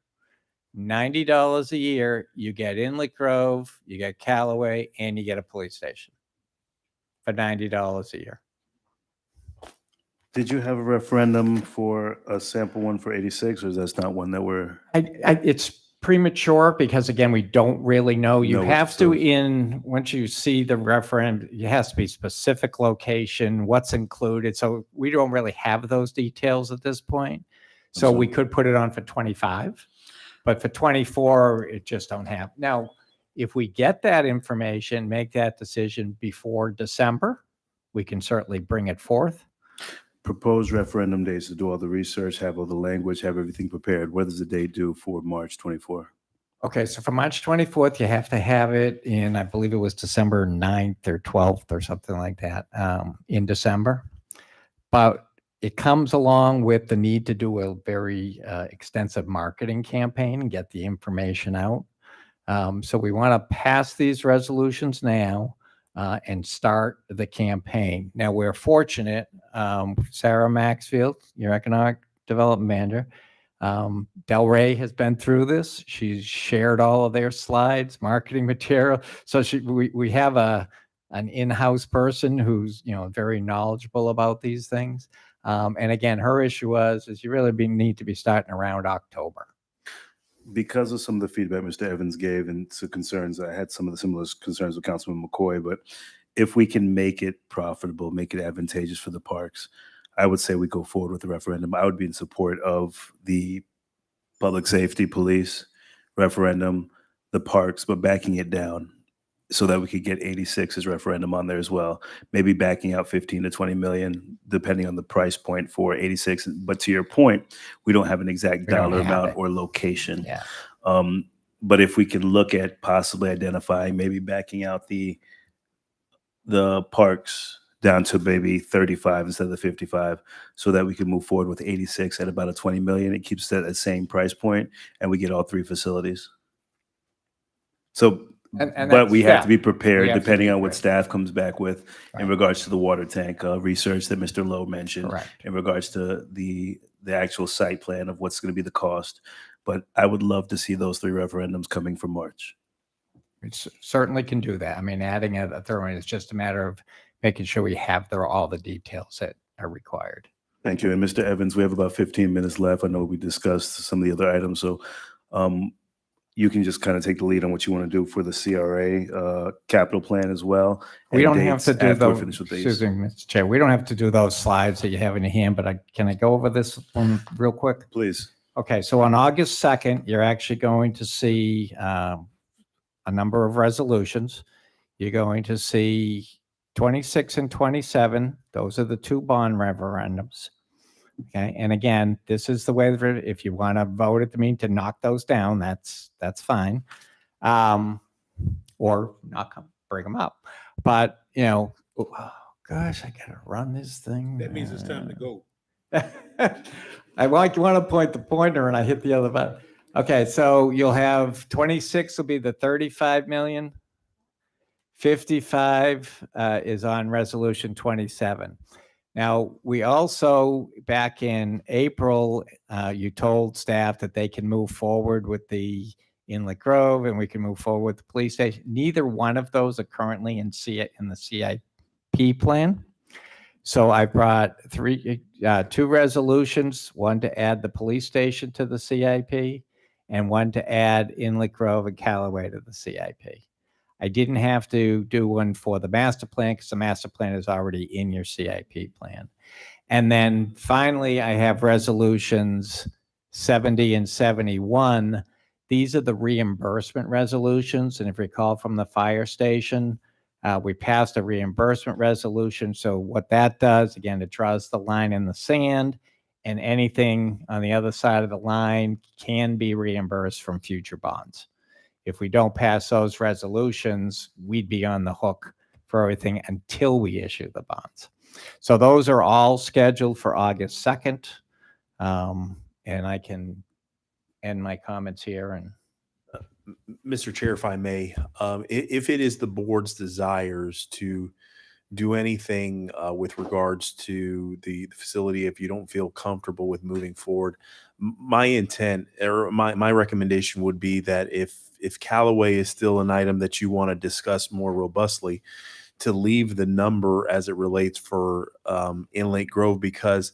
$90 a year, you get Inlet Grove, you get Callaway, and you get a police station for $90 a year. Did you have a referendum for a sample one for 86, or is that not one that we're? It's premature because again, we don't really know. You No, have so- to once you see the referendum, it has to be specific location, what's included. So we don't really have those details at this point. So we could put it on for 25, but for 24, it just don't have. Now, if we get that information, make that decision before December, we can certainly bring it forth. Proposed referendum dates to do all the research, have all the language, have everything prepared. What does the date do for March 24? Okay, so for March 24th, you have to have it in, I believe it was December 9th or 12th or something like that, in December. But it comes along with the need to do a very extensive marketing campaign and get the information out. So we want to pass these resolutions now and start the campaign. Now, we're fortunate, Sarah Maxfield, your economic development manager, Del Rey has been through this. She's shared all of their slides, marketing material. So we have an in-house person who's very knowledgeable about these things. And again, her issue is you really need to be starting around October. Because of some of the feedback Mr. Evans gave and some concerns, I had some of the similar concerns with Councilman McCoy, but if we can make it profitable, make it advantageous for the parks, I would say we go forward with the referendum. I would be in support of the public safety police referendum, the parks, but backing it down so that we could get 86's referendum on there as well. Maybe backing out 15 to 20 million, depending on the price point for 86. But to your point, we don't have an exact We don't dollar have amount it. or location. Yeah. But if we can look at possibly identifying, maybe backing out the parks down to maybe 35 instead of the 55, so that we can move forward with 86 at about a 20 million. It keeps that at the same price point, and we get all three facilities. So, And but that's- we have yeah, to be we prepared have to depending be on what prepared. staff comes back with in Right. regards to the water tank research that Mr. Lowe mentioned, Correct. in regards to the actual site plan of what's going to be the cost. But I would love to see those three referendums coming for March. We certainly can do that. I mean, adding a third one is just a matter of making sure we have all the details that are required. Thank you. And Mr. Evans, we have about 15 minutes left. I know we discussed some of the other items, so you can just kind of take the lead on what you want to do for the CRA capital plan as well. We and don't have dates to do after we those, finish with these. excuse me, Mr. Chair, we don't have to do those slides that you have in your hand, but can I go over this one real quick? Please. Okay, so on August 2nd, you're actually going to see a number of resolutions. You're going to see 26 and 27. Those are the two bond referendums. Okay, and again, this is the way that if you want to vote at the meeting to knock those down, that's fine. Or bring them up. But, oh, gosh, I got to run this thing. That means it's time to go. I want to point the pointer and I hit the other button. Okay, so you'll have 26 will be the 35 million. 55 is on resolution 27. Now, we also, back in April, you told staff that they can move forward with the Inlet Grove and we can move forward with the police station. Neither one of those are currently in the CIP plan. So I brought two resolutions, one to add the police station to the CIP and one to add Inlet Grove and Callaway to the CIP. I didn't have to do one for the master plan because the master plan is already in your CIP plan. And then finally, I have resolutions 70 and 71. These are the reimbursement resolutions. And if you recall from the fire station, we passed a reimbursement resolution. So what that does, again, it draws the line in the sand, and anything on the other side of the line can be reimbursed from future bonds. If we don't pass those resolutions, we'd be on the hook for everything until we issue the bonds. So those are all scheduled for August 2nd. And I can end my comments here. And Mr. Chair, if I may, if it is the board's desires to do anything with regards to the facility, if you don't feel comfortable with moving forward, my intent or my recommendation would be that if Callaway is still an item that you want to discuss more robustly, to leave the number as it relates for Inlet Grove, because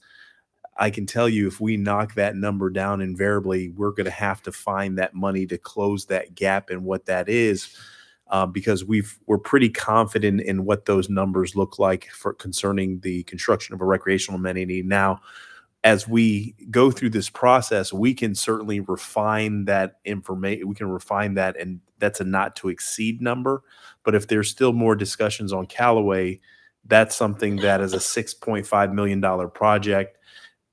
I can tell you if we knock that number down, invariably, we're going to have to find that money to close that gap and what that is, because we're pretty confident in what those numbers look like for concerning the construction of a recreational amenity. Now, as we go through this process, we can certainly refine that information. We can refine that, and that's a not to exceed number. But if there's still more discussions on Callaway, that's something that is a $6.5 million project.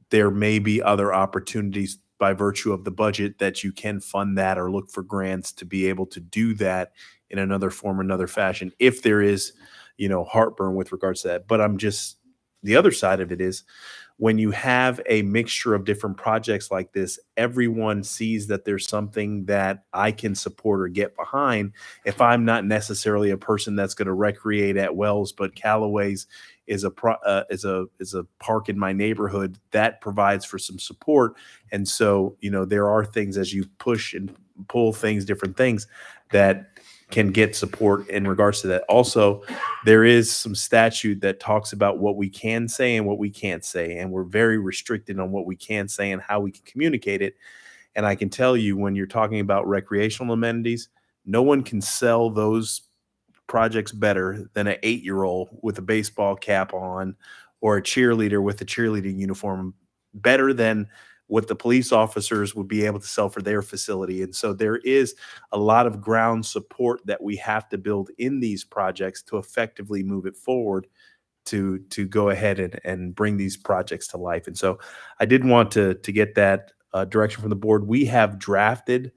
There may be other opportunities by virtue of the budget that you can fund that or look for grants to be able to do that in another form or another fashion, if there is, heartburn with regards to that. But the other side of it is, when you have a mixture of different projects like this, everyone sees that there's something that I can support or get behind. If I'm not necessarily a person that's going to recreate at Wells, but Callaway's is a park in my neighborhood, that provides for some support. And so, there are things as you push and pull things, different things that can get support in regards to that. Also, there is some statute that talks about what we can say and what we can't say, and we're very restricted on what we can say and how we can communicate it. And I can tell you, when you're talking about recreational amenities, no one can sell those projects better than an 8-year-old with a baseball cap on, or a cheerleader with a cheerleading uniform, better than what the police officers would be able to sell for their facility. And so there is a lot of ground support that we have to build in these projects to effectively move it forward, to go ahead and bring these projects to life. And so I did want to get that direction from the board. We have drafted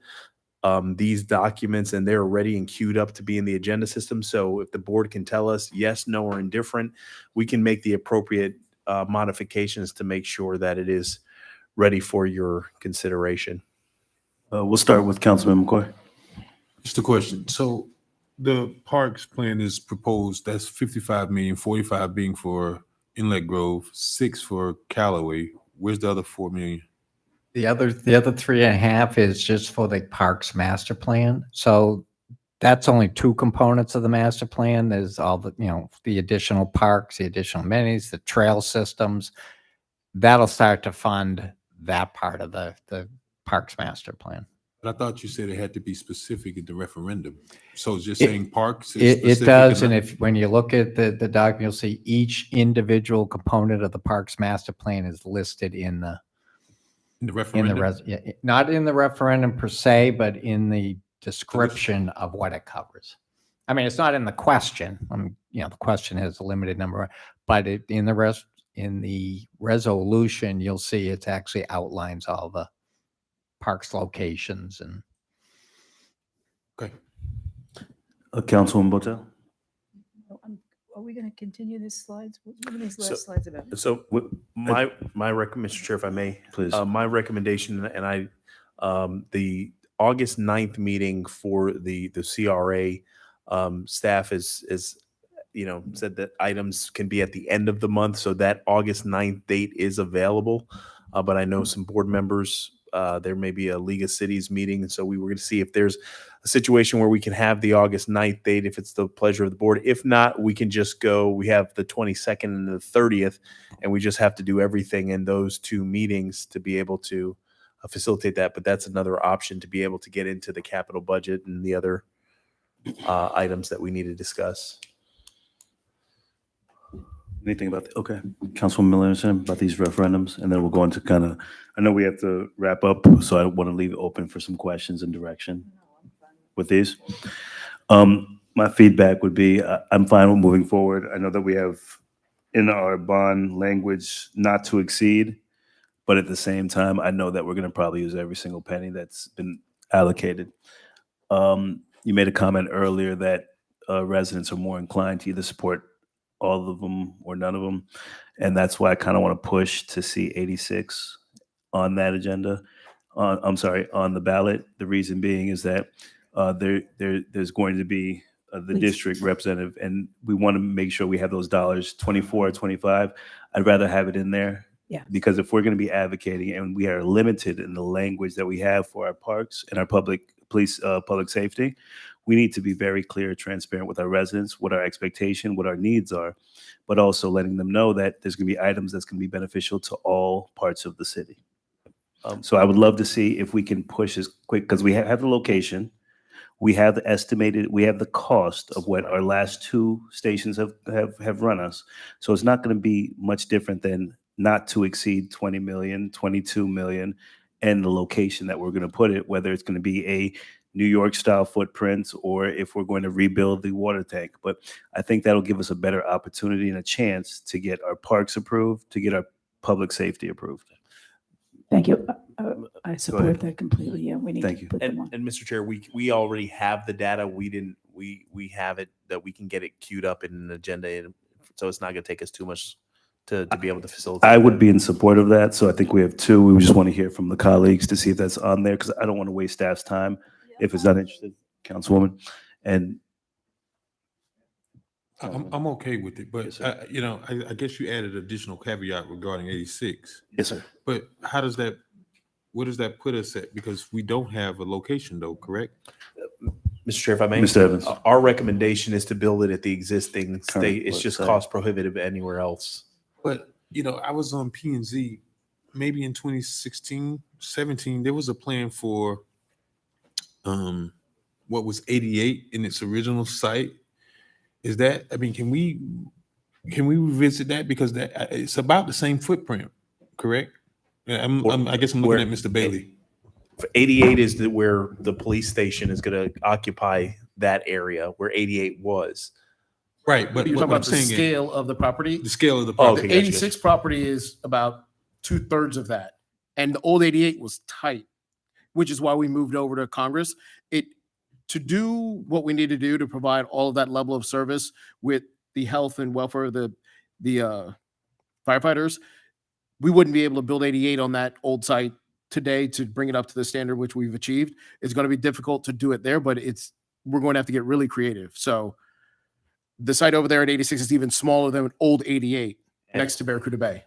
these documents, and they're ready and queued up to be in the agenda system. So if the board can tell us yes, no, or indifferent, we can make the appropriate modifications to make sure that it is ready for your consideration. We'll start with Councilman McCoy. Just a question. So the parks plan is proposed, that's 55 million, 45 being for Inlet Grove, 6 for Callaway. Where's the other 4 million? the other 3.5 is just for the parks master plan. So that's only two components of the master plan. There's all the, the additional parks, the additional amenities, the trail systems. That'll start to fund that part of the parks master plan. But I thought you said it had to be specific in the referendum. So it's just saying parks? It does, and when you look at the document, you'll see each individual component of the parks master plan is listed in the referendum? Not in the referendum per se, but in the description of what it covers. I mean, it's not in the question. The question has a limited number, but in the resolution, you'll see it actually outlines all the parks locations and. Okay. Councilwoman Botel. Are we going to continue these slides? What are these last So- slides about? So Mr. Chair, if I may, Please. my recommendation, and the August 9th meeting for the CRA, staff is said that items can be at the end of the month. So that August 9th date is available. But I know some board members, there may be a League of Cities meeting. And so we were going to see if there's a situation where we can have the August 9th date, if it's the pleasure of the board. If not, we can just go, we have the 22nd and the 30th, and we just have to do everything in those two meetings to be able to facilitate that. But that's another option to be able to get into the capital budget and the other items that we need to discuss. Anything about, okay, Councilwoman Miller Anderson, about these referendums, and then we'll go into kind of, I know we have to wrap up, so I want to leave it open for some questions and direction with these. My feedback would be, I'm fine with moving forward. I know that we have in our bond language not to exceed, but at the same time, I know that we're going to probably use every single penny that's been allocated. You made a comment earlier that residents are more inclined to either support all of them or none of them. And that's why I kind of want to push to see 86 on that agenda. I'm sorry, on the ballot. The reason being is that there's going to be the district representative, and we want to make sure we have those dollars, 24 or 25. I'd rather have it in there. Yeah. Because if we're going to be advocating and we are limited in the language that we have for our parks and our public safety, we need to be very clear, transparent with our residents, what our expectation, what our needs are, but also letting them know that there's going to be items that's going to be beneficial to all parts of the city. So I would love to see if we can push as quick, because we have the location, we have the estimated, we have the cost of what our last two stations have run us. So it's not going to be much different than not to exceed 20 million, 22 million, and the location that we're going to put it, whether it's going to be a New York style footprint or if we're going to rebuild the water tank. But I think that'll give us a better opportunity and a chance to get our parks approved, to get our public safety approved. Thank you. I support that completely. Yeah, we need Thank to you. put them on. And Mr. Chair, we already have the data. We have it that we can get it queued up in an agenda, and so it's not going to take us too much to be able to facilitate. I would be in support of that. So I think we have two. We just want to hear from the colleagues to see if that's on there, because I don't want to waste staff's time if it's not interested, Councilwoman. And I'm okay with it, but Yes, sir. I guess you added additional caveat regarding 86. yes, sir. But what does that put us at? Because we don't have a location though, correct? Mr. Chair, if I may, Mr. Evans. Our recommendation is to build it at the existing state. It's just website. cost prohibitive anywhere else. But, I was on P&Z, maybe in 2016, 17, there was a plan for what was 88 in its original site. Is that, can we revisit that? Because it's about the same footprint, correct? I guess I'm looking at Mr. Bailey. 88 is where the police station is going to occupy that area where 88 was. Right, but You're what talking I'm about the saying is scale of the property? the scale of the Oh, property. okay, The gotcha, 86 property is about 2/3 of that. And the old 88 was tight, which is why we moved over to Congress. To do what we need to do to provide all of that level of service with the health and welfare of the firefighters, we wouldn't be able to build 88 on that old site today to bring it up to the standard which we've achieved. It's going to be difficult to do it there, but we're going to have to get really creative. So the site over there at 86 is even smaller than old 88 next to Barracuda Bay.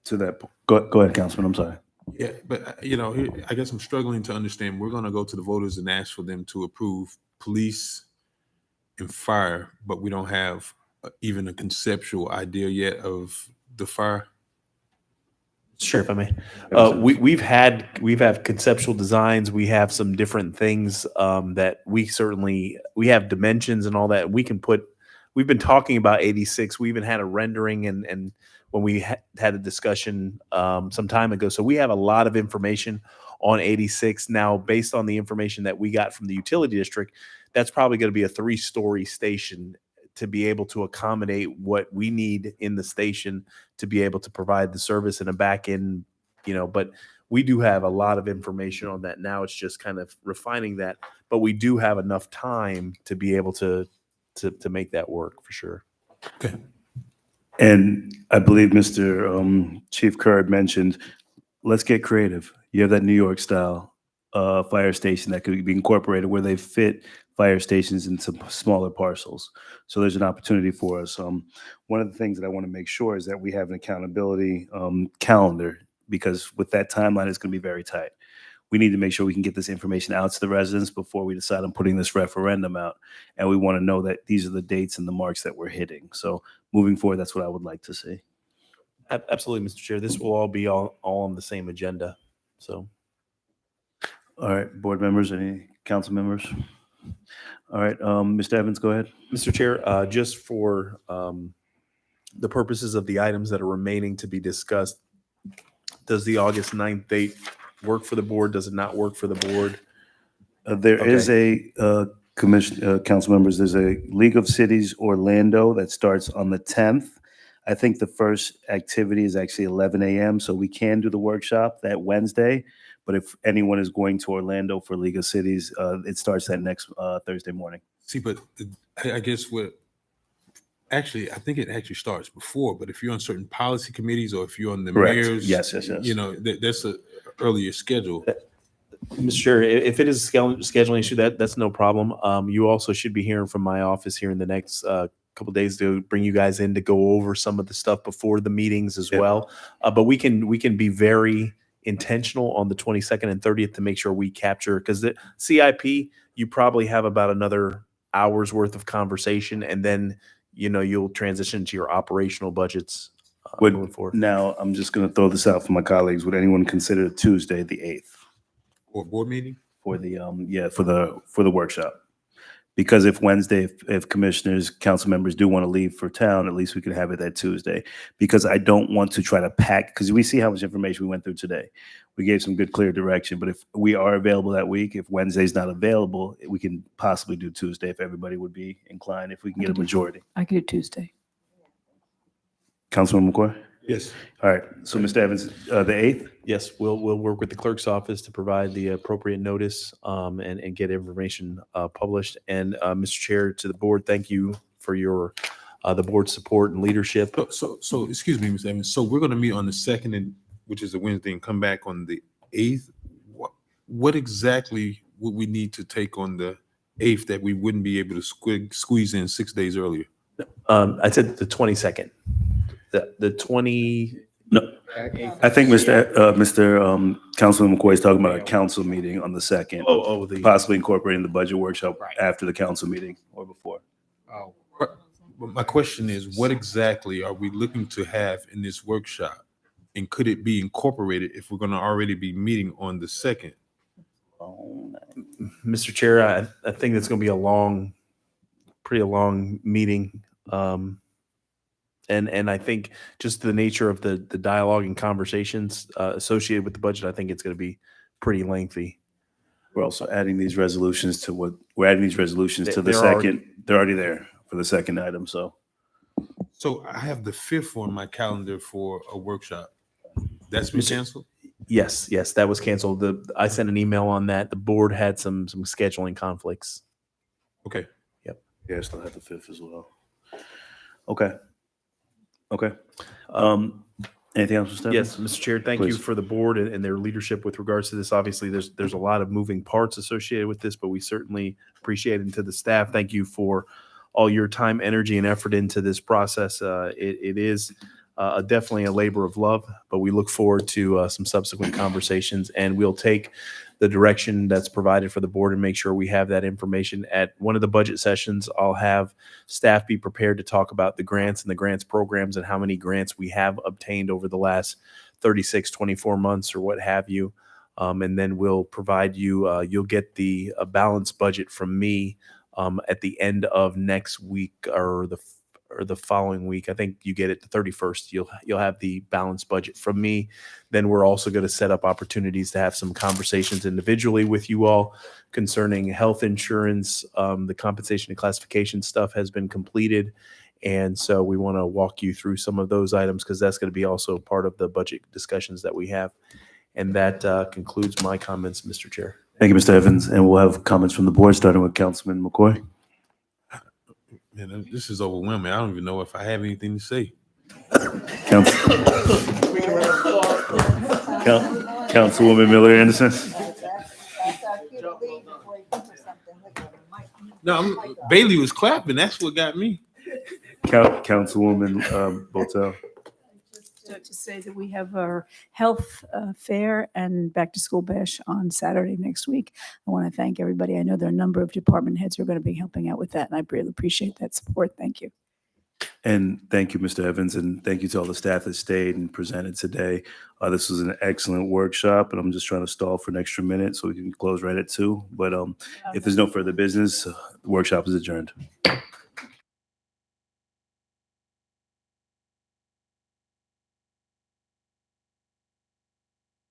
To that, go ahead, Councilman. I'm sorry. Yeah, but I guess I'm struggling to understand. We're going to go to the voters and ask for them to approve police and fire, but we don't have even a conceptual idea yet of the fire. Sure, if I may. We've had conceptual designs. We have some different things that we have dimensions and all that. We've been talking about 86. We even had a rendering and when we had a discussion some time ago. So we have a lot of information on 86 now. Based on the information that we got from the utility district, that's probably going to be a 3-story station to be able to accommodate what we need in the station to be able to provide the service in a back end, but we do have a lot of information on that now. It's just kind of refining that, but we do have enough time to be able to make that work for sure. Okay. And I believe Mr. Chief Kerr had mentioned, let's get creative. You have that New York style fire station that could be incorporated where they fit fire stations into smaller parcels. So there's an opportunity for us. One of the things that I want to make sure is that we have an accountability calendar, because with that timeline, it's going to be very tight. We need to make sure we can get this information out to the residents before we decide on putting this referendum out. And we want to know that these are the dates and the marks that we're hitting. So moving forward, that's what I would like to see. Absolutely, Mr. Chair. This will all be all on the same agenda. So All right, board members, any council members? All right, Mr. Evans, go ahead. Mr. Chair, just for the purposes of the items that are remaining to be discussed, does the August 9th date work for the board? Does it not work for the board? There is a commission, council members, there's a League of Cities Orlando that starts on the 10th. I think the first activity is actually 11 a.m., so we can do the workshop that Wednesday. But if anyone is going to Orlando for League of Cities, it starts that next Thursday morning. See, but I guess actually, I think it actually starts before, but if you're on certain policy committees or if you're on the Correct. mayor's, Yes. you know, that's a earlier schedule. Mr. Chair, if it is a scheduling issue, that's no problem. You also should be hearing from my office here in the next couple days to bring you guys in to go over some of the stuff before the meetings as well. But we can be very intentional on the 22nd and 30th to make sure we capture, because the CIP, you probably have about another hour's worth of conversation, and then you'll transition to your operational budgets moving forward. Now, I'm just going to throw this out for my colleagues. Would anyone consider Tuesday, the 8th? Or board meeting? For the for the workshop? Because if Wednesday, if commissioners, council members do want to leave for town, at least we could have it that Tuesday. Because I don't want to try to pack, because we see how much information we went through today. We gave some good, clear direction. But if we are available that week, if Wednesday's not available, we can possibly do Tuesday if everybody would be inclined, if we can get a majority. I could do Tuesday. Councilman McCoy? Yes. All right. So, Mr. Evans, the 8th? Yes, we'll work with the clerk's office to provide the appropriate notice and get information published. And Mr. Chair, to the board, thank you for your the board's support and leadership. So excuse me, Mr. Evans. So we're going to meet on the 2nd, which is a Wednesday, and come back on the 8th. What exactly would we need to take on the 8th that we wouldn't be able to squeeze in 6 days earlier? I said the 22nd. The 20. No, I think Mr. Councilman McCoy is talking about a council meeting on the 2nd. Possibly incorporating the budget workshop after the council meeting or before. But my question is, what exactly are we looking to have in this workshop? And could it be incorporated if we're going to already be meeting on the 2nd? Mr. Chair, I think that's going to be a pretty long meeting. And I think just the nature of the dialogue and conversations associated with the budget, I think it's going to be pretty lengthy. We're also adding these resolutions to the They're second. They're already there for the second item. So I have the 5th on my calendar for a workshop. That's been canceled? Yes, that was canceled. I sent an email on that. The board had some scheduling conflicts. Okay. Yep. Yeah, I still have the 5th as well. Okay. Anything else, Mr. Yes, Mr. Chair, thank you Please. for the board and their leadership with regards to this. Obviously, there's a lot of moving parts associated with this, but we certainly appreciate it. And to the staff, thank you for all your time, energy, and effort into this process. It is definitely a labor of love, but we look forward to some subsequent conversations, and we'll take the direction that's provided for the board and make sure we have that information. At one of the budget sessions, I'll have staff be prepared to talk about the grants and the grants programs and how many grants we have obtained over the last 36, 24 months or what have you. And then we'll provide you, you'll get the balanced budget from me at the end of next week or the following week. I think you get it the 31st. You'll have the balanced budget from me. Then we're also going to set up opportunities to have some conversations individually with you all concerning health insurance. The compensation and classification stuff has been completed. And so we want to walk you through some of those items because that's going to be also part of the budget discussions that we have. And that concludes my comments, Mr. Chair. Thank you, Mr. Evans. And we'll have comments from the board, starting with Councilman McCoy. Man, this is overwhelming. I don't even know if I have anything to say. Councilwoman Miller Anderson. No, Bailey was clapping. That's what got me. Councilwoman Botel. To say that we have our health fair and back to school bash on Saturday next week. I want to thank everybody. I know there are a number of department heads who are going to be helping out with that, and I really appreciate that support. Thank you. And thank you, Mr. Evans, and thank you to all the staff that stayed and presented today. This was an excellent workshop, and I'm just trying to stall for an extra minute so we can close right at 2. But if there's no further business, the workshop is adjourned.